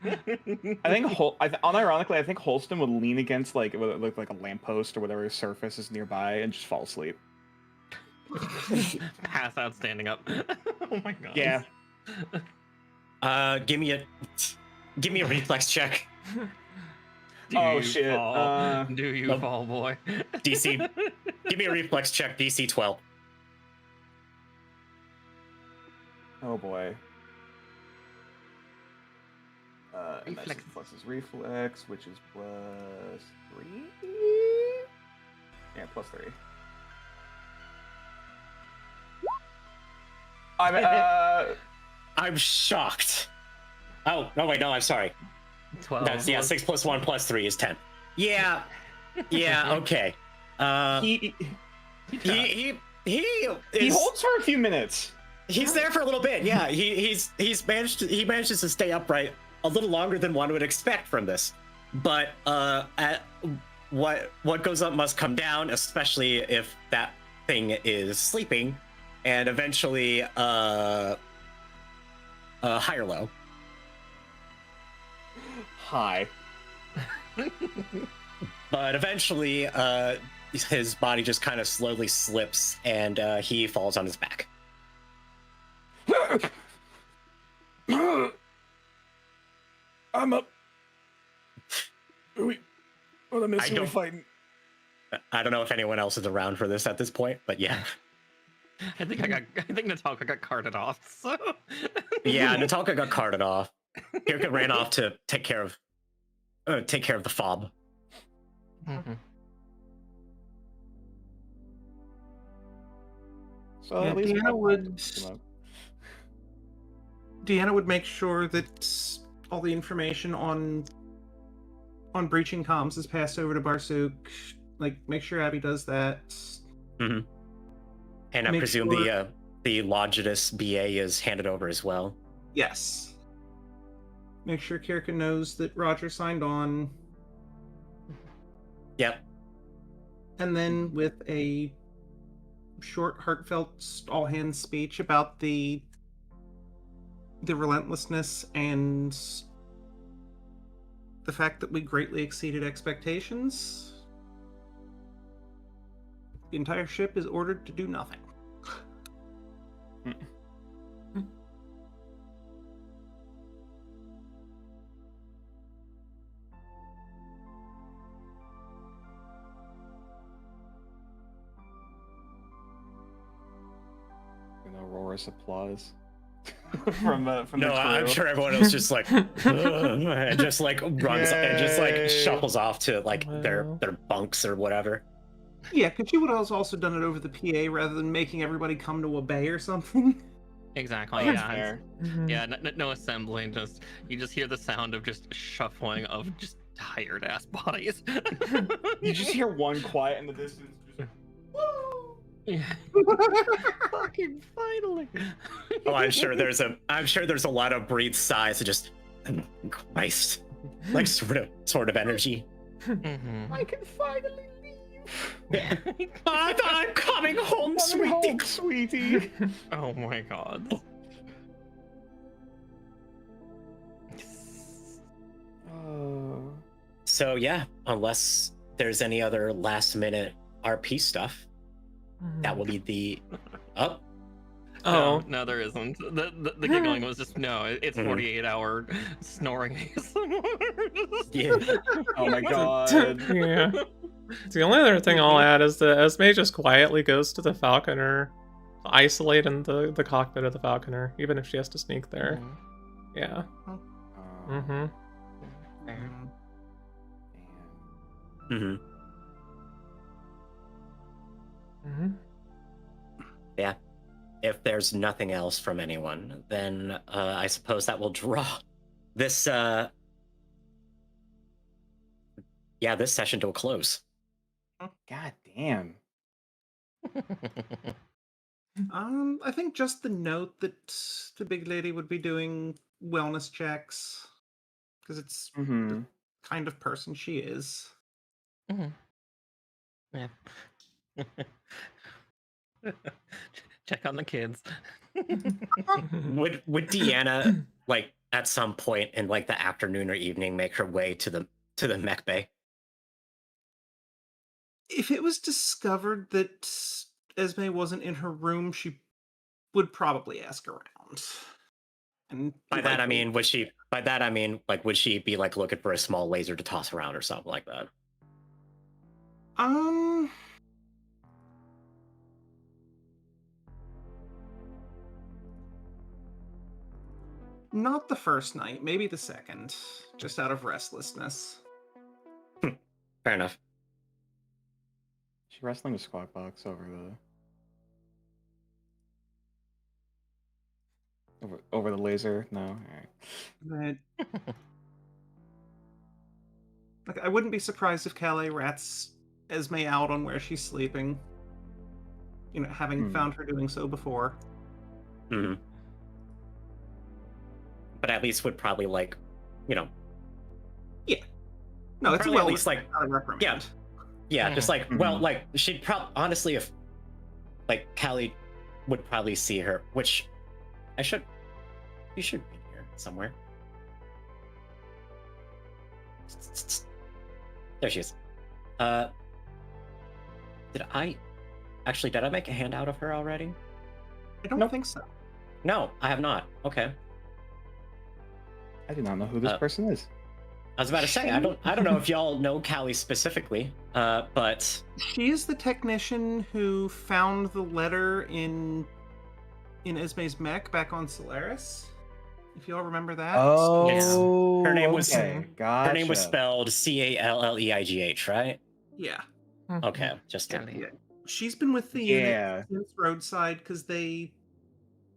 unironically, I think Holston would lean against like a lamppost or whatever surface is nearby and just fall asleep. Pass out standing up. Oh my god. Yeah. Give me a reflex check. Oh shit. Do you fall, boy? DC. Give me a reflex check, DC 12. Oh boy. And that's Reflex. plus his reflex, which is plus 3. Yeah, plus 3. I'm shocked. Oh, no, wait, no, I'm sorry. 12. That's, 6 plus 1 plus 3 is 10. Yeah, okay. He He holds for a few minutes. He's there for a little bit. Yeah, he manages to stay upright a little longer than one would expect from this. But at what goes up must come down, especially if that thing is sleeping, and eventually high or low. Hi. But eventually, his body just kind of slowly slips, and he falls on his back. I'm up. What am I fighting? I don't know if anyone else is around for this at this point, but yeah. I think Natalka got carted off. So. Yeah, Natalka got carted off. Kirka ran off to take care of the fob. Mm-hmm. So Yeah, at least Deanna would make sure that all the information on breaching comms is passed over to Barsuk. Like, make sure Abby does that. Mm-hmm. And I presume the Longidus BA is handed over as well. Yes. Make sure Kirka knows that Roger signed on. Yep. And then with a short, heartfelt, all-hands speech about the relentlessness and the fact that we greatly exceeded expectations. the entire ship is ordered to do nothing. An Aurora's applause from the No, crew. I'm sure everyone else just like and just like runs and just like Yay. shuffles off to like their Well. bunks or whatever. Yeah, because she would have also done it over the PA rather than making everybody come to a bay or something. Exactly. That's Yeah. fair. Yeah. No assembling. Just you just hear the sound of just shuffling of just tired ass bodies. You just hear one quiet in the distance. Just, woo! Yeah. Fucking finally. Oh, I'm sure there's a lot of breathed sighs of just Christ, like sort of energy. Mhm. I can finally leave. I'm coming home, sweetie. Sweetie. Oh my god. Oh. So yeah, unless there's any other last minute RP stuff, that will be the up. Oh, No, there isn't. The giggling was just it's Mhm. 48-hour snoring. Yeah. Oh my god. yeah. The only other thing I'll add is that Esme just quietly goes to the Falconer, isolate in the cockpit of the Falconer, even if she has to sneak there. Yeah. Mm-hmm. hmm Mm-hmm. Yeah. If there's nothing else from anyone, then I suppose that will draw this this session to a close. God damn. I think just the note that the big lady would be doing wellness checks because it's Mm-hmm. the kind of person she is. Yeah. Check on the kids. Would Deanna like at some point in like the afternoon or evening make her way to the mech bay? If it was discovered that Esme wasn't in her room, she would probably ask around. And By that I mean would she be like looking for a small laser to toss around or something like that? Not the first night, maybe the second, just out of restlessness. Fair enough. She wrestling a squawk box over the laser? No. All right. But like, I wouldn't be surprised if Calais rats Esme out on where she's sleeping. You know, having found her doing so before. Mm-hmm. But at least would probably like, you know. Yeah. No, it's probably well at least like not a reprimand. yeah, just like well, Mhm. like she'd probably honestly if like Callie would probably see her, which you should be here somewhere. There she is. Did I make a handout of her already? I don't think so. No, I have not. Okay. I do not know who this person is. I was about to say, I don't know if y'all know Callie specifically, but She is the technician who found the letter in Esme's mech back on Solaris. If y'all remember that. Oh, Her name was- okay. Gotcha. her name was spelled Calleigh, right? Yeah. Okay, just Callie. Yeah. She's been with the unit Yeah. since Roadside because they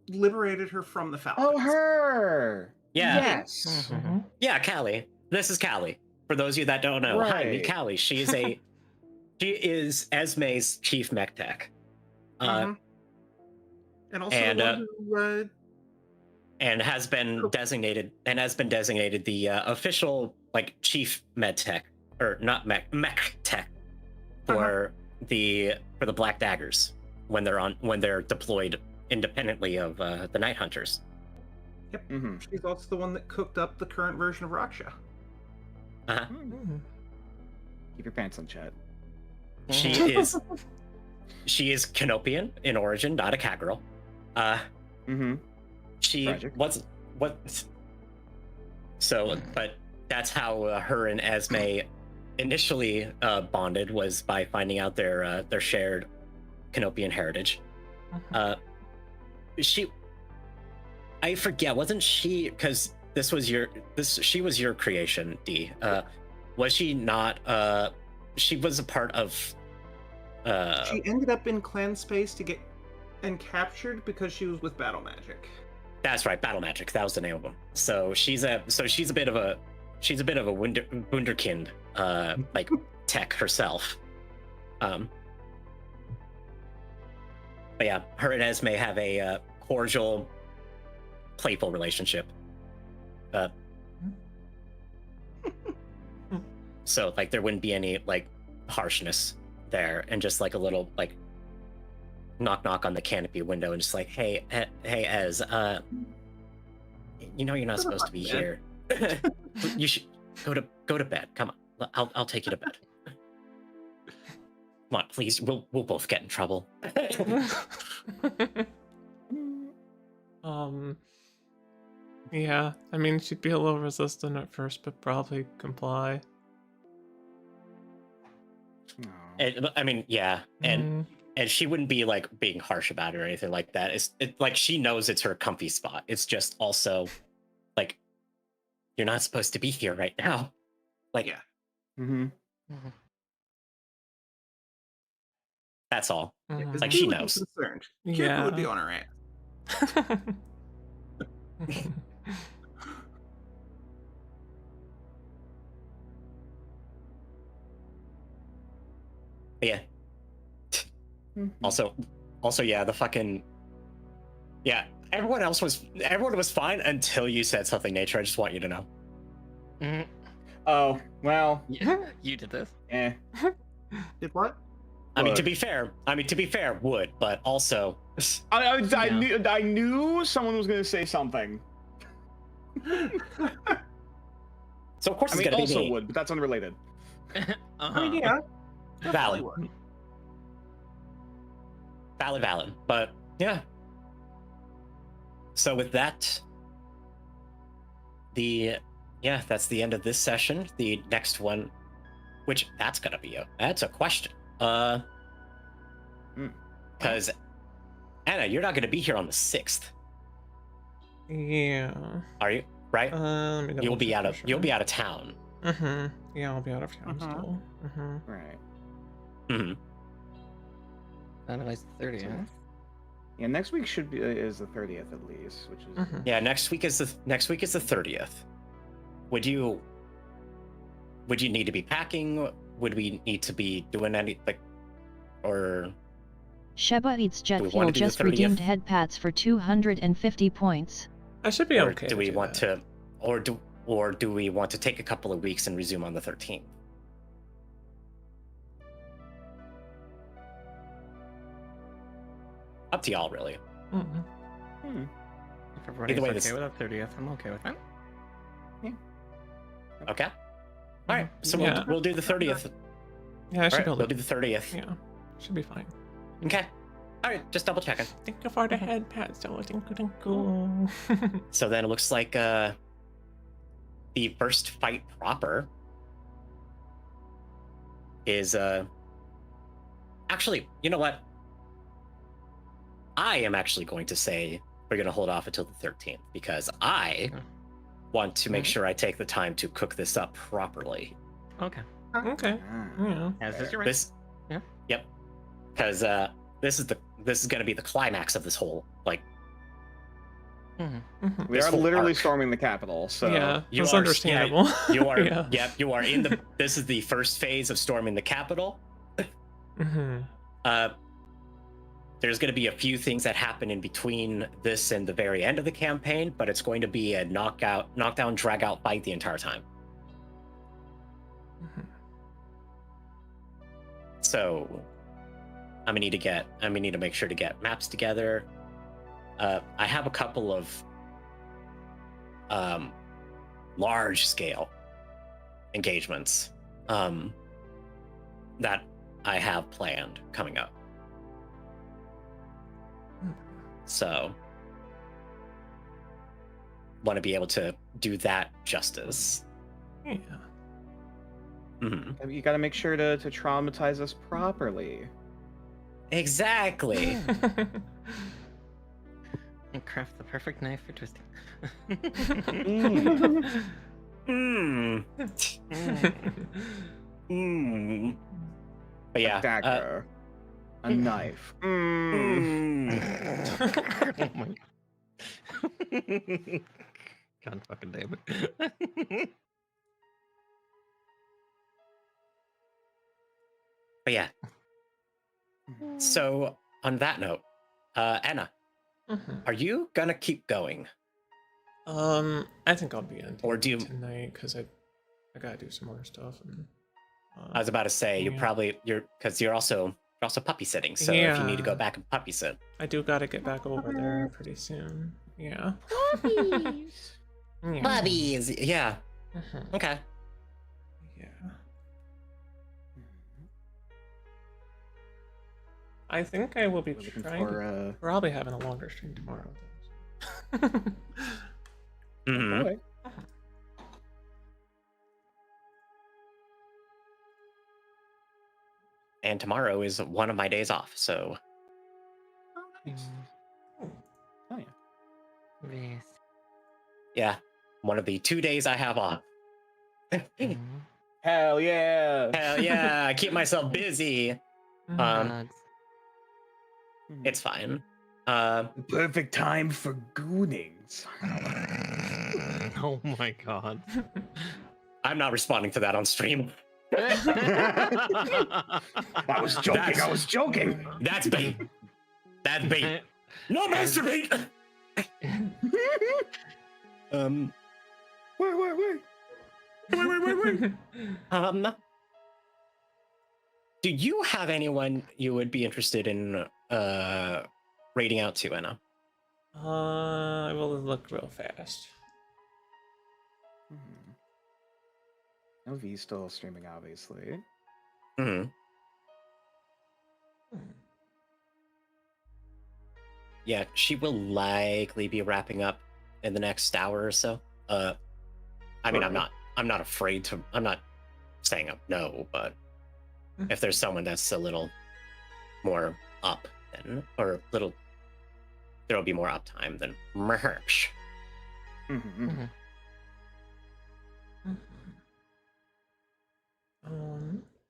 liberated her from the Falcons. Oh, her. yeah, Yes. Mm-hmm. yeah, Callie. This is Callie. For those of you that don't know, hi, me, Right. Callie. She is Esme's chief mech tech. Mhm. And also and, the one who And has been designated the official like chief med tech or not mech tech for the Black Daggers when they're deployed independently of the Night Hunters. Yep. Mm-hmm. she's also the one that cooked up the current version of Raksha. Uh-huh. Keep your pants on, chat. She is she is Canopian in origin, not a catgirl. Mm-hmm. She Tragic. was what? So, but that's how her and Esme initially bonded, was by finding out their shared Canopian heritage. I forget, wasn't she? Because she was your creation, D. Was she not? She was a part of. She ended up in clan space to get and captured because she was with Battle Magic. That's right, Battle Magic. That was the name of them. So she's a bit of a wunderkind, like tech herself. But yeah, her and Esme have a cordial, playful relationship. So like there wouldn't be any like harshness there, and just like a little like knock on the canopy window, and just like, hey Ez, you know you're not supposed to be here. You should go to bed. Come on, I'll take you to bed. Come on, please. We'll both get in trouble. Yeah, I mean, she'd be a little resistant at first, but probably comply. And, I mean, yeah, and she wouldn't be like being harsh about it or anything like that. It's like she knows it's her comfy spot. It's just also like, you're not supposed to be here right now. Like, Yeah. Mm-hmm. that's all. Mhm. Like, Kira she would be knows. concerned. Yeah. Kira would be on her ass. Yeah. Also, yeah, the fucking, yeah. Everyone was fine until you said something, Nature. I just want you to know. Mhm. Oh, well, You did this. eh. Did what? I mean, to Look. be fair, would, but also, I knew someone was going to say something. so of course I it's mean, gonna be also me. would, but that's unrelated. I mean, yeah. Valid. Definitely would. Valid. But yeah. So with that, that's the end of this session. The next one, which that's a question. Because Anna, you're not gonna be here on the 6th, Yeah. are you? Right? Let me You'll be double out check of for you'll sure. be out of town. Yeah, I'll be out of town still. Right. Hmm. Otherwise, 30th. Yeah, next week is the 30th at least, which is Yeah, next week is the 30th. Would you need to be packing? Would we need to be doing anything, or Sheba eats jet we wanna fuel do the just 30th? redeemed head pats for 250 points. I should be or okay. do we do want that. to, or do we want to take a couple of weeks and resume on the 13th? Up to y'all, really. Mhm. If everybody's way, okay this- with that 30th, I'm okay with that. Okay. All right. So Yeah. we'll do the 30th. Yeah, I All should right, be able we'll to. do the 30th. Yeah, should be fine. Okay. All right. Just double checking. Thank you for the head pat, so cool. So then it looks like the first fight proper is actually, you know what? I am actually going to say we're going to hold off until the 13th, because I want to make sure I take the time to cook this up properly. Okay. Okay. Yeah. As is your right. This, Yeah. Yep. Because this is going to be the climax of this whole, like, Mhm. we this are whole literally arc. storming the capital. So Yeah, You that's are- understandable. you are, Yeah. Yep, you are in the. This is the first phase of storming the capital. Mhm. There's going to be a few things that happen in between this and the very end of the campaign, but it's going to be a knockdown, drag out fight the entire time. Mhm. So I'm gonna need to make sure to get maps together. I have a couple of large scale engagements that I have planned coming up. So, want to be able to do that justice. Yeah. Mhm. You got to make sure to traumatize us properly. Exactly. And craft the perfect knife for twisting. Mm. Mm. But yeah. A dagger. A knife. Mm. Oh my. God fucking damn it. But yeah. So on that note, Anna, are you gonna keep going? I think I'll be ending Or do you- tonight because I gotta do some more stuff. And, I was about to say you're also puppy sitting, so if you need to go Yeah. back and puppy sit. I do gotta get back over there pretty soon. Yeah. Puppies. Yeah. Puppies, yeah. Mhm. Okay. Yeah. I think I will be Looking trying. for Probably having a longer stream tomorrow. Though, so. Mhm. boy. And tomorrow is one of my days off, so Oh, nice. Oh yeah. Yes. yeah, one of the 2 days I have off. Hell yeah. Hell yeah, I keep myself busy. Bugs. It's fine. The perfect time for goonings. Oh my god. I'm not responding to that on stream. I was joking. I was joking. That's bait. That's bait. No masturbate. Wait. Do you have anyone you would be interested in raiding out to, Anna? I will look real fast. No V's still streaming, obviously. Hmm. Yeah, she will likely be wrapping up in the next hour or so. I mean, I'm not afraid to. I'm not saying no, but if there's someone that's a little more up, then there'll be more uptime than merch. Mm-hmm.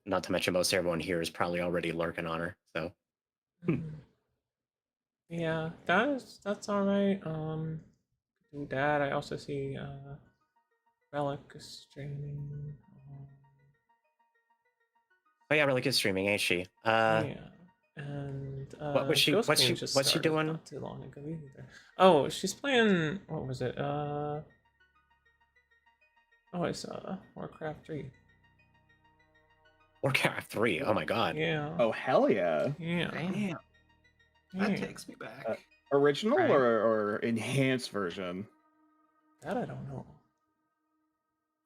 Not to mention, most everyone here is probably already lurking on her. So Yeah, that's all right. Do that. I also see Relic is streaming. oh yeah, really good streaming, ain't she? Yeah, and what was she? Ghost What's Queen she? just What's she started doing? Not too long ago either. Oh, she's playing. What was it? Oh, it's Warcraft 3. Warcraft 3. Oh my god. Yeah. Oh hell yeah! Yeah. Damn. That Yeah. takes me back. Original Right. or enhanced version? That I don't know.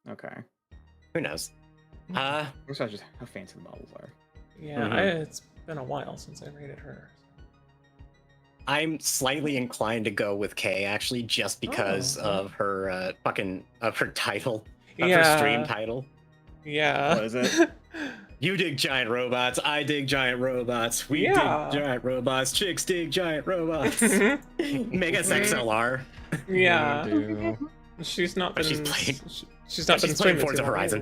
Okay. Who knows? I wish I just how fancy the models are. Yeah, Mhm. it's been a while since I rated her. I'm slightly inclined to go with Kay actually, just because of her of her title, of her stream title. Yeah. What is it? You dig giant robots, I dig giant robots, we Yeah. dig giant robots, chicks dig giant robots. Mega XLR. Yeah. Do. She's not been. But she's playing- She's not she's been playing streaming Forza too long Horizon.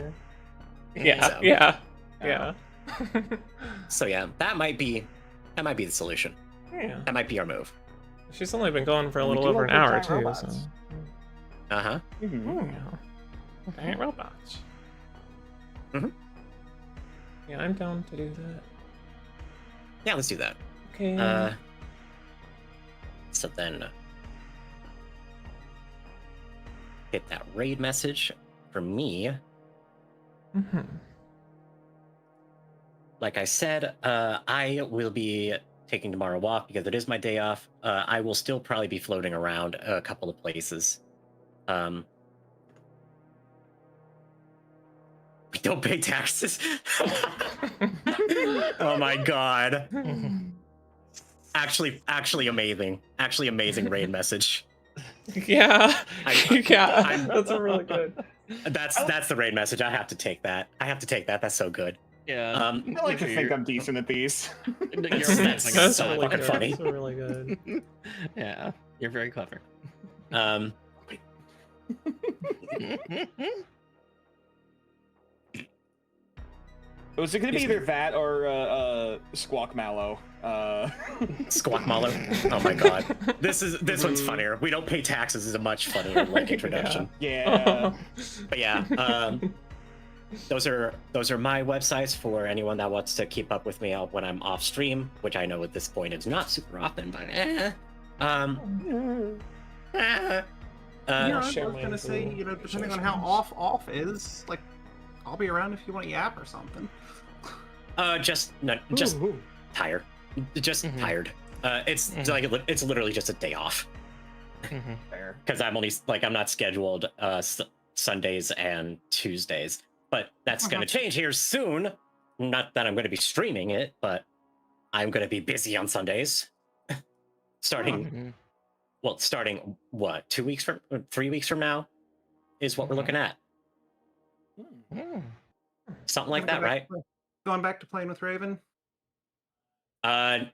either. Yeah. So- Yeah. Oh. Yeah. So yeah, that might be the solution. Yeah. That might be our move. She's only been going for a We little do over like an the hour giant too. robots. So. Uh-huh. Mhm. Yeah. Giant robots. Mhm. Yeah, I'm down to do that. Yeah, let's do that. Okay. So then hit that raid message for me. Mm-hmm. Like I said, I will be taking tomorrow off because it is my day off. I will still probably be floating around a couple of places. We don't pay taxes. Oh my god. Actually amazing. Actually amazing raid message. Yeah, yeah, I'm- that's a really good. That's the raid message. I have to take that. That's so good. Yeah. I like to think I'm decent at these. That's so really fucking good. funny. That's really good. Yeah, you're very clever. Was it going to be either that or Squawk Mallow? Squawk Mallow. Oh my god. This one's funnier. We don't pay taxes is a much funnier like introduction. Yeah. But yeah, those are my websites for anyone that wants to keep up with me when I'm off stream, which I know at this point is not super often, but I was share gonna mine say, too. depending on Share how screens. off is, like, I'll be around if you want to yap or something. just Ooh. tired. Just Mhm. tired. It's like it's literally just a day off Fair. because I'm not scheduled Sundays and Tuesdays, but that's gonna change here soon. Not that I'm going to be streaming it, but I'm going to be busy on Sundays. starting what 3 weeks from now is what we're looking at. Something like that, right? Going back to playing with Raven.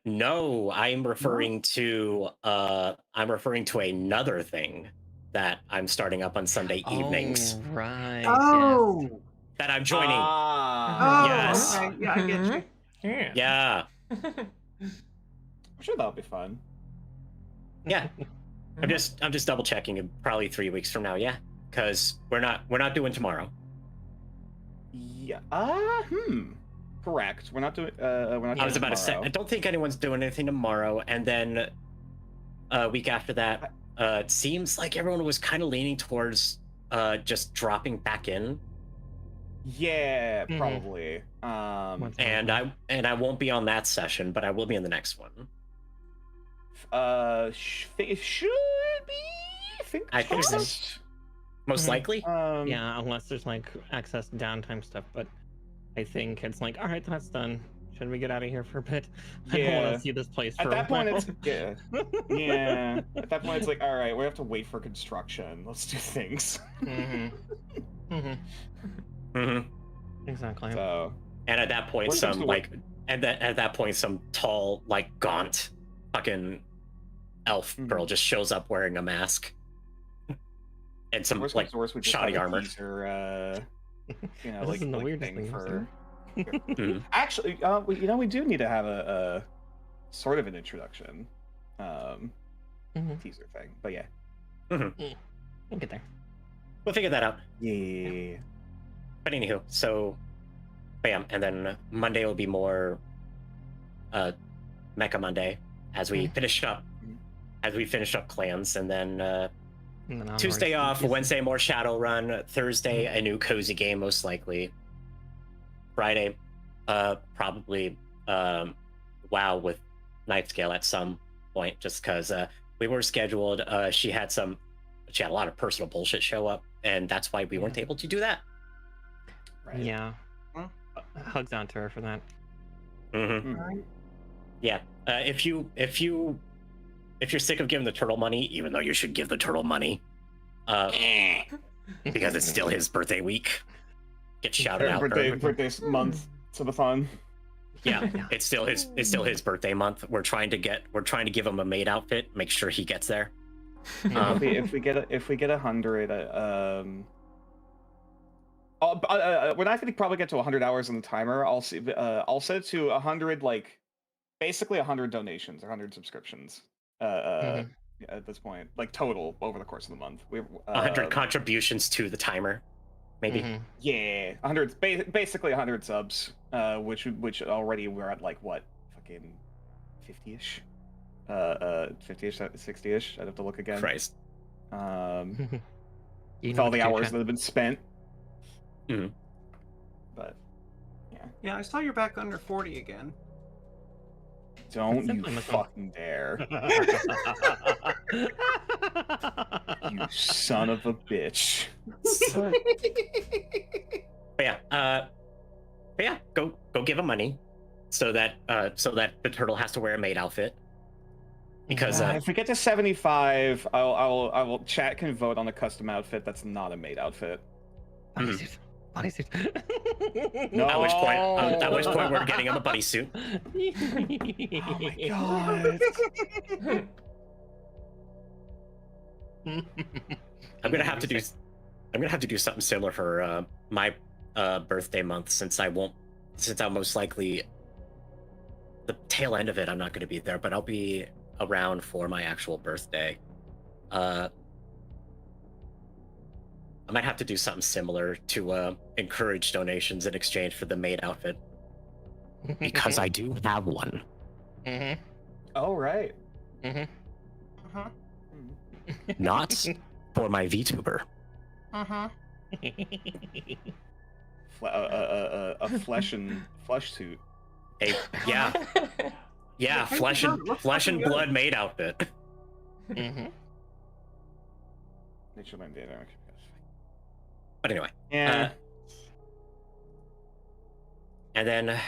No, I'm referring to another thing that I'm starting up on Sunday evenings Oh, right. Oh. that I'm joining. Oh. Yes. Okay. Yeah, I get you. Yeah. Yeah, I'm sure that'll be fun. yeah. I'm just double checking. In probably 3 weeks from now. Yeah, because we're not doing tomorrow. Yeah. Correct. We're not doing. I was about to say, tomorrow. I don't think anyone's doing anything tomorrow, and then a week after that, it seems like everyone was kind of leaning towards just dropping back in. Yeah, Mhm. probably. And I won't be on that session, but I will be in the next one. It should be. I think so. crossed. Most Mhm. likely. Yeah, unless there's like access downtime stuff, but I think it's like, all right, that's done. Should we get out of here for a bit? I don't want Yeah. to see this place for At a that point, while. it's yeah. At that point, it's like, all right, we have to wait for construction. Let's do things. Exactly. So And at that point, Worst comes to at that point, some tall, like gaunt, fucking elf girl just shows up wearing a mask and some worst like comes to worst, we just shoddy have a armor. teaser, This like, isn't the like weirdest thing thing I've for. Mhm. Actually, we do need to have a sort of an introduction teaser thing, but yeah. We'll get there. We'll figure that out. Yeah. But anywho, so bam, and then Monday will be more Mecha Monday as we finish up clans, and then And then onwards Tuesday to off, Tuesday. Wednesday more Shadowrun, Thursday a new cozy game most likely. Friday, probably WoW with Night Scale at some point, just because we were scheduled. She had a lot of personal bullshit show up, and that's why we weren't able to do that. Right. Yeah. Huh? Hugs out to her for that. Mm-hmm. Yeah. If you're sick of giving the turtle money, even though you should give the turtle money, because it's still his birthday week, get shouted out. Birthday month to the fun. Yeah, it's still his birthday month. We're trying to give him a maid outfit. Make sure he gets there. If we get 100, we're not going to probably get to 100 hours on the timer. I'll set it to 100, like basically 100 donations or 100 subscriptions. At this point, like total over the course of the month, we 100 contributions to the timer, maybe. Yeah, 100, basically 100 subs, which already we're at like what, fucking 50ish, 50ish, 60ish. I'd have to look again. Christ. With all the hours that have been spent. Mhm. But yeah, Yeah, I saw you're back under 40 again. don't you Simply must- fucking dare, you son of a bitch. But yeah, go give him money, so that the turtle has to wear a maid outfit. Because If we get to 75, I will. Chat can vote on a custom outfit that's not a maid outfit. Bodysuit. Bodysuit. No. at which point we're getting him a bodysuit. Oh my god. I'm gonna have to do something similar for my birthday month, since I'll most likely, the tail end of it, I'm not going to be there, but I'll be around for my actual birthday. I might have to do something similar to encourage donations in exchange for the maid outfit, because I do have one. Oh, right. Not for my VTuber. A flesh suit. Yeah, flesh and blood maid outfit. But anyway, Yeah. And then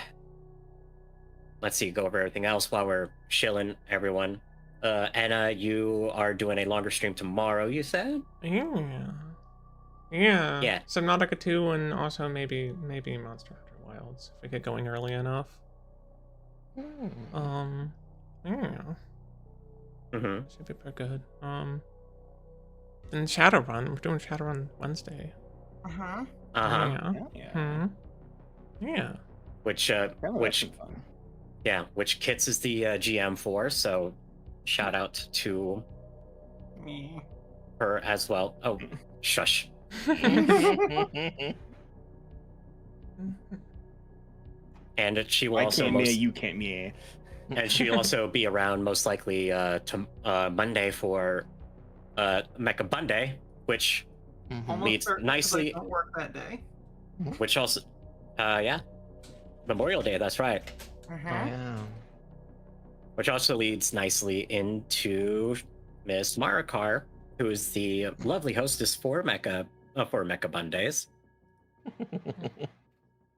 let's see, go over everything else while we're chilling, everyone. Anna, you are doing a longer stream tomorrow, you said? Yeah. Subnautica 2 and also maybe Monster Hunter Wilds if we get going early enough. Yeah. Should be pretty good. And Shadowrun, we're doing Shadowrun Wednesday. Yeah. Which Kits is the GM for, so shout out to her as well. Oh, shush. And she will also you can't me. And she'll also be around most likely to Monday for Mecha Monday, which leads nicely. Don't work that day. Which also, Memorial Day. That's right. Which also leads nicely into Miss Marakar, who is the lovely hostess for Mecha Mondays.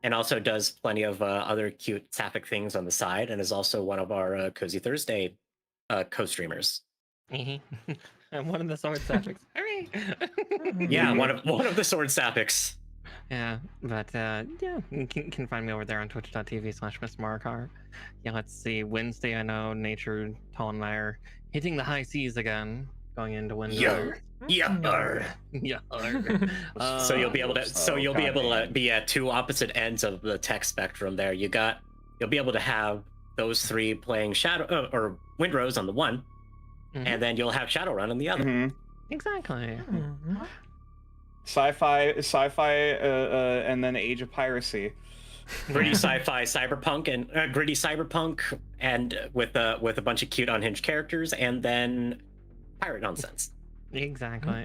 And also does plenty of other cute sapphic things on the side, and is also one of our Cozy Thursday co-streamers. I'm one of the sword sapphics. Hooray! Yeah, one of the sword sapphics. Yeah, but you can find me over there on twitch.tv/MissMarkar. Yeah, let's see. Wednesday, I know Nature, Tall, and I are hitting the high seas again, going into Wednesday. Yeah. So you'll be able to. So you'll be able to be at two opposite ends of the tech spectrum. There, you'll be able to have those three playing Shadow or Windrose on the one, and then you'll have Shadowrun on the other. Exactly. Sci-fi, and then Age of Piracy. Gritty sci-fi, cyberpunk, and gritty cyberpunk, and with a bunch of cute unhinged characters, and then pirate nonsense. Exactly.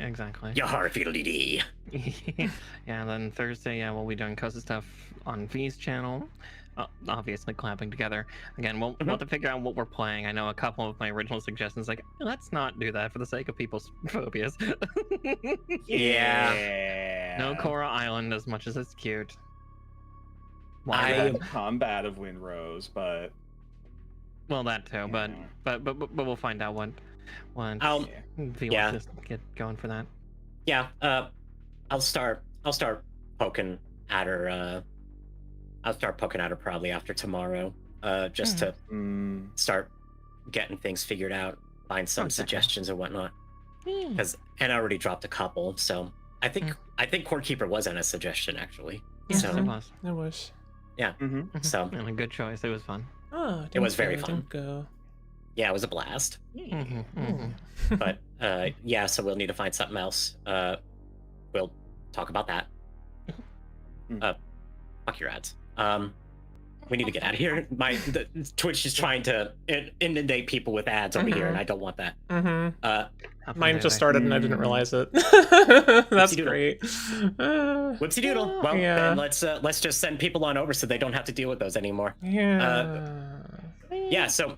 Yar fiddly-dee. Yeah, then Thursday, we'll be doing cozy stuff on V's channel. Obviously clapping together. Again, we'll have to figure out what we're playing. I know a couple of my original suggestions, like, let's not do that for the sake of people's phobias. Yeah. No Korra Island, as much as it's cute. I have the combat of Windrose, but well, that too. But we'll find out once V wants to get going for that. Yeah. I'll start poking at her. I'll start poking at her probably after tomorrow, just to start getting things figured out, find some suggestions or whatnot. Because Anna already dropped a couple, so I think Core Keeper was Anna's suggestion actually. Yes, So it was. It was. yeah, so And a good choice. It was fun. Oh, it was very fun. Didn't go. Yeah, it was a blast. But yeah, so we'll need to find something else. We'll talk about that. Fuck your ads. We need to get out of here. The Twitch is trying to inundate people with ads over here, and I don't want that. Mine just started and I didn't realize it. That's great. Whoopsie doodle. Well, then let's just send people on over so they don't have to deal with those anymore. Yeah. So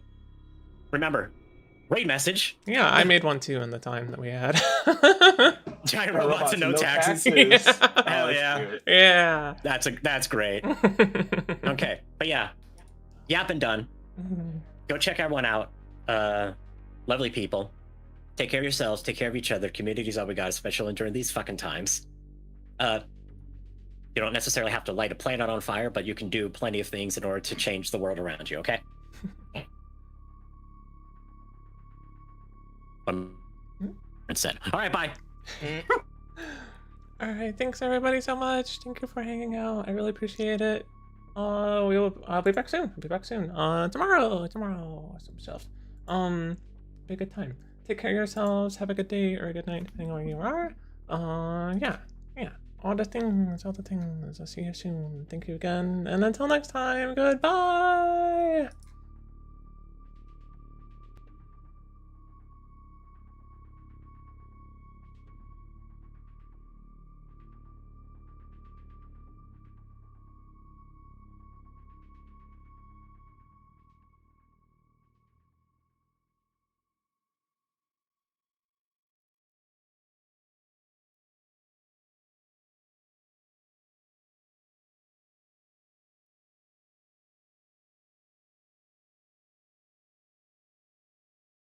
remember, raid message. Yeah, I made one too in the time that we had. Giant robots and no taxes. Hell yeah. Cute. Yeah. That's great. Okay, but yeah, yapping done. Go check everyone out. lovely people. Take care of yourselves, take care of each other. Community's all we got, especially during these fucking times. You don't necessarily have to light a planet on fire, but you can do plenty of things in order to change the world around you, okay? Said. All right, bye. All right, thanks everybody so much. Thank you for hanging out. I really appreciate it. I'll be back soon. I'll be back soon. Tomorrow, some stuff. Be a good time. Take care of yourselves. Have a good day or a good night, depending on where you are. Yeah. All the things. I'll see you soon. Thank you again, and until next time, goodbye.